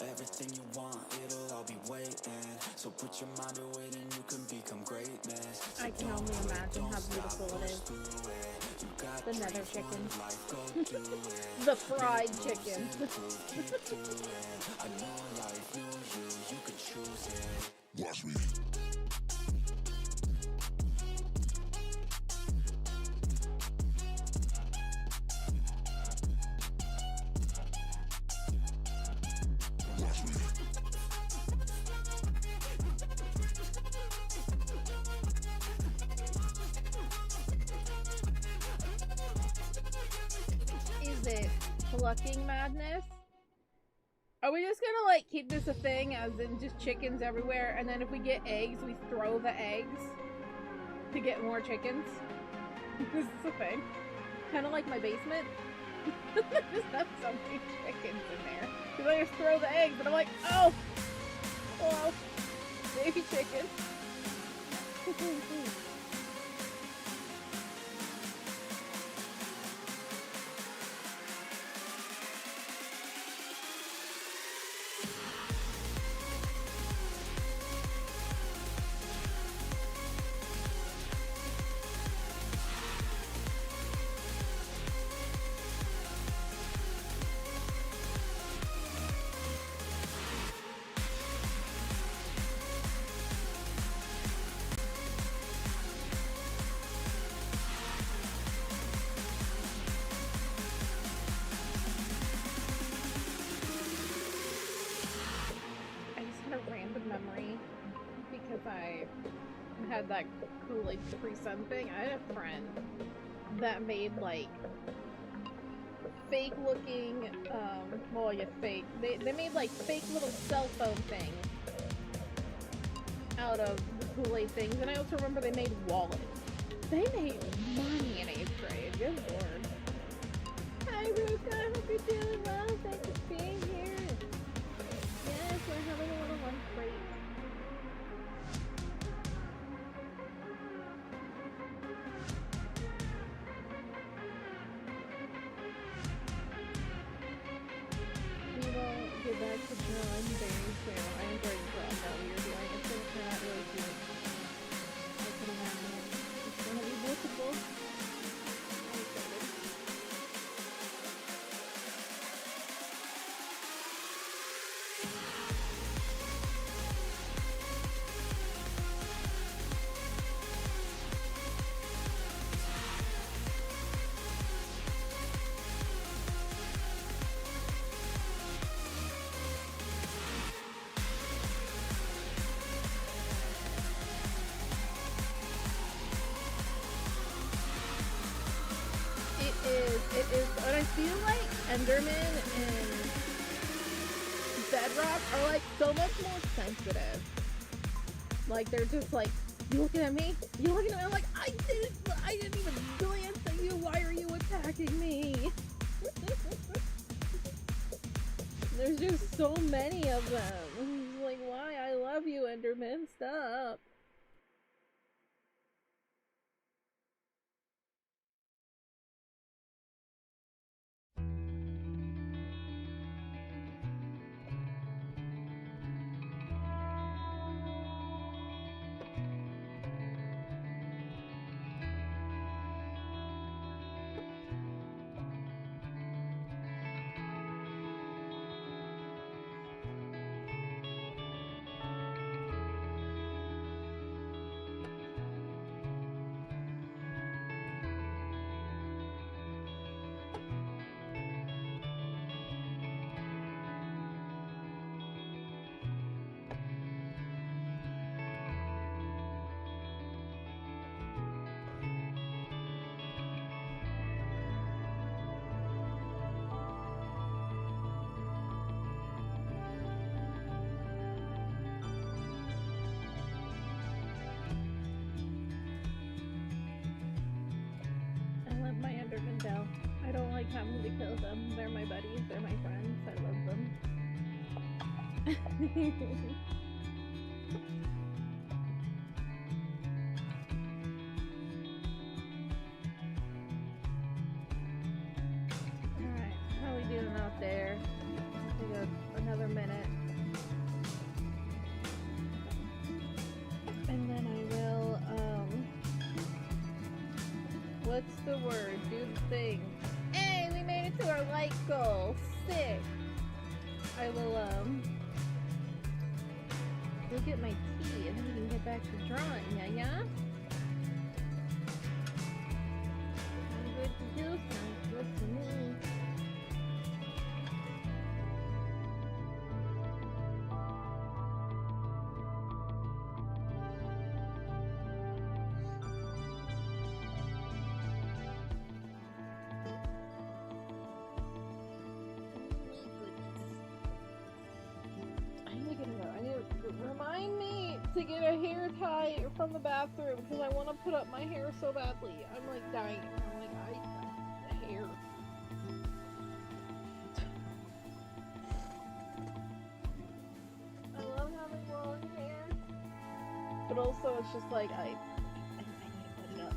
Everything you want, it'll all be waiting. So put your mind to it and you can become greatness. So I can don't only quit, imagine don't how stop, beautiful it push is. through it. You got The nether dreams, chicken. one life, go do it. The fried chicken. Keep doing. A new life, new you can choose it. Watch me. Is it plucking madness? Are we just gonna like keep this a thing as in just chickens everywhere, and then if we get eggs we throw the eggs to get more chickens? This is a thing. Kinda like my basement. Just have so many chickens in there. Cause I just throw the eggs and I'm like, oh! Hello. Baby chicken. Memory because I had that Kool-Aid Capri Sun thing. I had a friend that made like fake looking well, yeah, fake. They made like fake little cell phone things out of the Kool-Aid things, and I also remember they made wallets. They made money in 8th grade. Good lord. Hi Ruka, I hope you're doing well. Thanks for being here. Yes, we're having a little lunch break. We will get back to drawing very soon. I enjoyed the job that we were doing. It's going to turn out really cute. I can imagine it. It's going to be beautiful. I'm excited. and I feel like Enderman and Bedrock are like so much more sensitive. Like they're just like, you looking at me? You looking at me? I'm like, I didn't even glance at you. Why are you attacking me? There's just so many of them. It's like, why? I love you, Enderman. Stop. I don't like having to kill them. They're my buddies. They're my friends. I love them. Alright, how are we doing out there? We got another minute. And then I will, what's the word? Do the thing. Hey, we made it to our light goal. Sick. I will, go get my tea and then we can get back to drawing, yeah? Sounds good to do, sounds good to me. Remind me to get a hair tie from the bathroom because I want to put up my hair so badly. I'm like dying. I'm like, hair. I love having long hair, but also it's just like I need to put it up.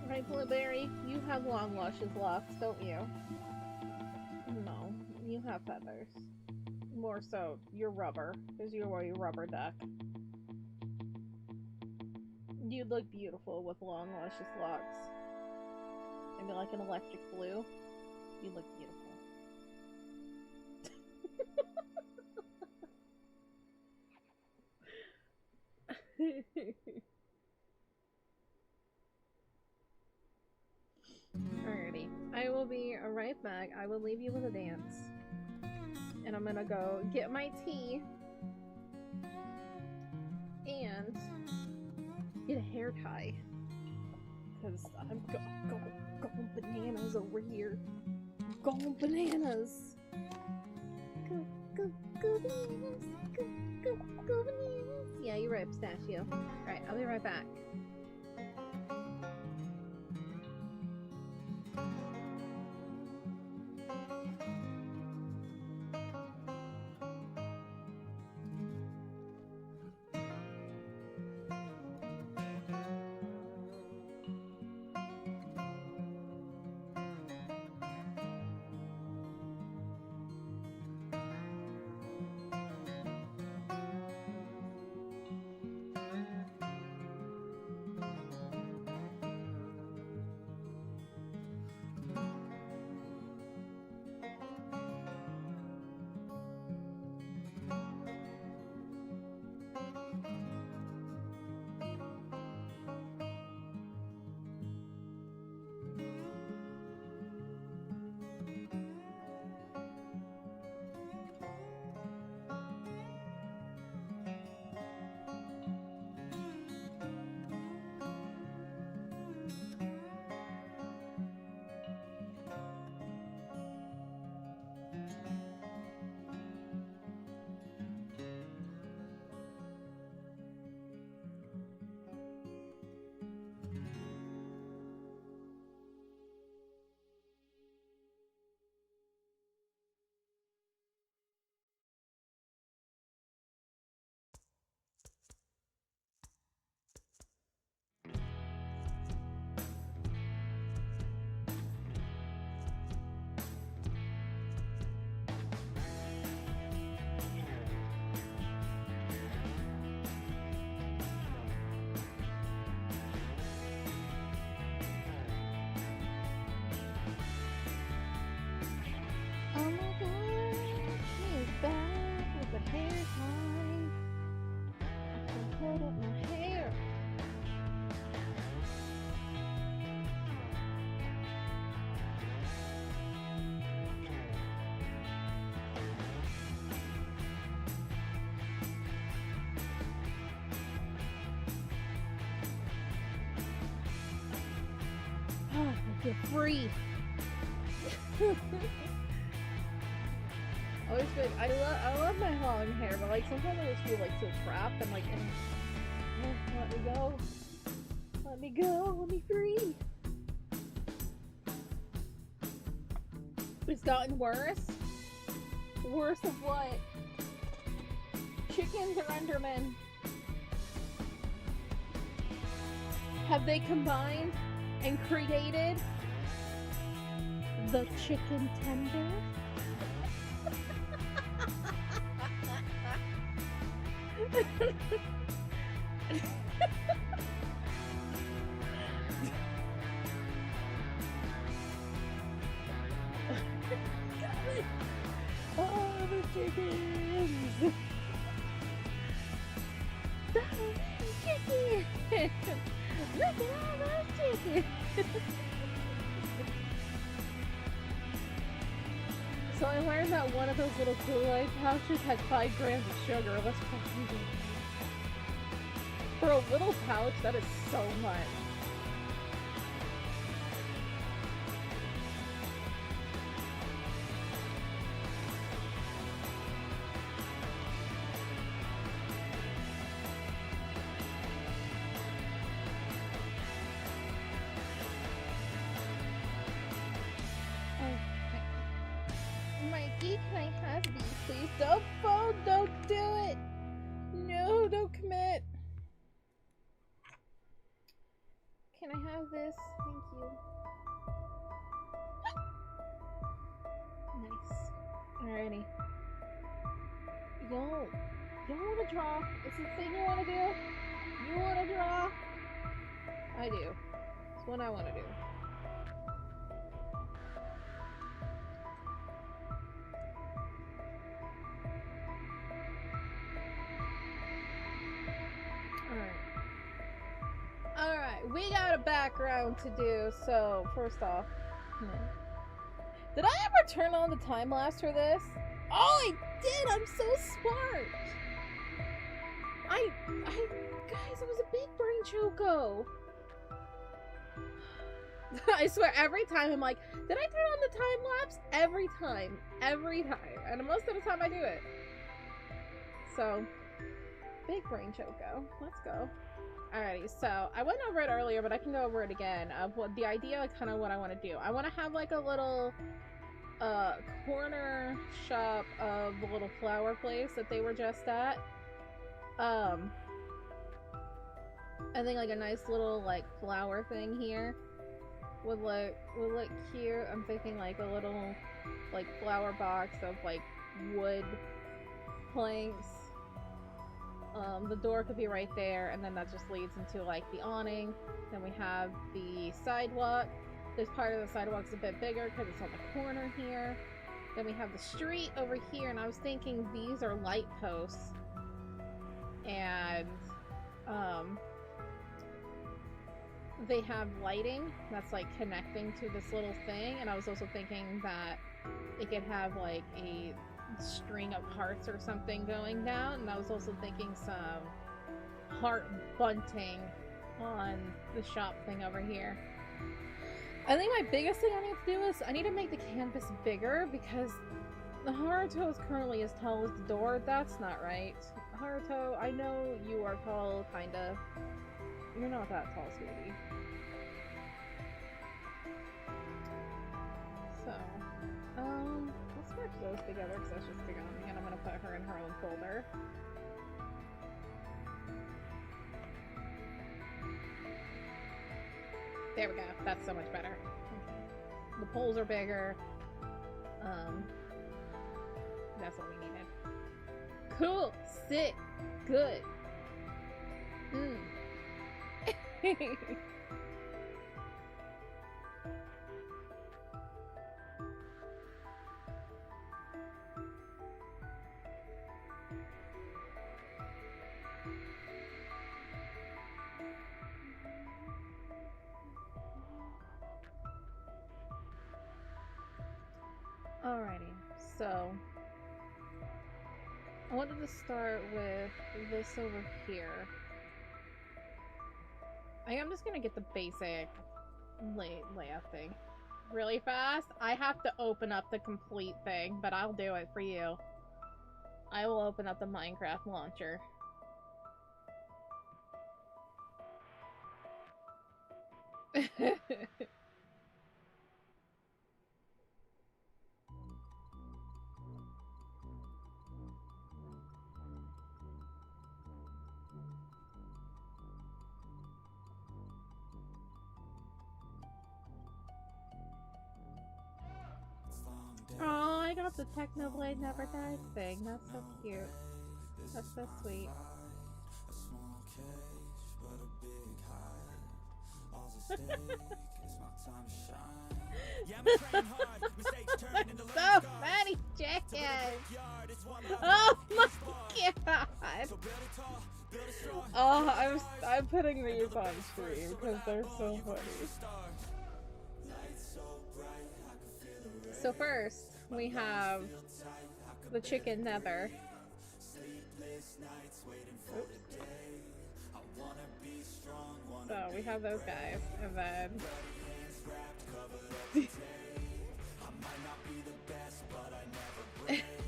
Right, Blueberry? You have long luscious locks, don't you? No, you have feathers. More so, you're rubber, because you're a rubber duck. You'd look beautiful with long luscious locks. Maybe like an electric blue. You'd look beautiful. Alrighty, I will be right back. I will leave you with a dance. And I'm gonna go get my tea. And get a hair tie. Because I'm going bananas over here. I'm going bananas. Go bananas. Go bananas. Yeah, you're right, Pistachio. Alright, I'll be right back. You're free. Always been, I love my long hair, but like sometimes I just feel like so trapped. I'm like, let me go. Let me go. Let me free. It's gotten worse. Worse of what? Chickens or Endermen? Have they combined and created the chicken tender? Oh, the chickens! Chicken! Look at all those chickens! So I learned that one of those little Kool-Aid pouches had 5 grams of sugar. Let's fucking for a little pouch, that is so much. Mikey, can I have these, please? Don't fold! Don't do it! No, don't commit! Can I have this? Thank you. Nice. Alrighty. Yo, you wanna draw? Is this the thing you wanna do? You wanna draw? I do. It's what I wanna do. Alright, we got a background to do, so first off, did I ever turn on the time lapse for this? Oh, I did! I'm so smart! Guys, it was a big brain Choco! I swear, every time I'm like, did I turn on the time lapse? Every time. And most of the time I do it. So, big brain Choco. Let's go. Alrighty, so I went over it earlier, but I can go over it again of what the idea, kind of what I want to do. I want to have like a little corner shop of the little flower place that they were just at. I think like a nice little like flower thing here would look cute. I'm thinking like a little like flower box of like wood planks. The door could be right there, and then that just leads into like the awning. Then we have the sidewalk. This part of the sidewalk's a bit bigger because it's on the corner here. Then we have the street over here, and I was thinking these are light posts. And they have lighting that's like connecting to this little thing, and I was also thinking that it could have like a string of hearts or something going down, and I was also thinking some heart bunting on the shop thing over here. I think my biggest thing I need to do is I need to make the canvas bigger, because the Haruto is currently as tall as the door. That's not right. Haruto, I know you are tall, kinda. You're not that tall, sweetie. So, let's merge those together because that's just big on me, and I'm gonna put her in her own folder. There we go. That's so much better. Okay. The poles are bigger. That's what we needed. Cool. Sick. Good. Alrighty, so I wanted to start with this over here. I am just gonna get the basic layout thing. Really fast? I have to open up the complete thing, but I'll do it for you. I will open up the Minecraft launcher. Oh, I got the Technoblade Never Dies thing. That's so cute. That's so sweet. So many chickens! Oh my god! Oh, I'm putting these on stream because they're so funny. So first, we have the chicken nether. Oops. So we have those guys, and then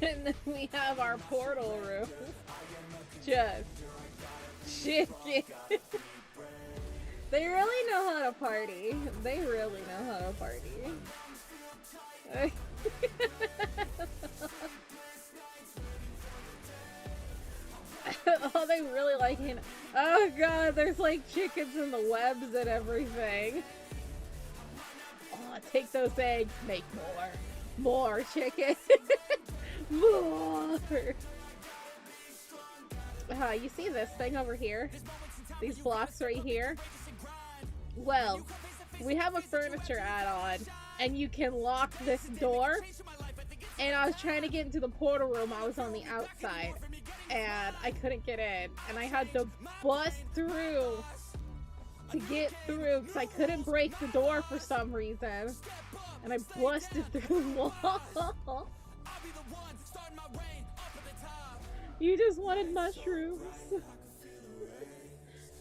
and then we have our portal room. Just chicken. They really know how to party. They really know how to party. Oh, they really like it. Oh god, there's like chickens in the webs and everything. Oh, take those eggs, make more. More chicken. More. You see this thing over here? These blocks right here? Well, we have a furniture add-on, and you can lock this door. And I was trying to get into the portal room. I was on the outside, and I couldn't get in. And I had to bust through to get through because I couldn't break the door for some reason. And I busted through the wall. You just wanted mushrooms.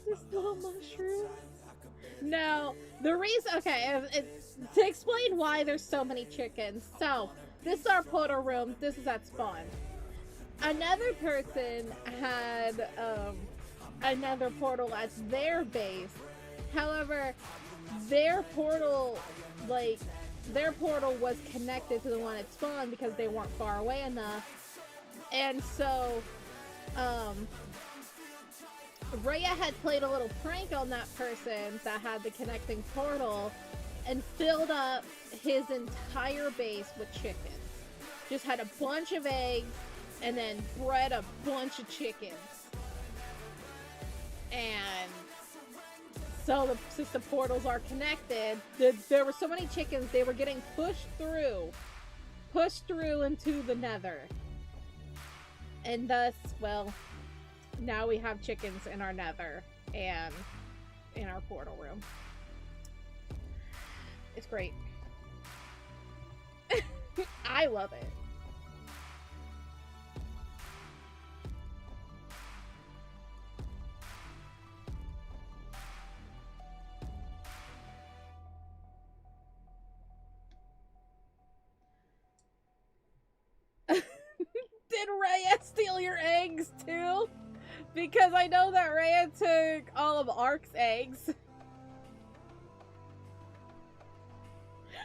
Just little mushrooms. No, the reason, okay, to explain why there's so many chickens. So, this is our portal room. This is at spawn. Another person had another portal at their base. However, their portal was connected to the one at spawn because they weren't far away enough. And so, Rhea had played a little prank on that person that had the connecting portal and filled up his entire base with chickens. Just had a bunch of eggs and then bred a bunch of chickens. And so since the portals are connected, there were so many chickens, they were getting pushed through into the nether. And thus, well, now we have chickens in our nether and in our portal room. It's great. I love it. Did Rhea steal your eggs too? Because I know that Rhea took all of Ark's eggs.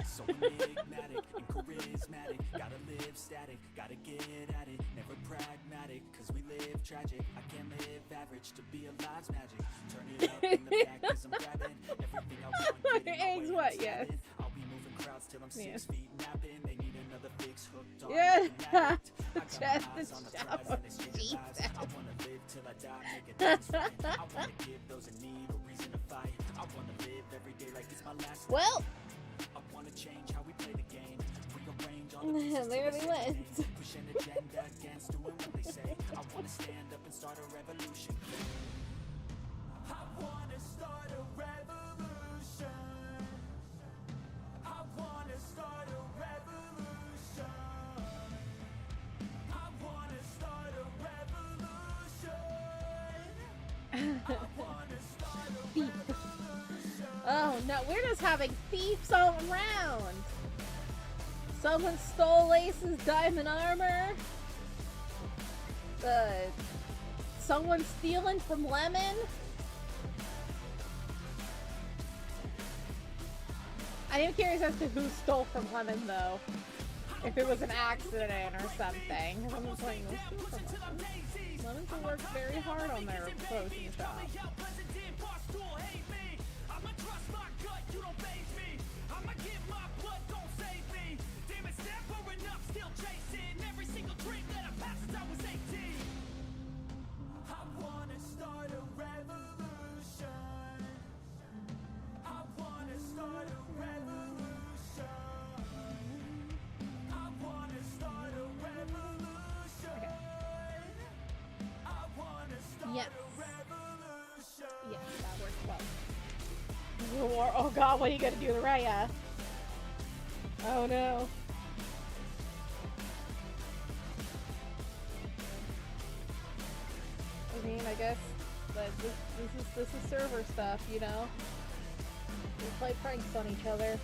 So enigmatic and charismatic, gotta live static, gotta get at it, never pragmatic, cause we live tragic. I can't live average, to be alive's magic. Turn it up in the back cause I'm grabbing everything I want. Your eggs what? Yes. I'll be moving crowds till I'm 6 feet napping. They need another fix hooked on. Yeah. Just on the shower. Jesus. I wanna live till I die, make a difference. I wanna give those in need a reason to fight. I wanna live every day like it's my last. Well, I wanna change how we play the game. Rearrange all the pieces there they went. push an agenda against doing what they say. I wanna stand up and start a revolution. I wanna start a revolution. I wanna start a revolution. I wanna start a revolution. I wanna start a revolution. Oh no, we're just having thieves all around. Someone stole Ace's diamond armor. Someone stealing from Lemon. I am curious as to who stole from Lemon though. If it was an accident or something. I'm just like, who stole from Lemon? Lemons will work very hard on their clothing shop. Yes. Yes, that works well. Oh god, what are you gonna do to Raya? Oh no. I mean, I guess that this is server stuff, you know? We play pranks on each other.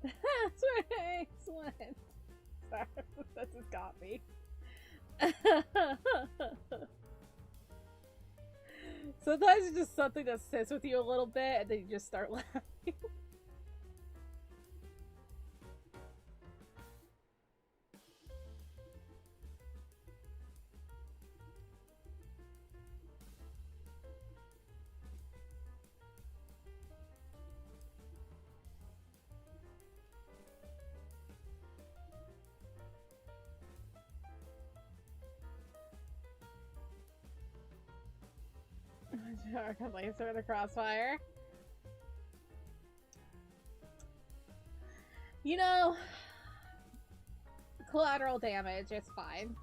That's right, excellent. Sorry, that just got me. Sometimes it's just something that sits with you a little bit and then you just start laughing. Laser the crossfire. You know, collateral damage is fine.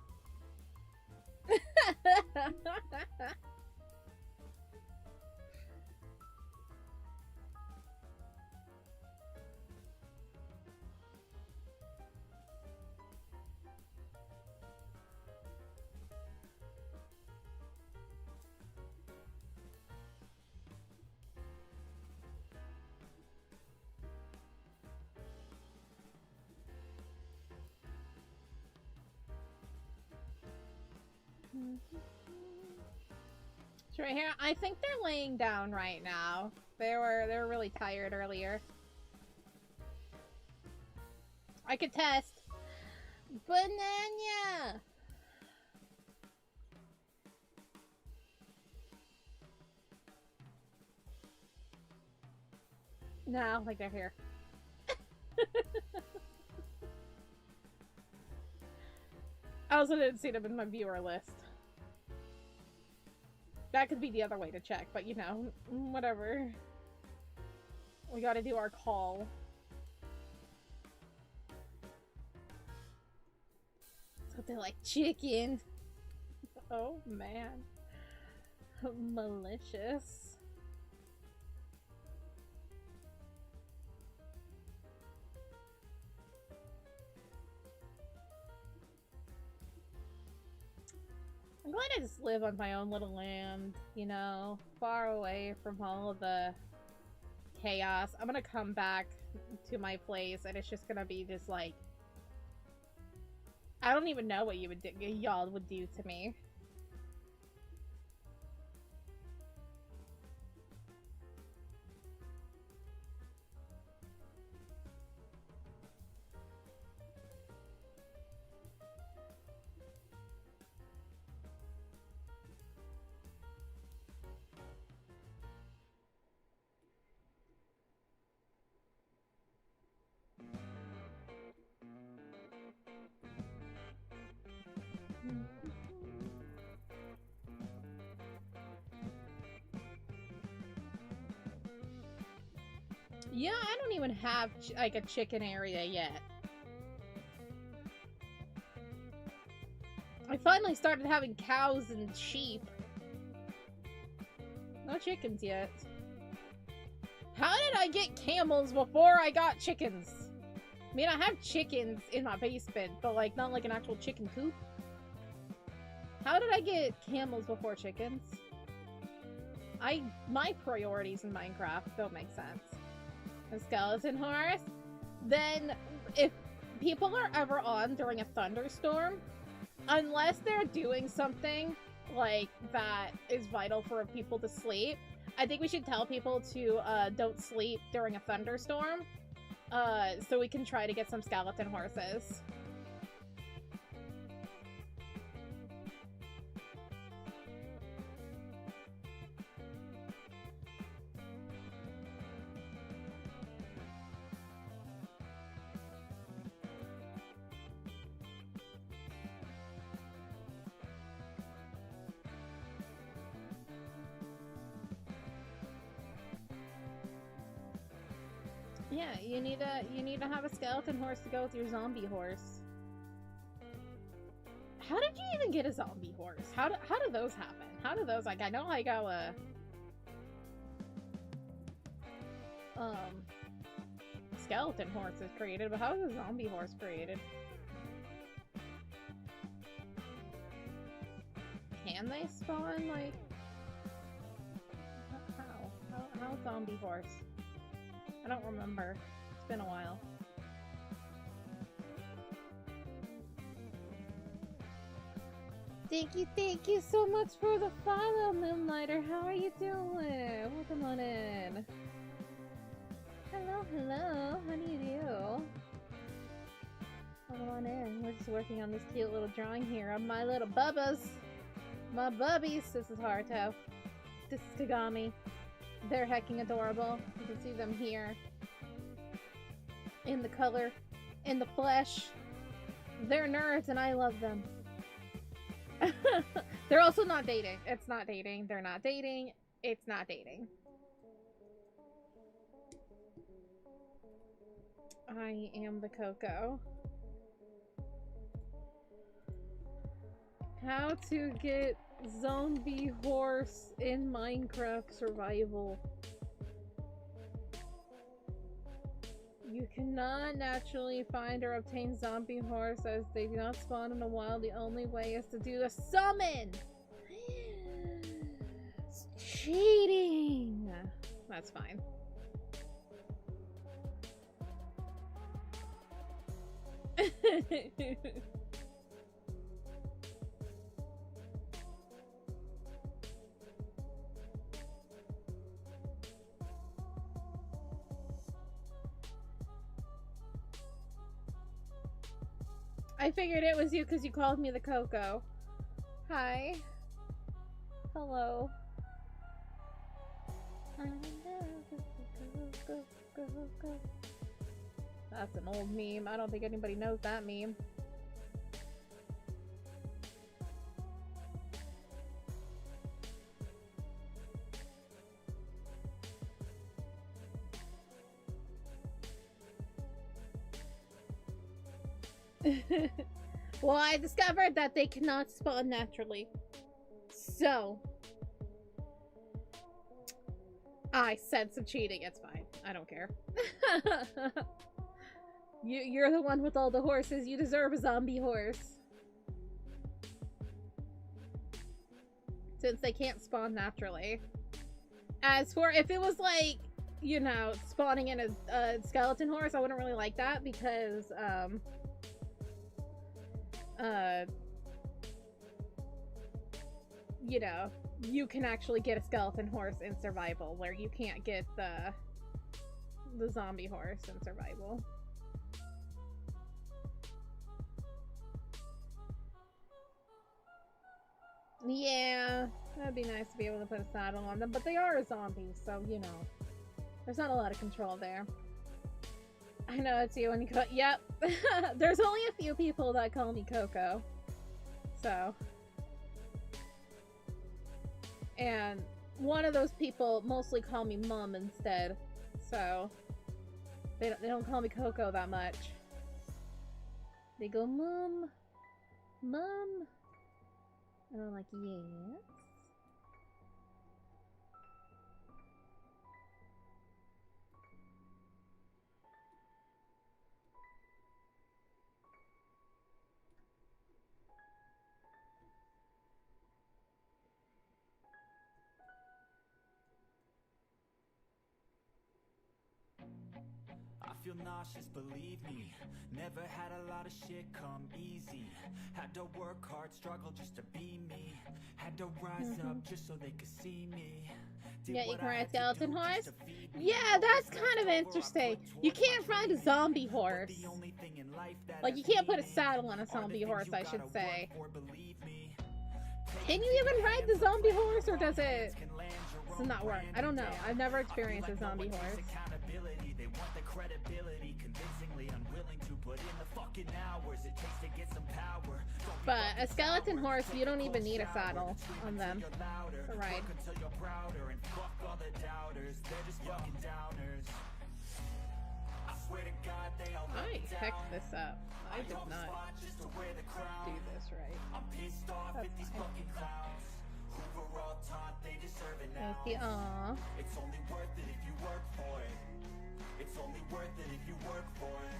Right here, I think they're laying down right now. They were really tired earlier. I could test. Banana. No, I don't think they're here. I also didn't see them in my viewer list. That could be the other way to check, but you know, whatever. We gotta do our call. Something like chicken. Oh man. Malicious. I'm glad I just live on my own little land, you know, far away from all of the chaos. I'm gonna come back to my place and it's just gonna be just like, I don't even know what y'all would do to me. Yeah, I don't even have like a chicken area yet. I finally started having cows and sheep. No chickens yet. How did I get camels before I got chickens? I mean, I have chickens in my basement, but like not like an actual chicken coop. How did I get camels before chickens? My priorities in Minecraft don't make sense. A skeleton horse? Then, if people are ever on during a thunderstorm, unless they're doing something like that is vital for people to sleep, I think we should tell people to don't sleep during a thunderstorm, so we can try to get some skeleton horses. Yeah, you need to have a skeleton horse to go with your zombie horse. How did you even get a zombie horse? How do those happen? How do those, like, I know I got a skeleton horse is created, but how is a zombie horse created? Can they spawn, like, how zombie horse? I don't remember. It's been a while. Thank you so much for the follow, Moonlighter. How are you doing? Welcome on in. Hello. How do you do? Come on in. We're just working on this cute little drawing here of my little bubbas. My bubbies. This is Haruto. This is Kagami. They're hecking adorable. You can see them here. In the color. In the flesh. They're nerds and I love them. They're also not dating. It's not dating. They're not dating. It's not dating. I am the Choco. How to get zombie horse in Minecraft survival. You cannot naturally find or obtain zombie horse as they do not spawn in the wild. The only way is to do a summon. It's cheating. That's fine. I figured it was you because you called me the Choco. Hi. Hello. That's an old meme. I don't think anybody knows that meme. Well, I discovered that they cannot spawn naturally. So, I said some cheating. It's fine. I don't care. You're the one with all the horses. You deserve a zombie horse. Since they can't spawn naturally. As for if it was like, you know, spawning in a skeleton horse, I wouldn't really like that because, you know, you can actually get a skeleton horse in survival, where you can't get the zombie horse in survival. Yeah, that'd be nice to be able to put a saddle on them, but they are zombies, so, you know, there's not a lot of control there. I know it's you and you yep. There's only a few people that call me Choco. So. And one of those people mostly call me Mom instead. So. they don't call me Choco that much. They go, Mom, Mom. And I'm like, yes. I feel nauseous, believe me. Never had a lot of shit come easy. Had to work hard, struggle just to be me. Had to rise up just so they could see me. Yeah, you can ride a skeleton horse? Yeah, that's kind of interesting. You can't ride a zombie horse. Like, you can't put a saddle on a zombie horse, I should say. Can you even ride the zombie horse, or does it not work? I don't know. I've never experienced a zombie horse. They want the credibility, convincingly unwilling to put in the fucking hours it takes to get some power. But a skeleton horse, you don't even need a saddle on them to ride. Until you're prouder and fuck all the doubters, they're just fucking downers. I swear to God they all I picked this up. I did not do this right. I'm pissed off at these fucking clowns who were all taught they deserve it now. It's only worth it if you work for it. It's only worth it if you work for it.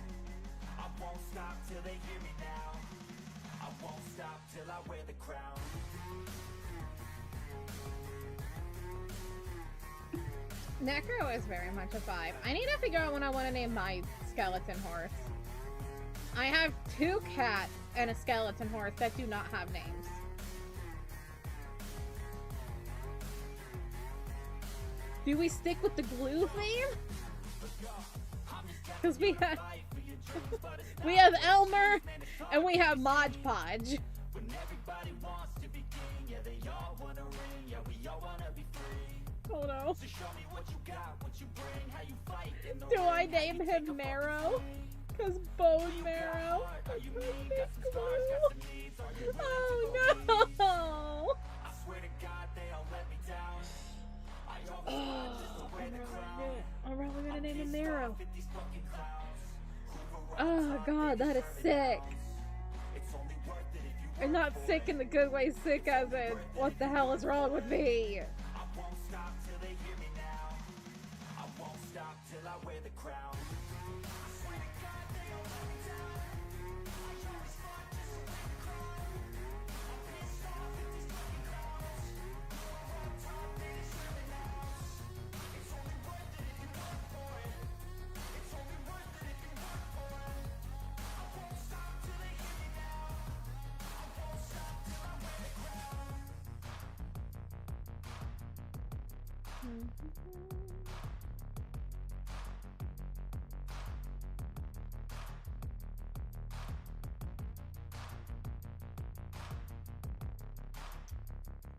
I won't stop till they hear me now. I won't stop till I wear the crown. Necro is very much a vibe. I need to figure out what I want to name my skeleton horse. I have 2 cats and a skeleton horse that do not have names. Do we stick with the glue theme? Because we have we have Elmer and we have Mod Podge. Oh no. Do I name him Marrow? Because bone marrow. Oh no! I'm probably gonna name him Marrow. Oh god, that is sick. And not sick in the good way, sick as in, what the hell is wrong with me? I won't stop till they hear me now. I won't stop till I wear the crown.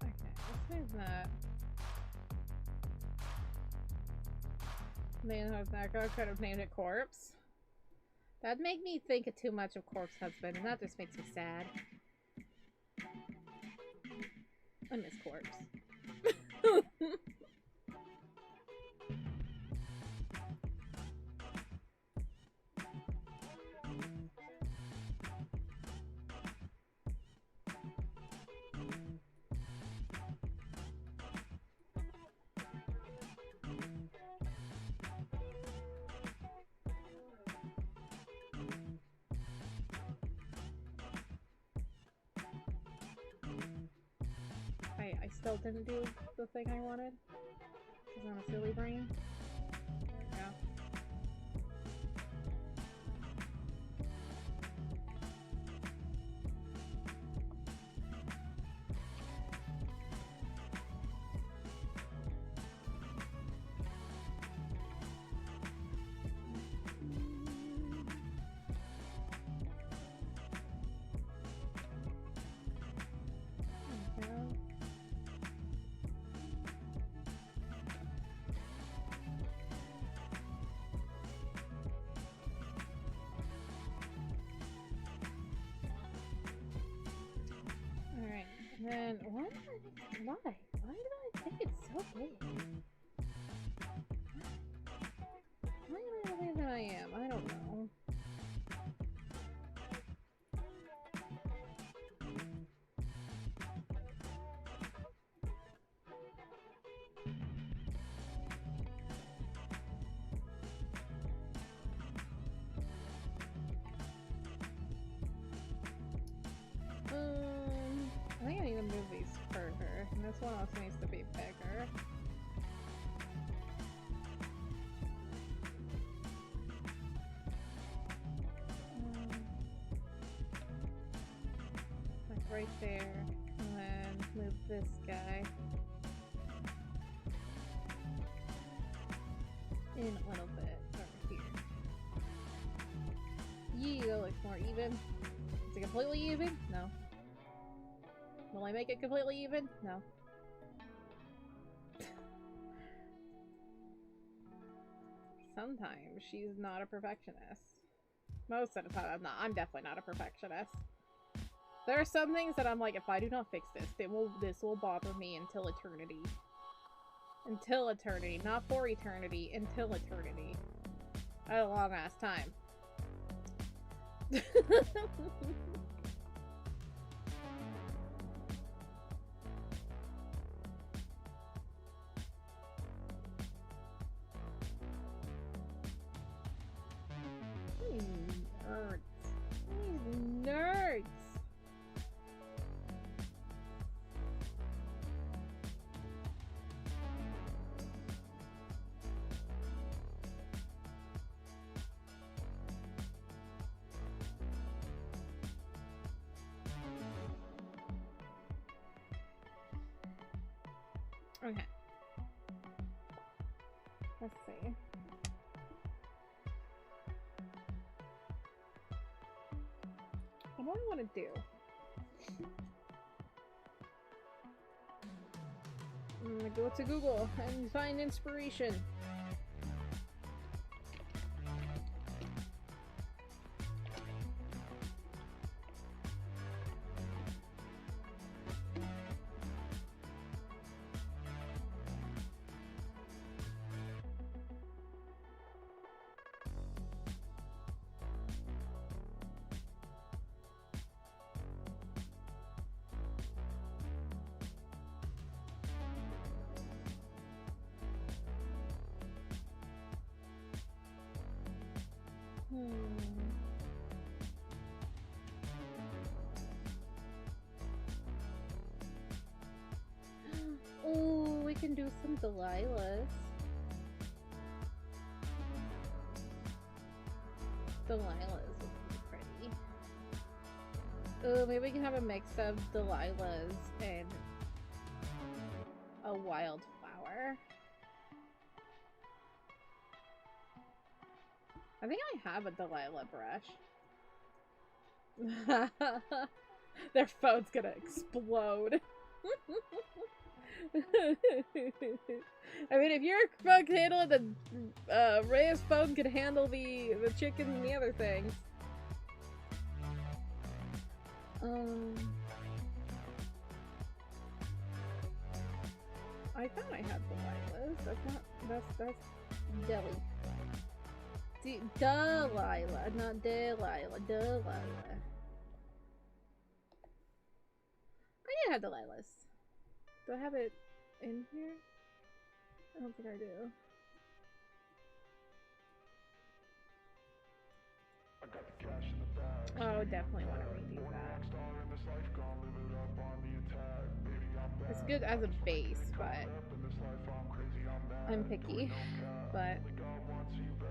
Okay, let's move that. Necro could have named it Corpse. That'd make me think too much of Corpse Husband, and that just makes me sad. I miss Corpse. I still didn't do the thing I wanted. Because I'm a silly brain. Yeah. And why did I think it's so big? Why am I the way that I am? right there. And then move this guy in a little bit over here. Yeah, that looks more even. Is it completely even? No. Will I make it completely even? No. Sometimes she's not a perfectionist. Most of the time I'm not. I'm definitely not a perfectionist. There are some things that I'm like, if I do not fix this, this will bother me until eternity. Until eternity. Not for eternity. Until eternity. That's a long ass time. Nerds. These nerds. Okay. Let's see. What do I want to do? I'm gonna go to Google and find inspiration. Oh, we can do some Delilahs. Delilahs would be pretty. Oh, maybe we can have a mix of Delilahs and a wildflower. I think I have a Delilah brush. Their phone's gonna explode. I mean, if your phone can handle it, then Rhea's phone can handle the chicken and the other things. I thought I had Delilahs. That's not. That's Deli. Delilah, not Delilah. Delilah. I did have Delilahs. Do I have it in here? I don't think I do. Oh, definitely want to redo that. It's good as a base, but I'm picky. But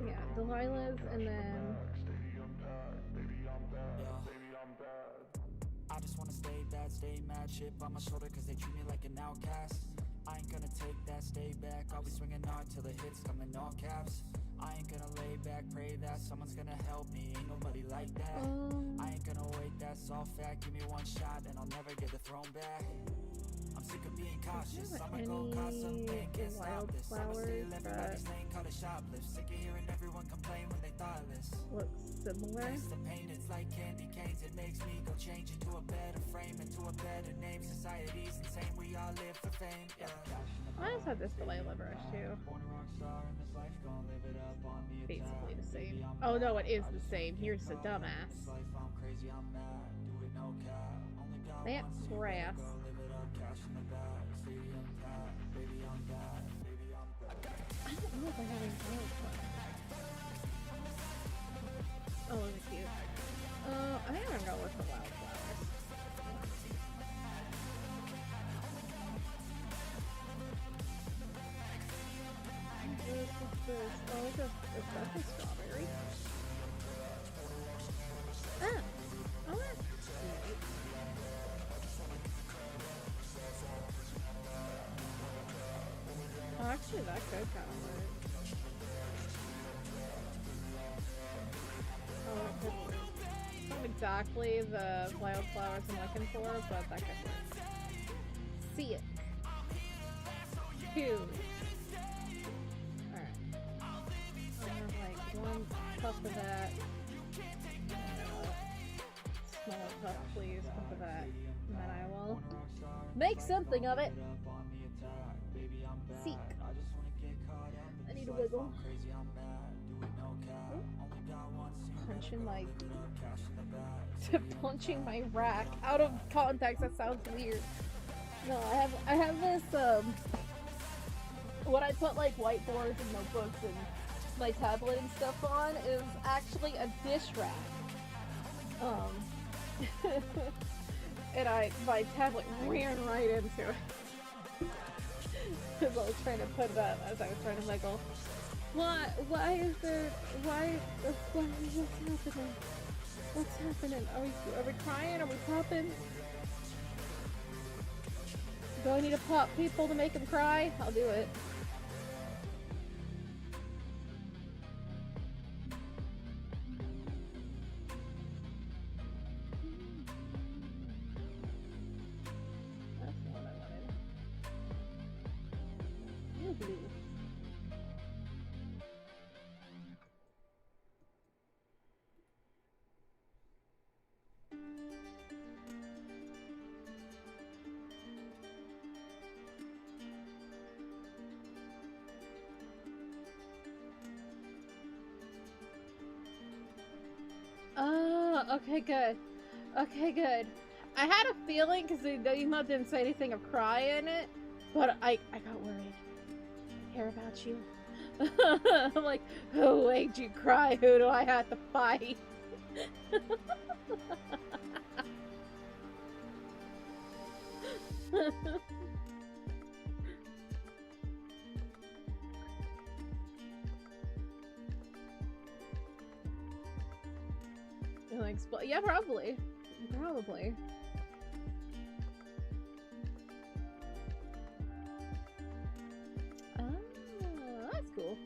yeah, Delilah's and then I just wanna stay bad, stay mad, chip on my shoulder cause they treat me like an outcast. I ain't gonna take that, stay back, I'll be swinging hard till the hits come in all caps. I ain't gonna lay back, pray that someone's gonna help me, ain't nobody like that. I ain't gonna wait, that's all fact, give me one shot and I'll never get the throne back. I'm sick of being cautious, I'ma go cause something, can't stop this. I'ma steal everybody's lane, call it shoplift. Sick of hearing everyone complain when they thoughtless. looks similar. Taste the pain, it's like candy canes. It makes me go change into a better frame, into a better name. Society's insane, we all live for fame. Yeah. I just had this Delilah brush too. Basically the same. Oh no, it is the same. You're just a dumbass. That's grass. I don't know if I have any wildflowers. Oh, those are cute. I think I'm gonna go with the wildflowers. What's this? Oh, is that the strawberry? Ah! Oh, that's cute. could kind of work. Oh, it could work. It's not exactly the wildflowers I'm looking for, but that could work. See it. Two. Alright. I'll have like one cup of that. Small cup, please. Cup of that. And then I will make something of it. Seek. I need a wiggle. Punching my rack out of context. That sounds weird. No, I have this what I put like whiteboards and notebooks and my tablet and stuff on is actually a dish rack. And my tablet ran right into it. Because I was trying to put it up as I was trying to wiggle. Why is there, what's happening? What's happening? Are we crying? Are we popping? Do I need to pop people to make them cry? I'll do it. That's not what I wanted. Blue. Oh, okay, good. Okay, good. I had a feeling, because the email didn't say anything of cry in it, but I got worried. I care about you. I'm like, who made you cry? Who do I have to fight? Like, yeah, probably. Probably. Oh, that's cool.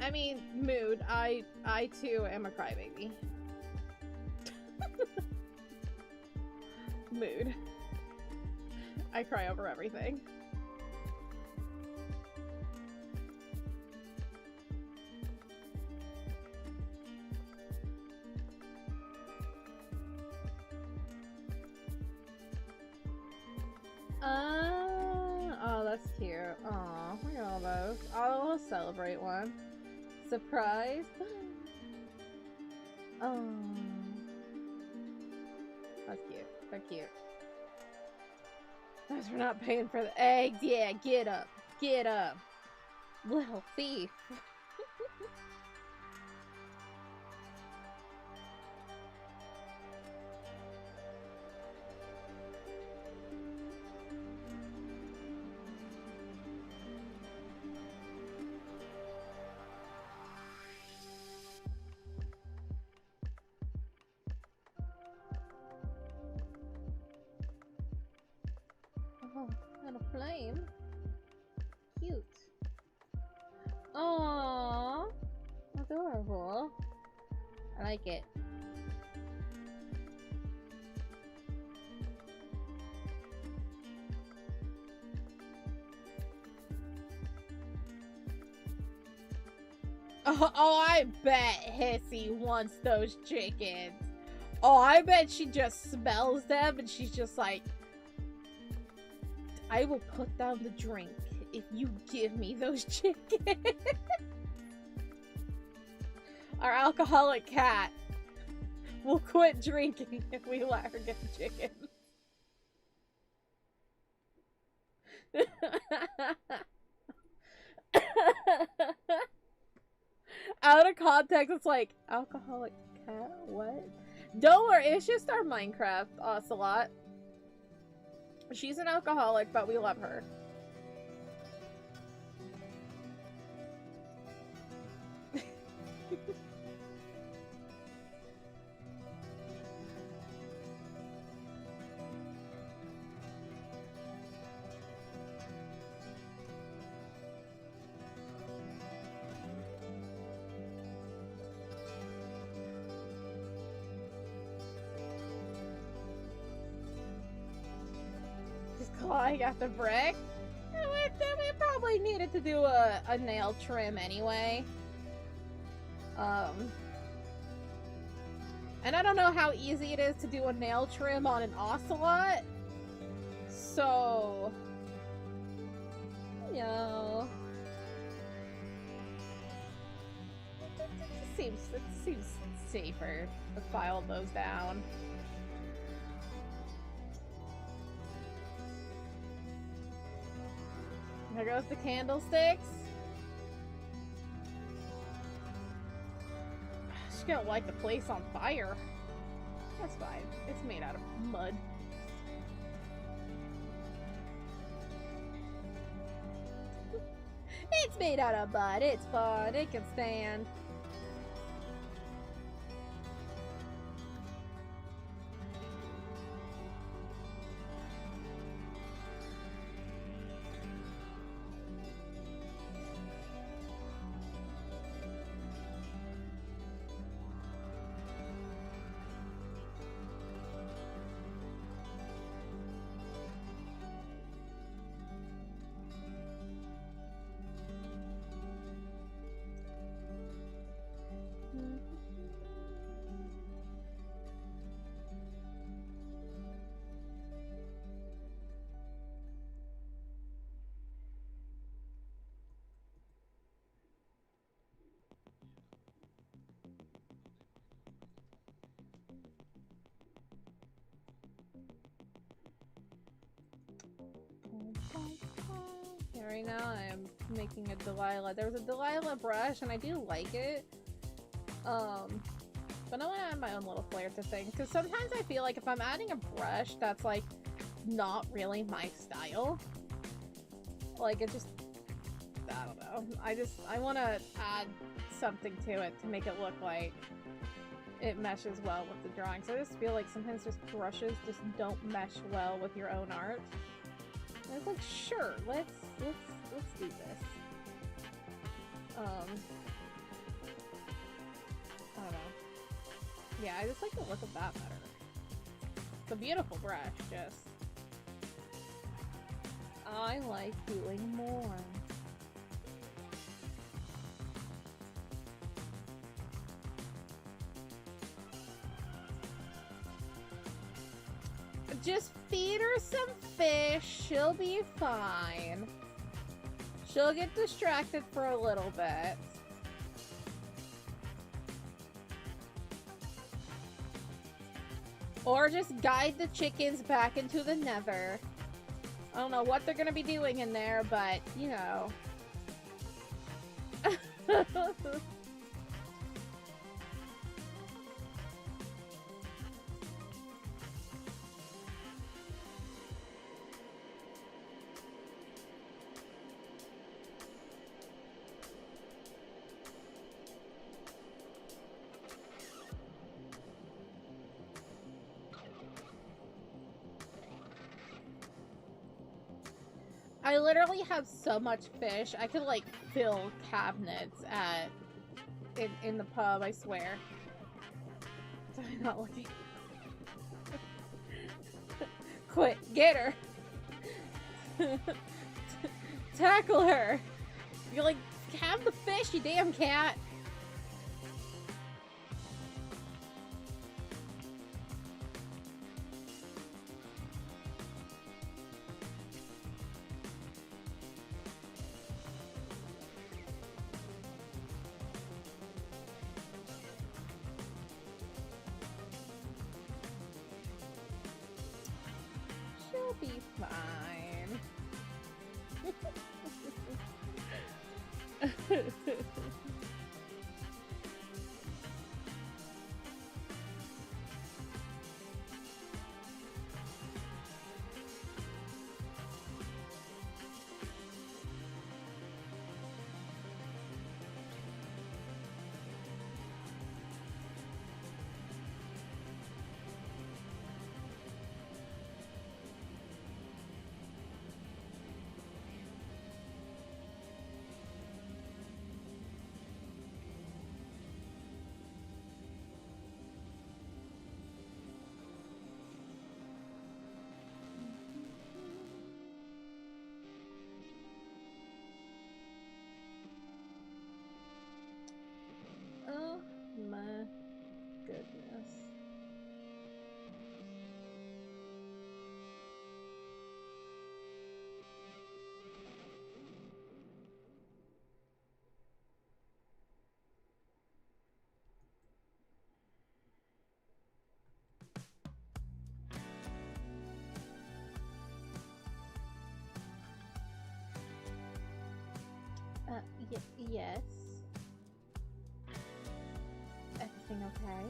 I mean, mood. I too am a crybaby. Mood. I cry over everything. Oh, that's cute. Aw, look at all those. I'll celebrate one. Surprise. Oh. That's cute. They're cute. Those for not paying for the eggs. Yeah, get up. Get up. Little thief. Oh, and a flame. Cute. Aww. Adorable. I like it. Oh, I bet Hissy wants those chickens. Oh, I bet she just smells them and she's just like, I will put down the drink if you give me those chickens. Our alcoholic cat will quit drinking if we let her get the chickens. Out of context, it's like, alcoholic cat? What? Don't worry, it's just our Minecraft ocelot. She's an alcoholic, but we love her. clawing at the brick. We probably needed to do a nail trim anyway. And I don't know how easy it is to do a nail trim on an ocelot. So, you know, it seems safer to file those down. There goes the candlesticks. She's gonna light the place on fire. That's fine. It's made out of mud. It's made out of mud. It's fun. It can stand. Right now I am making a Delilah. There was a Delilah brush and I do like it. But I want to add my own little flair to things. Because sometimes I feel like if I'm adding a brush that's like not really my style, like it just, I don't know. I want to add something to it to make it look like it meshes well with the drawing. So I just feel like sometimes just brushes just don't mesh well with your own art. I was like, sure, let's do this. I don't know. Yeah, I just like the look of that better. It's a beautiful brush, just I like doing more. Just feed her some fish. She'll be fine. She'll get distracted for a little bit. Or just guide the chickens back into the nether. I don't know what they're gonna be doing in there, but, you know. I literally have so much fish. I could like fill cabinets in the pub, I swear. I'm not looking. Quit. Get her. Tackle her. You're like, have the fish, you damn cat. Be fine. Yes. Everything okay?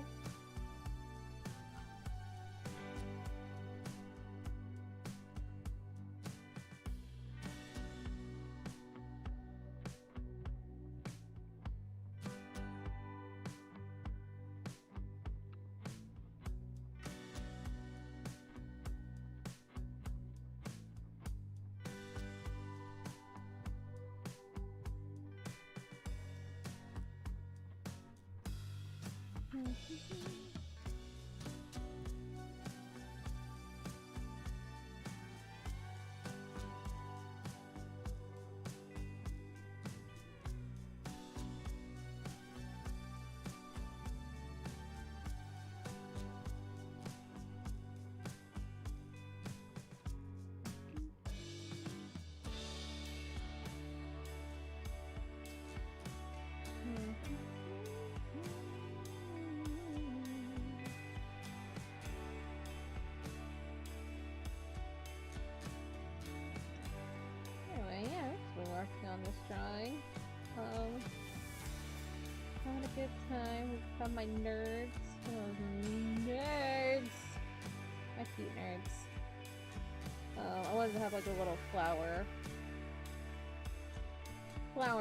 Anyway, yeah, we're working on this drawing. Having a good time. We've got my nerds. Oh, nerds! My cute nerds. I wanted to have like a little flower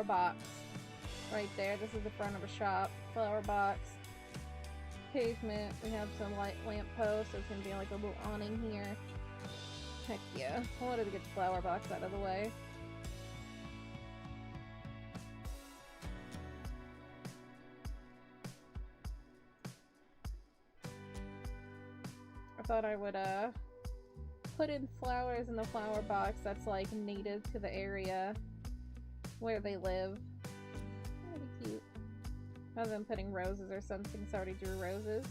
box right there. This is the front of a shop. Flower box. Pavement. We have some light lamp posts. There's gonna be like a little awning here. Heck yeah. I wanted to get the flower box out of the way. I thought I would put in flowers in the flower box that's like native to the area where they live. That'd be cute. Rather than putting roses or something, so I already drew roses.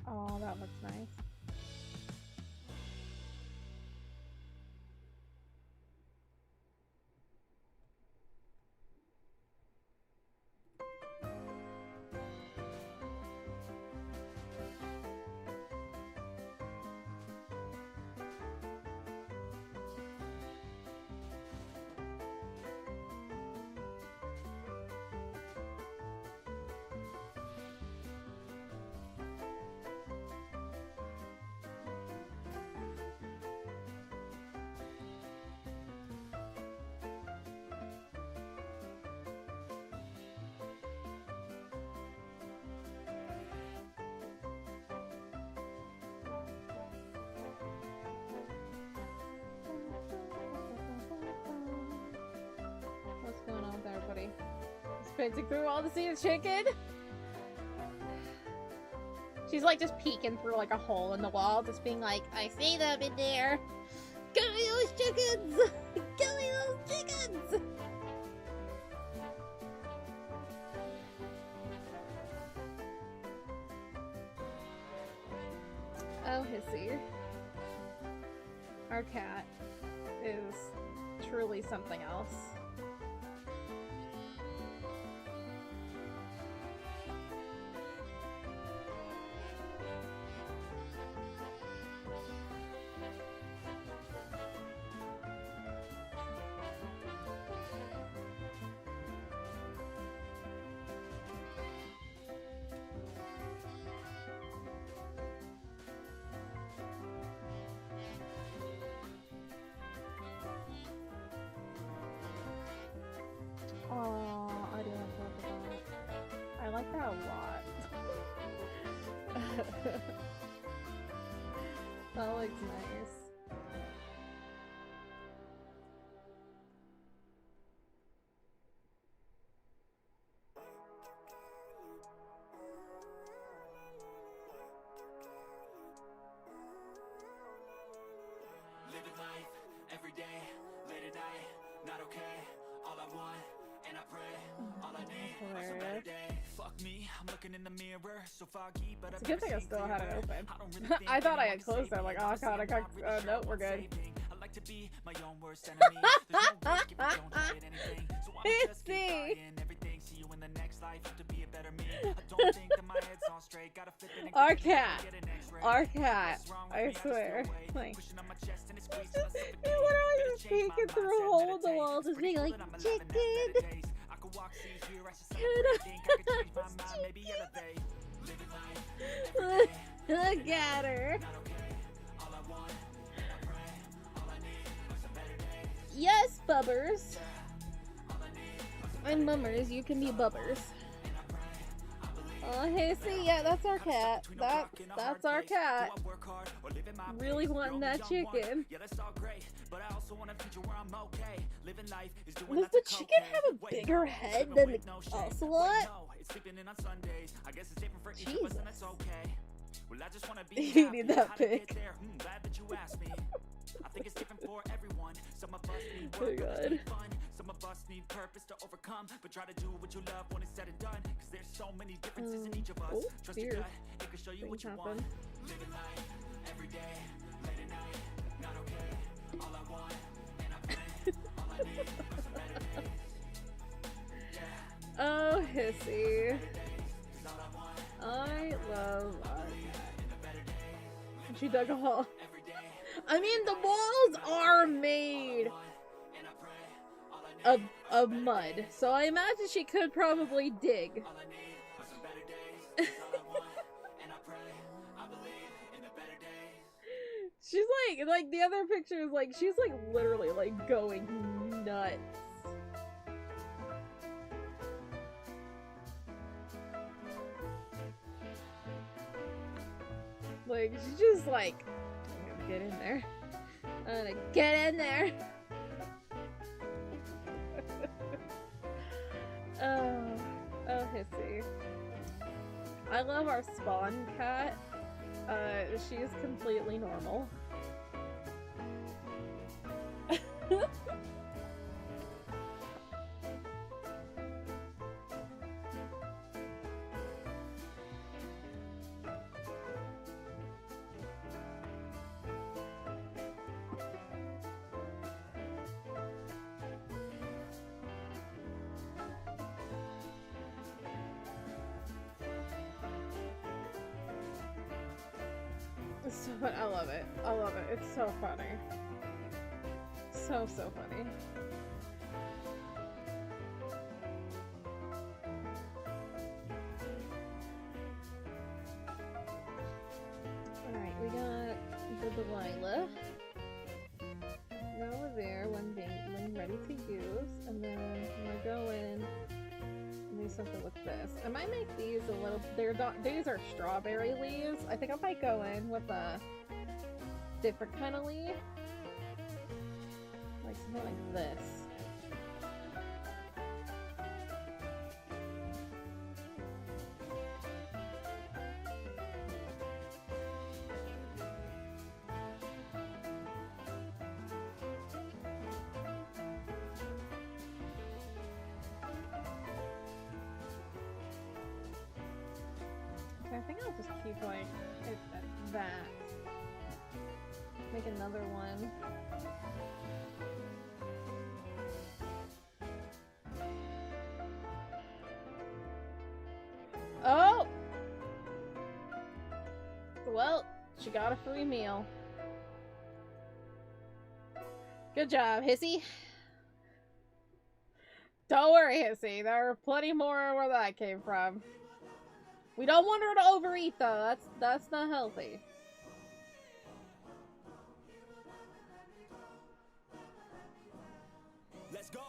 Oh, that looks nice. What's going on with everybody? Spencer through all to see the chicken? She's like just peeking through like a hole in the wall, just being like, I see them in there. Give me those chickens! Give me those chickens! Oh, Hissy. Our cat is truly something else. Oh, I do love that. I like that a lot. That looks nice. Living life, every day, late at night, not okay. Hilarious. Fuck me, I'm looking in the mirror, so foggy, but It's a good thing I still had it open. I thought I had closed it. I'm like, oh god, I got. No, we're good. I like to be my own worst enemy. There's no risk if you don't hide anything. So I'ma just keep buying everything. See you in the next life. Have to be a better me. I don't think that my head's on straight. Gotta flip it and Our cat. Our cat. I swear. Like, He literally just peeking through a hole in the wall, just being like, chicken. look at her. Yes, bubbers. And mummers, you can be bubbers. Oh, hey, see, yeah, that's our cat. That's our cat. Really wanting that chicken. Does the chicken have a bigger head than the ocelot? Jesus. You need that pic. I think it's different for everyone. Some of us need Oh work, god. need fun. Some of us need purpose to overcome, but try to do what you love when it's said and done. Cause there's so many differences in each of us. Oh, Trust your weird. gut, it can show you what you Things want. happen. Living life every day, late at night, not okay. All I want, and I pray, all I need are some better days. Oh, hissy. I love our cat. She dug a hole. I mean, the walls are made of mud, so I imagine she could probably dig. She's like the other picture is like, she's like literally like going nuts. Like, she's just like, I'm gonna get in there. I'm gonna get in there. Oh, hissy. I love our spawn cat. She's completely normal. It's so fun. I love it. I love it. It's so funny. So funny. Alright, we got the Delilah. Now we're there when ready to use, and then I'm gonna go in and do something with this. I might make these a little. These are strawberry leaves. I think I might go in with a different kind of leaf, like something like this. I think I'll just keep like it at that. Make another one. Oh! Well, she got a free meal. Good job, Hissy. Don't worry, Hissy. There are plenty more where that came from. We don't want her to overeat, though. That's not healthy. Let's go.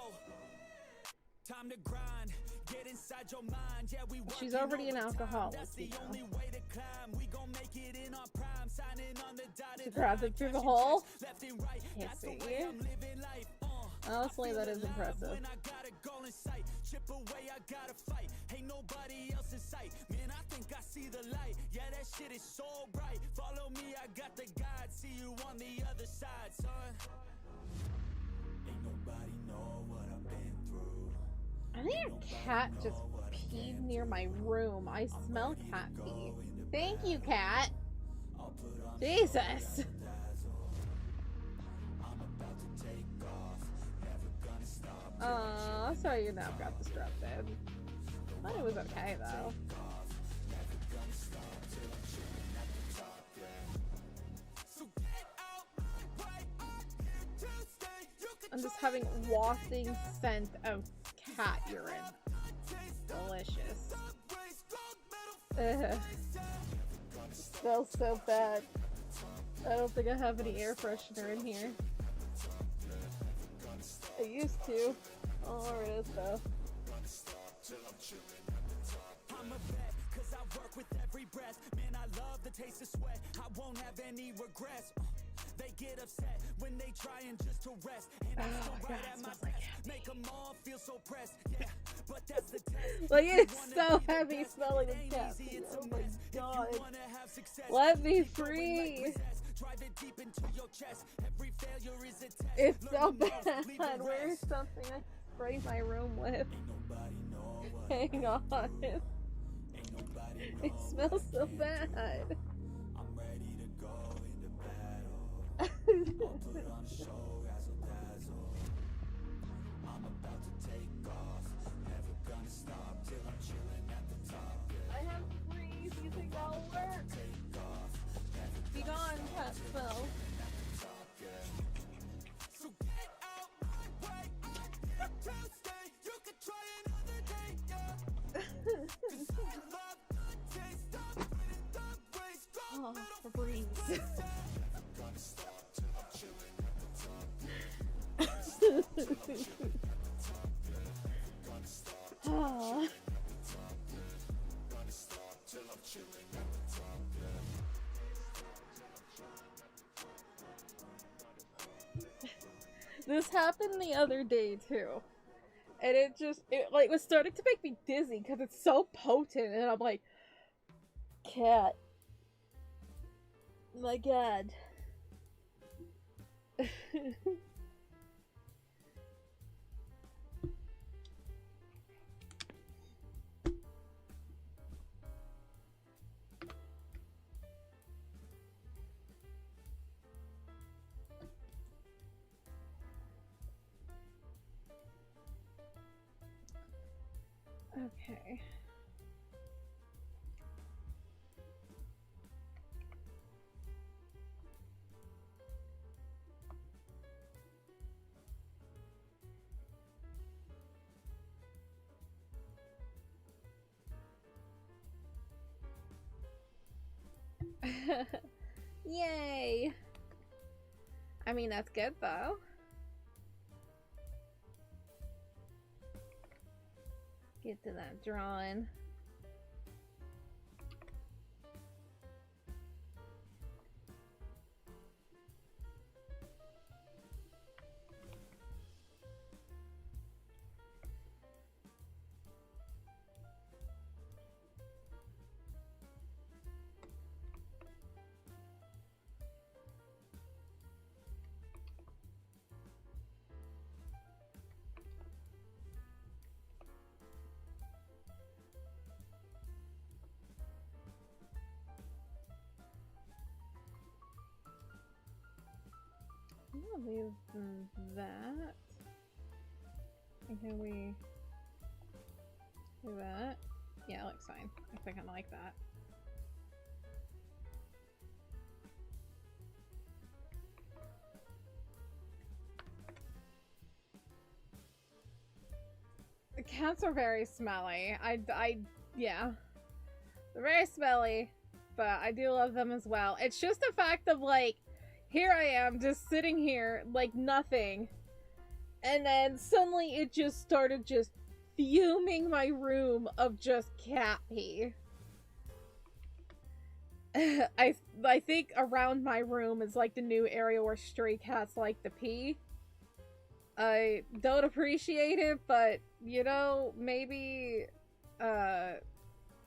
Time to grind. Get inside your mind. Yeah, we She's already an alcoholic. That's the only way to climb. We gon' make it in our prime. Signing on the dotted She grabbed it through the hole. left and right. That's the Hissy. way I'm living life. Honestly, that is impressive. When I got a goal in sight, chip away, I gotta fight. Ain't nobody else in sight. Man, I think I see the light. Yeah, that shit is so bright. Follow me, I got the guide. See you on the other side, son. Ain't nobody know what I've been through. I think a cat just peed near my room. I smell cat pee. Thank you, cat. Jesus. Sorry your nap got disrupted. I thought it was okay though. I'm just having wafting scent of cat urine. Delicious. Ugh. Smells so bad. I don't think I have any air freshener in here. I used to. Oh, there it is though. I'm a vet, 'cause I work with every breath. Man, I love the taste of sweat. I won't have any regrets. They get upset when they try and just to rest. And I'm still right at my best. Make them all feel so pressed. Yeah, but that's the test. Like, it's so heavy smelling of cat. Oh my god. Let me free. Drive it deep into your chest. Every failure is a test. It's so bad. Where's something I spray my room with? Hang on. It smells so bad. I'm ready to go into battle. I'll put on a show, razzle dazzle. I'm about to take off. Never gonna stop till I'm chilling at the top. I have to freeze. You think that'll work? Be gone, cat smell. So get out my way. I'm here to stay. You can try another day, yeah. 'Cause I love the taste of it in the ways. Oh, the breeze. Oh. This happened the other day too, and it like was starting to make me dizzy because it's so potent, and I'm like, cat, my god. Okay. Yay! I mean, that's good though. Get to that drawing. I'm gonna leave that. And can we do that? Yeah, it looks fine. I think I like that. The cats are very smelly. Yeah. They're very smelly, but I do love them as well. It's just the fact of like, here I am just sitting here like nothing, and then suddenly it just started just fuming my room of just cat pee. I think around my room is like the new area where stray cats like to pee. I don't appreciate it, but you know, maybe it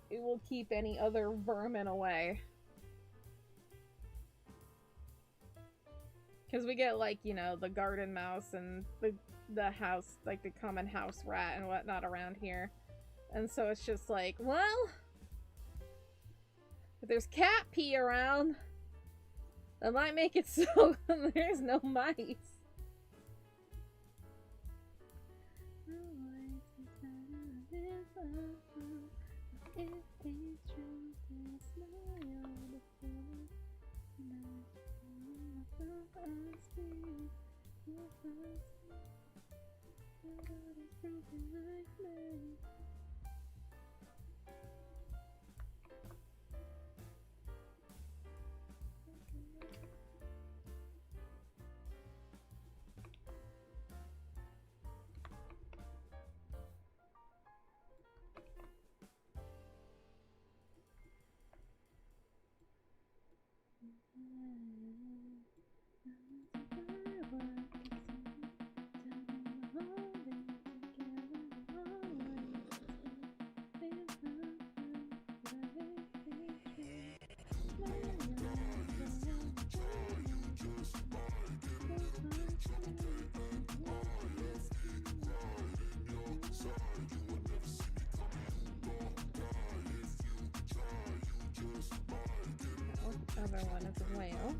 will keep any other vermin away. Because we get, like, you know, the garden mouse and the the house, like the common house rat and whatnot around here. And so it's just like, well, if there's cat pee around, that might make it so there's no mice. Other one is a whale.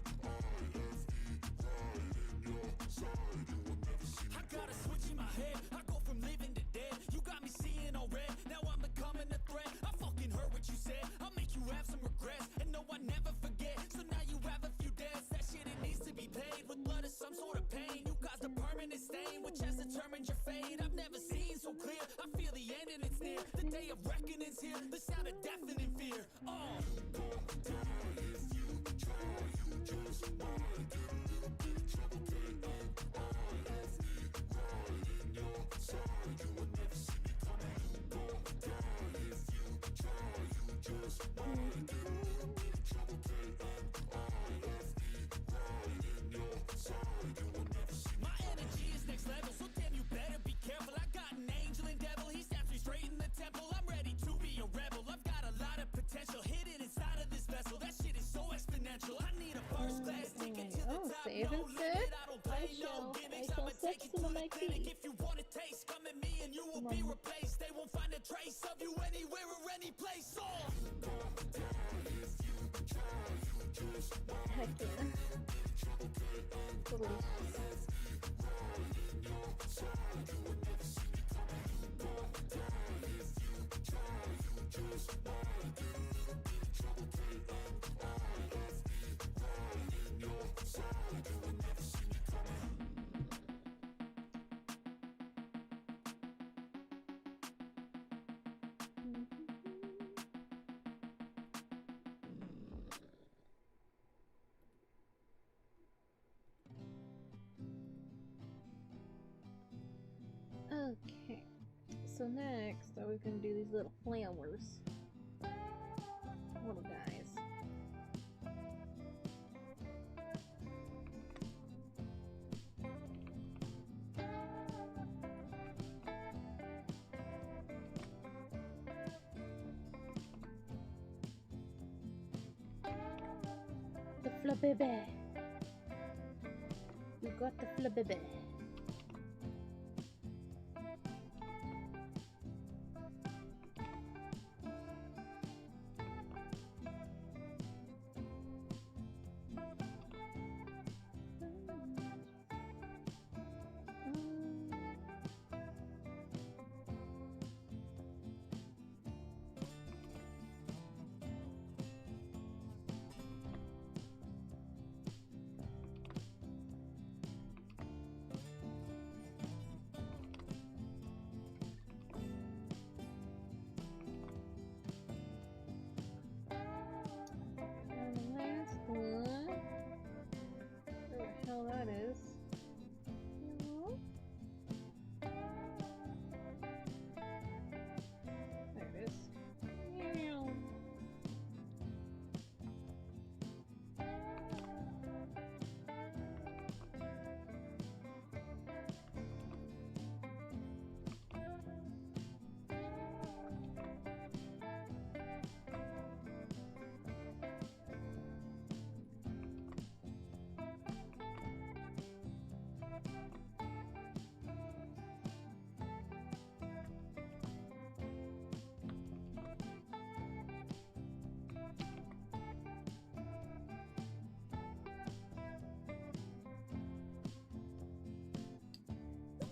I got a switch in my head. I go from living to dead. You got me seeing all red. Now I'm becoming a threat. I fucking heard what you said. I'll make you have some regrets. And no, I never forget. So now you have a few debts. That shit, it needs to be paid with blood or some sort of pain. You caused a permanent stain, which has determined your fate. I've never seen so clear. I feel the end and it's near. The day of reckoning's here. The sound of deafening fear. Oh. My energy is next level, so damn you better be careful. I got an angel and devil, he snaps me straight in the temple. I'm ready to be a rebel. I've got a lot of potential hidden inside of this vessel. That shit is so exponential. I need a first class ticket to the top. Save No and limit, sit. I don't play no gimmicks. I'ma take you to the clinic. If you want a taste, come at me and you will be replaced. They won't find a trace of you anywhere or any place. Oh. Heck yeah. Delicious. Okay, so next I was gonna do these little flowers. Little guys. The flabebe. You got the flabebe.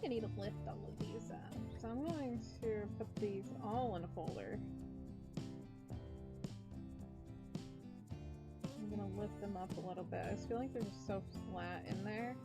I need to lift all of these up. So I'm going to put these all in a folder. I'm gonna lift them up a little bit. I just feel like they're just so flat in there.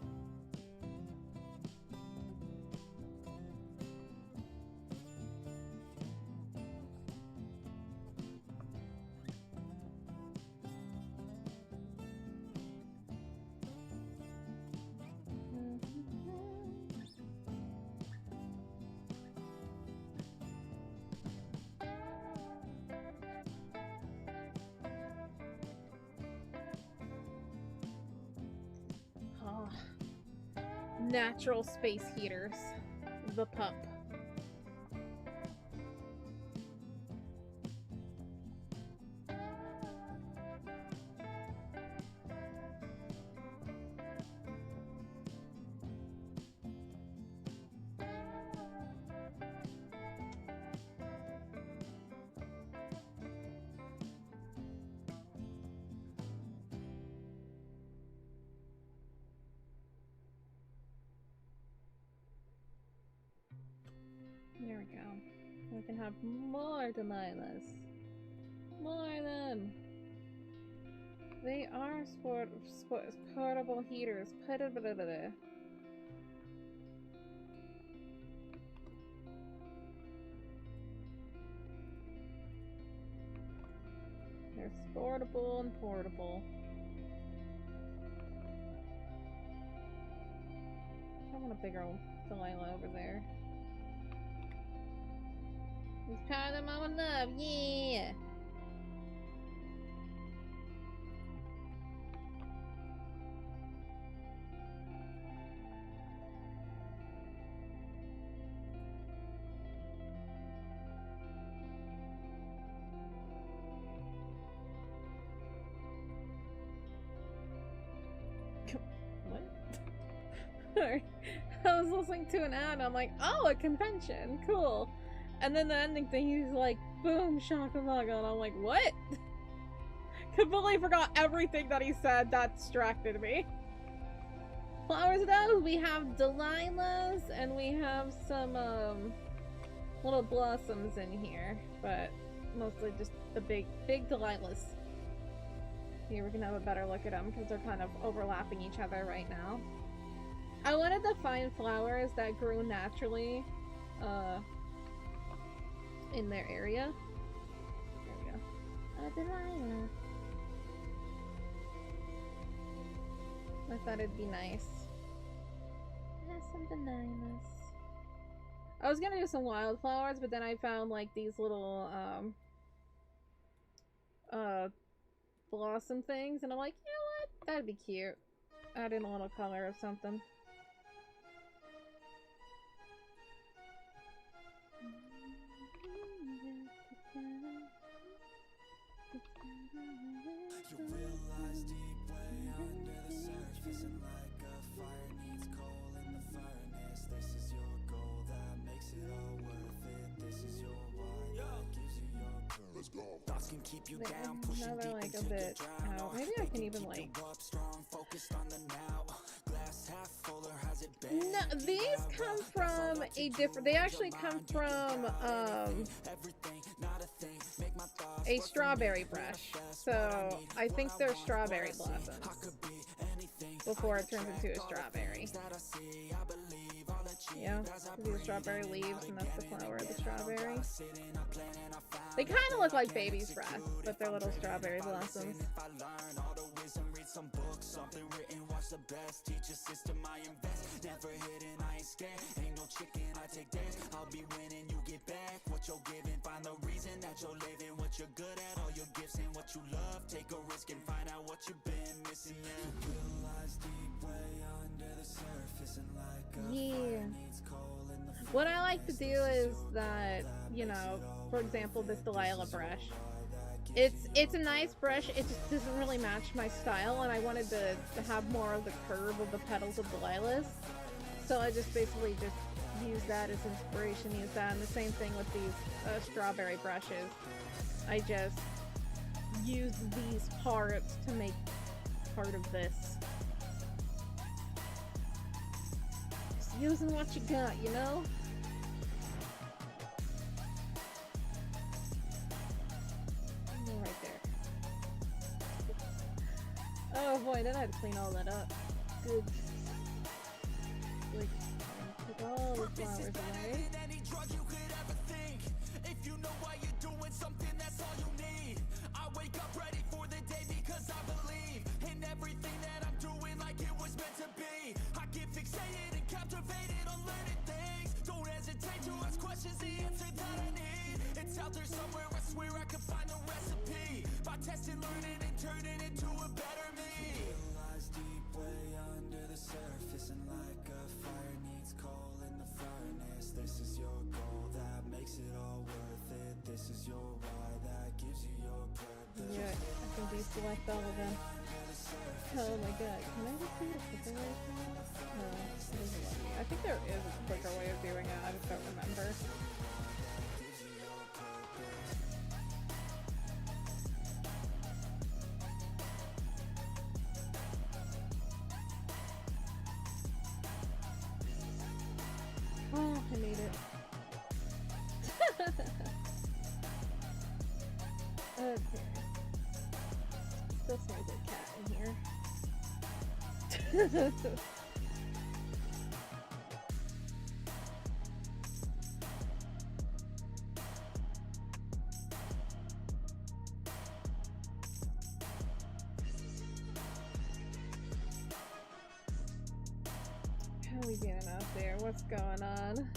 Natural space heaters. The pup. There we go. We can have more Delilahs. More of them. They are portable heaters. They're sportable and portable. I want a bigger old Delilah over there. Let's power them all with love, yeah! What? I was listening to an ad, I'm like, oh, a convention, cool. And then the ending thing, he's like, boom, shakalaka, and I'm like, what? Completely forgot everything that he said. That distracted me. Flowers of those, we have Delilahs, and we have some, little blossoms in here, but mostly just the big Delilahs. Here, we can have a better look at them, because they're kind of overlapping each other right now. I wanted to find flowers that grew naturally, in their area. There we go. Oh, Delilah. I thought it'd be nice. That's some Delilahs. I was gonna do some wildflowers, but then I found like these little blossom things, and I'm like, you know what? That'd be cute. Add in a little color or something. You realize deep way under the surface, and like a fire needs coal in the furnace. This is your goal that makes it all worth it. This is your why that gives you your purpose. Let's go. Thoughts can keep you down, pushing Now they're deep like a into the bit drown. out. Maybe I can even like. Up strong, focused on the now. Glass half full, or has it been? No, these come from a different. They actually come from a strawberry brush. So I think they're strawberry blossoms before it turns into a strawberry. Yeah, these are strawberry leaves, and that's the flower of the strawberry. They kind of look like baby's breath, but they're little strawberry blossoms. Some books, something written, watch the best teacher system I invest, never hidden, I ain't scared, ain't no chicken, I take dares, I'll be winning, you get back what you're giving, find the reason that you're living, what you're good at, all your gifts and what you love, take a risk and find out what you've been missing, yeah. You realize deep way under the surface, and like a fire needs coal in the furnace. What I like to do is that, you know, for example, this Delilah brush. It's a nice brush, it just doesn't really match my style, and I wanted to have more of the curve of the petals of Delilah's. So I just basically just use that as inspiration, use that, and the same thing with these strawberry brushes. I just use these parts to make part of this. using what you got, you know? Right there. Oh boy, then I had to clean all that up. Good. Like, take all the flowers away. If you know why you're doing something, that's all you need. I wake up ready for the day because I believe in everything that I'm doing like it was meant to be. I get fixated and captivated on learning things. Don't hesitate to ask questions, the answer that I need. It's out there somewhere, I swear I can find the recipe. By testing, learning, and turning into a better me. It lies deep way under the surface, and like a fire needs coal in the furnace. This is your goal that makes it all worth it. This is your why that gives you your purpose. Yeah, I can deselect all of them. Oh my god, can I just do a quicker way? No, it doesn't let me. I think there is a quicker way of doing it, I just don't remember. Oh, I made it. Okay. Still smells like cat in here. How are we doing out there? What's going on?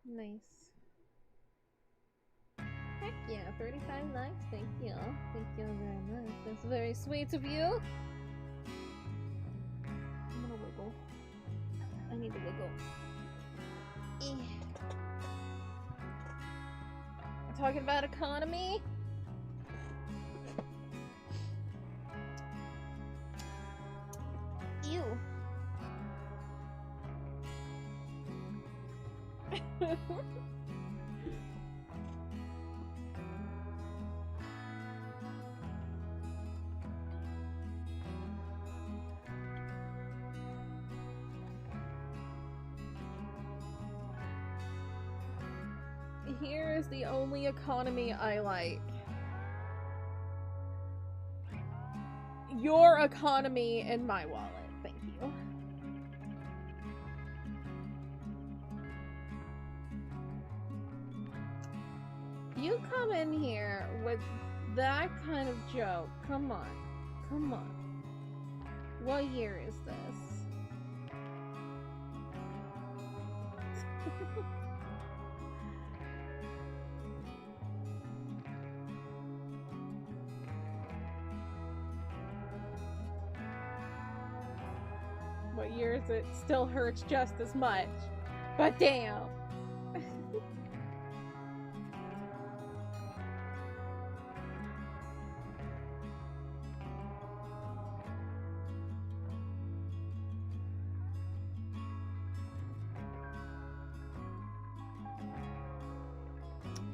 Nice. Heck yeah, 35 likes, thank you. Thank you very much. That's very sweet of you. I'm gonna wiggle. I need to wiggle. Talking about economy? Ew. Here is the only economy I like. Your economy in my wallet. Thank you. You come in here with that kind of joke. Come on. Come on. What year is this? What year is it? Still hurts just as much. But damn.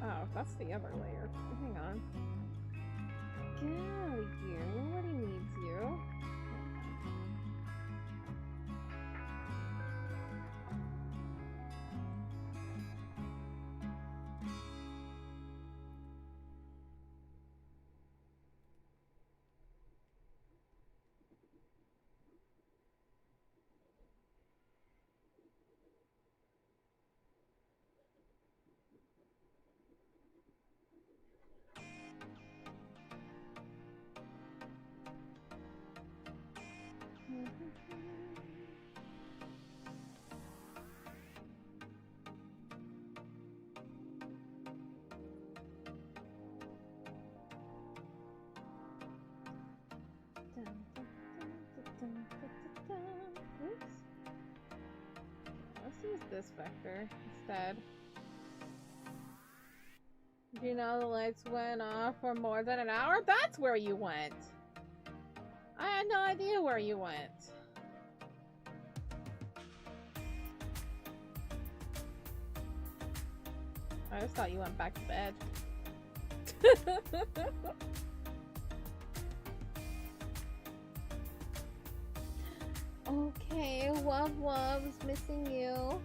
Oh, that's the other layer. Hang on. Get out of here. Nobody needs you. Oops. Let's use this vector instead. Do you know the lights went off for more than an hour? That's where you went! I had no idea where you went. I just thought you went back to bed. Okay, Wub's missing you.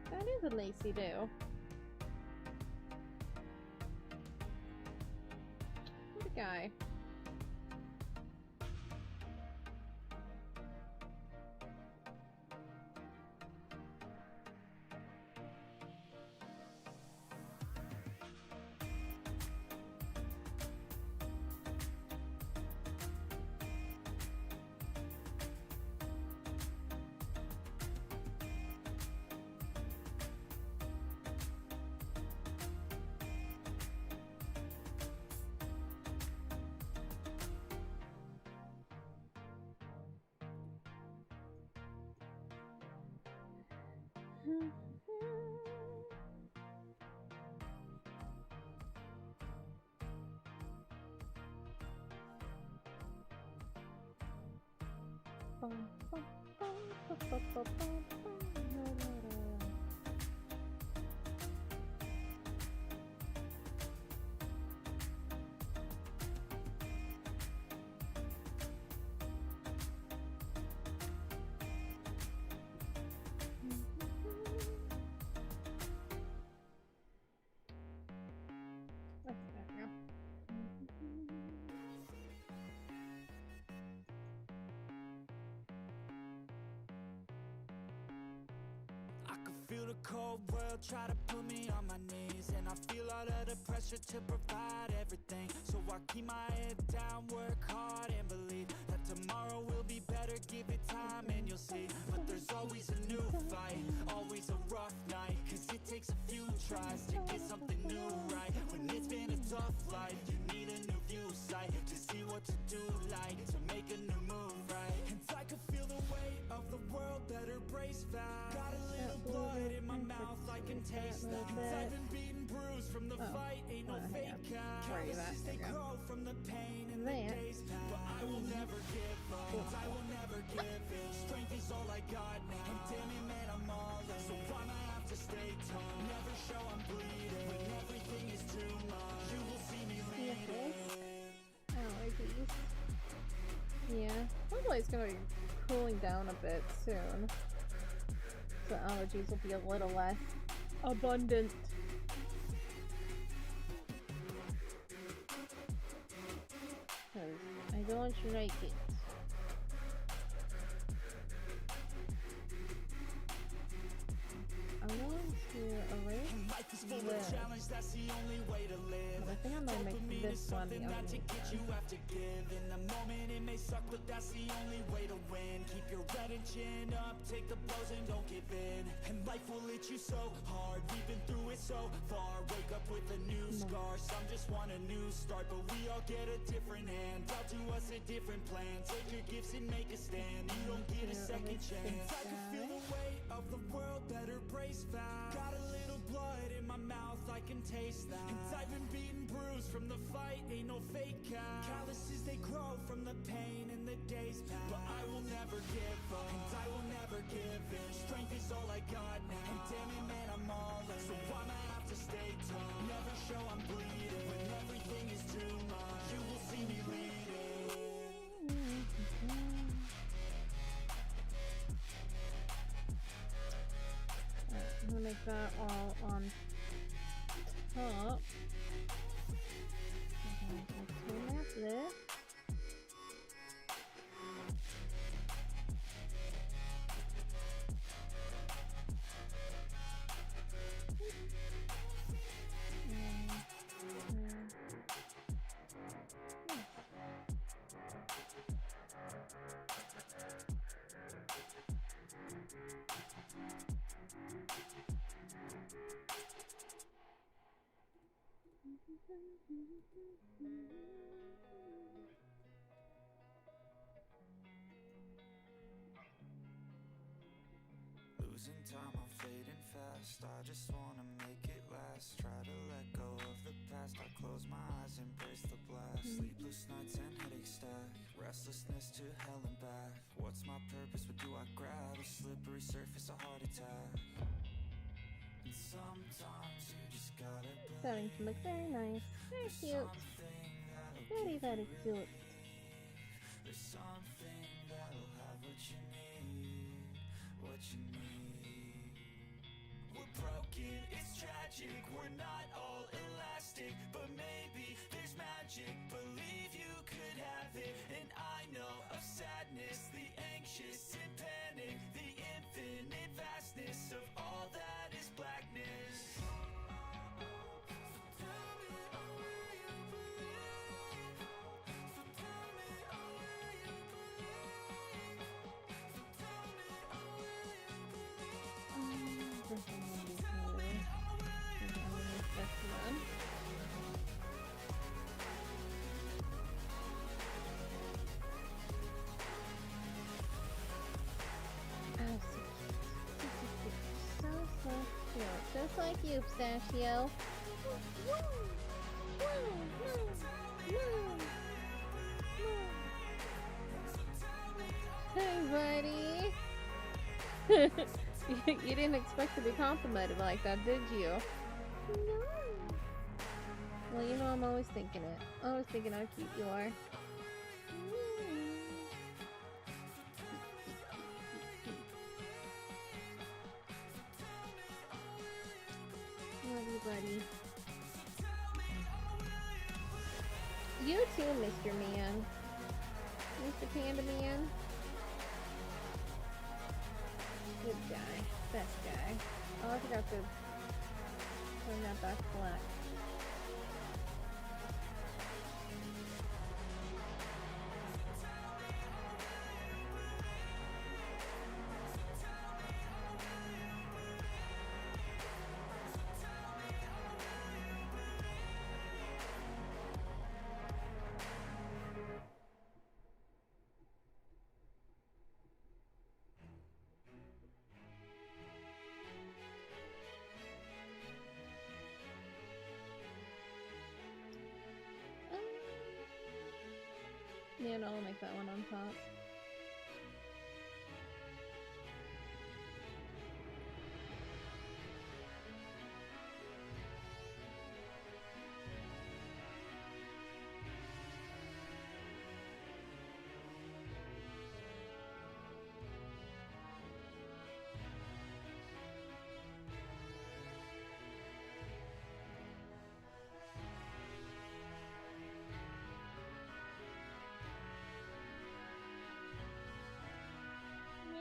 That is a Lacey do. What a guy. I can feel the cold world try to put me on my knees, and I feel all of the pressure to provide everything. So I keep my head down, work hard, and believe that tomorrow will be better. Give it time and you'll see. But there's always a new fight, always a rough night, cause it takes a few tries to get something new right. When it's been a tough life, you need a new view sight to see what to do, like to make a new move, right? And I can feel the weight of the world, better brace fast. Got a little blood in my mouth, I can taste that. I've been beaten, bruised from the fight, ain't no fake out. Calluses, they grow from the pain and the days pass. But I will never give up, I will never give in. Strength is all I got now, and damn it, man, I'm all in. So I'ma have to stay tall, never show I'm bleeding. When everything is too much, you will see me leading. Allergies. Yeah, hopefully it's gonna be cooling down a bit soon. So allergies will be a little less abundant. Cause I don't like it. I want to erase Life is full of challenge, that's the only way to live. I think I'm gonna make Dopamine this is one something the that other to get you have to give. In the moment it may suck, but that's the only way to win. Keep your head and chin up, take the blows and don't give in. And life will hit you so hard, we've been through it so far. Wake up with a new scar, some just want a new start. But we all get a different hand, dealt to us a different plan. Take your gifts and make a stand, you don't get a second chance. I can feel the weight of the world, better brace fast. Got a little blood in my mouth, I can taste that. And I've been beaten, bruised from the fight, ain't no fake out. Calluses, they grow from the pain and the days pass. But I will never give up, and I will never give in. Strength is all I got now, and damn it, man, I'm all in. So I'ma have to stay tall, never show I'm bleeding. When everything is too much, you will see me leading. I'm gonna make that all on top. I'm gonna clean up this. Losing time, I'm fading fast. I just wanna make it last. Try to let go of the past. I close my eyes and pray erase the blast. Sleepless nights and headaches stack, restlessness to hell and back. What's my purpose, what do I grab? A slippery surface, a heart attack. And sometimes you just gotta Starting to look very nice. Very cute. Very, very cute. there's something that'll have what you need, what you need. We're broken, it's tragic, we're not all elastic, but maybe there's magic. Believe you could have it, and I know of sadness, the anxious and panic, the infinite vastness of all that is blackness. So cute. Just like you, Pistachio. Hey, buddy. You didn't expect to be complimented like that, did you? No. Well, you know I'm always thinking it. Always thinking how cute you are. Love you, buddy. You too, Mr. Man. Mr. Panda Man. Good guy. Best guy. Oh, I forgot to turn that back black. Yeah, no, I'll make that one on top.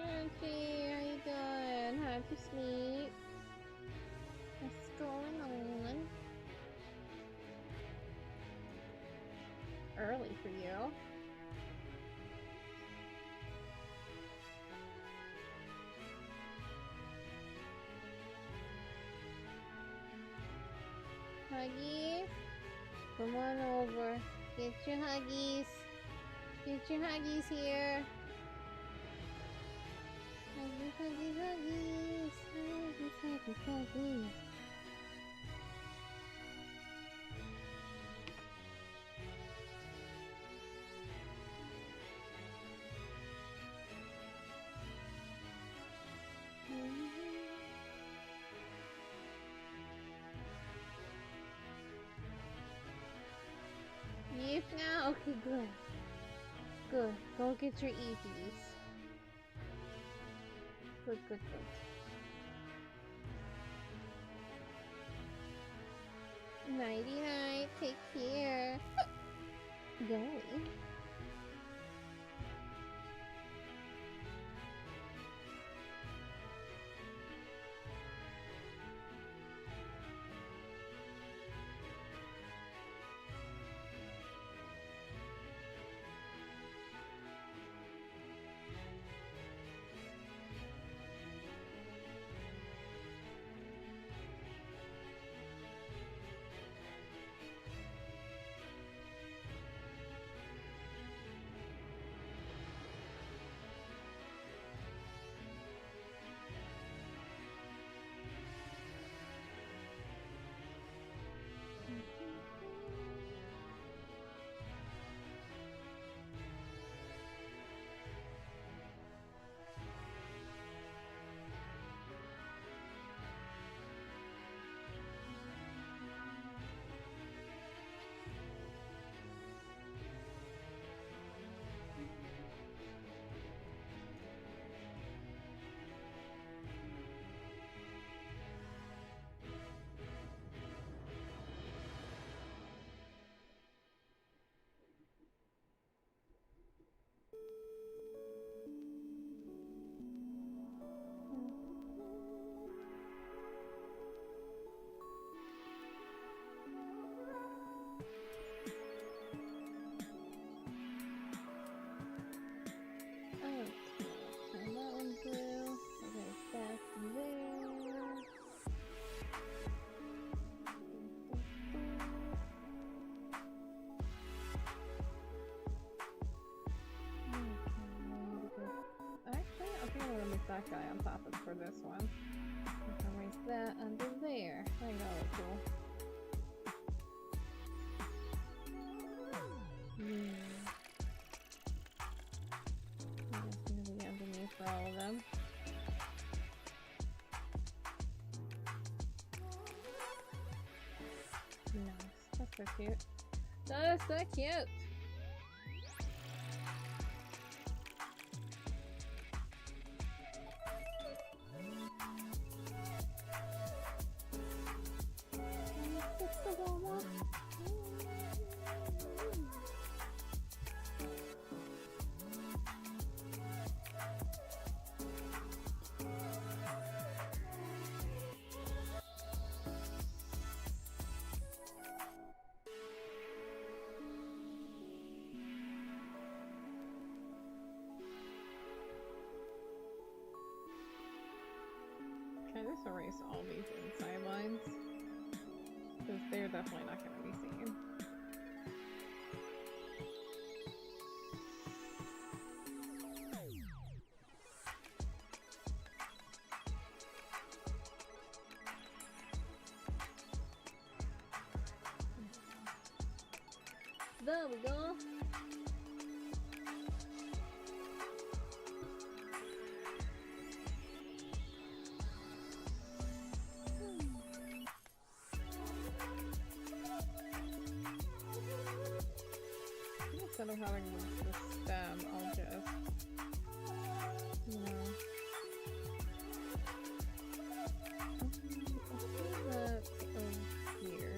Archie, how you doing? How'd you sleep? What's going on? Early for you. Huggies? Come on over. Get your huggies. Get your huggies here. Huggies, huggies, huggies. Huggies, huggies, huggies. Yep, now? Okay, good. Good. Go get your EVs. Good, good, good. Nighty night. Take care. Going. that guy on top of for this one. I can raise that under there. I know, cool. It's gonna be underneath for all of them. Nice. That's so cute. That's so cute! Fix the wall up. Can I just erase all these inside lines? Because they're definitely not going to be seen. There we go. Instead of having the stem, I'll just, you know, I'll put that over here.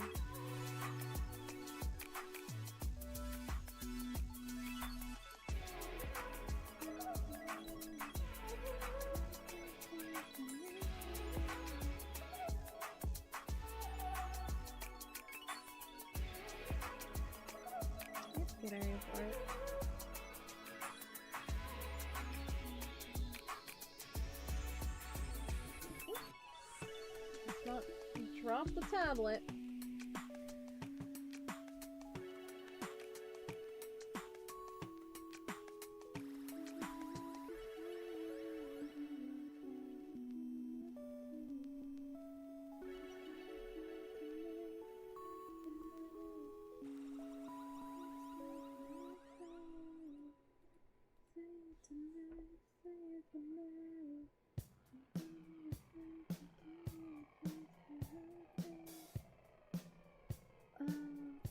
Good area for it. Let's not drop the tablet.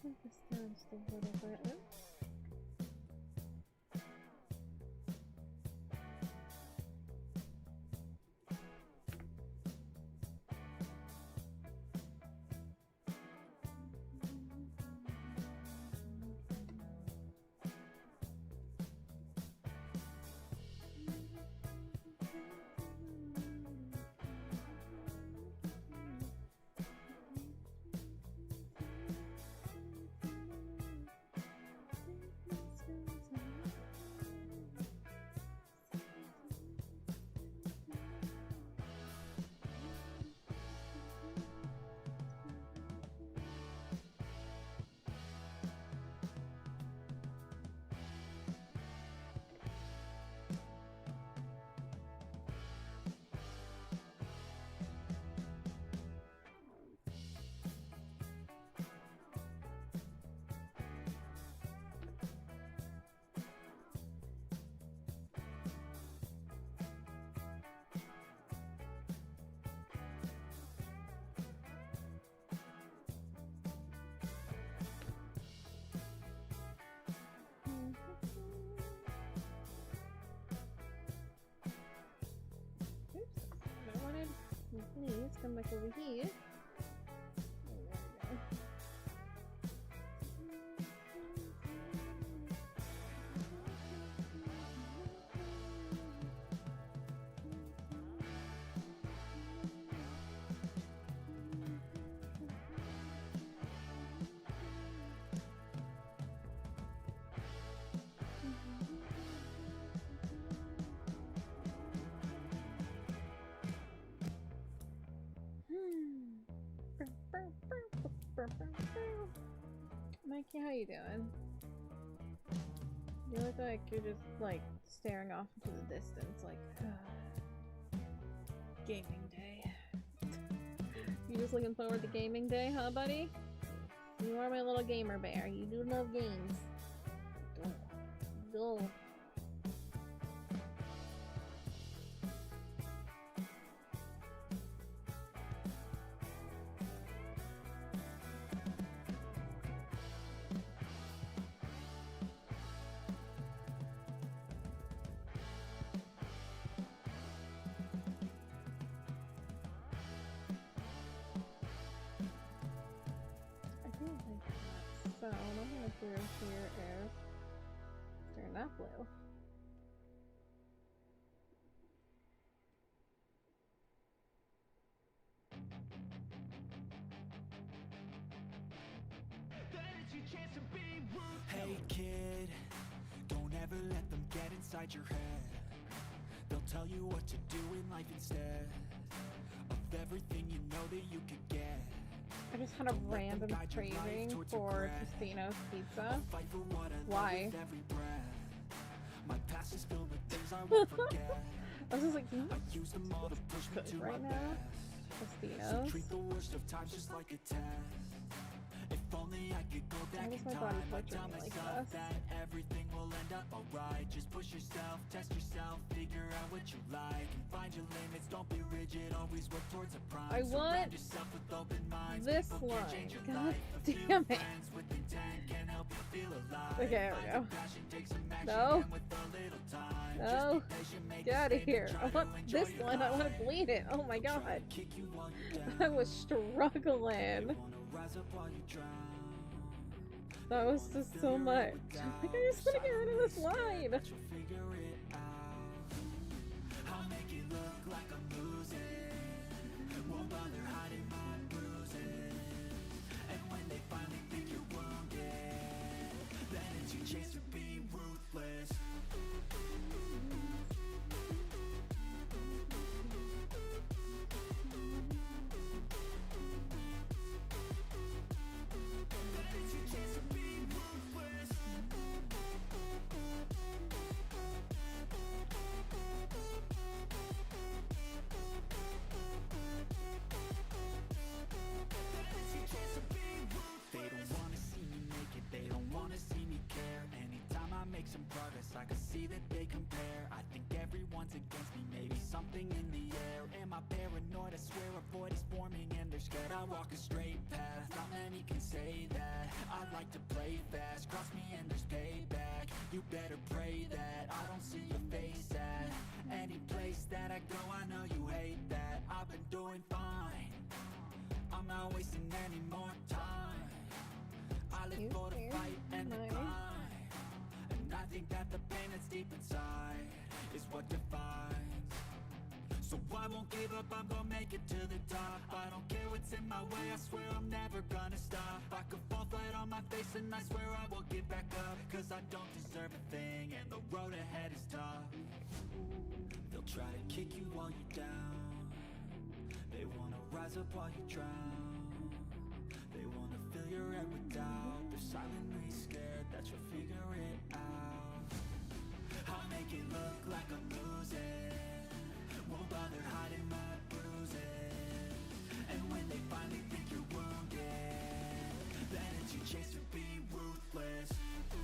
Take this down just a little bit. Please come back over here. Oh, there we go. Mikey, how you doing? You look like you're just like staring off into the distance, like. Gaming day. You just looking forward to gaming day, huh, buddy? You are my little gamer bear. You do love games. Duh. So, what I'm gonna do here is turn that blue. Hey kid, don't ever let them get inside your head. They'll tell you what to do in life instead of everything you know that you could get. I just had a random craving for Tostino's pizza. Why? My past is filled with things I won't forget. I was just like, I use them all to push me to right my now. best. So Tostino's. treat the worst of times just like a test. If only I could go back Why was in my time, body I'd torturing tell me like myself this? that everything will end up alright. Just push yourself, test yourself, figure out what you like, and find your limits. Don't be rigid, always work towards a prime. I want yourself with open minds. this People can line. change your God life. A few damn it. friends with intent can help you feel alive. Okay, there we Find go. your passion, take some action, No. and with a little time, No. just be patient, make Get a out of statement, here. try I to want enjoy this your one. I want life. to bleed it. Oh my Try god. to kick you while you're I down. was struggling. They wanna rise up while you drown. That was just so much. Like, I just want to get rid of this line. But you'll figure it out. I'll make it look like I'm losing. Won't bother hiding my bruises. And when they finally think you're wounded, then it's your chance to be ruthless. They don't wanna see me naked, they don't wanna see me care. Anytime I make some progress, I can see that they compare. I think everyone's against me, maybe something in the air. Am I paranoid? I swear a void is forming and they're scared. I walk a straight path, not many can say that. I like to play fast, cross me and there's payback. You better pray that I don't see your face at any place that I go. I know you hate that. I've been doing fine, I'm not wasting any more time. I live for the fight and the climb. And I think that the pain that's deep inside is what defines. So I won't give up, I'm gonna make it to the top. I don't care what's in my way, I swear I'm never gonna stop. I could fall flat on my face and I swear I will get back up. Cause I don't deserve a thing and the road ahead is tough. They'll try to kick you while you're down. They wanna rise up while you drown. They wanna fill your head with doubt. They're silently scared that you'll figure it out. I'll make it look like I'm losing. Won't bother hiding my bruises. And when they finally think you're wounded, then it's your chance to be ruthless. I'm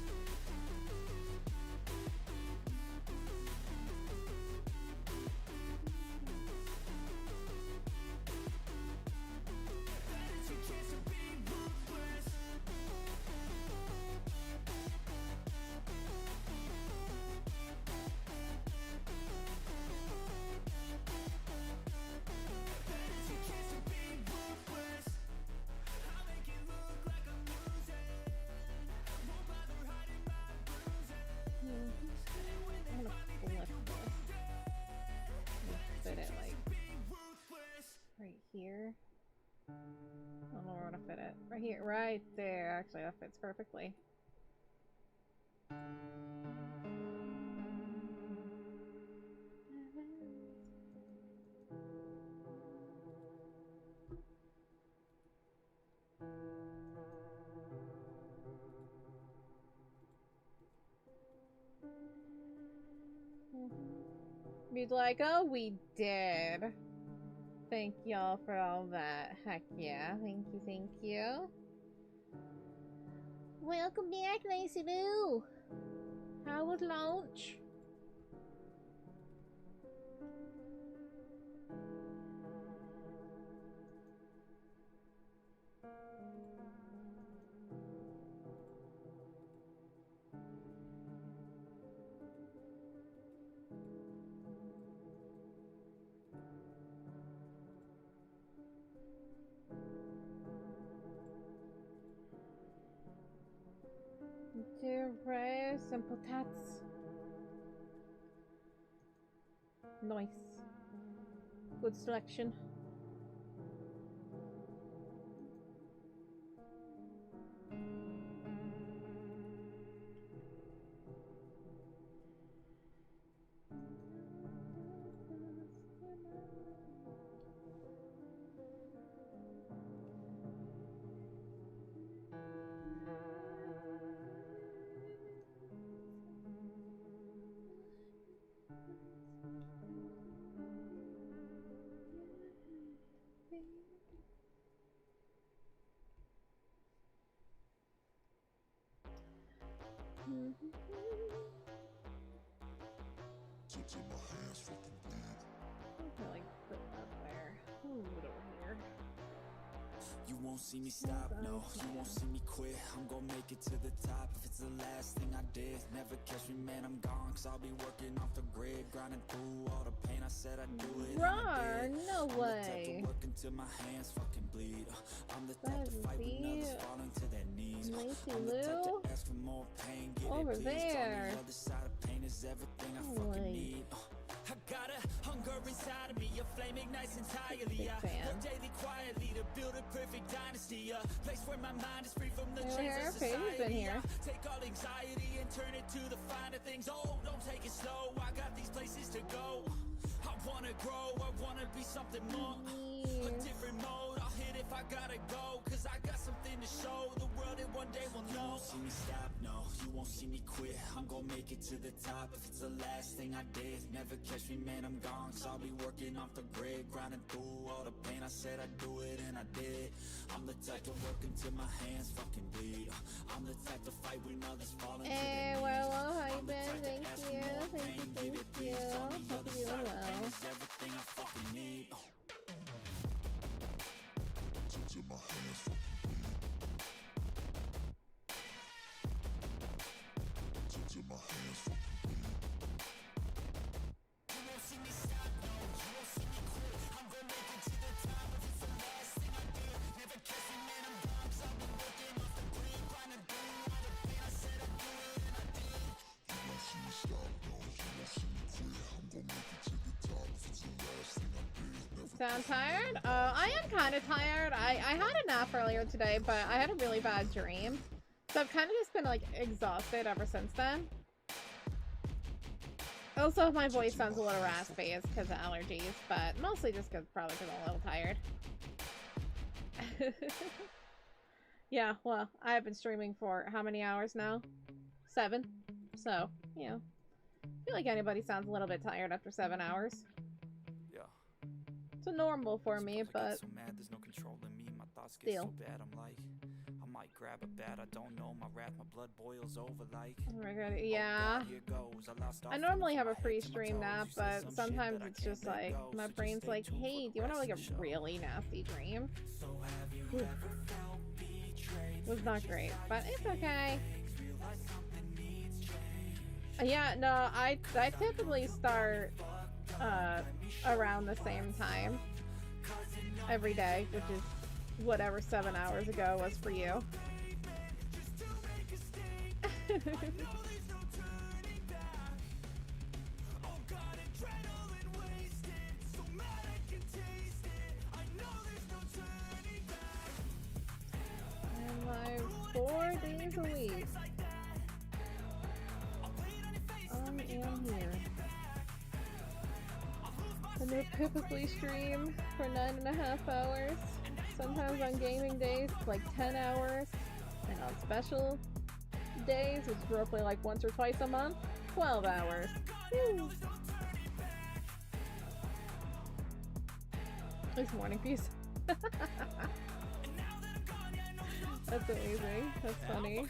gonna flip this. Fit it like right here. I don't know where to fit it. Right here, right there. Actually, that fits perfectly. Be like, oh, we did. Thank y'all for all that. Heck yeah. Thank you, thank you. Welcome back, Lacey Lou. How was lunch? Dear rice and potatoes. Nice. Good selection. I like put that there. Move it over here. You won't see me stop, no, you won't see me quit. I'm gonna make it to the top if it's the last thing I did. Never catch me, man, I'm gone, cause I'll be working off the grid, grinding through all the pain. I said I'd do it, and I Rawr, did. no I'm way. the type to work until my hands fucking bleed. I'm the type to fight when others falling to their knees. Lacey I'm the type Lou? to ask for more pain, get Over it, please. Tell there. me the other side of pain is everything I fucking need. I got a hunger inside of me, a flame ignites entirely. Big I fan. work daily quietly to build a perfect dynasty. A place where my mind is free from the chains Here, of Paige's society. been here. I take all anxiety and turn it to the finer things. Oh, don't take it slow, I got these places to go. I wanna grow, I wanna be something more. A different mode, I'll hit if I gotta go. Cause I got something to show the world and one day will know. You won't see me stop, no, you won't see me quit. I'm gonna make it to the top if it's the last thing I did. Never catch me, man, I'm gone, cause I'll be working off the grid, grinding through all the pain. I said I'd do it and I did. I'm the type to work until my hands fucking bleed. I'm the type to fight when others fall into Hey, their well, knees. how you I'm the been? type to Thank ask for you, more thank pain, you, get it, thank please. you. Tell me the Hope other you're side doing of pain well. is everything I fucking need. Till my hands fucking bleed. Till my hands fucking bleed. You won't see me stop, no, you won't see me quit. I'm gonna make it to the top if it's the last thing I did. Never catch me, man, I'm gone, cause I've been working off the grid, grinding through all the pain. I said I'd do it and I did. You won't see me stop, no, you won't see me quit. I'm gonna make it to the top if it's the last thing I did. Never Sound tired? I am kind of tired. I had a nap earlier today, but I had a really bad dream. So I've kind of just been like exhausted ever since then. Also, my voice sounds a little raspy. It's because of allergies, but mostly just probably because I'm a little tired. Yeah, well, I've been streaming for how many hours now? 7. So, you know, I feel like anybody sounds a little bit tired after 7 hours. Yeah. It's normal for me, Sometimes I but get so mad, there's no controlling me. My thoughts get still. so bad, I'm like, I might grab a bat, I don't know. My wrath, my blood boils over like. Oh my god, Oh yeah. God, here goes. I lost all I normally feeling have from a my free head to my stream toes. nap, You say but some shit sometimes that I it's can't just let like, go. my So just brain's stay like, tuned for hey, the do you want to rest like of the a show. really nasty dream? So have you Oof. ever felt betrayed? Was not great, but it's okay. Yeah, no, I typically start around the same time every day, which is whatever 7 hours ago was for you. I'm live 4 days a week. I am here. And I typically stream for 9.5 hours. Sometimes on gaming days, it's like 10 hours. And on special days, which is roughly like once or twice a month, 12 hours. Woo. It's morning piece. That's amazing. That's funny.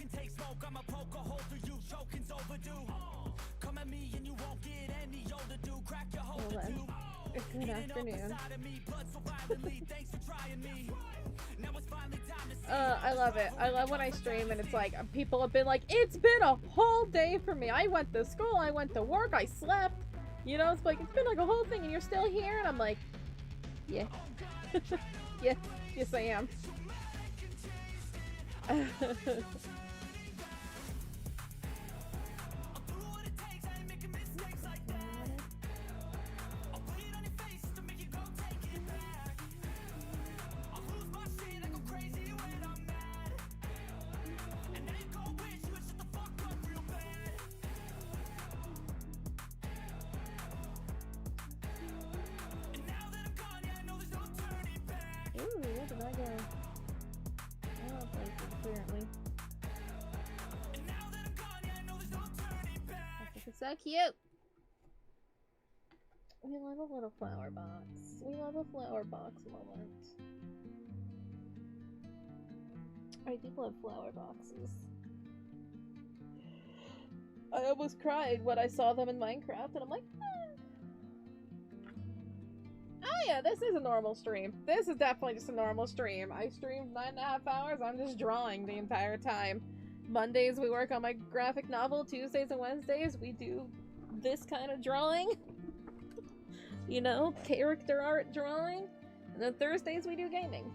Well then, good afternoon. I love it. I love when I stream and it's like, people have been like, it's been a whole day for me. I went to school, I went to work, I slept. You know, it's like, it's been like a whole thing and you're still here? And I'm like, yeah. Yeah, yes I am. Ooh, where did I go? Oh, places, apparently. It's so cute! We love a little flower box. We love a flower box moment. I do love flower boxes. I almost cried when I saw them in Minecraft, and I'm like, oh yeah, this is a normal stream. This is definitely just a normal stream. I streamed 9.5 hours, I'm just drawing the entire time. Mondays we work on my graphic novel, Tuesdays and Wednesdays we do this kind of drawing. You know, character art drawing. And then Thursdays we do gaming.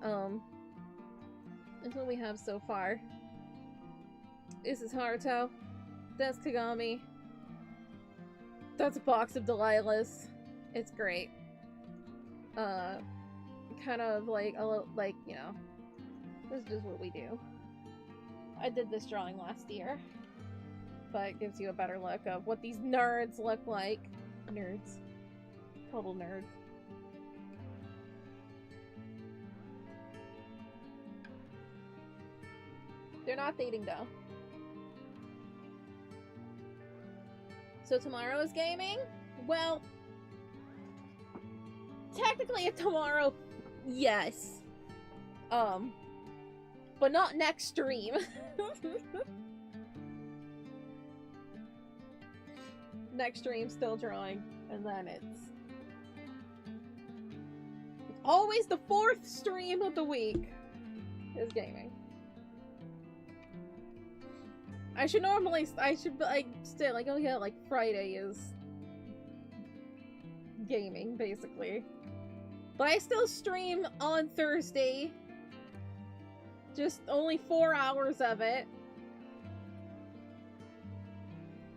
That's what we have so far. This is Haruto. That's Kagami. That's a box of Delilah's. It's great. Kind of like a little, like, you know, this is just what we do. I did this drawing last year, but it gives you a better look of what these nerds look like. Nerds. Total nerds. They're not dating though. So tomorrow is gaming? Well, technically tomorrow, yes. But not next stream. Next stream, still drawing, and then it's always the 4th stream of the week is gaming. I should like still like, oh yeah, like Friday is gaming basically, but I still stream on Thursday. Just only 4 hours of it,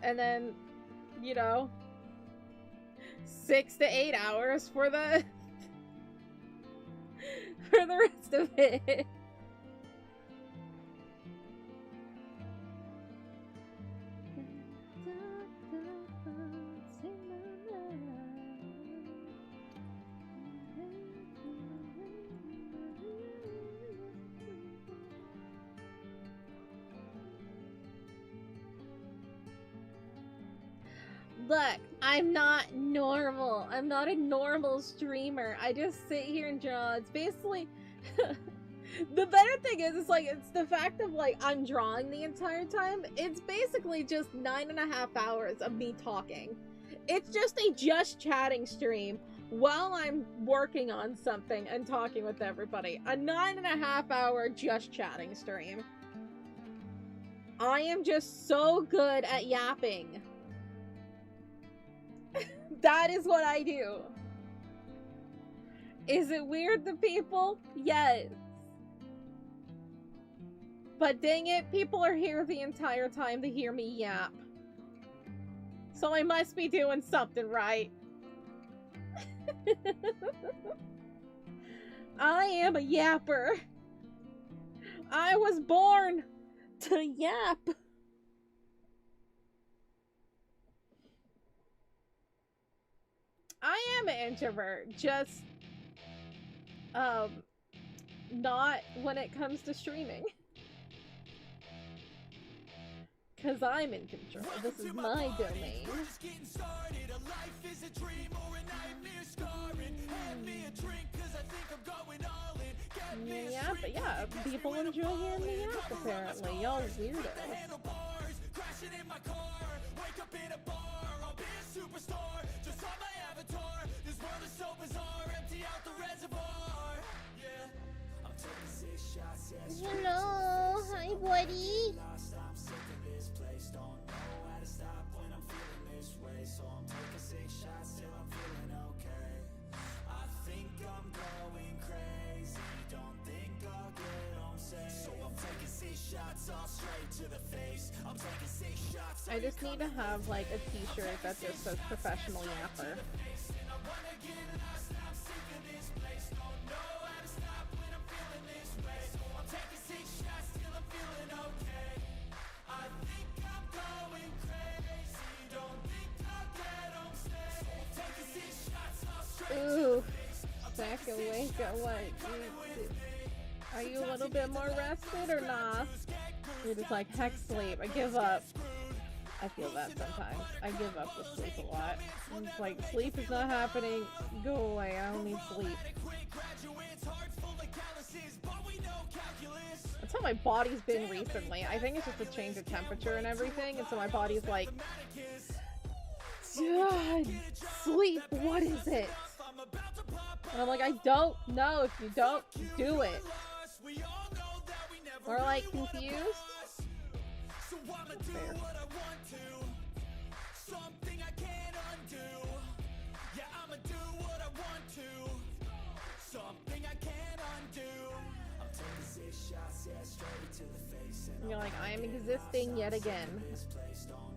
and then, you know, 6 to 8 hours for the for the rest of it. Look, I'm not normal. I'm not a normal streamer. I just sit here and draw. It's basically... The better thing is, it's like, it's the fact of, like, I'm drawing the entire time. It's basically just 9.5 hours of me talking. It's just a just chatting stream while I'm working on something and talking with everybody. A 9.5 hour just chatting stream. I am just so good at yapping. That is what I do. Is it weird to people? Yes. But dang it, people are here the entire time to hear me yap. So I must be doing something right. I am a yapper. I was born to yap. I am an introvert, just not when it comes to streaming. Cause I'm in control. This is my domain. Yeah, but yeah, people enjoy handing me out apparently. Y'all weirdos. Crashing in my car, wake up in a bar, I'll be a superstar, just on my avatar. This world is so bizarre, empty out the reservoir. Yeah, I'm taking 6 shots, yeah. Hello, hi buddy. Lost, I'm sick of this place, don't know how to stop when I'm feeling this way. So I'm taking 6 shots till I'm feeling okay. I think I'm going crazy, don't think I'll get home safe. So I'm taking 6 shots all straight to the face. I'm taking 6 shots. I just need to have like a t-shirt that just says professional yapper. Ooh, back awake at what? Are you a little bit more rested or not? You're just like, heck sleep, I give up. I feel that sometimes. I give up with sleep a lot. It's like, sleep is not happening, go away, I don't need sleep. That's how my body's been recently. I think it's just a change of temperature and everything, and so my body's like, sleep, what is it? And I'm like, I don't know. If you don't, do it. Or like, confused? That's fair. Something I can't undo. Yeah, I'ma do what I want to. Something I can't undo. I'm taking 6 shots, yeah, straight to the face. And you're like, I am existing yet again.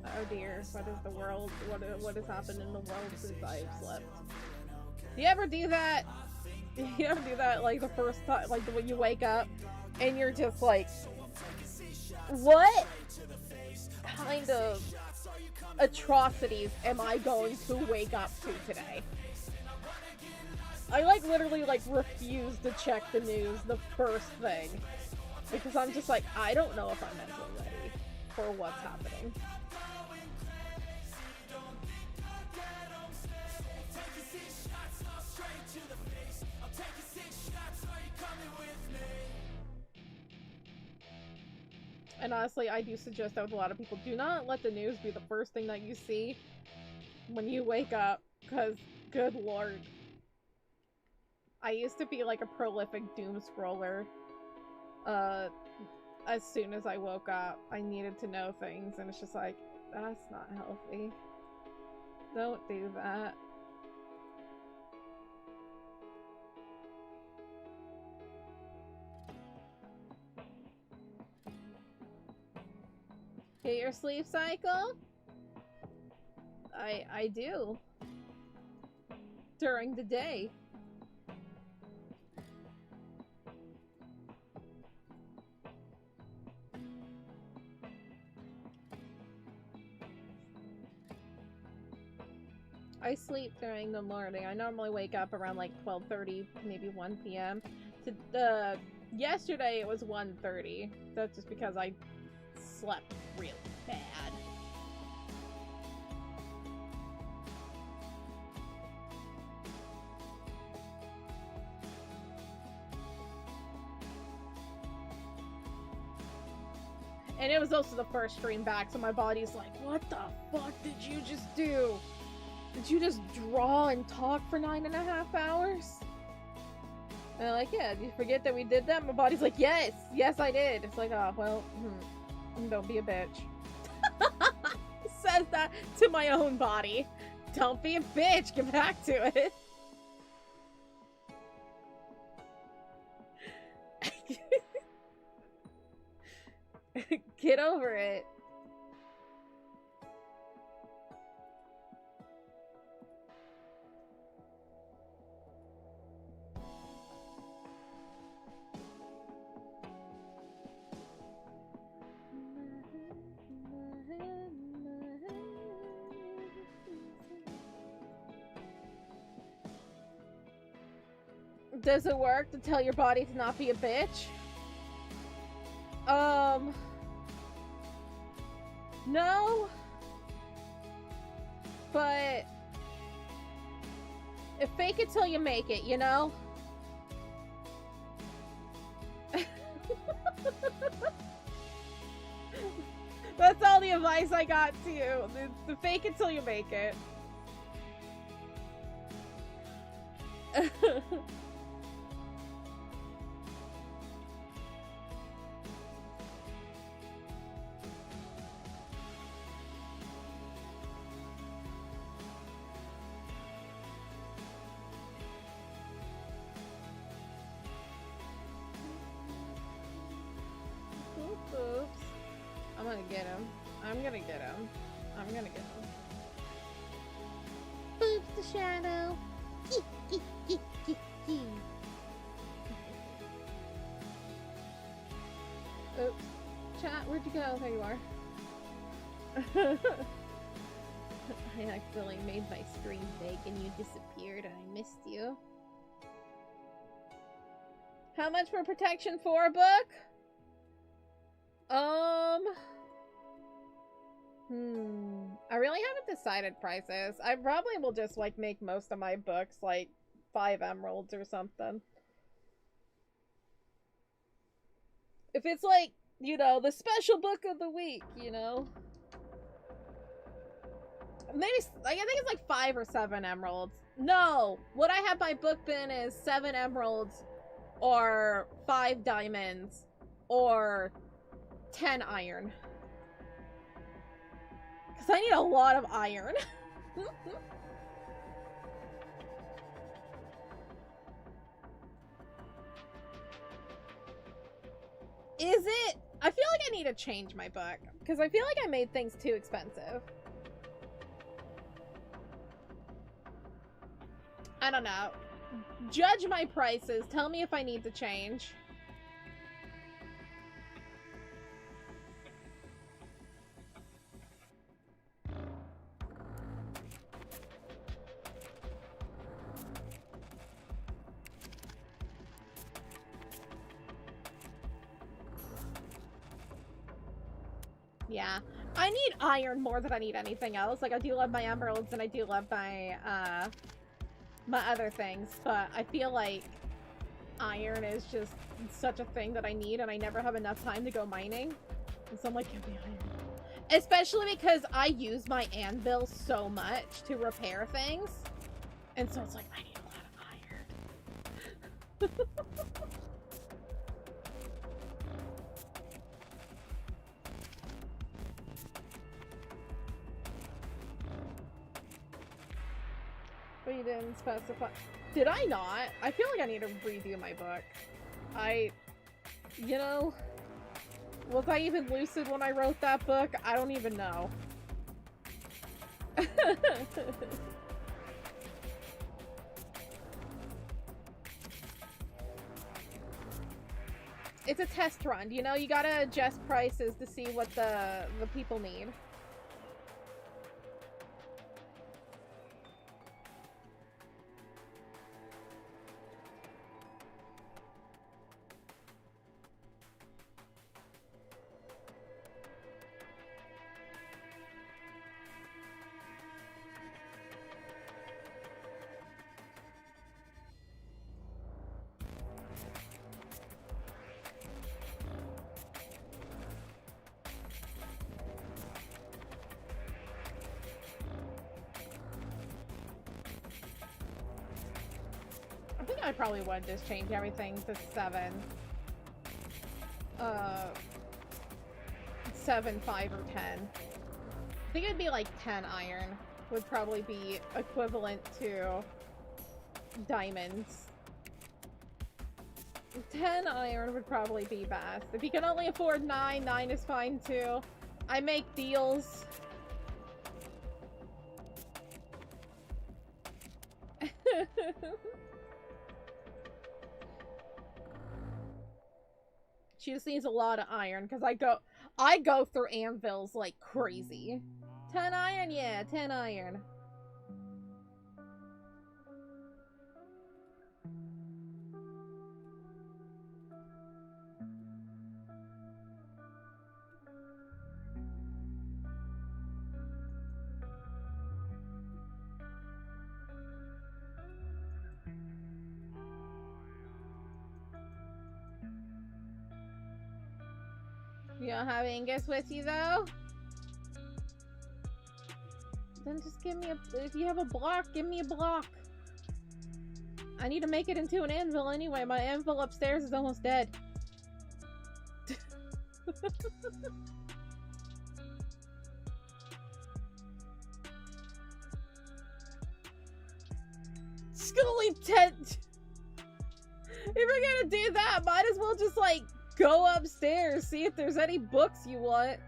Oh dear, what is the world? What has happened in the world since I've slept? Do you ever do that? Do you ever do that like the first time, like when you wake up and you're just like, what kind of atrocities am I going to wake up to today? I like literally like refuse to check the news the first thing because I'm just like, I don't know if I'm mentally ready for what's happening. And honestly, I do suggest that with a lot of people, do not let the news be the first thing that you see when you wake up, because good lord. I used to be like a prolific doom scroller. As soon as I woke up, I needed to know things, and it's just like, that's not healthy. Don't do that. Get your sleep cycle? I do. During the day. I sleep during the morning. I normally wake up around like 12:30, maybe 1 p.m. Yesterday it was 1:30. That's just because I slept really bad. And it was also the first stream back, so my body's like, what the fuck did you just do? Did you just draw and talk for 9.5 hours? And I'm like, yeah, did you forget that we did that? My body's like, yes, yes I did. It's like, oh, well, don't be a bitch. Says that to my own body. Don't be a bitch, get back to it. Get over it. Does it work to tell your body to not be a bitch? No. But Fake it till you make it, you know? That's all the advice I got to you. The fake it till you make it. Oops. I'm gonna get him. I'm gonna get him. I'm gonna get him. Boops the shadow. Oops. Chat, where'd you go? There you are. I accidentally made my screen big and you disappeared and I missed you. How much for protection for a book? I really haven't decided prices. I probably will just, like, make most of my books, like, 5 emeralds or something. If it's, like, you know, the special book of the week, you know? Maybe, like, I think it's, like, 5 or 7 emeralds. No! What I have my book bin is 7 emeralds, or 5 diamonds, or 10 iron. Because I need a lot of iron. Is it? I feel like I need to change my book. Because I feel like I made things too expensive. I don't know. Judge my prices. Tell me if I need to change. Yeah, I need iron more than I need anything else. Like, I do love my emeralds and I do love my, my other things, but I feel like iron is just such a thing that I need and I never have enough time to go mining. And so I'm like, give me iron. Especially because I use my anvil so much to repair things. And so it's like, I need a lot of iron. But you didn't specify. Did I not? I feel like I need to redo my book. You know, was I even lucid when I wrote that book? I don't even know. It's a test run, you know? You gotta adjust prices to see what the people need. I probably would just change everything to 7. 7, 5, or 10. I think it'd be like 10 iron would probably be equivalent to diamonds. 10 iron would probably be best. If you can only afford 9, 9 is fine too. I make deals. She just needs a lot of iron because I go through anvils like crazy. 10 iron, yeah, 10 iron. You don't have ingots with you though? Then just give me a, if you have a block, give me a block. I need to make it into an anvil anyway. My anvil upstairs is almost dead. Only 10. If we're gonna do that, might as well just like go upstairs, see if there's any books you want.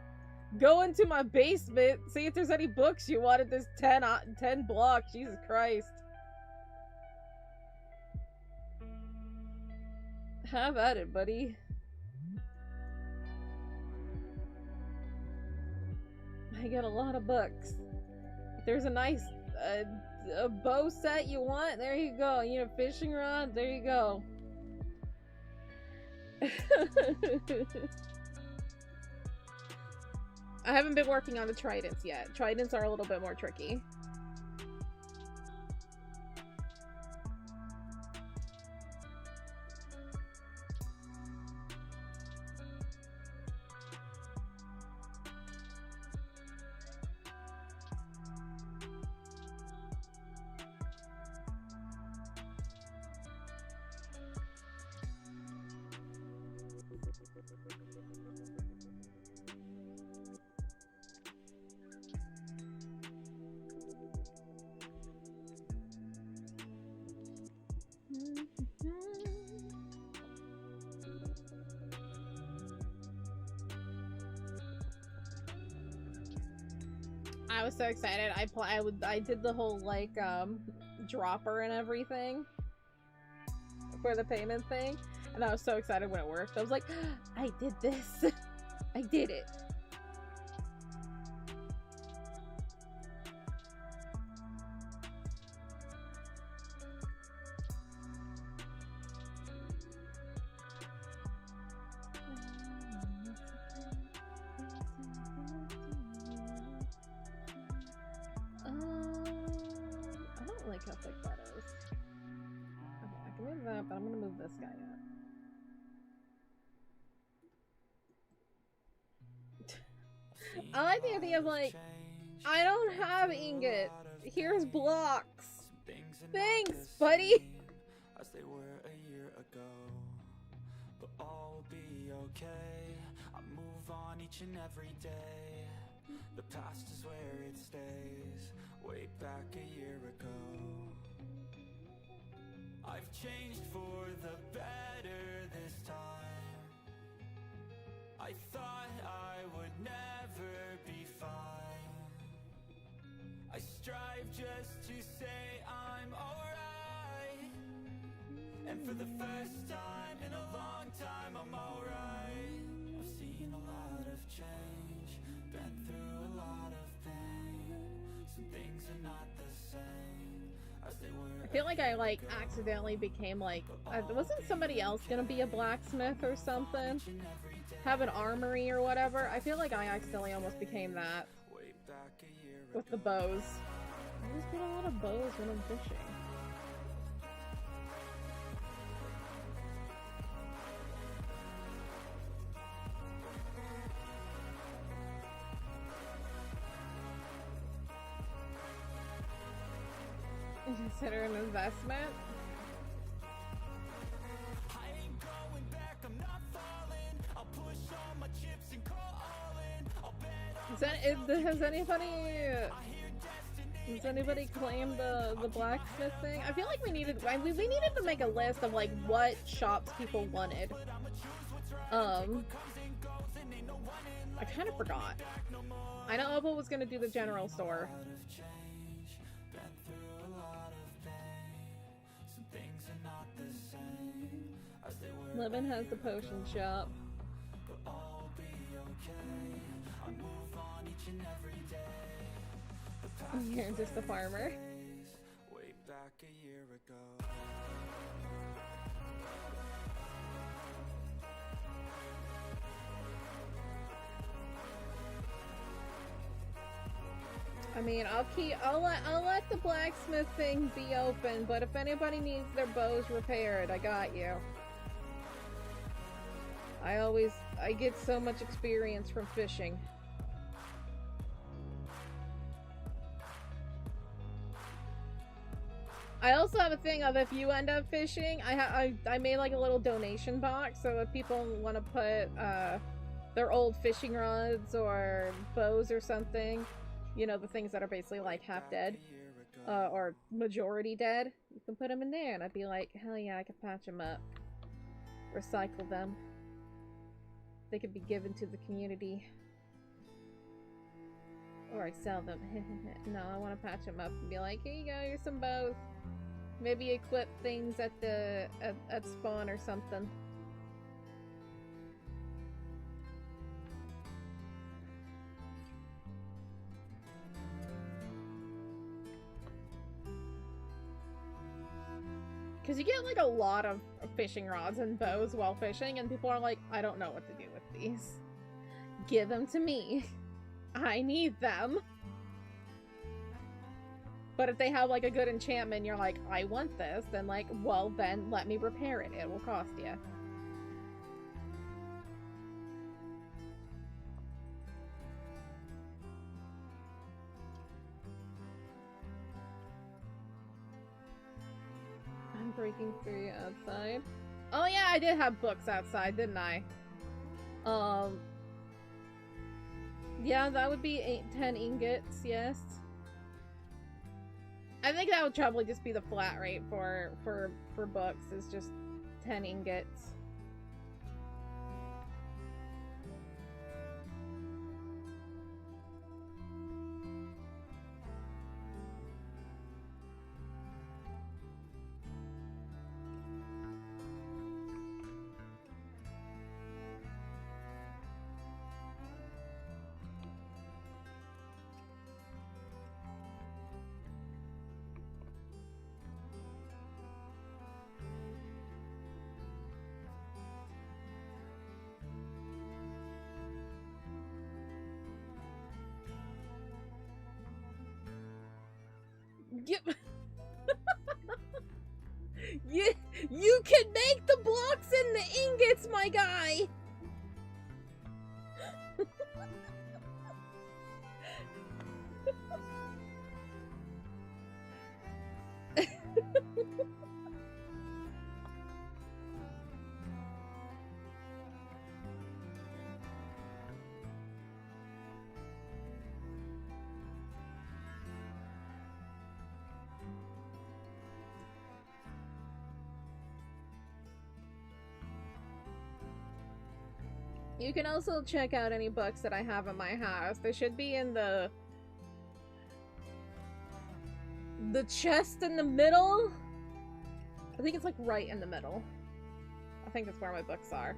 Go into my basement, see if there's any books you want at this 10 blocks. Jesus Christ. Have at it, buddy. I got a lot of books. If there's a nice a bow set you want, there you go. You need a fishing rod, there you go. I haven't been working on the tridents yet. Tridents are a little bit more tricky. I was so excited. I did the whole like dropper and everything for the payment thing, and I was so excited when it worked. I was like, I did this. I did it. I don't like how thick that is. Okay, I can move that, but I'm gonna move this guy up. I like the idea of like, I don't have ingot. Here's blocks. Thanks, buddy. As they were a year ago, but all will be okay. I move on each and every day. The past is where it stays. Way back a year ago, I've changed for the better this time. I thought I would never be fine. I strive just to say I'm alright, and for the first time in a long time I'm alright. I've seen a lot of change, been through a lot of pain. Some things are not the same as they were. I feel like I like accidentally became like, wasn't somebody else gonna be a blacksmith or something? Have an armory or whatever? I feel like I accidentally almost became that. With the bows. I always get a lot of bows when I'm fishing. Consider an investment. Has anybody claimed the blacksmith thing? I feel like we needed to make a list of like what shops people wanted. I kind of forgot. I know Opal was gonna do the general store. Levin has the potion shop. You're just a farmer. Way back a year ago. I mean, I'll let the blacksmith thing be open, but if anybody needs their bows repaired, I got you. I get so much experience from fishing. I also have a thing of if you end up fishing, I made like a little donation box, so if people want to put their old fishing rods or bows or something, you know, the things that are basically like half dead or majority dead, you can put them in there, and I'd be like, hell yeah, I could patch them up, recycle them. They could be given to the community, or I sell them. No, I want to patch them up and be like, here you go, here's some bows. Maybe equip things at the at spawn or something. Because you get like a lot of fishing rods and bows while fishing, and people are like, I don't know what to do with these. Give them to me. I need them. But if they have like a good enchantment, you're like, I want this, then like, well then let me repair it. It will cost you. I'm breaking free outside. Oh yeah, I did have books outside, didn't I? Yeah, that would be 10 ingots, yes. I think that would probably just be the flat rate for books, is just 10 ingots. You can make the blocks and the ingots, my guy! You can also check out any books that I have in my house. They should be in the chest in the middle. I think it's like right in the middle. I think that's where my books are.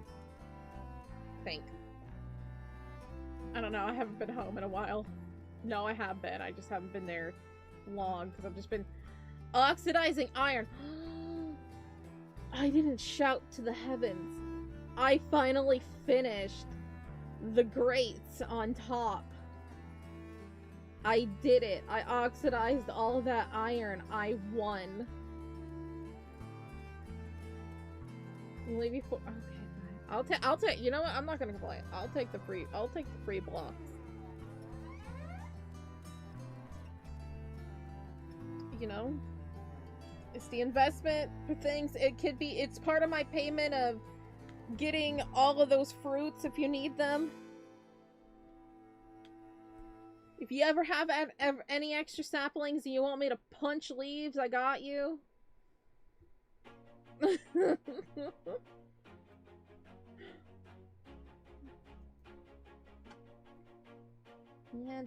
I think. I don't know, I haven't been home in a while. No, I have been. I just haven't been there long because I've just been oxidizing iron. I didn't shout to the heavens. I finally finished the grates on top. I did it. I oxidized all that iron. I won. Only before. Okay, fine. I'll take. You know what? I'm not gonna complain. I'll take the free blocks. You know, it's the investment for things. It could be. It's part of my payment of getting all of those fruits if you need them. If you ever have any extra saplings and you want me to punch leaves, I got you. Yeah,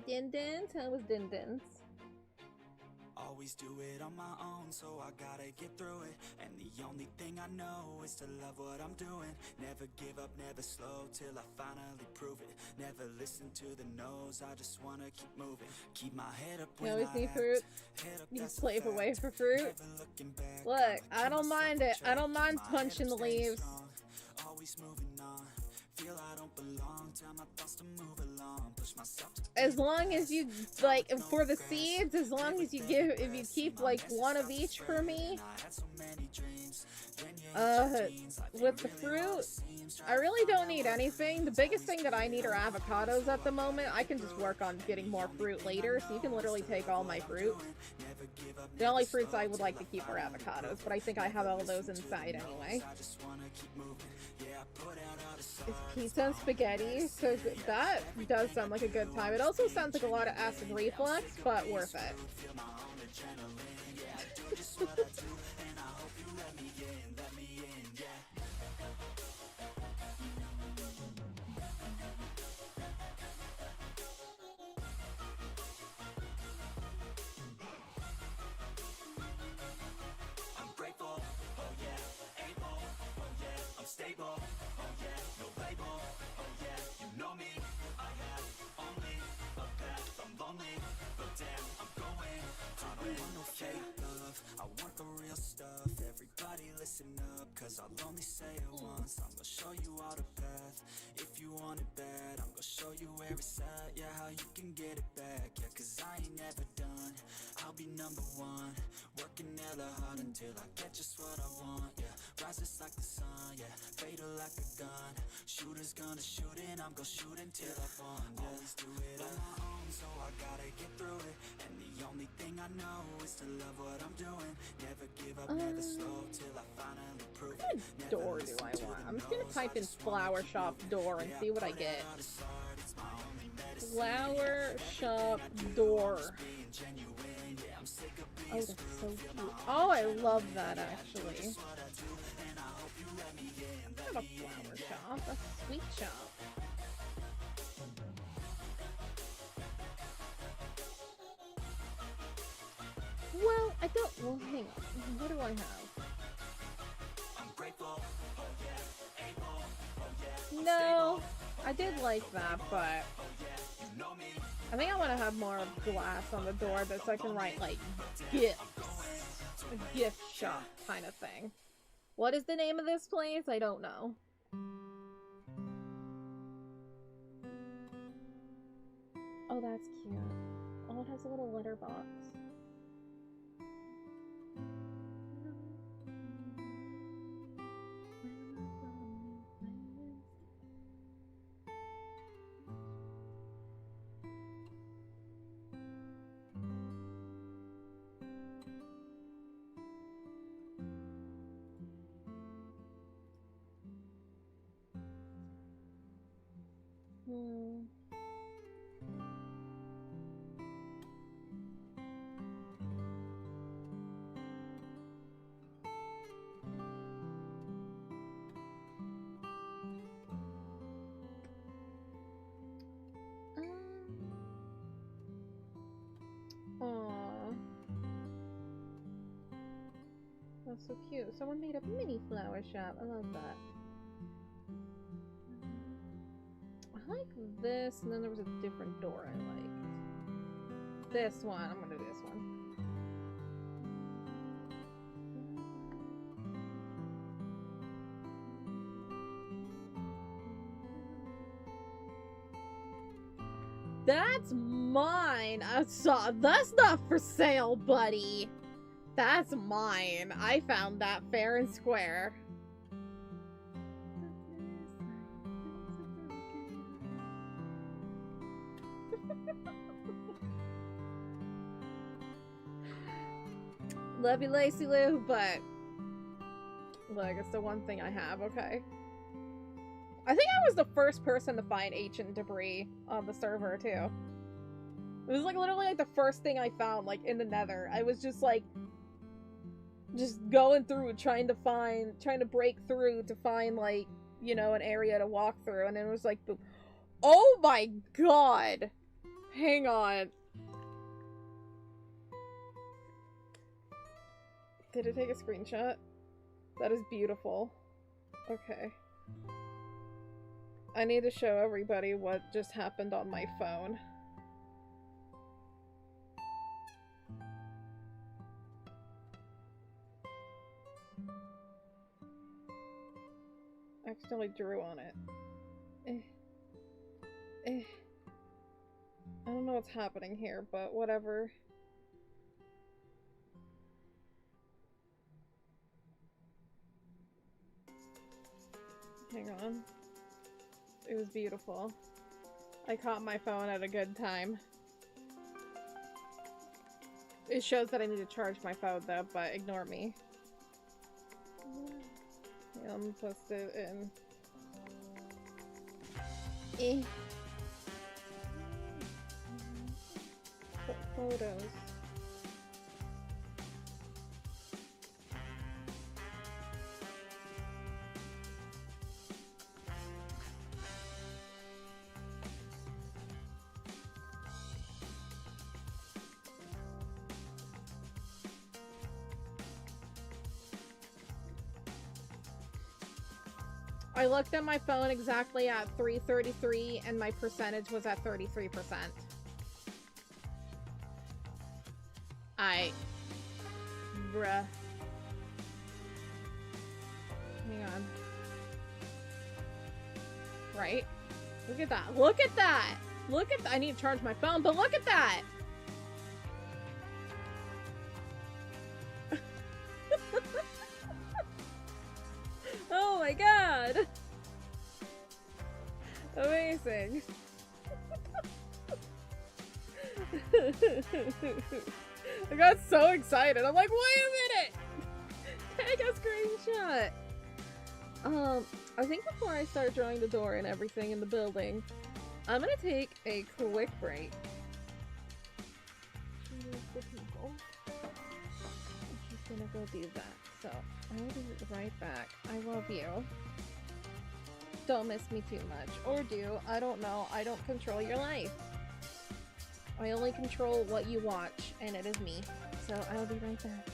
Dindins? How was Dindins? Always do it on my own, so I gotta get through it. And the only thing I know is to love what I'm doing. Never give up, never slow, till I finally prove it. Never listen to the no's, I just wanna keep moving. Keep my head up when You always I need fruit. You slave away for fruit. Look, I don't mind it. I don't mind punching the leaves. Always moving on. Feel I don't belong, tell my thoughts to move along. Push myself to as long as you, like, for the seeds, as long as you give, if you keep, like, one of each for me. I had so many dreams. With the fruit, I really don't need anything. The biggest thing that I need are avocados at the moment. I can just work on getting more fruit later, so you can literally take all my fruit. The only fruits I would like to keep are avocados, but I think I have all those inside anyway. Is pizza and spaghetti so good? That does sound like a good time. It also sounds like a lot of acid reflux, but worth it. Stable, oh yeah, no label, oh yeah, you know me, I have only a path, I'm lonely, but damn, I'm going, I don't want no fake love, I want the real stuff, everybody listen up, cause I'll only say it once, I'm gonna show you all the path, if you want it bad, I'm gonna show you where it's at, yeah, how you can get it back, yeah, cause I ain't never done, I'll be number one, working hella hard until I get just what I want, yeah, rises like the sun, yeah, fatal like a gun, shooters gonna shoot and I'm gonna shoot until I fall, yeah. Always do it on my own, so I gotta get through it, and the only thing I know is to love what I'm doing, never give up, never slow, till I finally prove it. What door do I want? I'm just gonna type in flower shop door and see what I get. Flower shop door. Oh, that's so cute. Oh, I love that actually. Not a flower shop, a sweet shop. Well, I don't. Well, hang on. What do I have? No, I did like that, but I think I want to have more glass on the door, but so I can write like gifts, a gift shop kind of thing. What is the name of this place? I don't know. Oh, that's cute. Oh, it has a little letterbox. Aww. That's so cute. Someone made a mini flower shop. I love that. I like this, and then there was a different door I liked. This one. I'm gonna do this one. That's mine. I saw. That's not for sale, buddy. That's mine. I found that fair and square. Love you, Lacey Lou, but look, it's the one thing I have, okay? I think I was the first person to find ancient debris on the server, too. It was, like, literally, like, the first thing I found, like, in the nether. I was just, like, just going through, trying to break through to find, like, you know, an area to walk through, and then it was, like, boom. Oh my god! Hang on. Did it take a screenshot? That is beautiful. Okay. I need to show everybody what just happened on my phone. I accidentally drew on it. I don't know what's happening here, but whatever. Hang on. It was beautiful. I caught my phone at a good time. It shows that I need to charge my phone though, but ignore me. Yeah, I'm gonna post it in. Photos. I looked at my phone exactly at 3:33 and my percentage was at 33%. Bruh. Hang on. Right? Look at that. Look at that! Look at that! I need to charge my phone, but look at that! Oh my god! Amazing. I got so excited. I'm like, wait a minute! Take a screenshot! I think before I start drawing the door and everything in the building, I'm gonna take a quick break. I'm just gonna go do that. So, I will be right back. I love you. Don't miss me too much. Or do. I don't know. I don't control your life. I only control what you watch, and it is me. So, I'll be right back.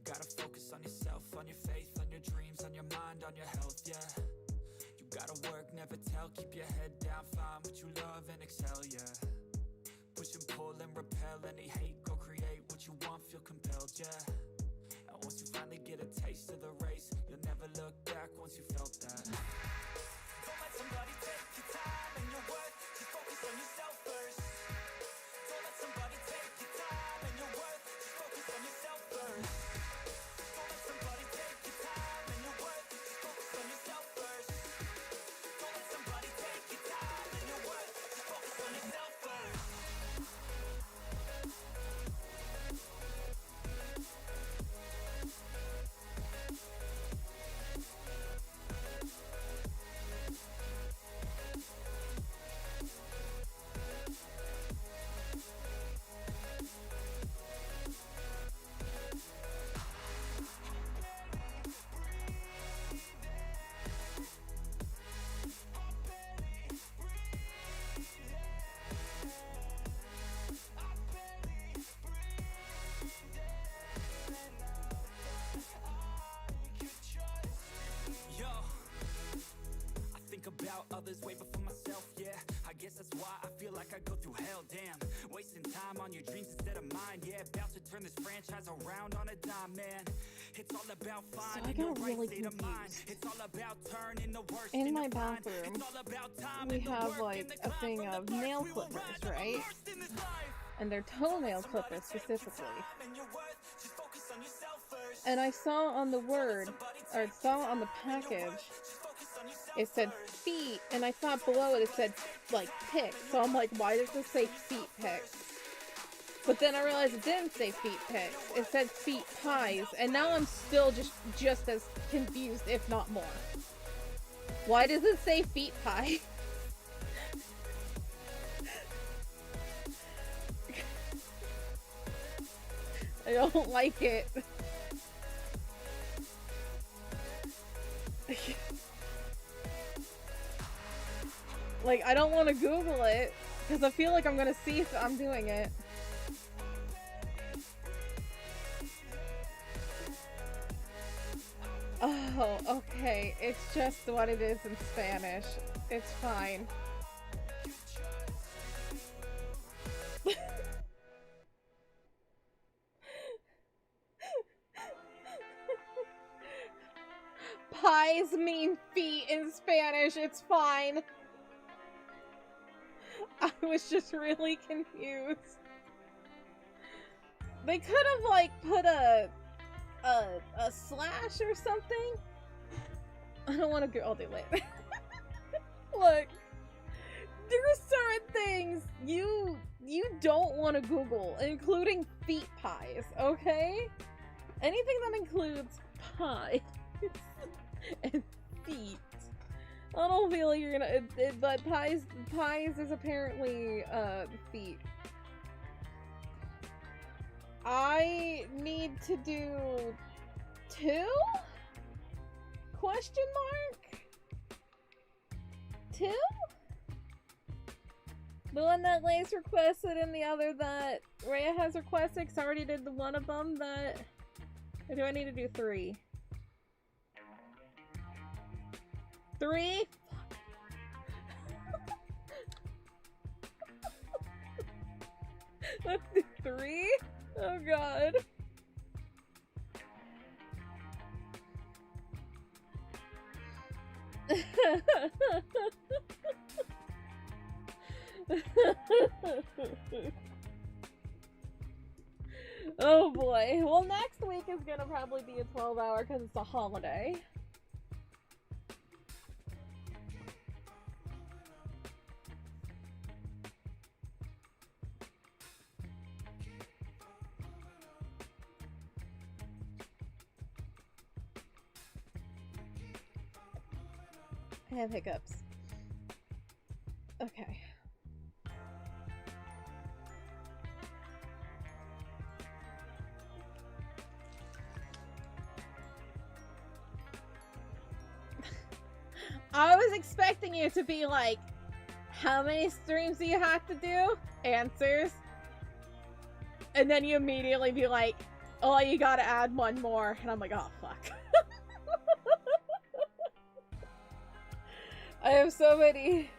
Gotta focus on yourself, on your faith, on your dreams, on your mind, on your health, yeah. You gotta work, never tell, keep your head down, find what you love and excel, yeah. Push and pull and repel any hate, go create what you want, feel compelled, yeah. And once you finally get a taste of the race, you'll never look back once you felt that. Don't let somebody take your time and your worth, just focus on yourself first. Don't let somebody take your time and your worth, just focus on yourself first. why I feel like I go through hell, damn. Wasting time on your dreams instead of mine. Yeah, about to turn this franchise around on a dime, man. It's all about finding your right state of mind. It's all about turning the worst In my into fine. bathroom, It's all about time we and the have work like and the a climb thing from the of birth nail we will clippers, rise up right? first in this life. And they're toenail clippers specifically. And your worth, just focus on yourself first. And I saw on the word, or saw on the package, it said feet, and I thought below it said like pics. So I'm like, why does this say feet pics? But then I realized it didn't say feet pics. It said feet pies, and now I'm still just as confused, if not more. Why does it say feet pie? I don't like it. Like, I don't want to Google it, because I feel like I'm gonna see if I'm doing it. Oh, okay. It's just what it is in Spanish. It's fine. Pies mean feet in Spanish. It's fine. I was just really confused. They could have, like, put a slash or something. I don't want to go. I'll do it. Look, there are certain things you don't want to Google, including feet pies. Okay, anything that includes pie and feet. I don't feel like you're gonna. But pies is apparently feet. I need to do 2? Question mark? 2? The one that Lace requested and the other that Rhea has requested, because I already did the one of them that... Or do I need to do 3? 3? Let's do 3? Oh god. Oh boy. Well, next week is gonna probably be a 12-hour because it's a holiday. I have hiccups. Okay. I was expecting you to be like, how many streams do you have to do? Answers. And then you immediately be like, oh, you gotta add one more. And I'm like, oh, fuck. I have so many.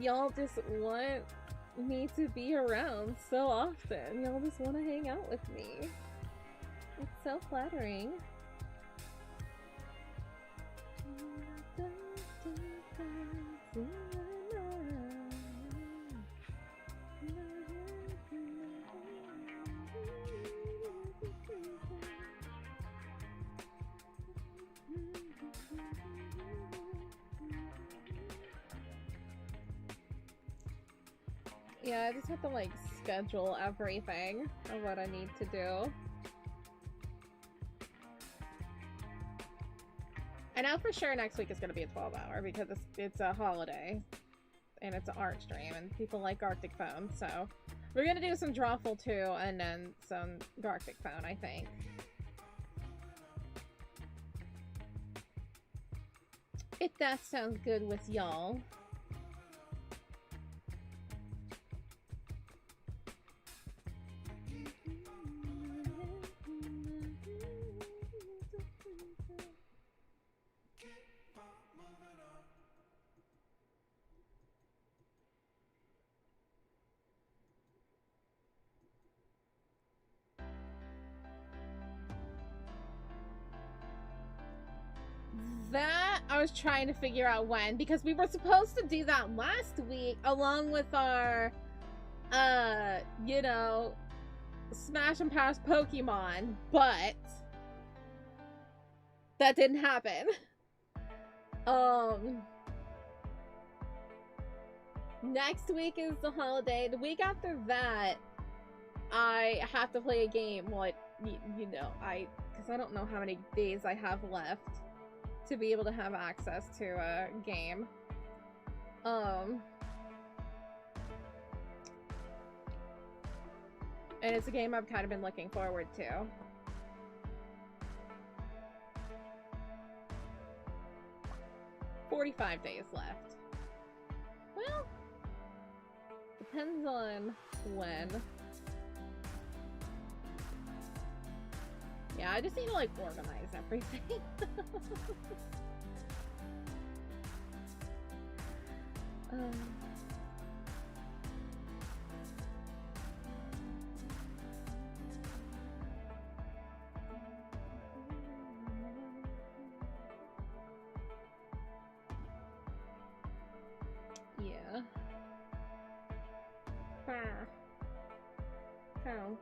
Y'all just want me to be around so often. Y'all just want to hang out with me. It's so flattering. Yeah, I just have to like schedule everything of what I need to do. I know for sure next week is going to be a 12-hour because it's a holiday and it's an art stream and people like Arctic Phone, so we're going to do some Drawful too and then some Arctic Phone, I think. If that sounds good with y'all. That I was trying to figure out when, because we were supposed to do that last week along with our, you know, Smash and Pass Pokemon, but that didn't happen. Next week is the holiday. The week after that, I have to play a game. What, you know, because I don't know how many days I have left to be able to have access to a game. And it's a game I've kind of been looking forward to. "45 days left." Well, depends on when. Yeah, I just need to, like, organize everything. Yeah. Oh.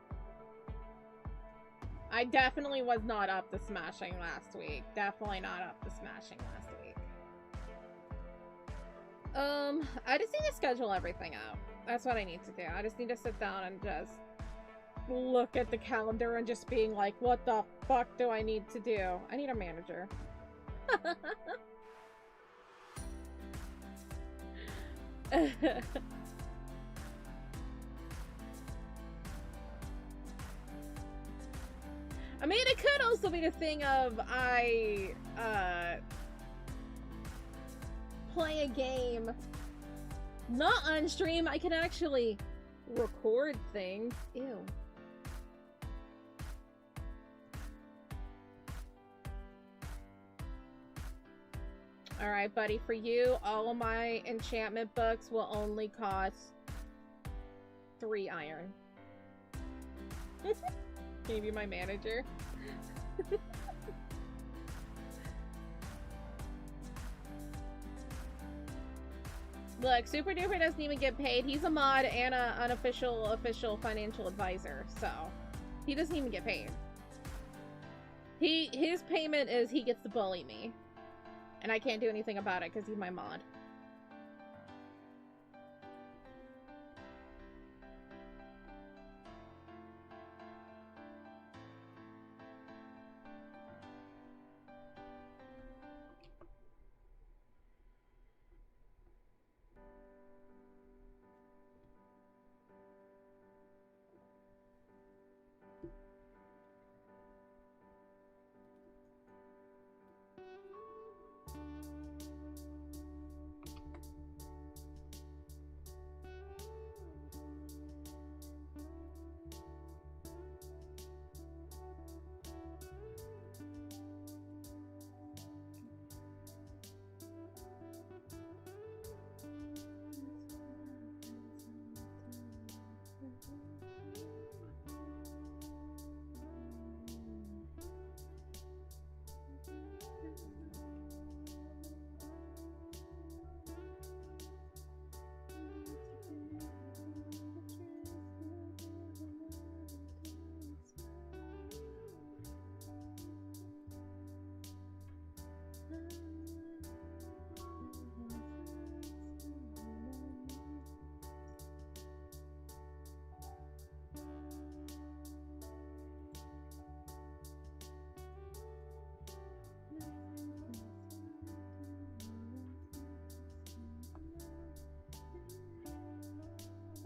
I definitely was not up to smashing last week. Definitely not up to smashing last week. I just need to schedule everything out. That's what I need to do. I just need to sit down and just look at the calendar and just being like, what the fuck do I need to do? I need a manager. I mean, it could also be the thing of I play a game not on stream. I can actually record things. Ew. Alright, buddy, for you, all of my enchantment books will only cost 3 iron. Can you be my manager? Look, Super Duper doesn't even get paid. He's a mod and an unofficial official financial advisor, so he doesn't even get paid. His payment is he gets to bully me. And I can't do anything about it because he's my mod.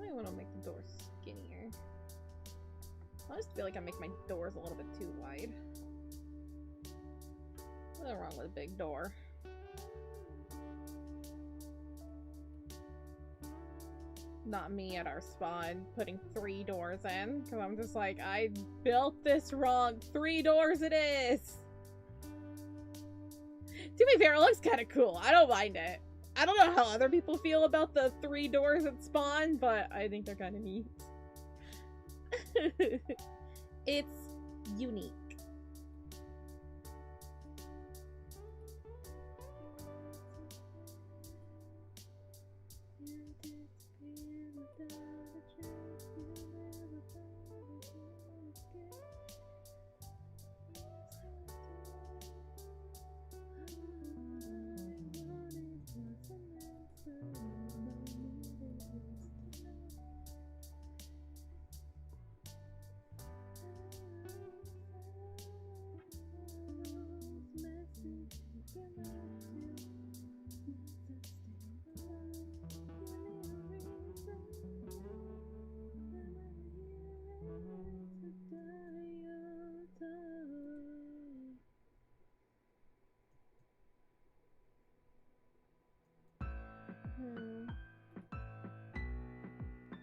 I want to make the doors skinnier. I just feel like I make my doors a little bit too wide. Nothing wrong with a big door. Not me at our spawn putting 3 doors in, because I'm just like, I built this wrong. 3 doors it is! To be fair, it looks kind of cool. I don't mind it. I don't know how other people feel about the 3 doors at spawn, but I think they're kind of neat. It's unique.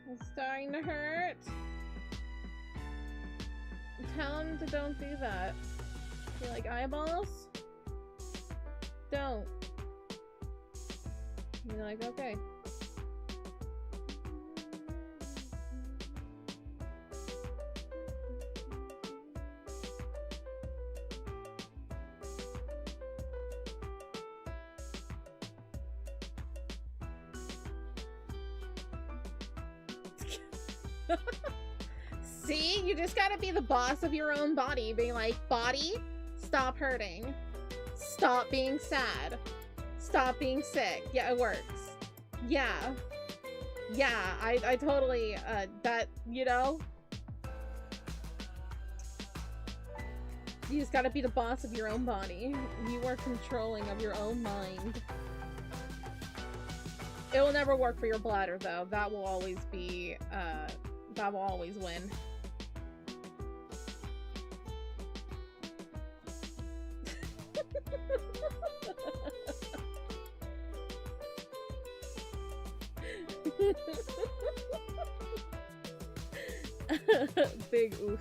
It's starting to hurt. Tell him to don't do that. You like eyeballs? Don't. You're like, okay. See? You just gotta be the boss of your own body. Being like, body, stop hurting. Stop being sad. Stop being sick. Yeah, it works. Yeah. Yeah, I totally, that, you know? You just gotta be the boss of your own body. You are controlling of your own mind. It will never work for your bladder, though. That will always be, that will always win. Big oof.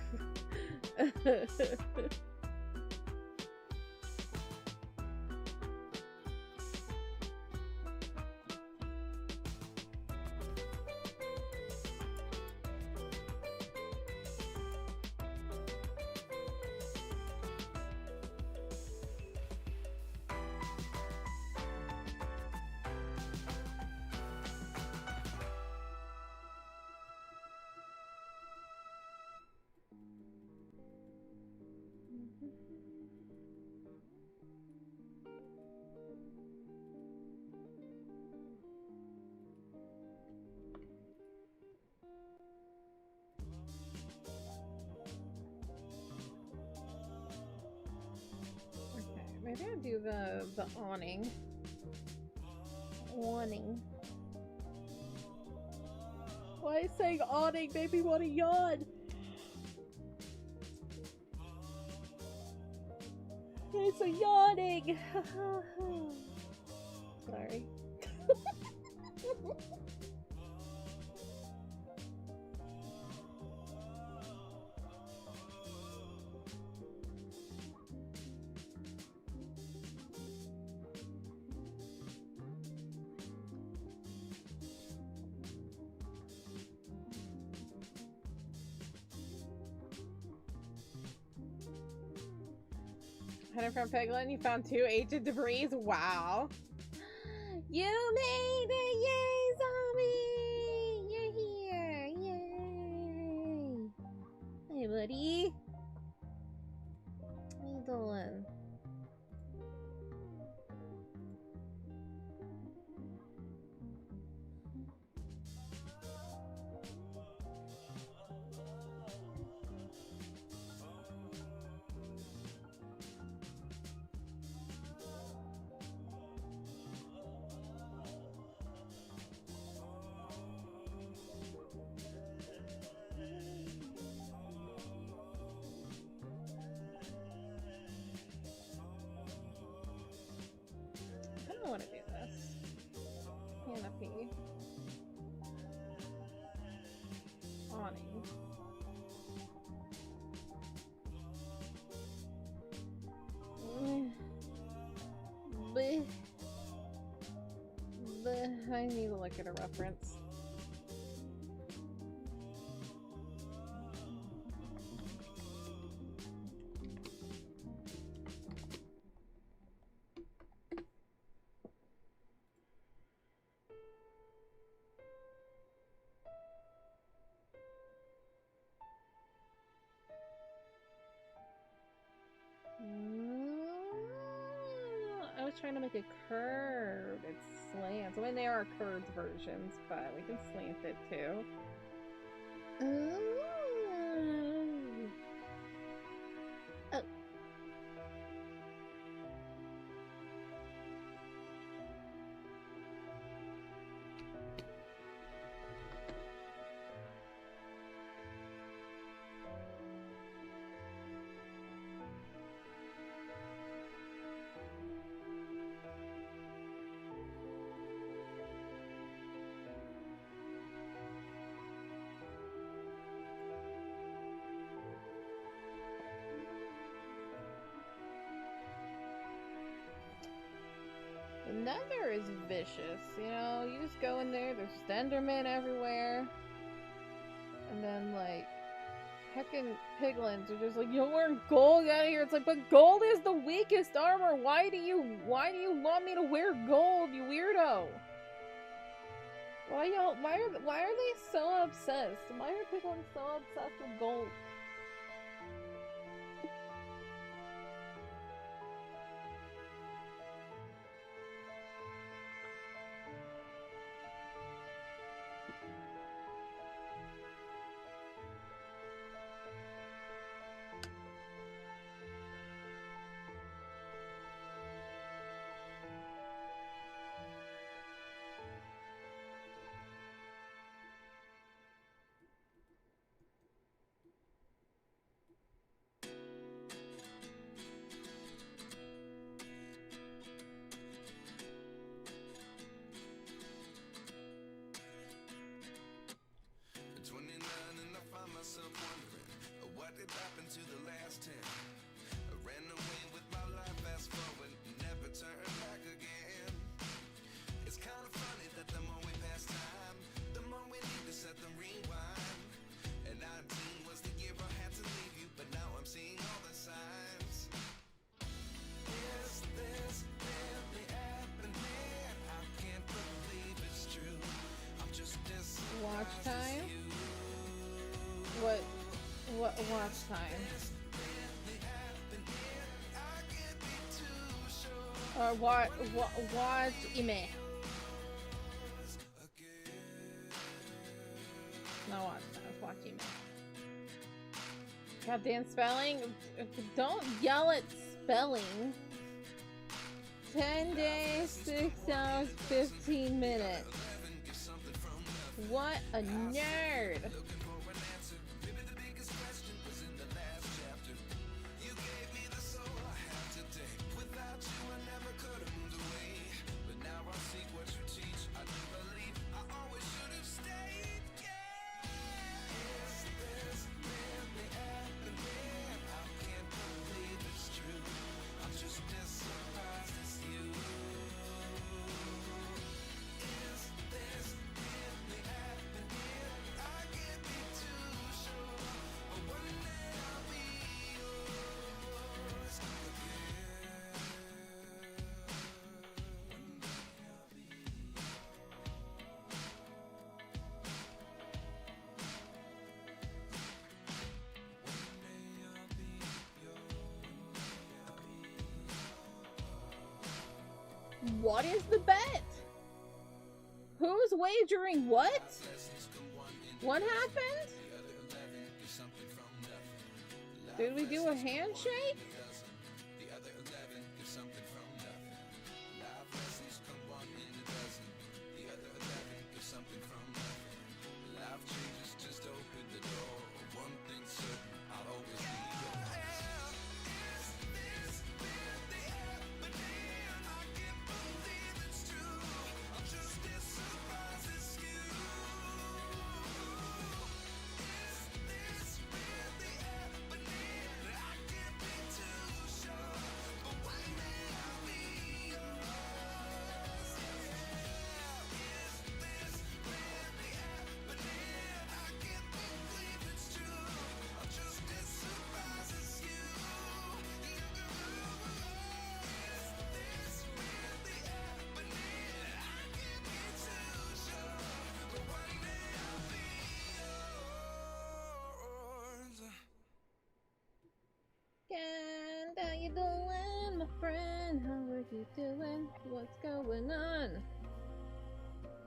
Maybe I'll do the awning. Awning. Why is saying awning made me want to yawn? It's a yawning. Sorry. Heading from Peglin, you found 2 ancient debris. Wow. You made it! Yay, zombie! You're here! Yay! Hey, buddy. How you doing? I want to do this. Canopy. Awning. Bleh. Bleh. I need to look at a reference. I was trying to make it curved. It slants. I mean, they are curved versions, but we can slant it too. Ooh. Oh. is vicious, you know? You just go in there, there's Endermen everywhere. And then, like, heckin' piglins are just like, you don't wear gold out of here. It's like, but gold is the weakest armor. Why do you want me to wear gold, you weirdo? Why are they so obsessed? Why are piglins so obsessed with gold? Watch time? What watch time? Or watch ime. No watch time, watch ime. Goddamn spelling. Don't yell at spelling. 10 days, 6 hours, 15 minutes. What a nerd! What is the bet? Who's wagering what? What happened? Did we do a handshake? And how you doing, my friend? How are you doing? What's going on?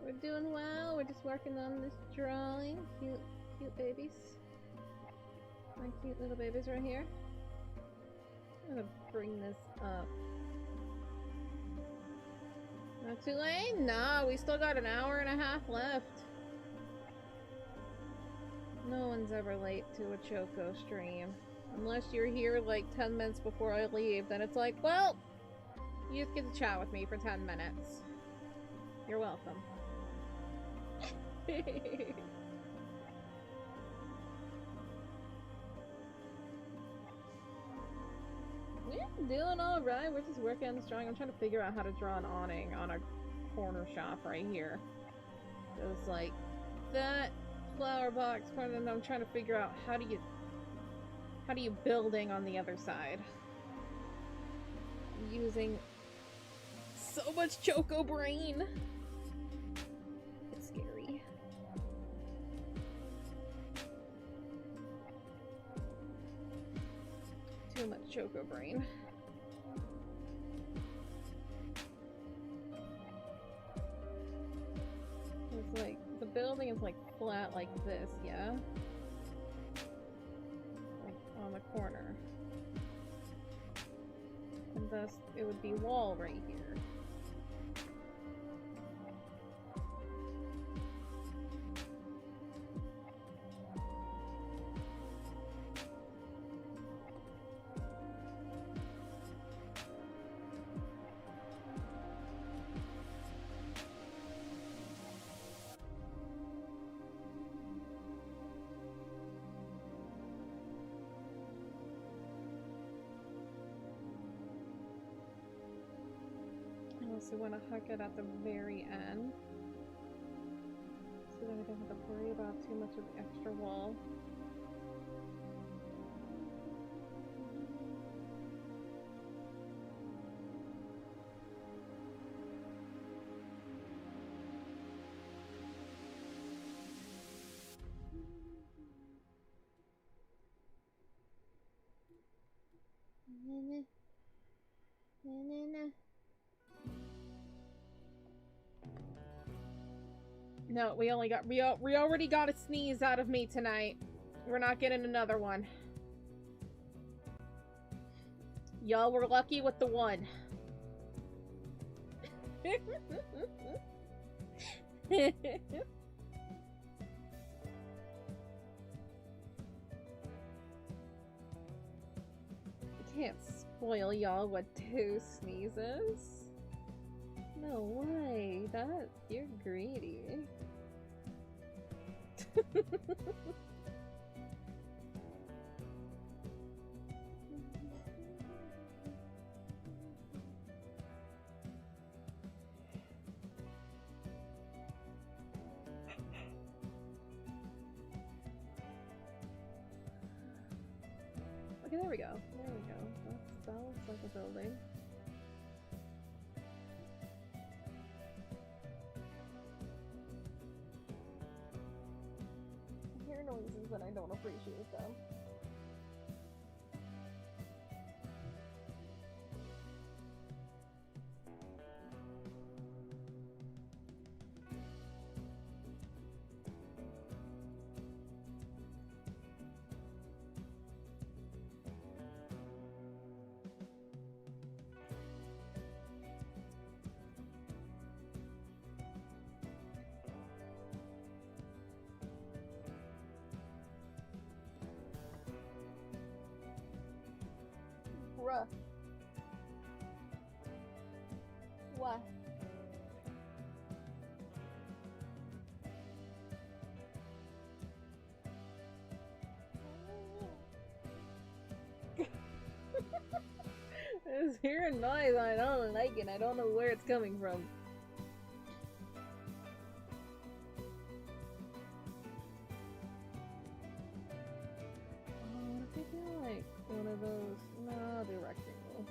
We're doing well. We're just working on this drawing. Cute babies. My cute little babies right here. I'm gonna bring this up. Not too late? No, we still got an hour and a half left. No one's ever late to a Choco stream. Unless you're here like 10 minutes before I leave, then it's like, well, you just get to chat with me for 10 minutes. You're welcome. We're doing alright. We're just working on this drawing. I'm trying to figure out how to draw an awning on a corner shop right here. It was like that flower box corner, and I'm trying to figure out how do you building on the other side. I'm using so much Choco brain. It's scary. Too much Choco brain. It's like the building is like flat like this, yeah? Like on the corner. And thus it would be wall right here. So we want to hook it at the very end, so that we don't have to worry about too much of the extra wall. No, we already got a sneeze out of me tonight. We're not getting another one. Y'all were lucky with the one. Can't spoil y'all with 2 sneezes. No way. You're greedy. Okay, there we go. There we go. That looks like a building. I hear noises that I don't appreciate them. Bruh. What? I was hearing noise and I don't like it. I don't know where it's coming from. Oh, what if I do like one of those? No, I'll do rectangle.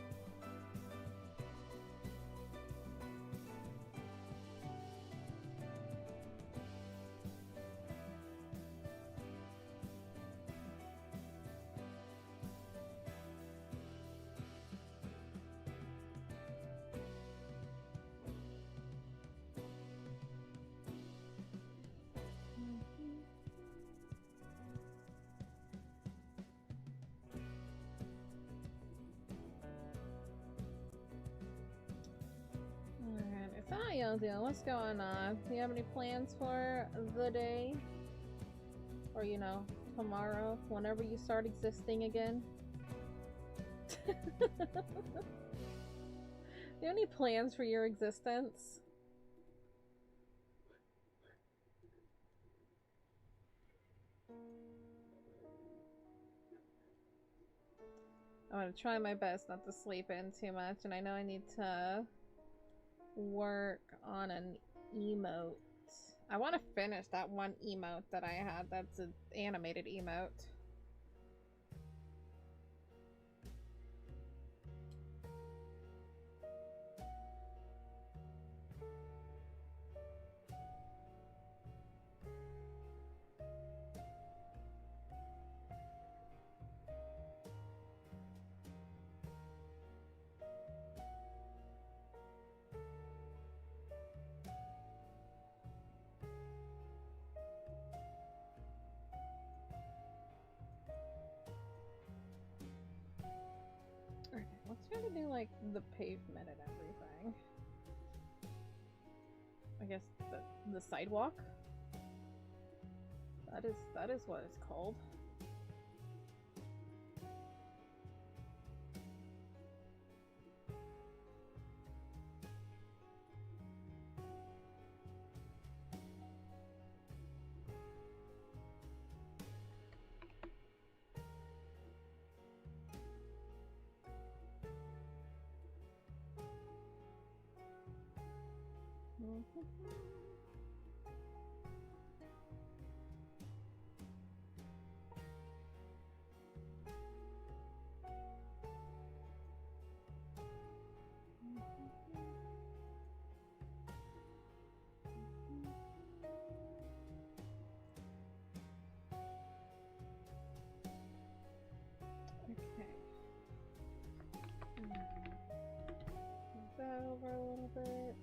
So how y'all doing? What's going on? Do you have any plans for the day? Or, you know, tomorrow, whenever you start existing again? Do you have any plans for your existence? I'm gonna try my best not to sleep in too much, and I know I need to work on an emote. I want to finish that one emote that I had. That's an animated emote. Okay, let's try to do like the pavement and everything. I guess the sidewalk. That is what it's called. Okay. Move that over a little bit.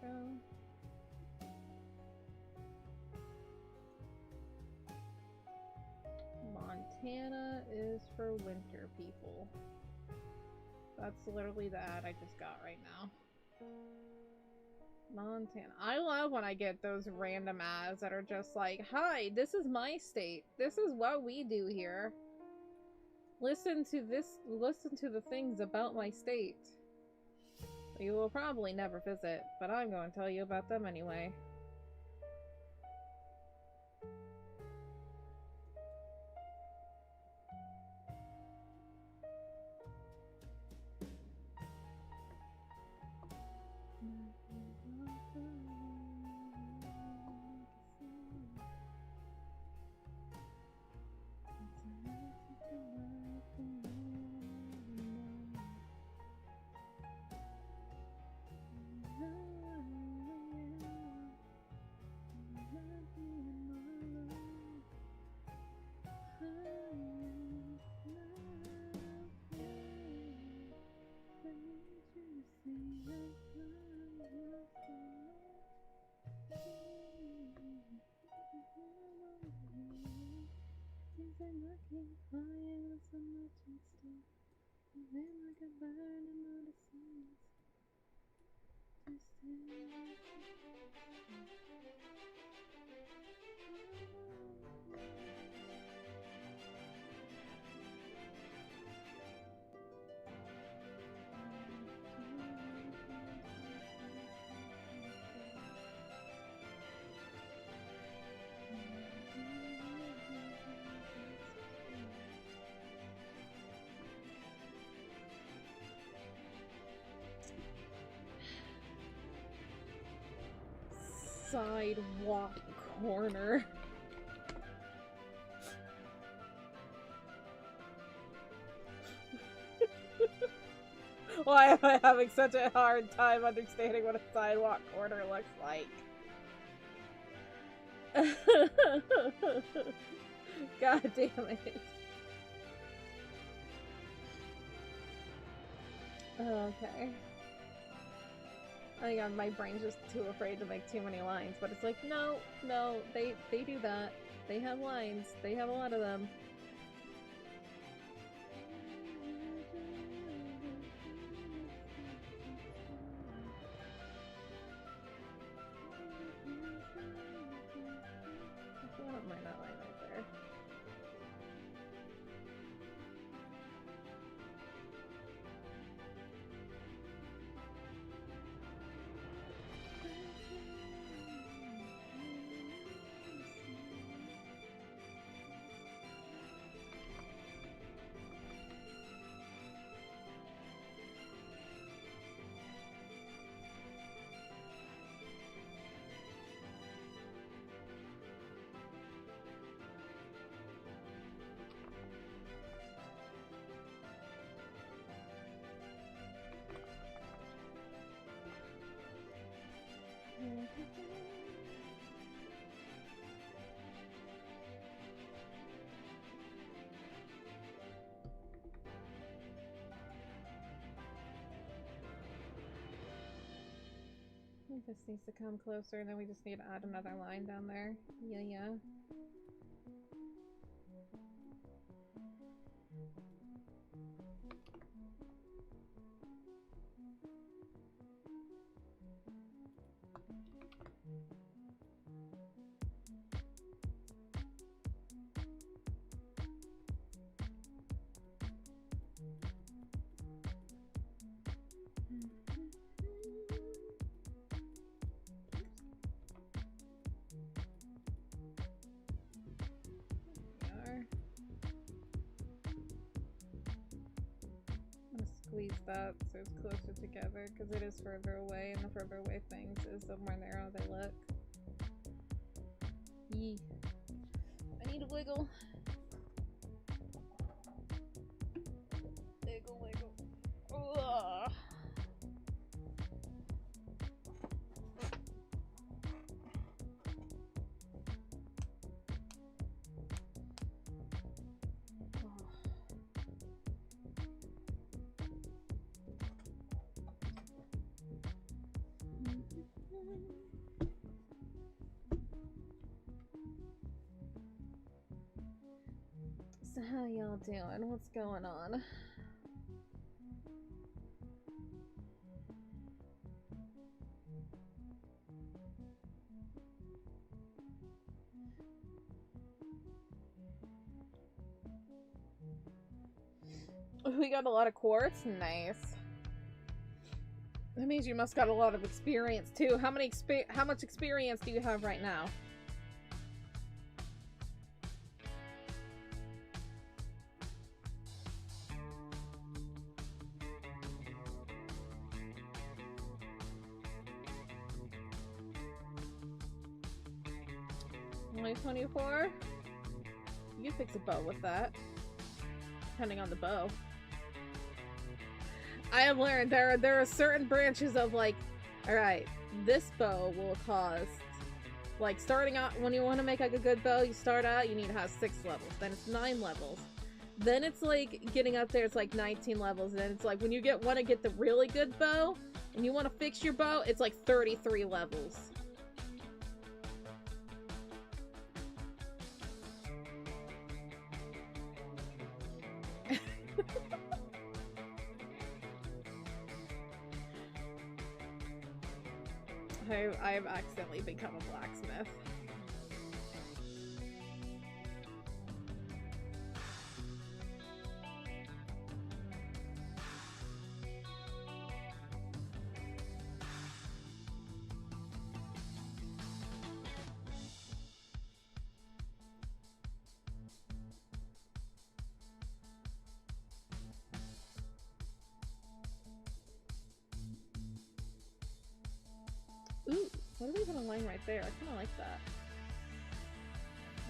Go. Montana is for winter people. That's literally the ad I just got right now. Montana. I love when I get those random ads that are just like, hi, this is my state. This is what we do here. Listen to the things about my state. You will probably never visit, but I'm going to tell you about them anyway. Sidewalk corner. Why am I having such a hard time understanding what a sidewalk corner looks like? God damn it. Okay. I think my brain's just too afraid to make too many lines, but it's like, no, they do that. They have lines. They have a lot of them. I don't mind that line right there. This needs to come closer, and then we just need to add another line down there. Yeah. Squeeze that so it's closer together because it is further away, and the further away things is the more narrow they look. Yee. I need a wiggle. Wiggle. Ugh. So how y'all doing? What's going on? We got a lot of quartz? Nice. That means you must got a lot of experience too. How much experience do you have right now? Only 24? You can fix a bow with that. Depending on the bow. I have learned there are certain branches of like, alright, this bow will cost, like starting out, when you want to make like a good bow, you start out, you need to have 6 levels, then it's 9 levels. Then it's like, getting up there, it's like 19 levels, and then it's like, when you want to get the really good bow, and you want to fix your bow, it's like 33 levels. I have accidentally become a blacksmith. Ooh, what are we gonna line right there? I kinda like that.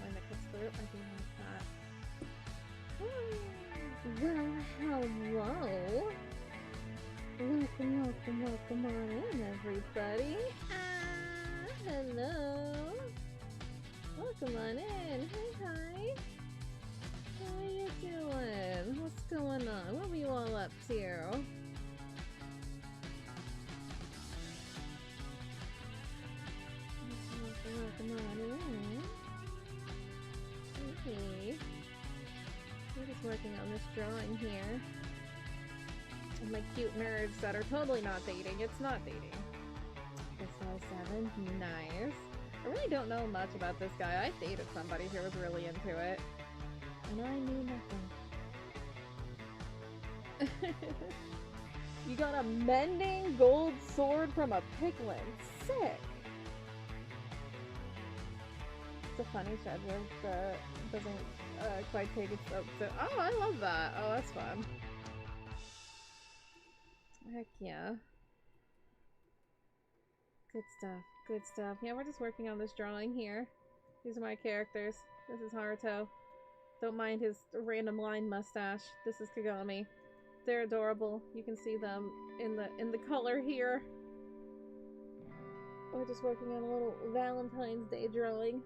Line that cuts through. I do like that. Well, hello. Welcome on in, everybody. Hello. Welcome on in. Hi. How you doing? What's going on? What are you all up to? Come on in. Okay. We're just working on this drawing here. Of my cute nerds that are totally not dating. It's not dating. This size 7. Nice. I really don't know much about this guy. I dated somebody who was really into it. And I knew nothing. You got a mending gold sword from a piglin. Sick. It's a funny schedule that doesn't quite take itself. So, oh, I love that. Oh, that's fun. Heck yeah. Good stuff. Good stuff. Yeah, we're just working on this drawing here. These are my characters. This is Haruto. Don't mind his random line mustache. This is Kagami. They're adorable. You can see them in the color here. We're just working on a little Valentine's Day drawing.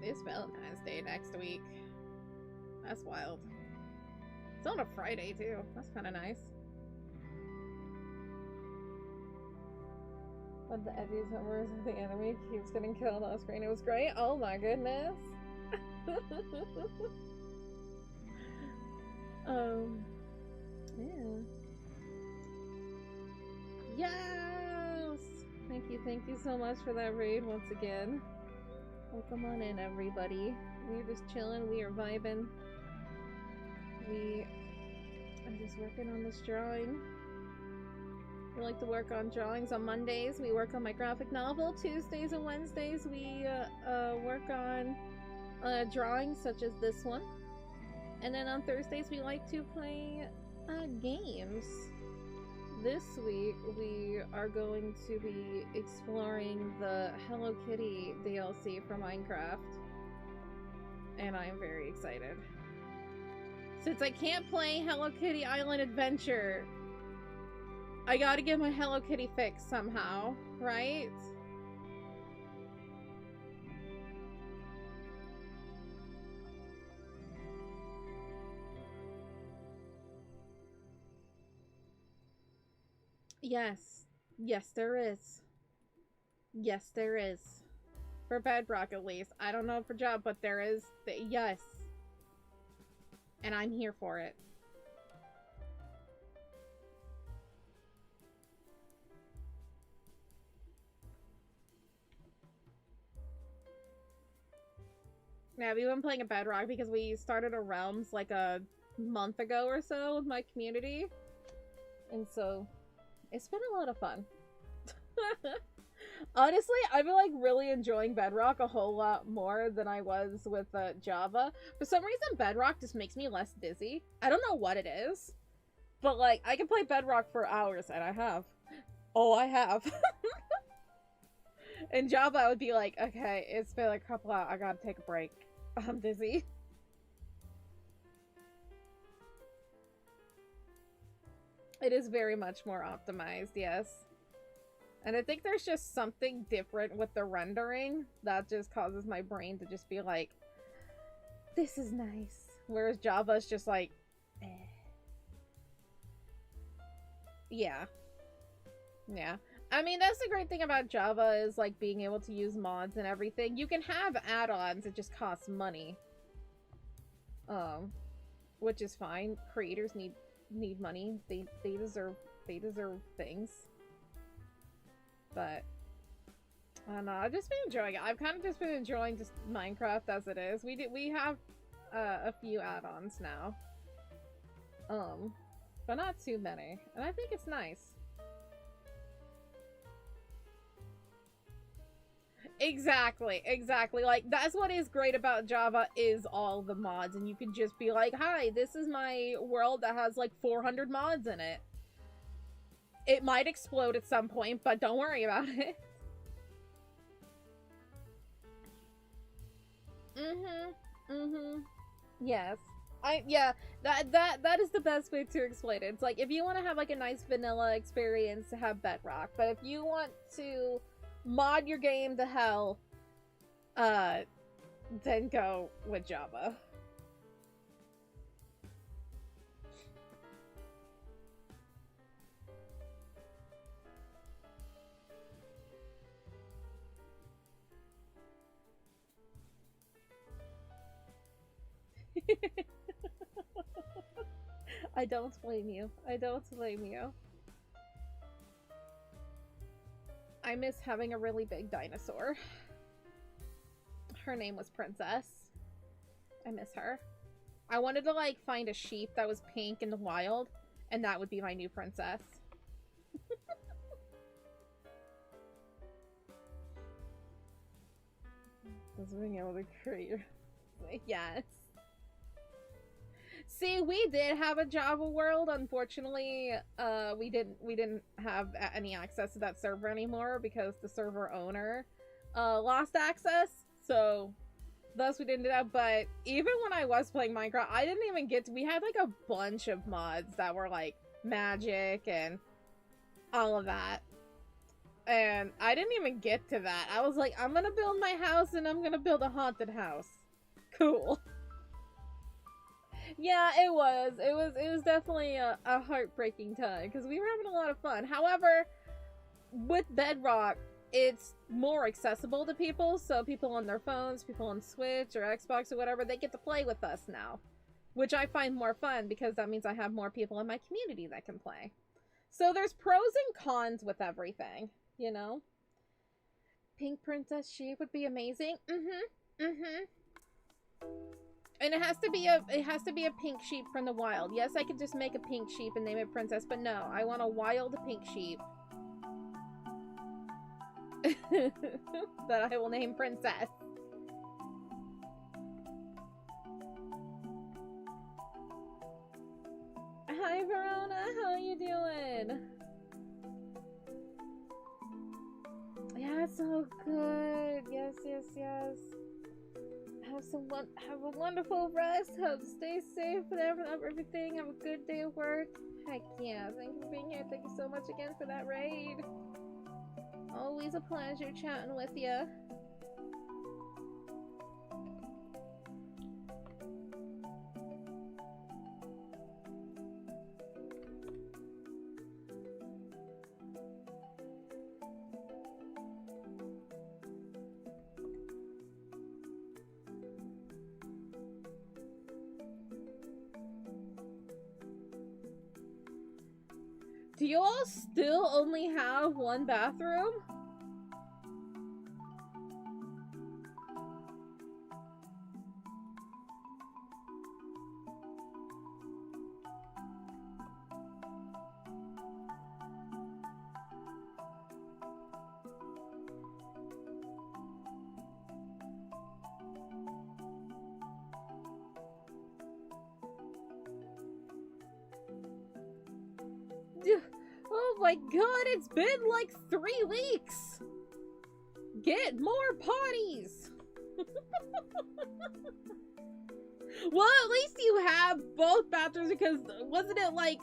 It's Valentine's Day next week. That's wild. It's on a Friday too. That's kind of nice. But the edgy summers of the enemy keeps getting killed off screen. It was great. Oh my goodness. Yeah. Yes! Thank you so much for that raid once again. Well, come on in, everybody. We're just chilling, we are vibing. We are just working on this drawing. We like to work on drawings on Mondays. We work on my graphic novel. Tuesdays and Wednesdays we work on drawings such as this one. And then on Thursdays we like to play games. This week we are going to be exploring the Hello Kitty DLC for Minecraft. And I am very excited. Since I can't play Hello Kitty Island Adventure, I gotta get my Hello Kitty fix somehow, right? Yes. Yes, there is. Yes, there is. For Bedrock, at least. I don't know for Job, but there is. Yes. And I'm here for it. Yeah, we've been playing a Bedrock because we started a Realms like a month ago or so with my community. And so, it's been a lot of fun. Honestly, I've been like really enjoying Bedrock a whole lot more than I was with Java. For some reason, Bedrock just makes me less dizzy. I don't know what it is. But like, I can play Bedrock for hours, and I have. Oh, I have. In Java, I would be like, okay, it's been like a couple hours, I gotta take a break. I'm dizzy. It is very much more optimized, yes. And I think there's just something different with the rendering that just causes my brain to just be like, this is nice. Whereas Java's just like, eh. Yeah. Yeah. I mean, that's the great thing about Java is like being able to use mods and everything. You can have add-ons, it just costs money. Which is fine. Creators need money. They deserve things. But I don't know. I've just been enjoying it. I've kind of just been enjoying just Minecraft as it is. We have a few add-ons now. But not too many. And I think it's nice. Exactly. Like, that's what is great about Java is all the mods. And you can just be like, hi, this is my world that has like 400 mods in it. It might explode at some point, but don't worry about it. Yes. That is the best way to explain it. It's like, if you want to have like a nice vanilla experience, to have Bedrock. But if you want to mod your game to hell, then go with Java. I don't blame you. I don't blame you. I miss having a really big dinosaur. Her name was Princess. I miss her. I wanted to like find a sheep that was pink in the wild, and that would be my new princess. Just being able to create your... Yes. See, we did have a Java world. Unfortunately, we didn't have any access to that server anymore because the server owner lost access. So, thus we didn't do that. But even when I was playing Minecraft, I didn't even get to... We had like a bunch of mods that were like magic and all of that. And I didn't even get to that. I was like, I'm gonna build my house and I'm gonna build a haunted house. Cool. Yeah, it was. It was definitely a heartbreaking time because we were having a lot of fun. However, with Bedrock, it's more accessible to people, so people on their phones, people on Switch or Xbox or whatever, they get to play with us now. Which I find more fun because that means I have more people in my community that can play. So there's pros and cons with everything, you know? Pink Princess Sheep would be amazing. And it has to be a pink sheep from the wild. Yes, I could just make a pink sheep and name it Princess, but no, I want a wild pink sheep. That I will name Princess. Hi Verona, how are you doing? Yeah, so good. Yes, yes, yes. Have a wonderful rest. Hope stay safe with everything. Have a good day of work. Heck yeah. Thank you for being here. Thank you so much again for that raid. Always a pleasure chatting with you. Do you all still only have one bathroom? Oh my god, it's been like 3 weeks! Get more potties! Well, at least you have both bathrooms because wasn't it like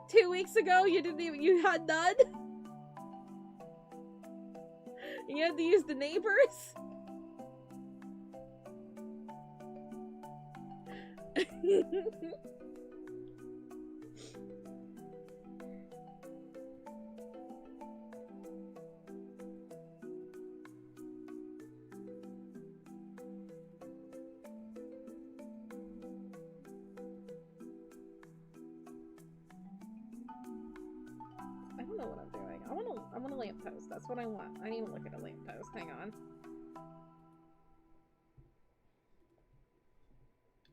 2 weeks ago you had none? You had to use the neighbors? I want a lamppost. That's what I want. I need to look at a lamppost. Hang on.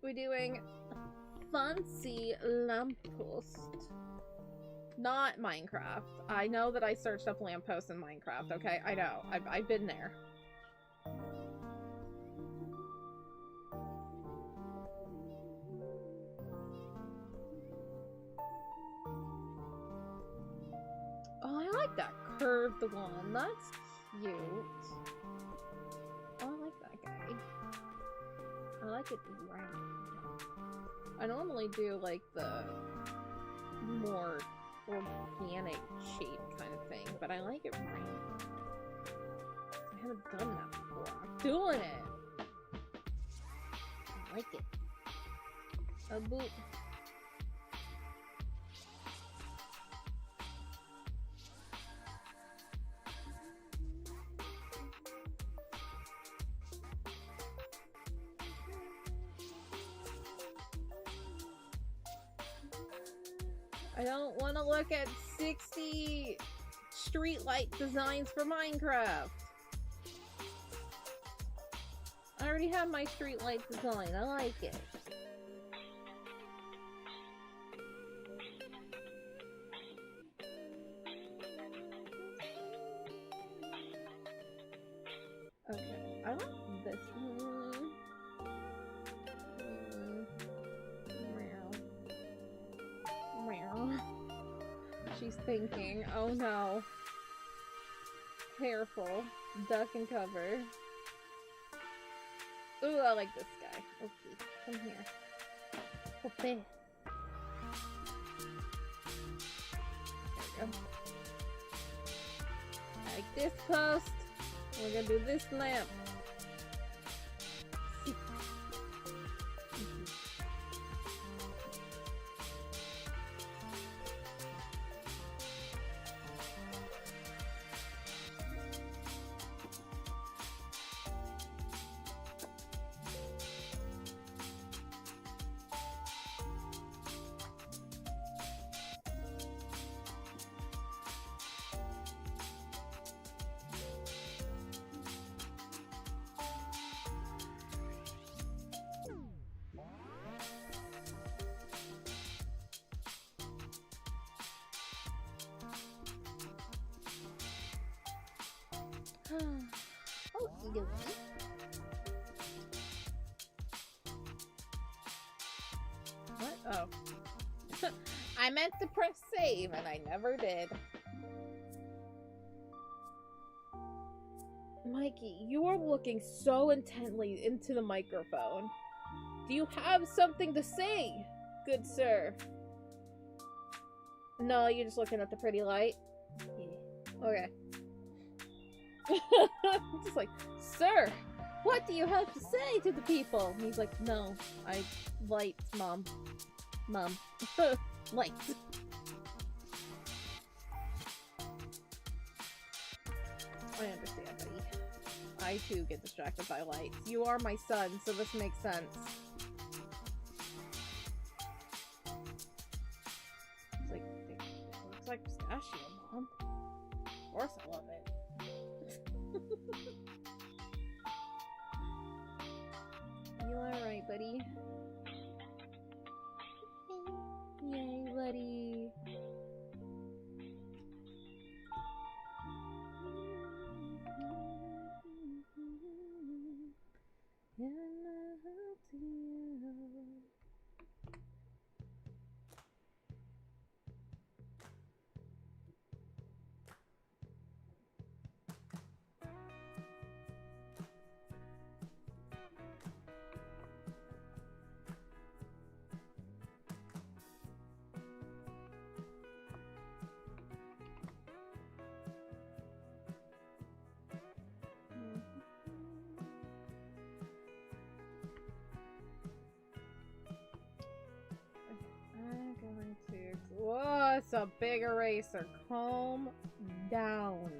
We're doing fancy lamppost. Not Minecraft. I know that I searched up lamppost in Minecraft, okay? I know. I've been there. Oh, I like that curved one. That's cute. Oh, I like that guy. I like it round. I normally do like the more organic shape kind of thing, but I like it round. I haven't done that before. I'm doing it. I like it. A boot. I don't want to look at 60 streetlight designs for Minecraft. I already have my streetlight design. I like it. Okay, I like this one. She's thinking, oh no. Careful. Duck and cover. Ooh, I like this guy. Okay, come here. Okay. There we go. Like this post. We're gonna do this lamp. Okie dokie. What? Oh. I meant to press save and I never did. Mikey, you are looking so intently into the microphone. Do you have something to say, good sir? No, you're just looking at the pretty light. Yeah. Okay. Just like, sir, what do you have to say to the people? And he's like, no, I lights, mom. Mom. Lights. I understand, buddy. I too get distracted by lights. You are my son, so this makes sense. It's like, it looks like pistachio, Mom. Of course I love it. You are right, buddy. Yay, buddy. Whoa, it's a big eraser. Calm down.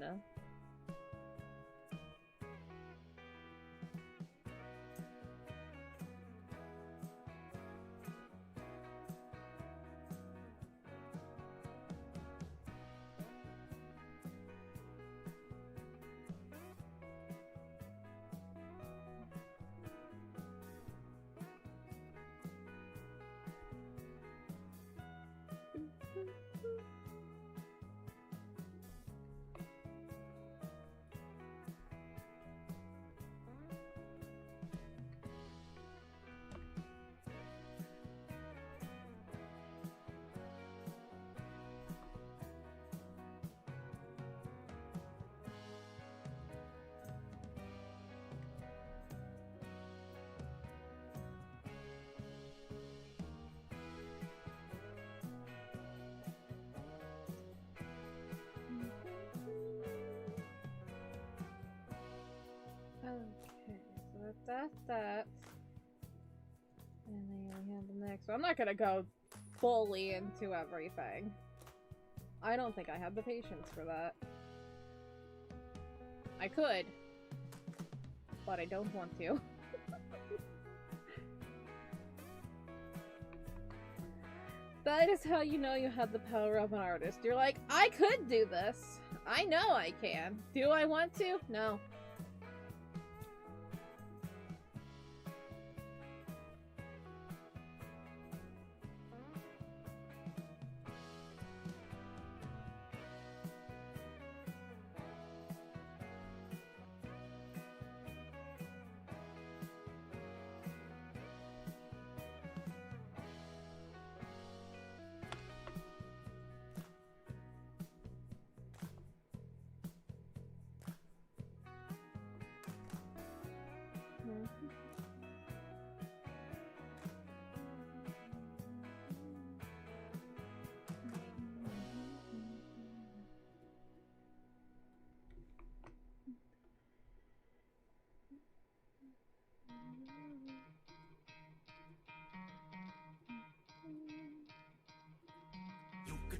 Okay, so that's that. And then we have the next one. I'm not gonna go fully into everything. I don't think I have the patience for that. I could, but I don't want to. That is how you know you have the power of an artist. You're like, I could do this. I know I can. Do I want to? No.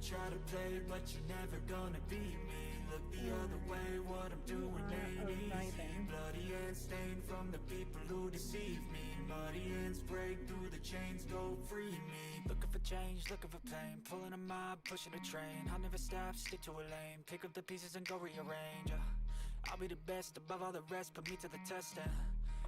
Try to play, but you're never gonna beat me. Look the other way, what I'm doing ain't easy. Bloody hands stained from the people who deceive me. Muddy hands break through the chains, go free me. Looking for change, looking for pain. Pulling a mob, pushing a train. I'll never stop, stick to a lane. Pick up the pieces and go rearrange. I'll be the best above all the rest, put me to the test and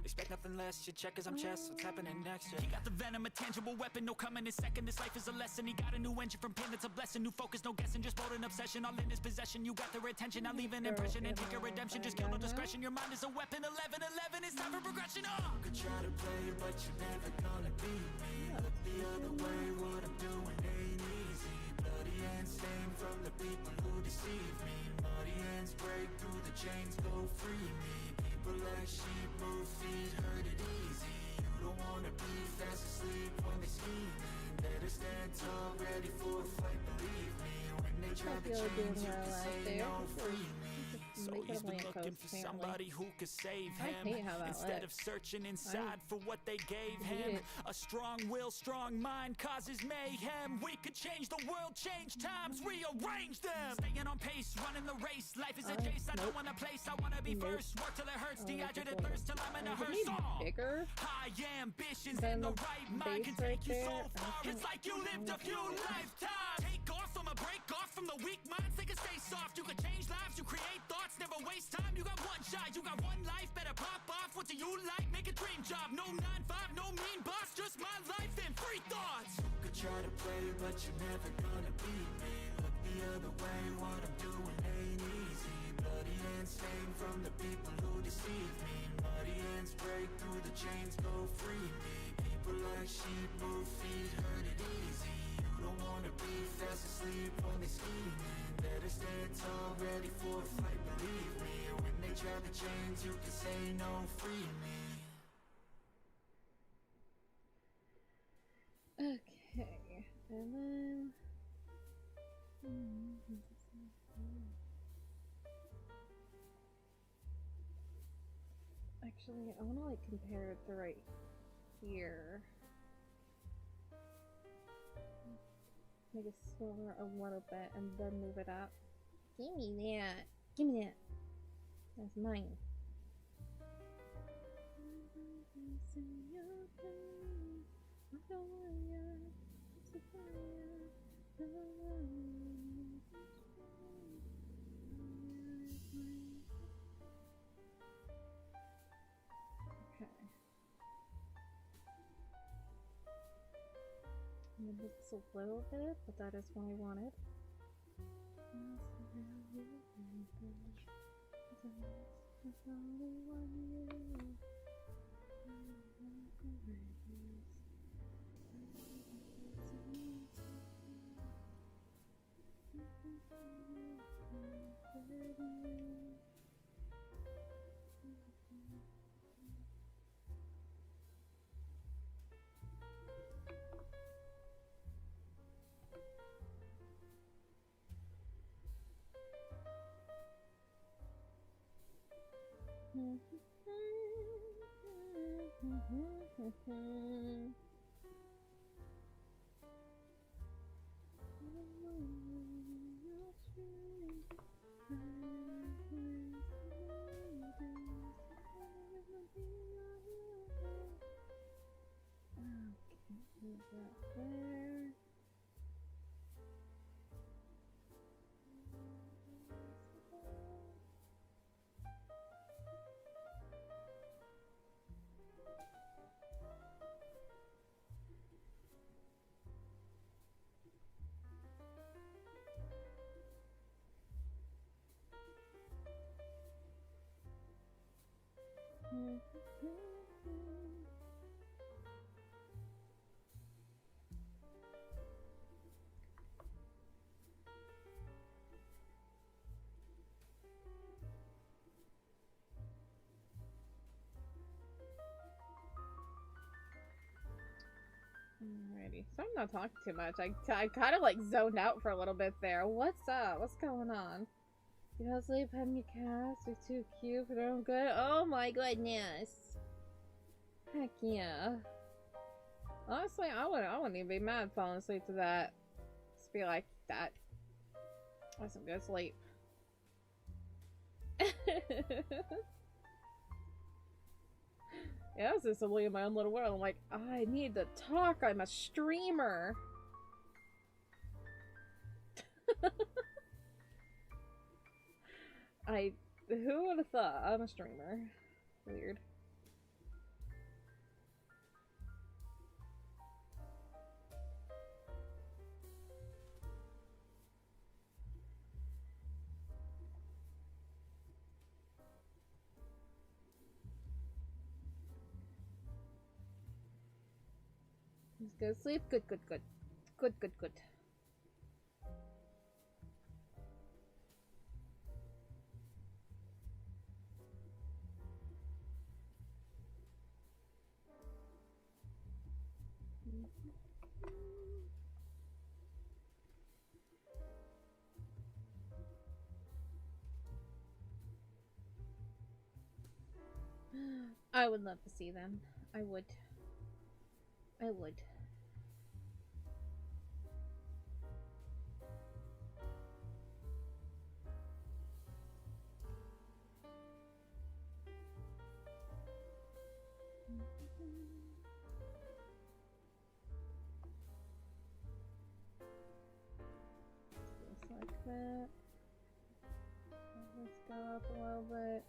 Expect nothing less, you check as I'm chess, what's happening next? Yeah. He got the venom, a tangible weapon, no coming in second. This life is a lesson, he got a new engine from pain, that's a blessing. New focus, no guessing, just bold and obsession. All in his possession, you got their attention. Now leave an impression and take a redemption. Just kill no discretion, your mind is a weapon. 11-11, it's time for progression. You could try to play, but you're never gonna beat me. Look the other way, what I'm doing ain't easy. Bloody hands stained from the people who deceive me. Muddy hands break through the chains, go free me. People like sheep move feet, hurt it easy. You don't wanna be fast asleep when they scheming. Better stand tall, ready for a fight, believe me. When they try to change, you can say no, free me. So he's been looking for somebody who could save him, instead of searching inside for what they gave him. A strong will, strong mind causes mayhem. We could change the world, change times, rearrange them. Staying on pace, running the race. Life is a chase, I don't want a place, I wanna be first. Work till it hurts, dehydrated thirst till I'm in a hearse. Bigger High ambitions in the right mind can take you so far. It's like you lived a few lifetimes. Take off from a break off from the weak minds, they can stay soft. You can change lives, you create thoughts, never waste time. You got one shot, you got one life, better pop off. What do you like? Make a dream job. No 9-5, no mean boss, just my life and free thoughts. You could try to play, but you're never gonna beat me. Look the other way, what I'm doing ain't easy. Bloody hands stained from the people who deceive me. Muddy hands break through the chains, go free me. People like sheep move feet, hurt it easy. You don't wanna be fast asleep when they scheming. Better stand tall, ready for a fight, believe me. When they try the chains, you can say no, free me. Okay, and then actually, I want to like compare it to right here. Make it smaller a little bit and then move it up. Give me that. Give me that. That's mine. Just a little bit, but that is what I wanted. Alrighty, so I'm not talking too much. I kind of like zoned out for a little bit there. What's up? What's going on? You don't sleep, having your cats? You're too cute for their own good. Oh my goodness! Heck yeah! Honestly, I wouldn't even be mad falling asleep to that. Just be like that. That's some good sleep. Yeah, I was just in my own little world. I'm like, I need to talk. I'm a streamer. Who would have thought? I'm a streamer. Weird. Just go to sleep. Good, good, good. Good, good, good. I would love to see them. I would. I would. Just like that. Let's go up a little bit.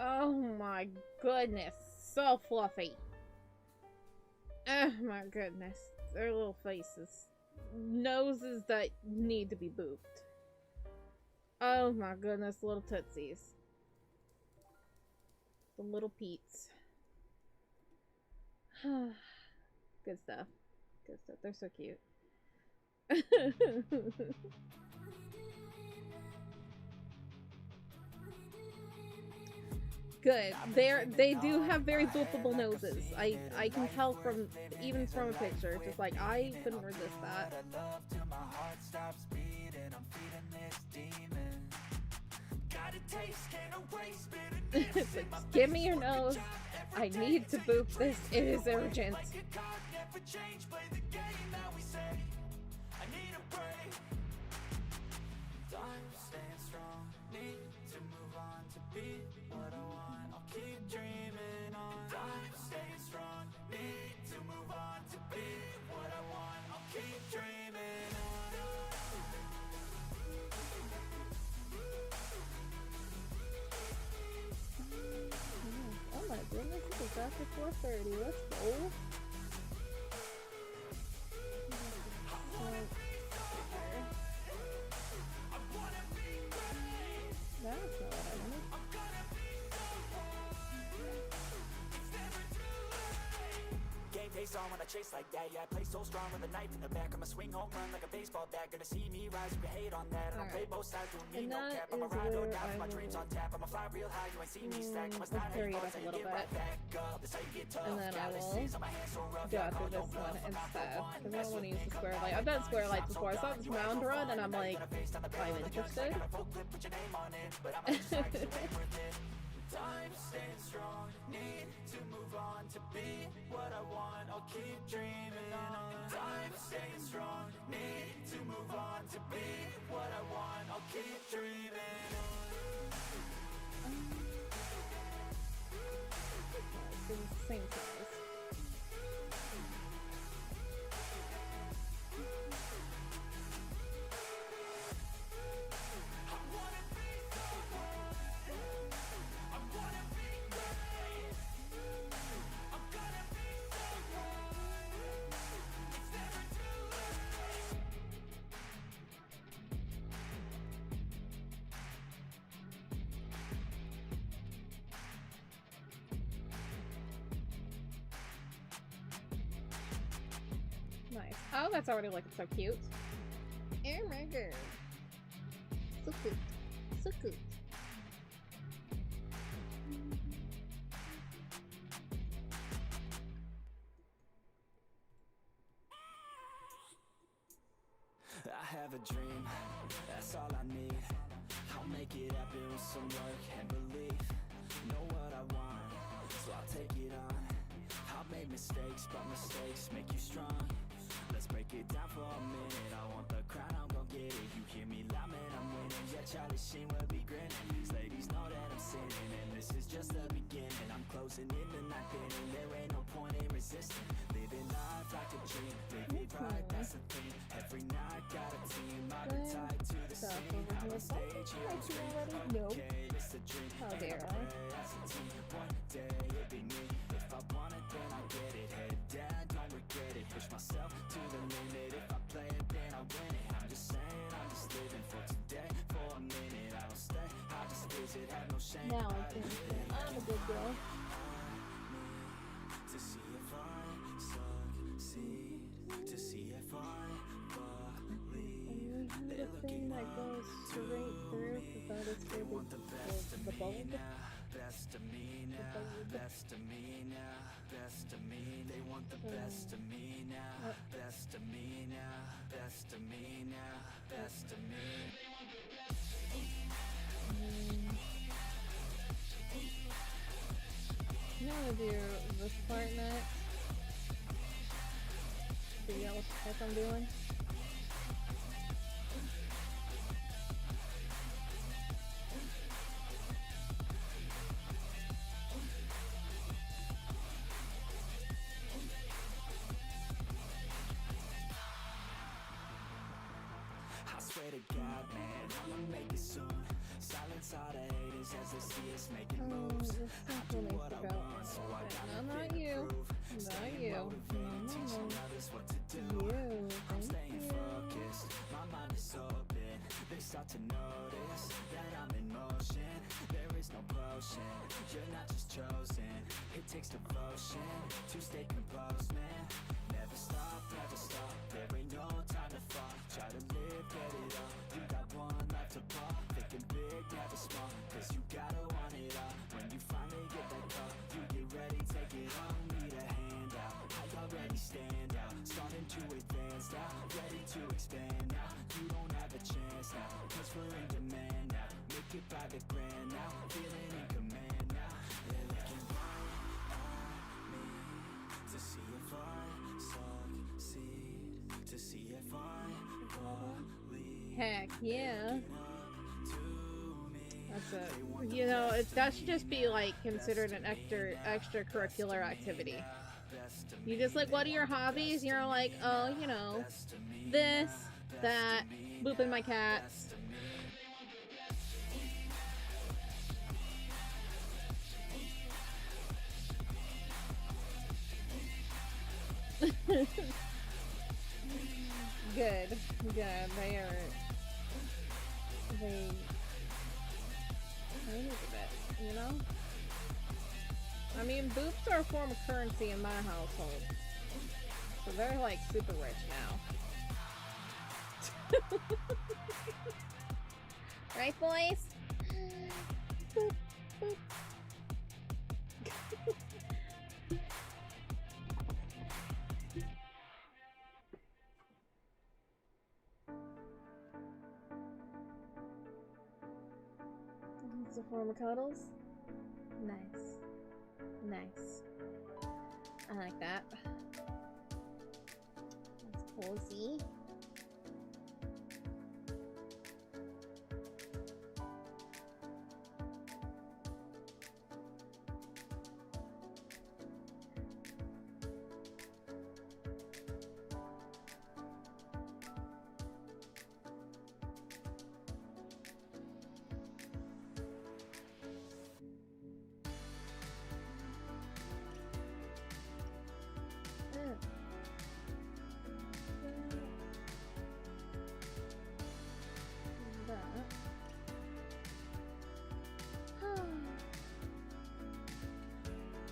Oh my goodness, so fluffy. Oh my goodness, their little faces. Noses that need to be booped. Oh my goodness, little tootsies. The little Pete's. Good stuff. Good stuff. They're so cute. Good. They do have very boopable noses. I can tell from even from a picture. Just like I couldn't resist that. It's like, just give me your nose. I need to boop this. It is urgent. Oh my goodness, this is after 4:30. Let's go. That's not what I wanted. Game face on when I chase like that. Yeah, I play so strong with a knife in the back. I'ma swing home run like a baseball bat. Gonna see me rise, you can hate on that. And I'll play both sides, doing me no cap. I'ma ride or die with my dreams on tap. I'ma fly real high, you ain't see me stack. I'ma start carry it hate up a you little get right bit. back up. That's how you get tough. And then I will Galaxies on my hands so rough. go after this one instead. Because I don't want to use the square light. I've done square lights before. I saw this round run and I'm like, I'm interested. Time staying strong, need to move on to be what I want. I'll keep dreaming on. Time staying strong, need to move on to be what I want. I'll keep dreaming on. It's the same size. Nice. Oh, that's already looking so cute. Oh my god. So cute. So cute. I have a dream, that's all I need. I'll make it happen with some work and belief. Know what I want, so I'll take it on. I'll make mistakes, but mistakes make you strong. Let's break it down for a minute. I want the crown, I'm gon' get it. You hear me loud, man, I'm winning. Yeah, Charlie Sheen will be grinning. These ladies know that I'm sinning, and this is just the beginning. I'm closing in the night inning. There ain't no point in resisting. Living life like a dream, live it right, that's the thing. Every night got a team, I've been tied to the scene. I'm on stage here, I'm screaming. Okay, it's a dream. How dare I? As a team, one day it'll be me. If I want it, then I'll get it. Head down, don't regret it. Push myself to the limit. Now I think I'm a good girl. To see if I succeed, to see if I believe. And we have a thing that goes straight through because that is They for want the best of the me bulb. now, best of me now, best of me now, best of me. They want the best of me now, best of me now, best of me now, best of me. I'm gonna do this part next. See what the heck I'm doing? I swear to God, man, I'ma make it soon. Silence all the haters as they see us making moves. This stuff really forgot. No, not you. Not you. Teaching others what to do. You. I'm Thank staying you. focused, my mind is open. They start to notice that I'm in motion. There is no potion, you're not just chosen. It takes devotion to stay composed, man. Never stop, there ain't no time to fall. Try to live, get it all. You got one life to pop. Thinking big, never small, cause you gotta want it all. When you finally get that call, you get ready, take it on. Need a hand out, I already stand out. Starting to advance now, ready to expand now. You don't have a chance now, cause we're in demand now. Make it by the grand now, feeling in command now. They're looking right at me to see if I succeed, to see if I believe. Heck yeah. That's it. You know, that should just be like considered an extracurricular activity. You just like, what are your hobbies? You're like, oh, you know, this, that, booping my cats. Good. They need a bit, you know? I mean, boops are a form of currency in my household. So they're like super rich now. Right, boys? Boop, boop. It's a form of cuddles. Nice. Nice. I like that. That's cozy.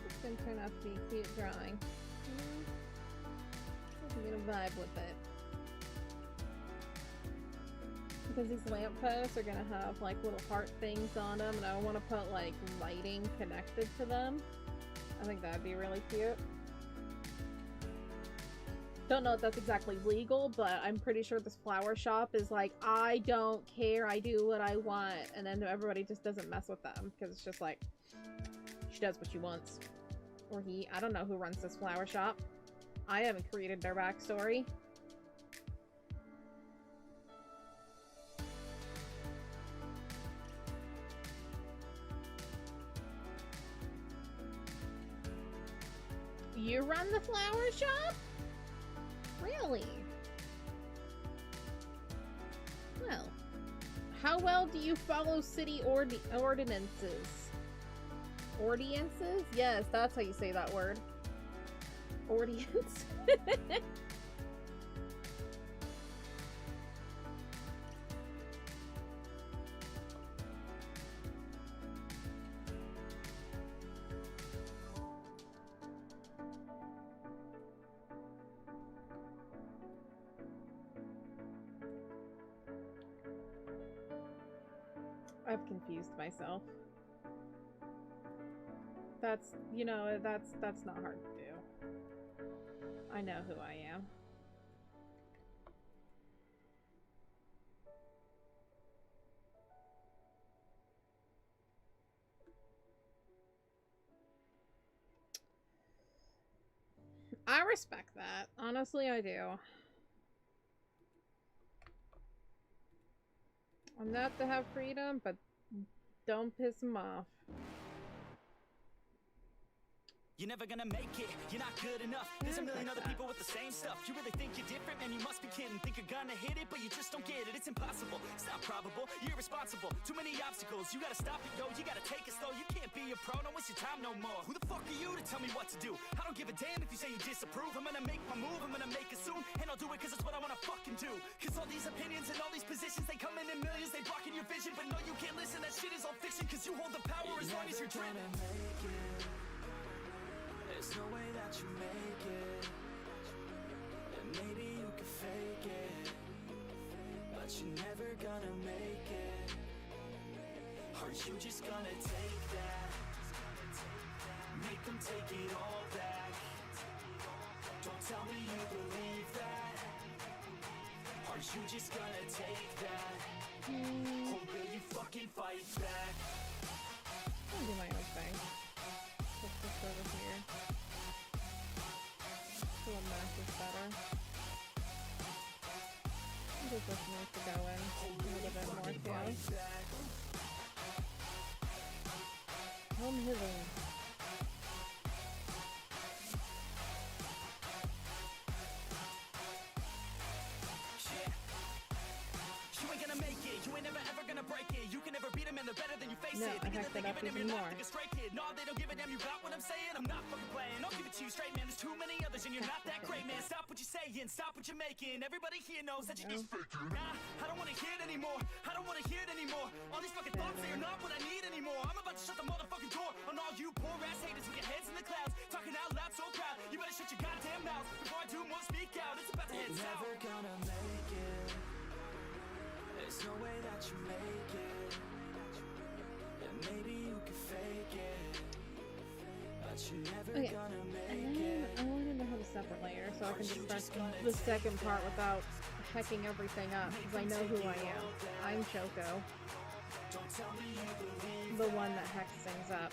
It's gonna turn out to be a cute drawing. I can get a vibe with it. Because these lampposts are gonna have like little heart things on them, and I want to put like lighting connected to them. I think that'd be really cute. Don't know if that's exactly legal, but I'm pretty sure this flower shop is like, I don't care, I do what I want, and then everybody just doesn't mess with them, because it's just like, she does what she wants. Or he, I don't know who runs this flower shop. I haven't created their backstory. You run the flower shop? Really? Well, how well do you follow city ordinances? Ordinances? Yes, that's how you say that word. Ordinance. I've confused myself. That's, you know, that's not hard to do. I know who I am. I respect that. Honestly, I do. I'm not to have freedom, but don't piss him off. You're never gonna make it, you're not good enough. There's a million other people with the same stuff. You really think you're different, man, you must be kidding. Think you're gonna hit it, but you just don't get it. It's impossible, it's not probable, you're irresponsible. Too many obstacles, you gotta stop it, yo. You gotta take it slow, you can't be a pro, don't waste your time no more. Who the fuck are you to tell me what to do? I don't give a damn if you say you disapprove. I'm gonna make my move, I'm gonna make it soon. And I'll do it cause it's what I wanna fucking do. Cause all these opinions and all these positions, they come in millions, they blocking your vision. But no, you can't listen, that shit is all fiction. Cause you hold the power as long as you're dreaming. There's no way that you make it. And maybe you can fake it, but you're never gonna make it. Aren't you just gonna take that? Make them take it all back. Don't tell me you believe that. Aren't you just gonna take that? Or will you fucking fight back? I'll do my own thing. Put this over here. So the math is better. I think this needs to go in a little bit more too. Home hither. You ain't gonna make it, you ain't never ever gonna break it. You can never beat them and they're better than you face No, it. I Thinking have that to they're giving them, even you're more. not like a stray kid. No, they don't give a damn, you got what I'm saying? I'm not fucking playing, I'll give it to you straight, man. There's too many others and you're not that great, man. Stop what you're saying, stop what you're making. Everybody here knows that you're just faking. Nah, I don't wanna hear it anymore, I don't wanna hear it anymore. All these fucking thoughts, they are not what I need anymore. I'm about to shut the motherfucking door on all you poor ass haters with your heads in the clouds. Talking out loud so proud, you better shut your goddamn mouth before I do more speak out. It's about to head south. Never gonna make it. There's no way that you make it. And maybe you can fake it, but you're never gonna make it. I wanted to have a separate layer so I can just press the second part without hecking everything up, because I know who I am. I'm Choco. The one that hacks things up.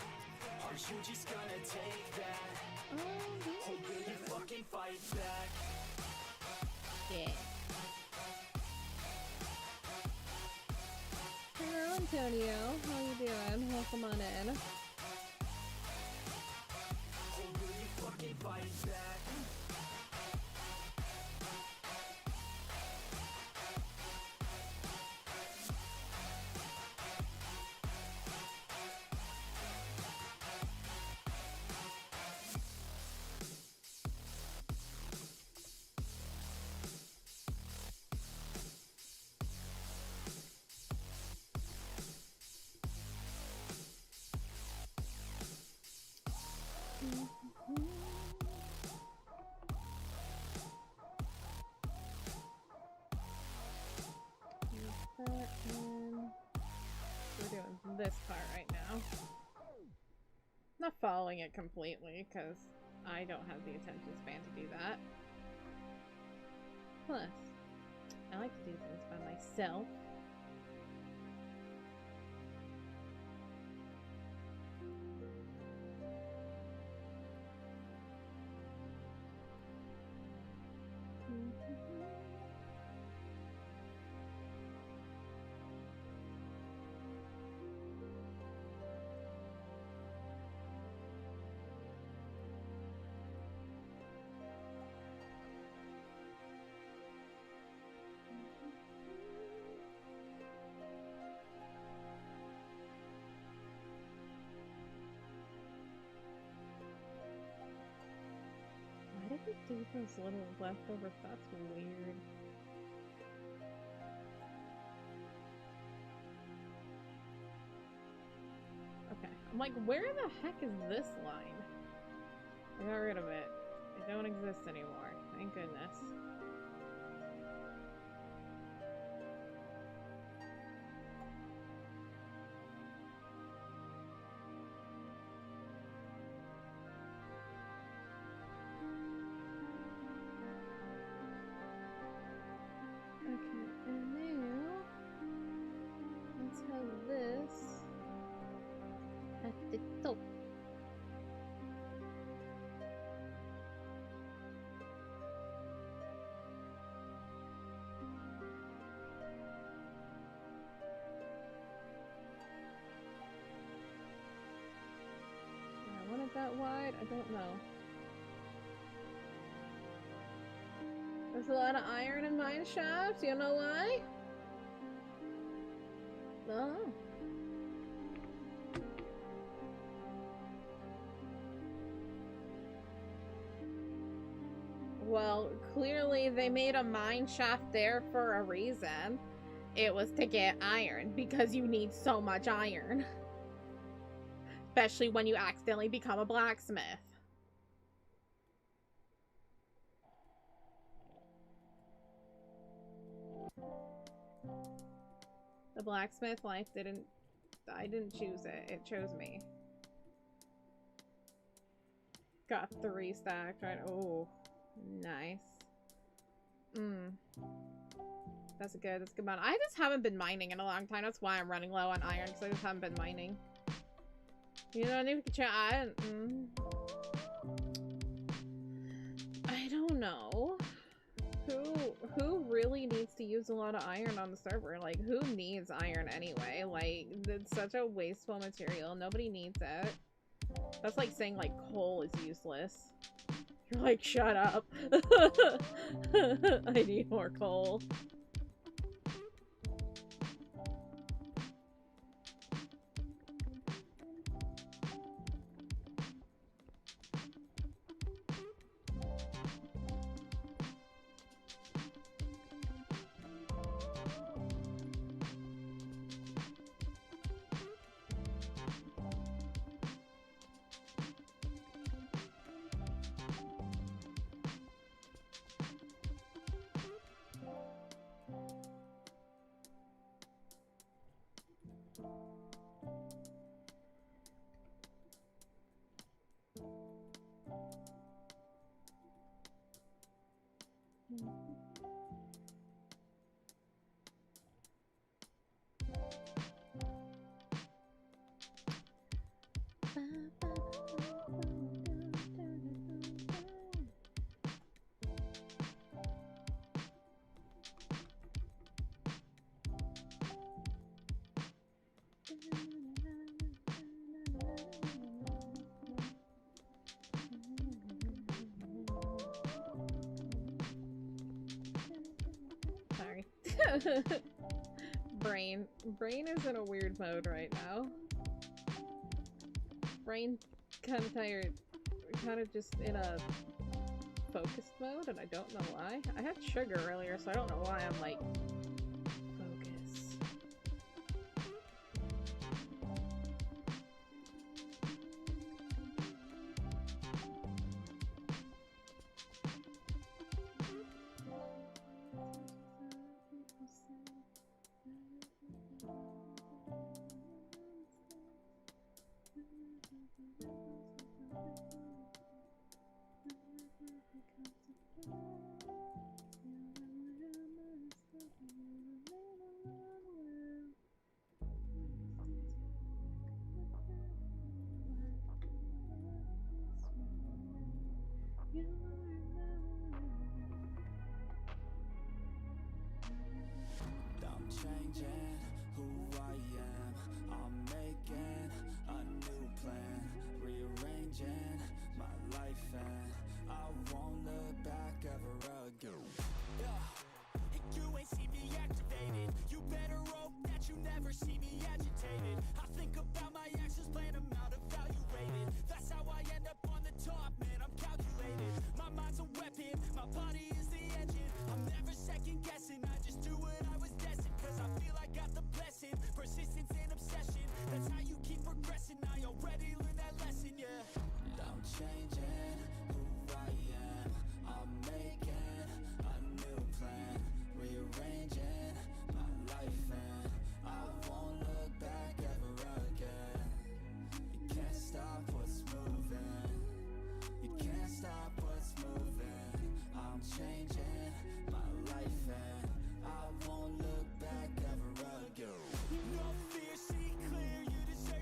Are you just gonna take that? Oh, Or will you fucking fight back? yeah. Hello, Antonio. How you doing? Welcome on in. Or will you fucking fight back? We're doing this part right now. Not following it completely, because I don't have the attention span to do that. Plus, I like to do things by myself. Why did they do those little leftover? That's weird. Okay, I'm like, where the heck is this line? I got rid of it. It don't exist anymore. Thank goodness. that wide? I don't know. There's a lot of iron in mine shafts. You know why? No. Well, clearly they made a mine shaft there for a reason. It was to get iron, because you need so much iron. Especially when you accidentally become a blacksmith. The blacksmith life I didn't choose it. It chose me. Got 3 stacked, right? Oh, nice. That's a good amount. I just haven't been mining in a long time. That's why I'm running low on iron, because I just haven't been mining. You know, I don't know. Who really needs to use a lot of iron on the server? Like, who needs iron anyway? Like, it's such a wasteful material. Nobody needs it. That's like saying, like, coal is useless. You're like, shut up. I need more coal. Sorry. Brain is in a weird mode right now. Brain kind of tired, kind of just in a focused mode, and I don't know why. I had sugar earlier, so I don't know why I'm like focus. I'm changing who I am. I'm making a new plan, rearranging my life, and I won't look back ever again. You ain't see me activated. You better hope that you never see me agitated. I think about my actions, plan them out, evaluated. That's how I end up on the top, man, I'm calculated. My mind's a weapon, my body is the engine. I'm never second guessing, I just do what I was destined. Cause I feel I got the blessing, persistence and obsession. That's how you keep progressing, I already learned that lesson, yeah. I'm changing who I am. I'm making a new plan, rearranging my life, and I won't look back ever again. You can't stop what's moving. You can't stop what's moving. I'm changing my life, and I won't look back ever again. No fear, see clear, you deserve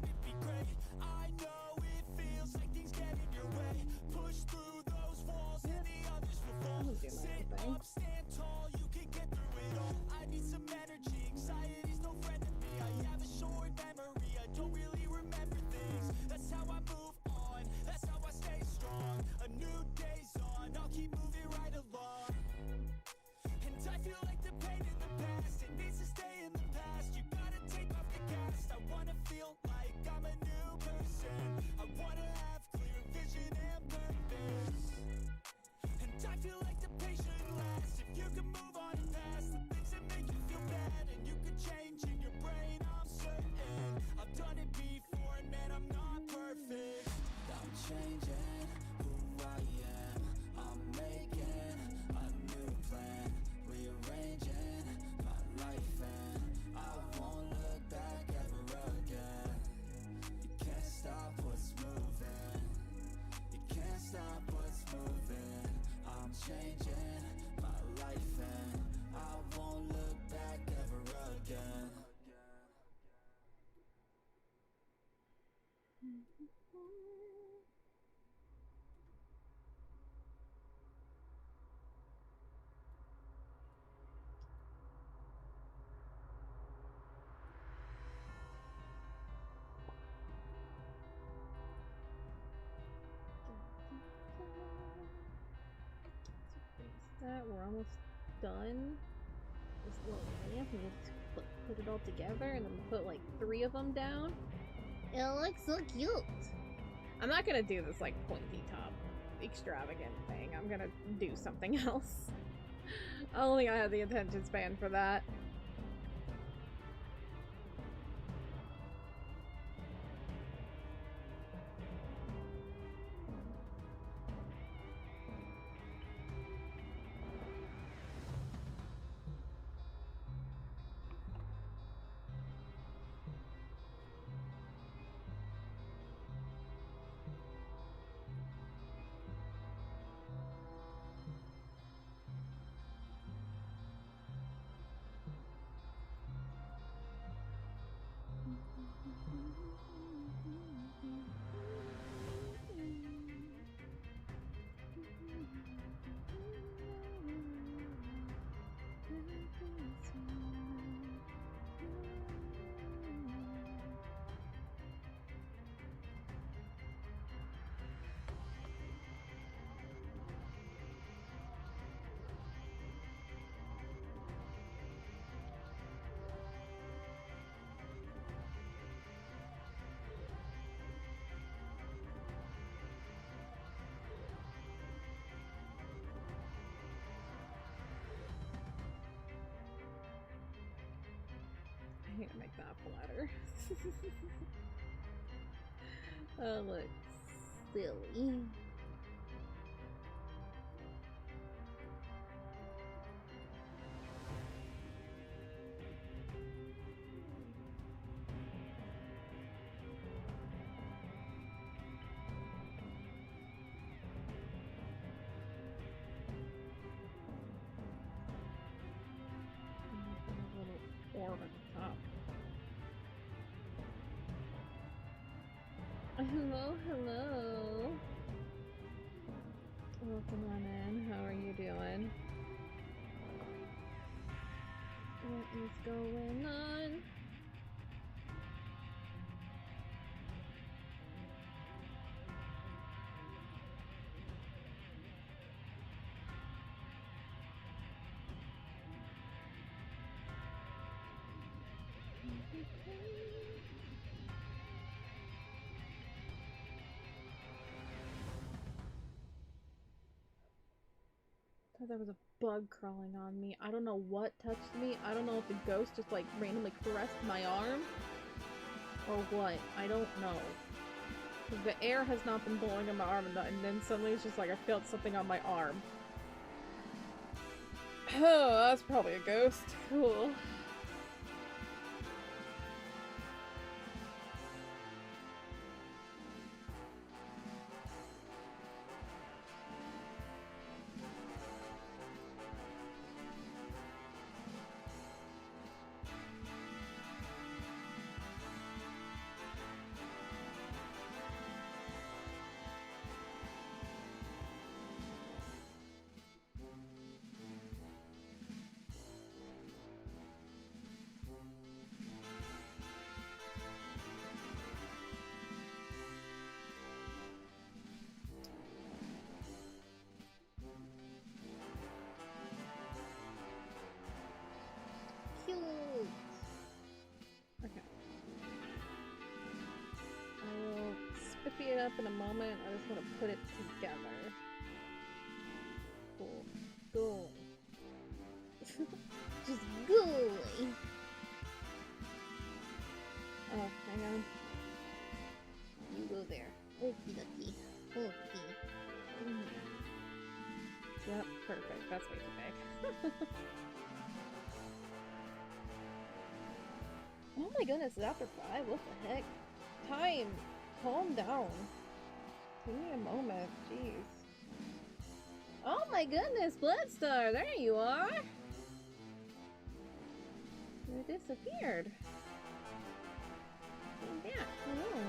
we're almost done. This little lamp, and we'll just put it all together, and then we'll put like 3 of them down. It looks so cute. I'm not gonna do this like pointy top extravagant thing. I'm gonna do something else. I don't think I have the attention span for that. I need to make that flatter. Oh, look silly. Orb at the top. Hello, hello. Welcome on in. How are you doing? What is going on? There was a bug crawling on me. I don't know what touched me. I don't know if the ghost just like randomly caressed my arm or what. I don't know. The air has not been blowing on my arm, and then suddenly it's just like I felt something on my arm. Oh, that's probably a ghost. Cool. Okay. I will spiffy it up in a moment. I just want to put it together. Cool. Go. Just go. Oh, hang on. You go there. Okie dokie. Okay. Yep, perfect. That's way too big. Oh my goodness, it's after 5? What the heck? Time! Calm down. Give me a moment. Jeez. Oh my goodness, Bloodstar! There you are! You disappeared. Yeah, hello.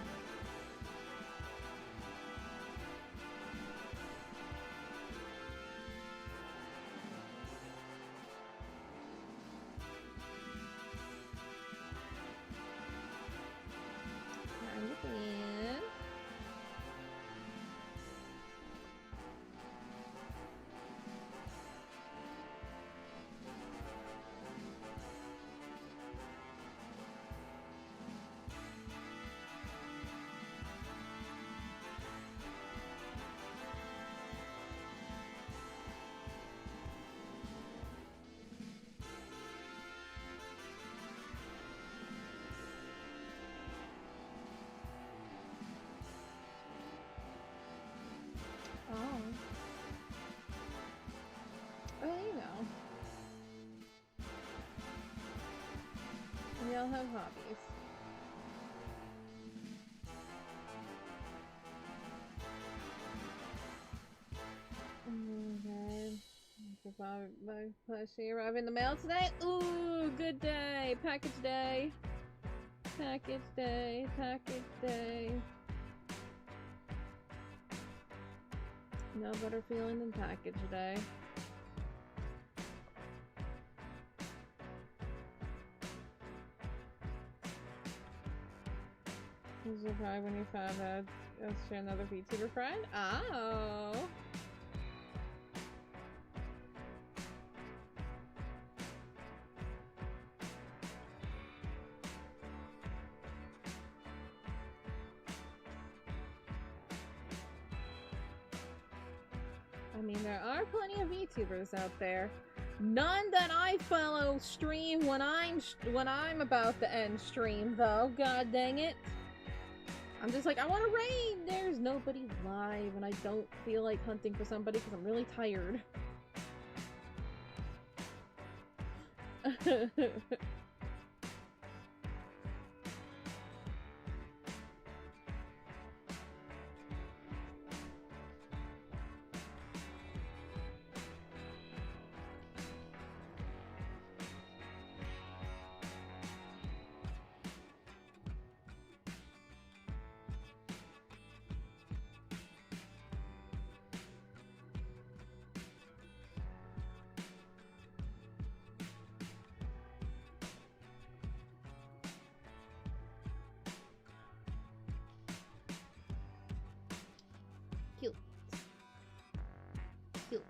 have hobbies. Okay. Bug plushie arrive in the mail today. Ooh, good day. Package day. Package day. Package day. No better feeling than package day. This is probably when you found out to another VTuber friend. Oh. I mean, there are plenty of VTubers out there. None that I follow stream when I'm about to end stream, though. God dang it! I'm just like, I want to raid. There's nobody live, and I don't feel like hunting for somebody because I'm really tired. Cute. Cute.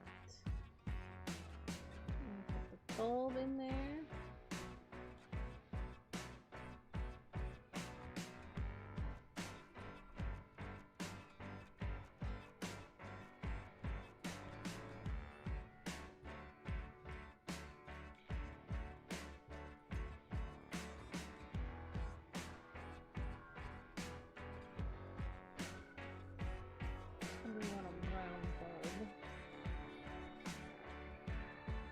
Put the bulb in there. We want a round bulb.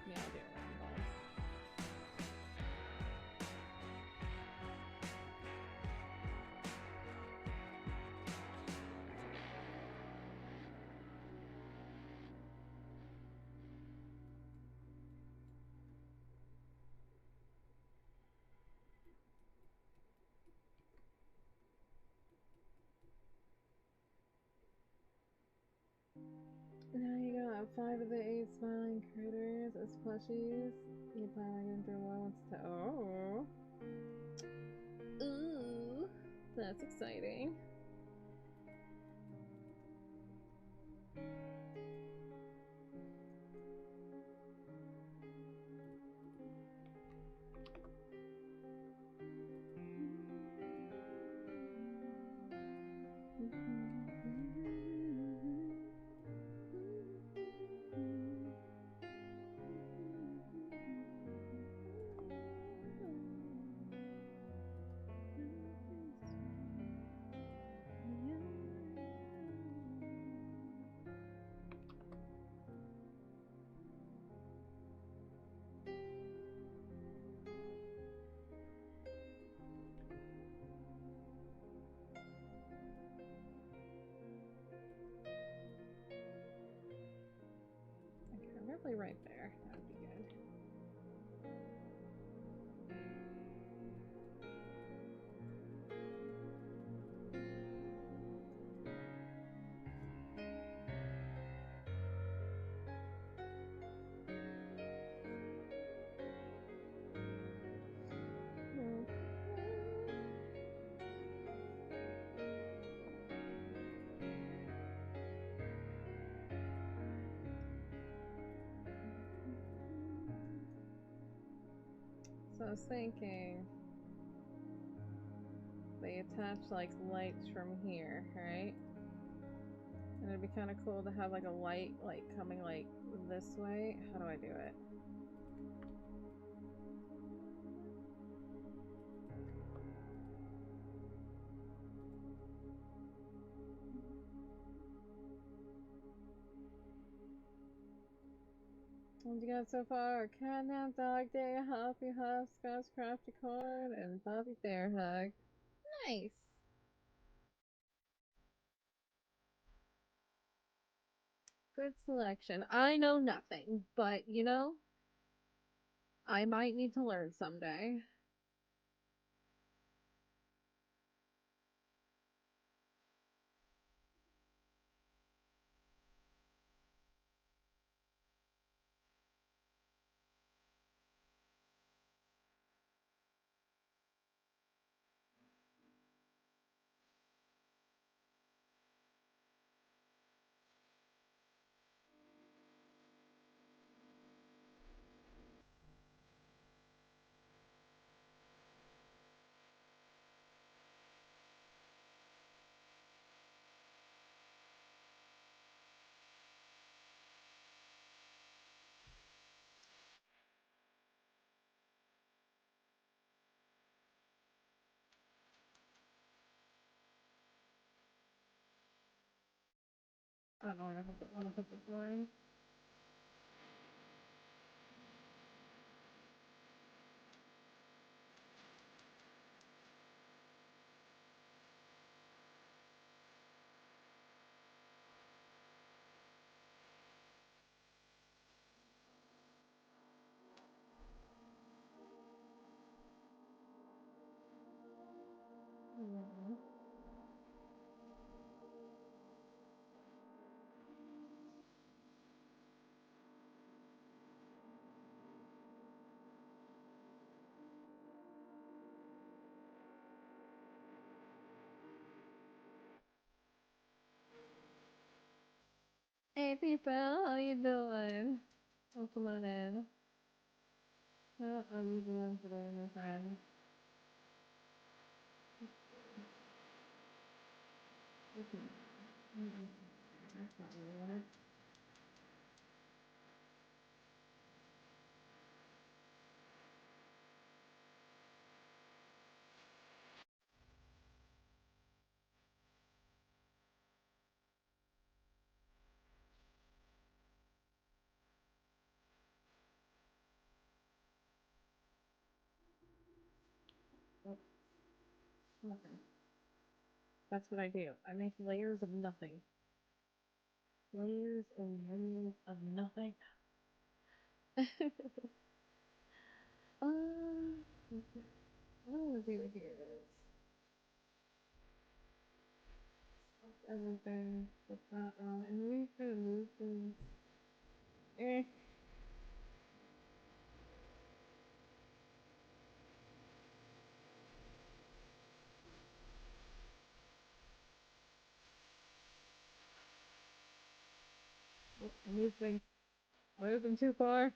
Yeah, I'll do a round bulb. Now you got 5 of the 8 smiling critters as plushies. You plan on getting through one once to. Oh. Ooh. That's exciting. Okay, roughly right there. That would be good. So I was thinking they attach like lights from here, right? And it'd be kind of cool to have like a light like coming like this way. How do I do it? What you got so far? Catnap, dog day, happy huff, Scott's crafty corn, and Bobby bear hug. Nice. Good selection. I know nothing, but you know, I might need to learn someday. I don't want to put this line. Hey people, how you doing? Welcome on in. How are you doing today, my friend? That's not what I wanted. Oh, nothing. That's what I do. I make layers of nothing. Layers and layers of nothing. What I want to do here is stop everything, put that on, and we can move things. Eh. Oh, I moved things. I moved them too far.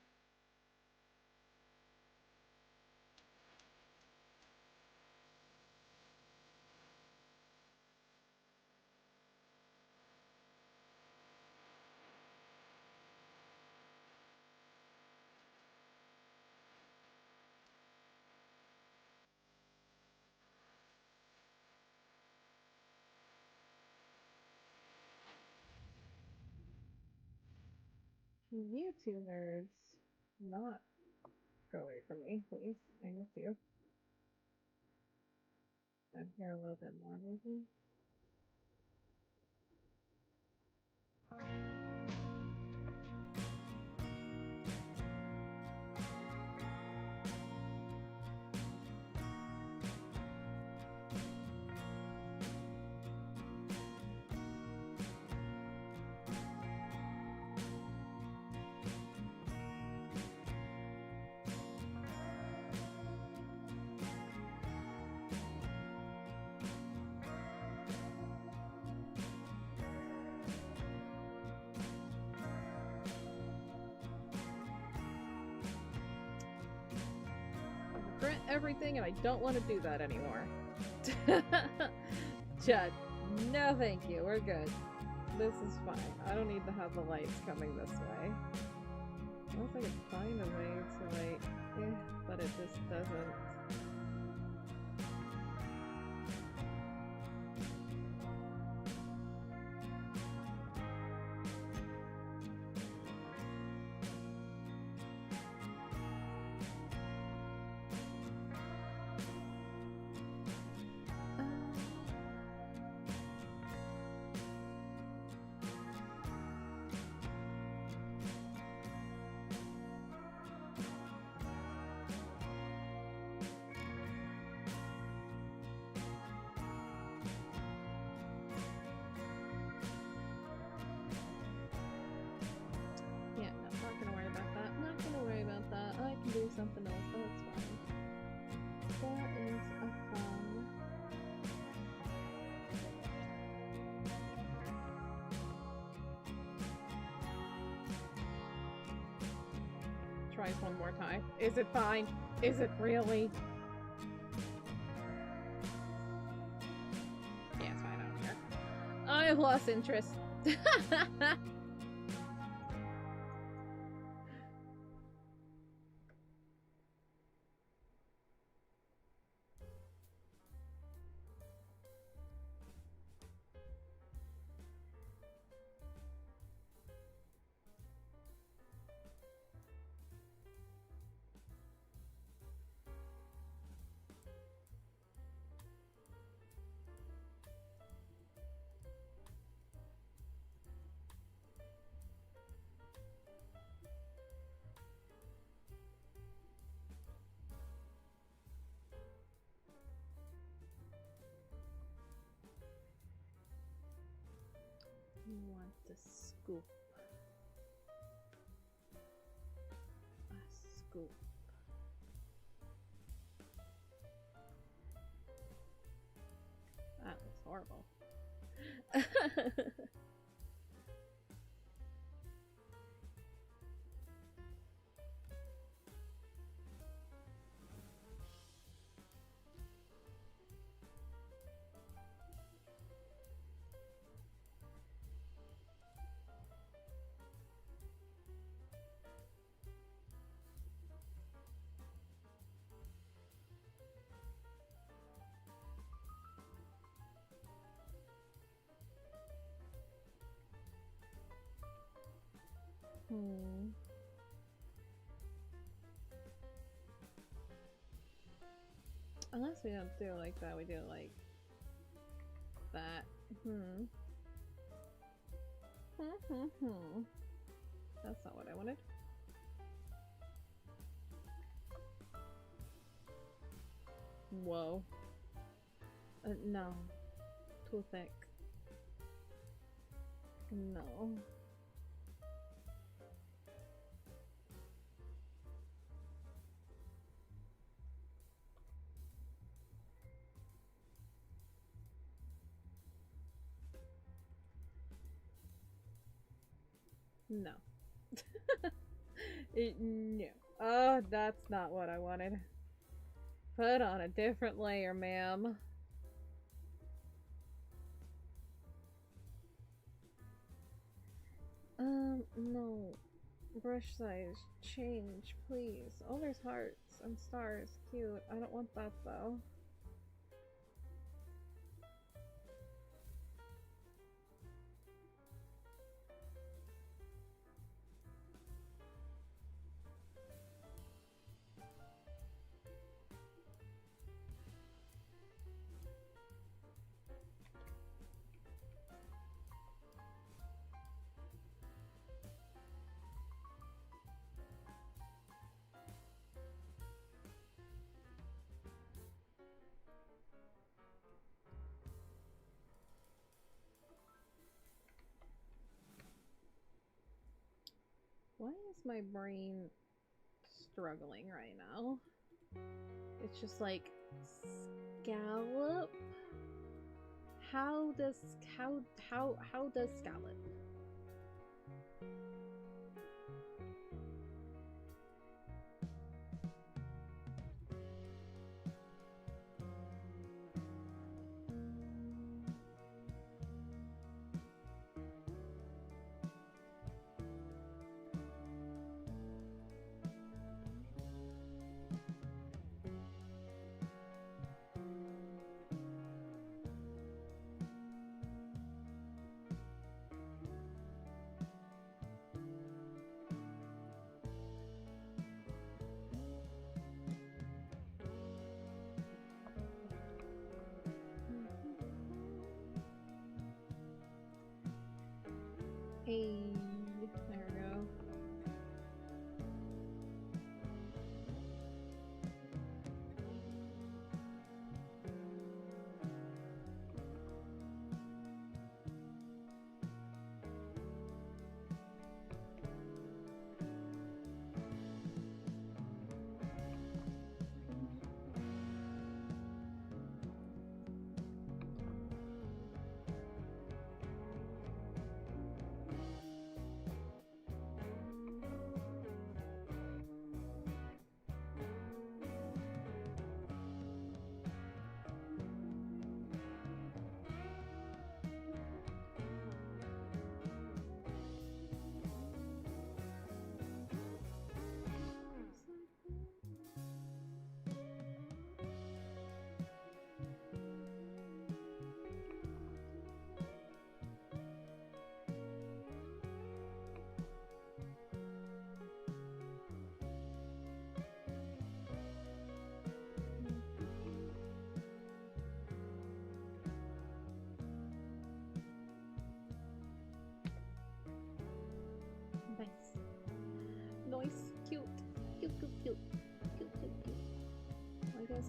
You two nerds. Not go away from me, please. I miss you. I'm here a little bit more, maybe. I regret everything and I don't want to do that anymore. Judd, no thank you. We're good. This is fine. I don't need to have the lights coming this way. Unless I could find a way to like, but it just doesn't. something else, so it's fine. That is a fun. Try it one more time. Is it fine? Is it really? Yeah, it's fine. I don't care. I have lost interest. You want to scoop. A scoop. That looks horrible. Unless we don't do it like that, we do it like that. That's not what I wanted. Whoa. No. Too thick. No. No. No. Oh, that's not what I wanted. Put on a different layer, ma'am. No. Brush size. Change, please. Oh, there's hearts and stars. Cute. I don't want that, though. Why is my brain struggling right now? It's just like scallop. How does scallop? Hey, there we go.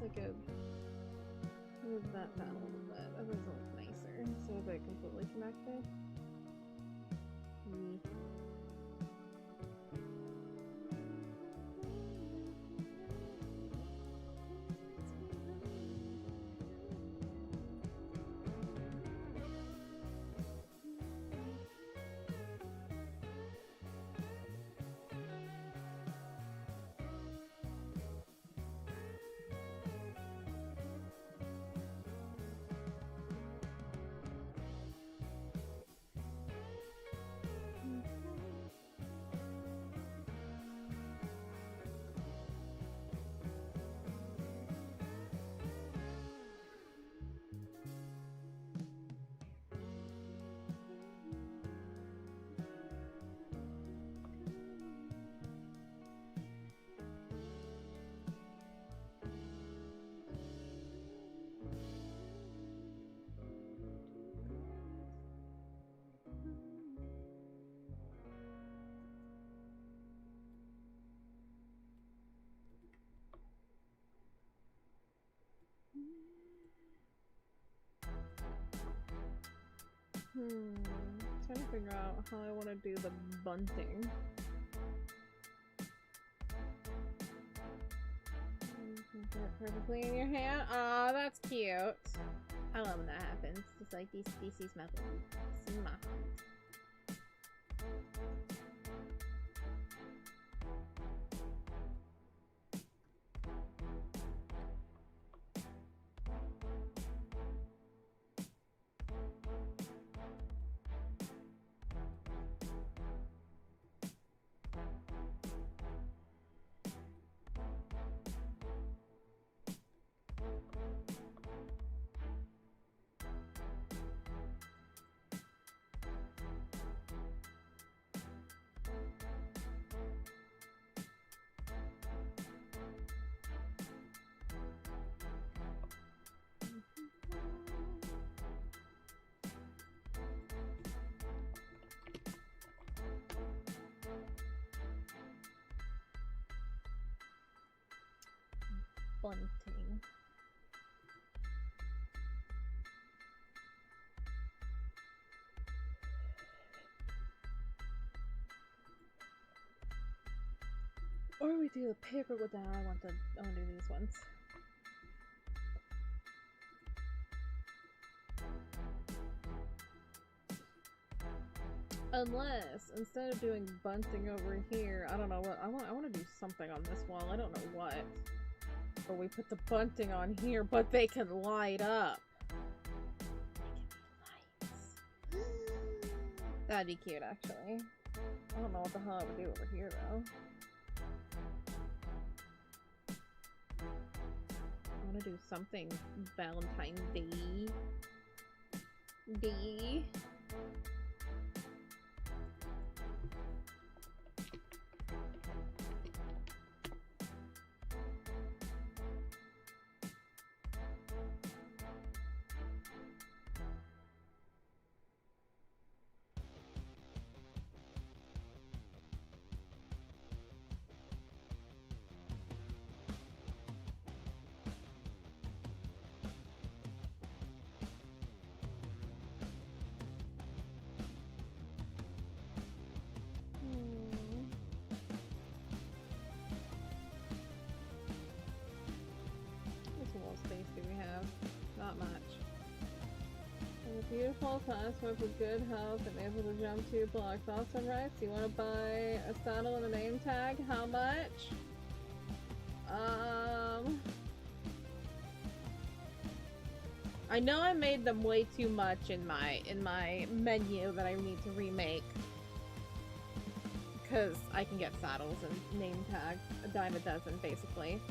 I could move that down a little bit. That does look nicer. So they're completely connected. Yeah. Trying to figure out how I want to do the bunting. Get it perfectly in your hand. Aw, that's cute. I love when that happens. Just like these species method. See my hand. Bunting. Or we do the paper with that. I want to do these ones. Unless instead of doing bunting over here, I don't know what I want to do something on this wall. I don't know what. But we put the bunting on here, but they can light up. They can be lights. That'd be cute, actually. I don't know what the hell I would do over here, though. I want to do something Valentine's Day. Space do we have? Not much. A beautiful Transphobia with good health and able to jump 2 blocks. Awesome, right? So you want to buy a saddle and a name tag? How much? I know I made them way too much in my menu that I need to remake. Because I can get saddles and name tags, a dime a dozen, basically.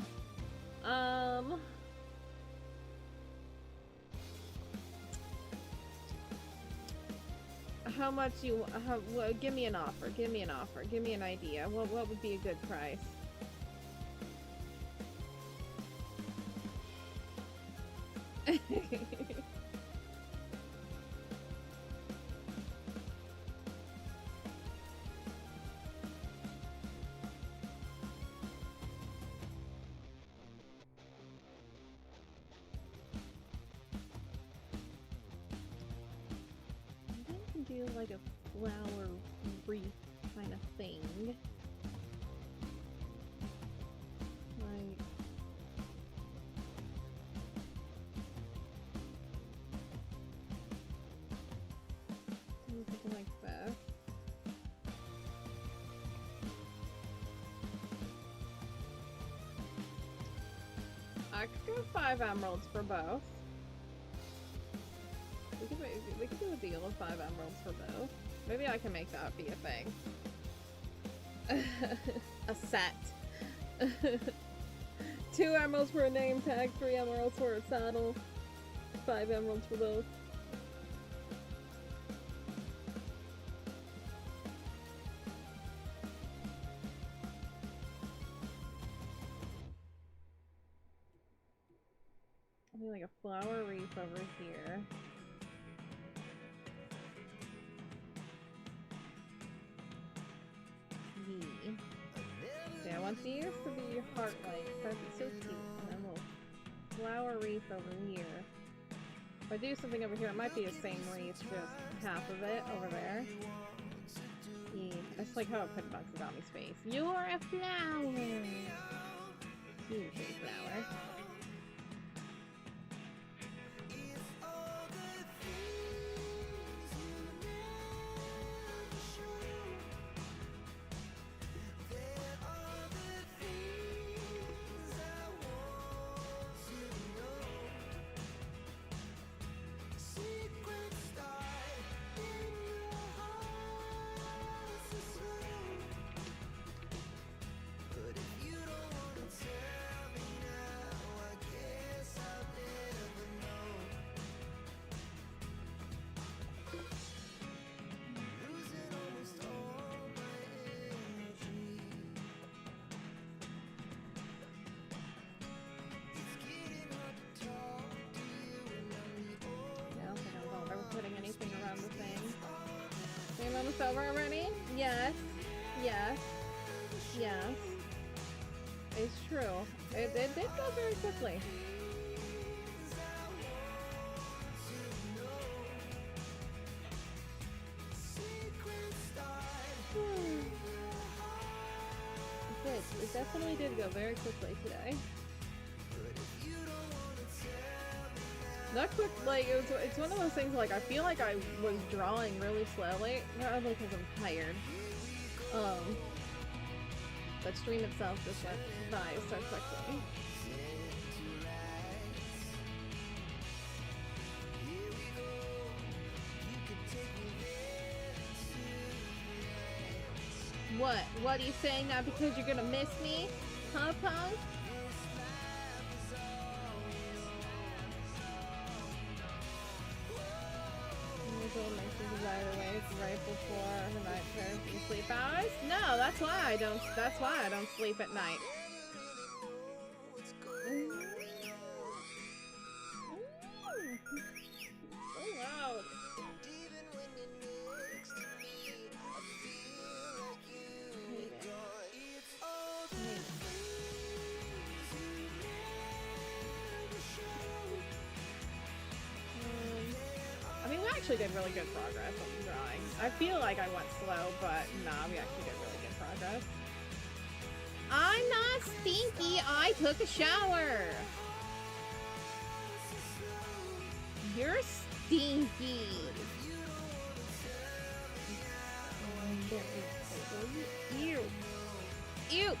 How much you, well, give me an offer, give me an offer, give me an idea. What would be a good price? do like a flower wreath kind of thing. Like, something like that. I could go 5 emeralds for both. We could do a deal of 5 emeralds for both. Maybe I can make that be a thing. A set. 2 emeralds for a name tag, 3 emeralds for a saddle, 5 emeralds for both. I'll do like a flower wreath over here. Yeah, I want these to be heart-like. That'd be so cute. And then we'll flower wreath over here. If I do something over here, it might be the same wreath, just half of it over there. Yeah, that's like how I put Bugsy Tommy's face. You're a flower! You pretty flower. It's over already? Yes. Yes. Yes. It's true. It did go very quickly. It definitely did go very quickly today. Not quick, like, it's one of those things, like, I feel like I was drawing really slowly, not only because I'm tired, but stream itself just went by so quickly. What? What are you saying now because you're gonna miss me? Huh, punk? Right before her night therapy sleep hours? No, that's why I don't sleep at night. So loud. I mean, we actually did really good progress on the drawing. I feel like I went slow, but nah, we actually did really good progress. I'm not stinky, I took a shower! You're stinky! Ew! Ew!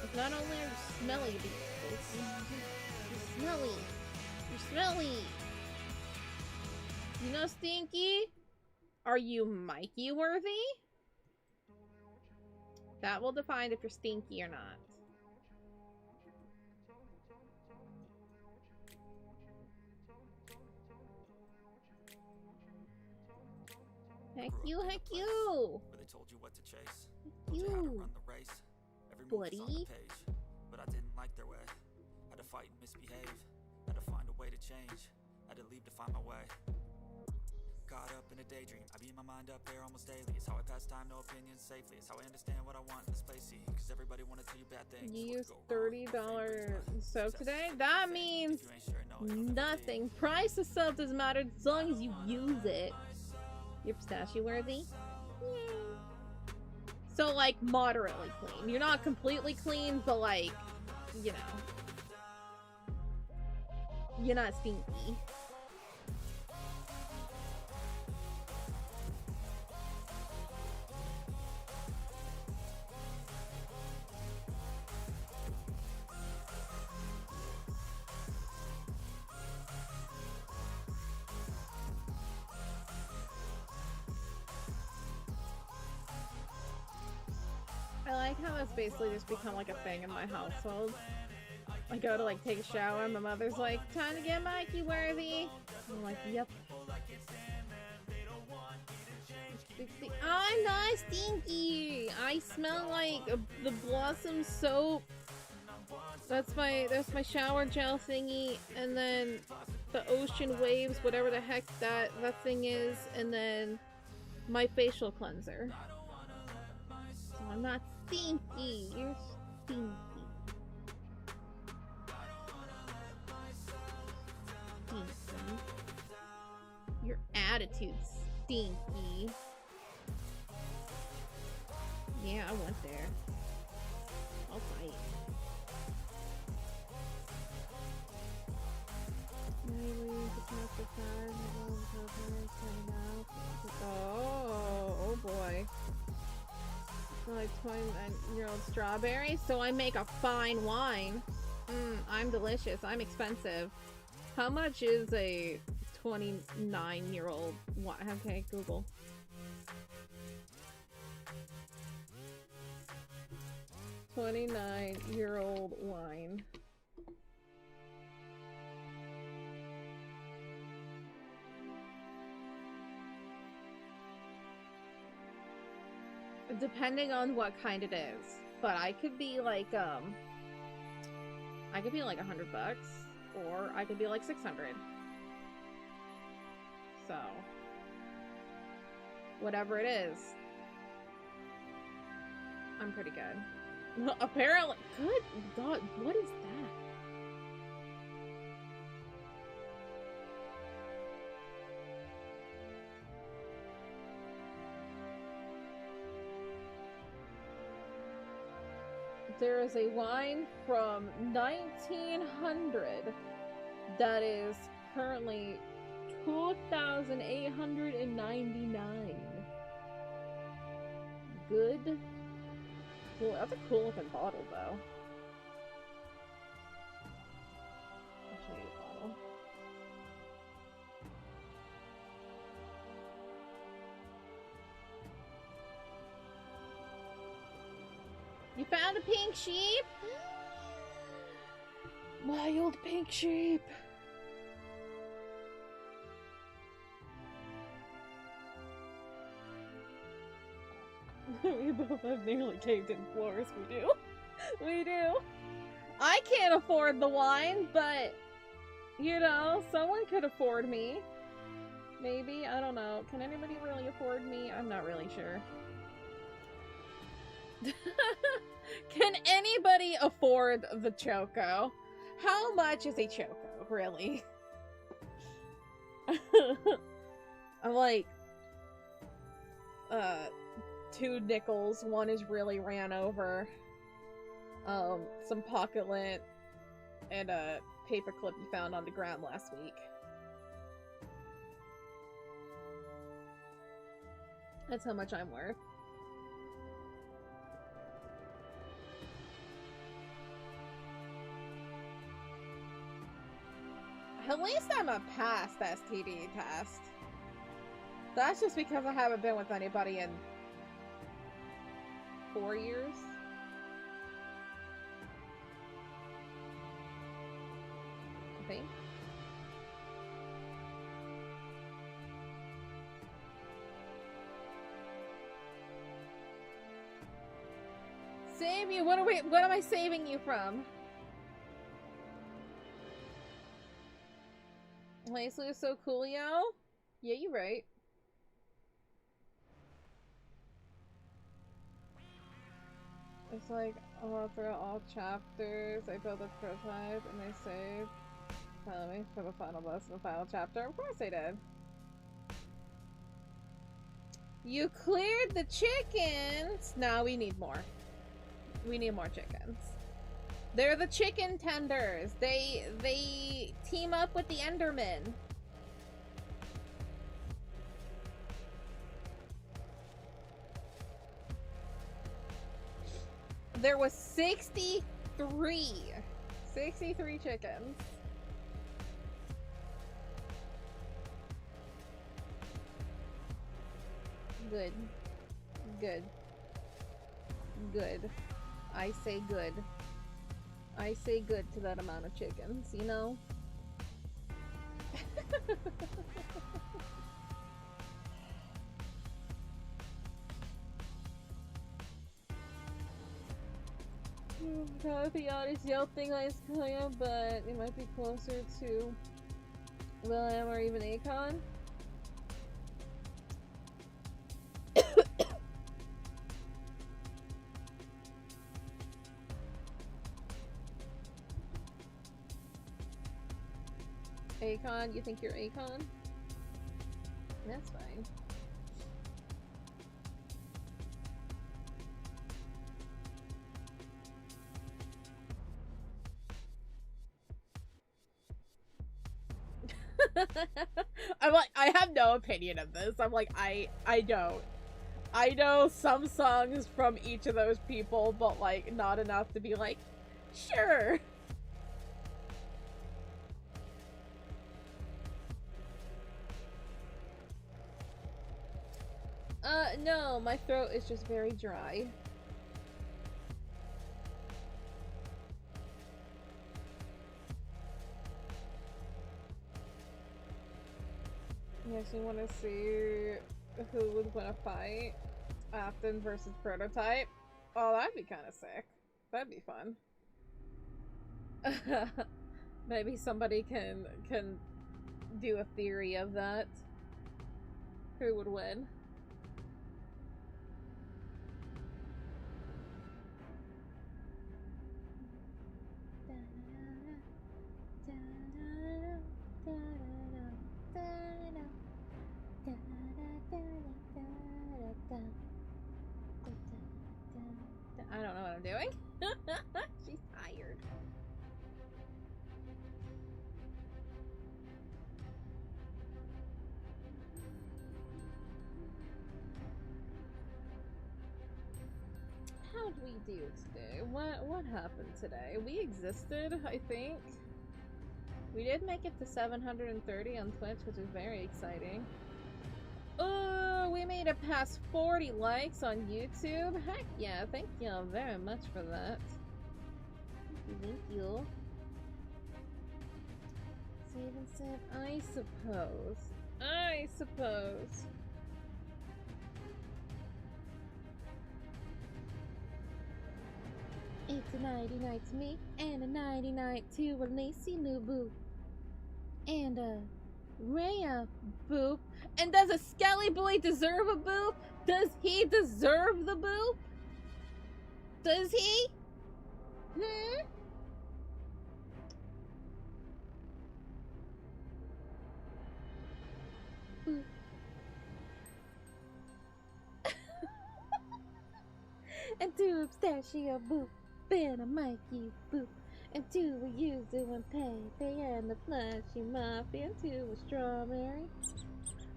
It's not only are you smelly, but you're smelly. You're smelly. You know, Stinky? Are you Mikey worthy? That will define if you're stinky or not. Heck you, heck you. Really told you what to chase. Heck Told you how to you. run the race. Every move is on the Buddy. page, but I didn't like their way. Had to fight and misbehave. Had to find a way to change. Had to leave to find my way. caught up in a daydream. I beat my mind up there almost daily. It's how I pass time, no opinions safely. It's how I understand what I want in this place, see. Cause everybody wanna tell you bad things. You used $30 soap today? That means nothing. Price of soap doesn't matter as long as you use it. You're pistachio worthy? Yay. So, like, moderately clean. You're not completely clean, but, like, you know. You're not stinky. I like how that's basically just become like a thing in my household. I go to like take a shower and my mother's like, time to get Mikey worthy. I'm like, yep. I'm not stinky. I smell like the Blossom soap. That's my shower gel thingy, and then the ocean waves, whatever the heck that thing is, and then my facial cleanser. So I'm not stinky. You're stinky. Stinky. Your attitude's stinky. Yeah, I went there. I'll fight. Oh boy. Like 29-year-old strawberry, so I make a fine wine. I'm delicious. I'm expensive. How much is a 29-year-old wine? Okay, Google. $29-year-old wine. Depending on what kind it is, but I could be like $100, or I could be like 600. So, whatever it is, I'm pretty good. Apparently, good God, what is that? There is a wine from 1900 that is currently $2,899. Good. Cool. That's a cool looking bottle, though. I'll show you the bottle. You found a pink sheep? Wild pink sheep. We both have nearly caved in floors. We do. We do. I can't afford the wine, but, you know, someone could afford me. Maybe. I don't know. Can anybody really afford me? I'm not really sure. Can anybody afford the Choco? How much is a Choco, really? I'm like, 2 nickels. One is really ran over. Some pocket lint, and a paperclip you found on the ground last week. That's how much I'm worth. At least I'm a past STD test. That's just because I haven't been with anybody in 4 years. I think. Save you? What am I saving you from? Leslie is so coolio. Yeah, you're right. It's like, throughout all chapters, I built a prototype and I saved me for the final boss in the final chapter. Of course I did. You cleared the chickens! Now we need more. We need more chickens. They're the chicken tenders. They team up with the Endermen. There was 63. 63 chickens. Good. Good. Good. I say good. I say good to that amount of chickens, you know? To be honest, Yelp thing is Kaya, but it might be closer to William or even Akon. Akon? You think you're Akon? That's fine. I'm like, I have no opinion of this. I'm like, I don't. I know some songs from each of those people, but like, not enough to be like, sure. No, my throat is just very dry. Yes, you want to see who would win a fight? Afton versus Prototype? Oh, that'd be kind of sick. That'd be fun. Maybe somebody can do a theory of that. Who would win? I don't know what I'm doing. She's tired. How'd we do today? What happened today? We existed, I think. We did make it to 730 on Twitch, which is very exciting. Oh, we made it past 40 likes on YouTube. Heck yeah, thank you very much for that. Thank you. Save and save, I suppose. It's a nighty night to me, and a nighty night to a Lacey Nubu. And a Rhea boop. And does a Skelly boy deserve a boop? Does he deserve the boop? Does he? Boop. And two pistachio boop. And a Mikey boop. And two a yuzu and Pepe and a flashy muffin. And two a strawberry,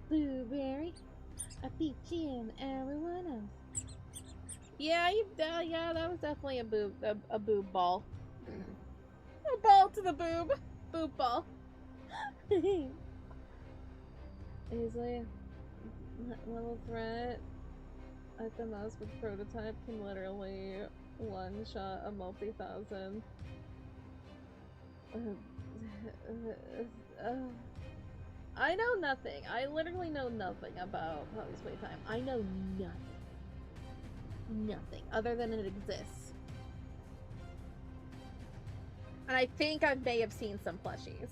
blueberry, a peachy, and everyone else. Yeah, yeah, that was definitely a boob ball. A ball to the boob. Boob ball. Easily. Little threat. At the most with Prototype can literally one-shot a multi-thousand. I know nothing. I literally know nothing about Poppy's Playtime. I know nothing. Nothing. Other than it exists. And I think I may have seen some plushies.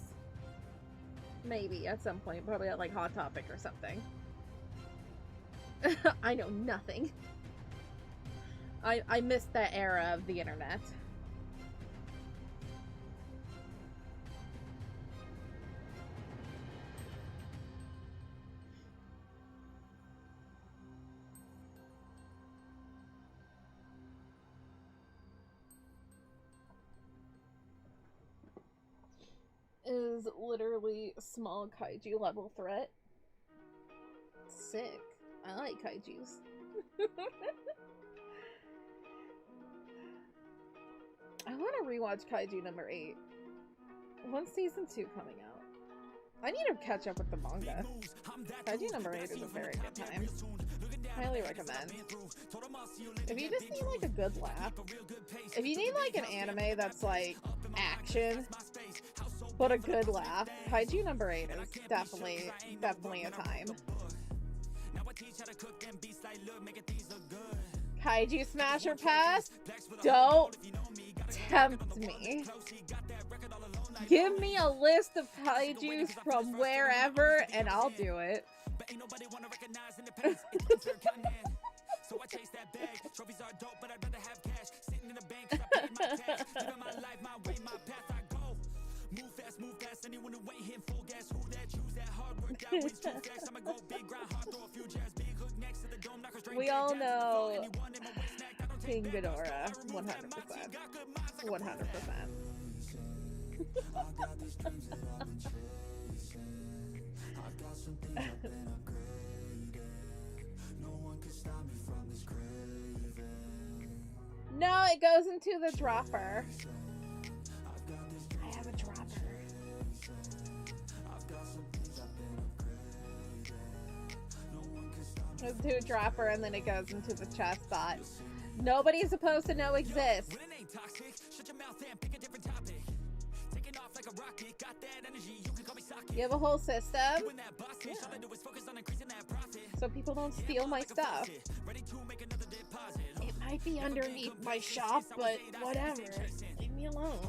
Maybe at some point. Probably at like Hot Topic or something. I know nothing. I missed that era of the internet. Is literally small kaiju level threat. Sick. I like kaijus. I want to rewatch Kaiju number 8. When's season 2 coming out? I need to catch up with the manga. Kaiju number 8 is a very good time. Highly recommend. If you just need like a good laugh, if you need like an anime that's like action, but a good laugh, Kaiju number 8 is definitely a time. Kaiju Smasher Pass? Don't tempt me. Give me a list of kaijus from wherever and I'll do it. So I chase that bag. Trophies are dope, but I'd rather have cash. Sitting in the bank, I paid my tax. Living my life, my way, my path, I go. Move fast. Anyone who ain't hitting full gas. Who that choose that hard work that wins too fast. I'ma go big, grind hard, throw a few jabs. Big hook next to the dome, knock a straight. We all know King Ghidorah, 100%. 100%. No, it goes into the dropper. I have a dropper. Goes to a dropper and then it goes into the chest spot. Nobody's supposed to know exists. You have a whole system? Yeah. So people don't steal my stuff. It might be underneath my shop, but whatever. Leave me alone.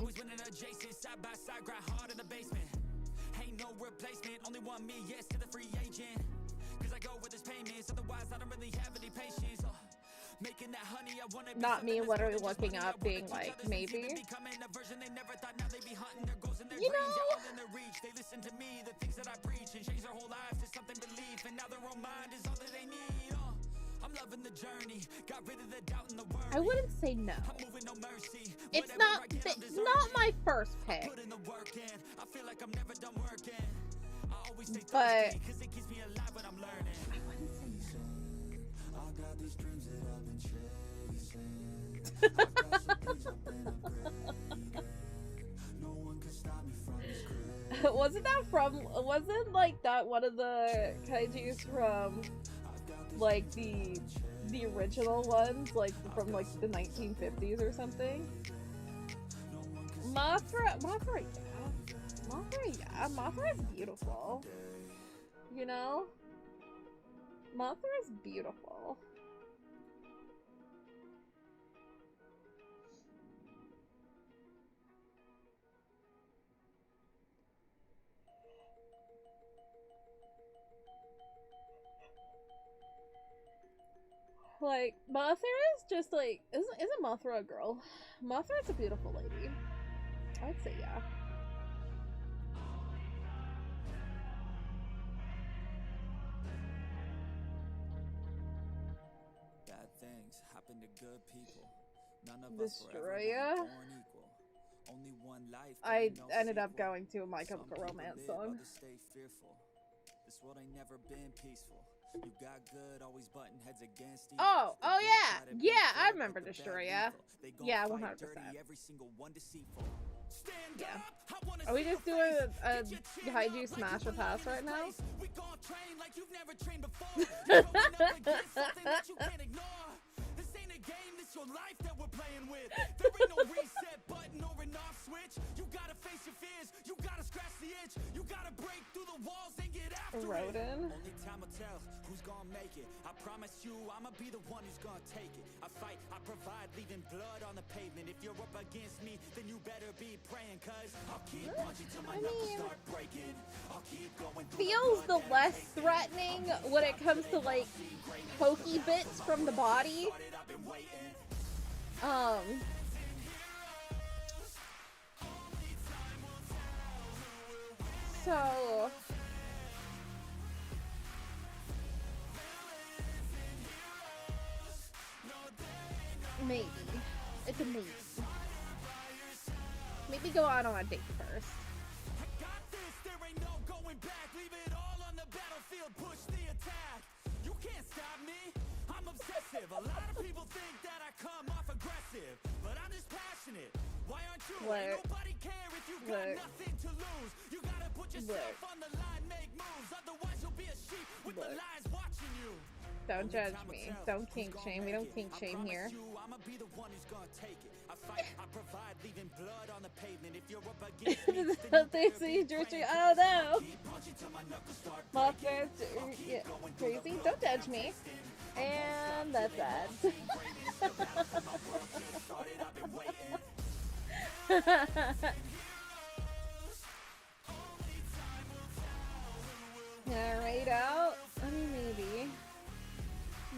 Ain't no replacement, only one me, yes to the free agent. Cause I go with his payments, otherwise I don't really have any patience. Making that honey, I wanna be not me literally looking up, being like, maybe. You know, they listen to me, the things that I preach, and change their whole lives to something belief, and now their own mind is all that they need. I'm loving the journey, got rid of the doubt in the world. I wouldn't say no. It's not my first pick. I feel like I'm never done working. I always stay thirsty, cause it keeps me alive when I'm learning. I wouldn't say no. I got these dreams that I've been chasing. I got some things I've been upgrading. No one can stop me from this craze. Wasn't like that one of the kaijus from like the original ones, like from like the 1950s or something? Mothra, yeah, Mothra is beautiful. You know? Mothra is beautiful. Like, Mothra is just like, isn't Mothra a girl? Mothra is a beautiful lady. I'd say yeah. Bad things happen to good people. None of Destroya. Only one life. I ended up going to a My Chemical Romance song. Stay fearful. This world ain't never been peaceful. You got good, always butting heads against equal. Oh yeah. Yeah, I remember Destroya. Yeah, 100%. Yeah. Are we just doing a Kaiju Smash or Pass right now? We gon' train like you've never trained before. Something that you can't ignore. This ain't a game, this your life that we're playing with. There ain't no reset button or an off switch. You gotta face your fears, you gotta scratch the itch. You gotta break through the walls and get after Rodin. it. Only time will tell who's gonna make it. I promise you, I'ma be the one who's gonna take it. I fight, I provide, leaving blood on the pavement. If you're up against me, then you better be praying, cause I'll keep punching till my knuckles start breaking. I'll keep going. Feels the less threatening when it comes to like pokey bits from the body. So maybe. It's a maybe. Maybe go out on a date first. Got this, there ain't no going back. Leave it all on the battlefield, push the attack. You can't stop me, I'm obsessive. A lot of people think that I come off aggressive, but I'm just passionate. Why aren't you? Look. Ain't nobody care if you got Look. nothing to lose. You gotta put yourself on the line, make moves. Otherwise you'll be a sheep with the Look. lies watching you. Don't judge me. Don't kink shame. We don't kink shame here. I'ma be the one who's gonna take it. I fight, I provide, leaving blood on the pavement. If you're up against me, Don't they see Georgie? Oh no! Mothman, yeah, crazy. Don't judge me. And that's that. Alright out. I mean, maybe.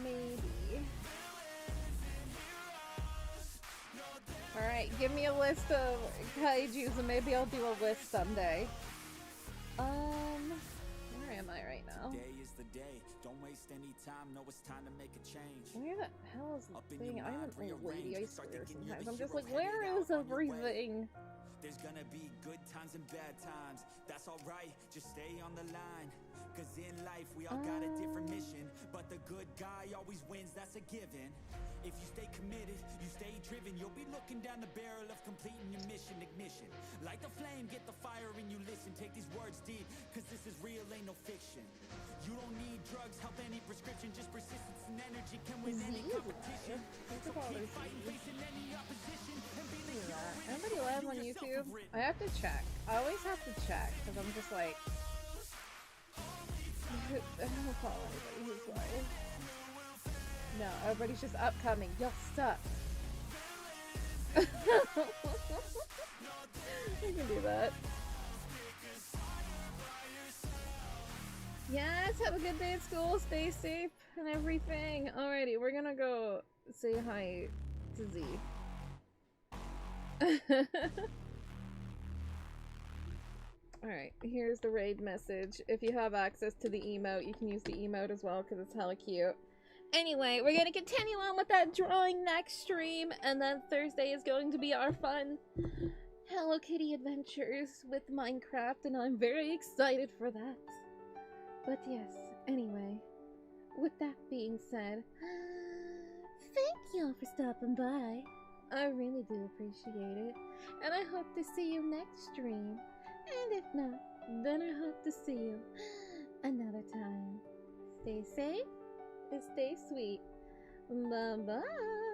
Maybe. Alright, give me a list of kaijus and maybe I'll do a list someday. Where am I right now? Today is the day. Don't waste any time. Know it's time to make a change. Where the hell is Up the in thing? your I'm mind, an old lady, I rearrange. Start swear thinking you're sometimes. the I'm just hero like, where headed is out on your way. everything? There's gonna be good times and bad times. That's alright, just stay on the line. Cause in life we all got a different mission, but the good guy always wins, that's a given. If you stay committed, you stay driven, you'll be looking down the barrel of completing your mission. Ignition, light the flame, get the fire and you listen. Take these words deep, cause this is real, ain't no fiction. You don't need drugs, help any prescription. Just persistence and energy can win any competition. So keep fighting, facing any opposition, and be the hero in the Anybody story live you on yourself YouTube? have written. I have to check. I always have to check because I'm just like, I don't follow anybody who's live. No, everybody's just upcoming. Y'all suck. I can do that. Yes, have a good day at school. Stay safe and everything. Alrighty, we're gonna go say hi to Z. Alright, here's the raid message. If you have access to the emote, you can use the emote as well because it's hella cute. Anyway, we're gonna continue on with that drawing next stream, and then Thursday is going to be our fun Hello Kitty adventures with Minecraft, and I'm very excited for that. But yes, anyway, with that being said, thank y'all for stopping by. I really do appreciate it, and I hope to see you next stream. And if not, then I hope to see you another time. Stay safe and stay sweet. Bye-bye.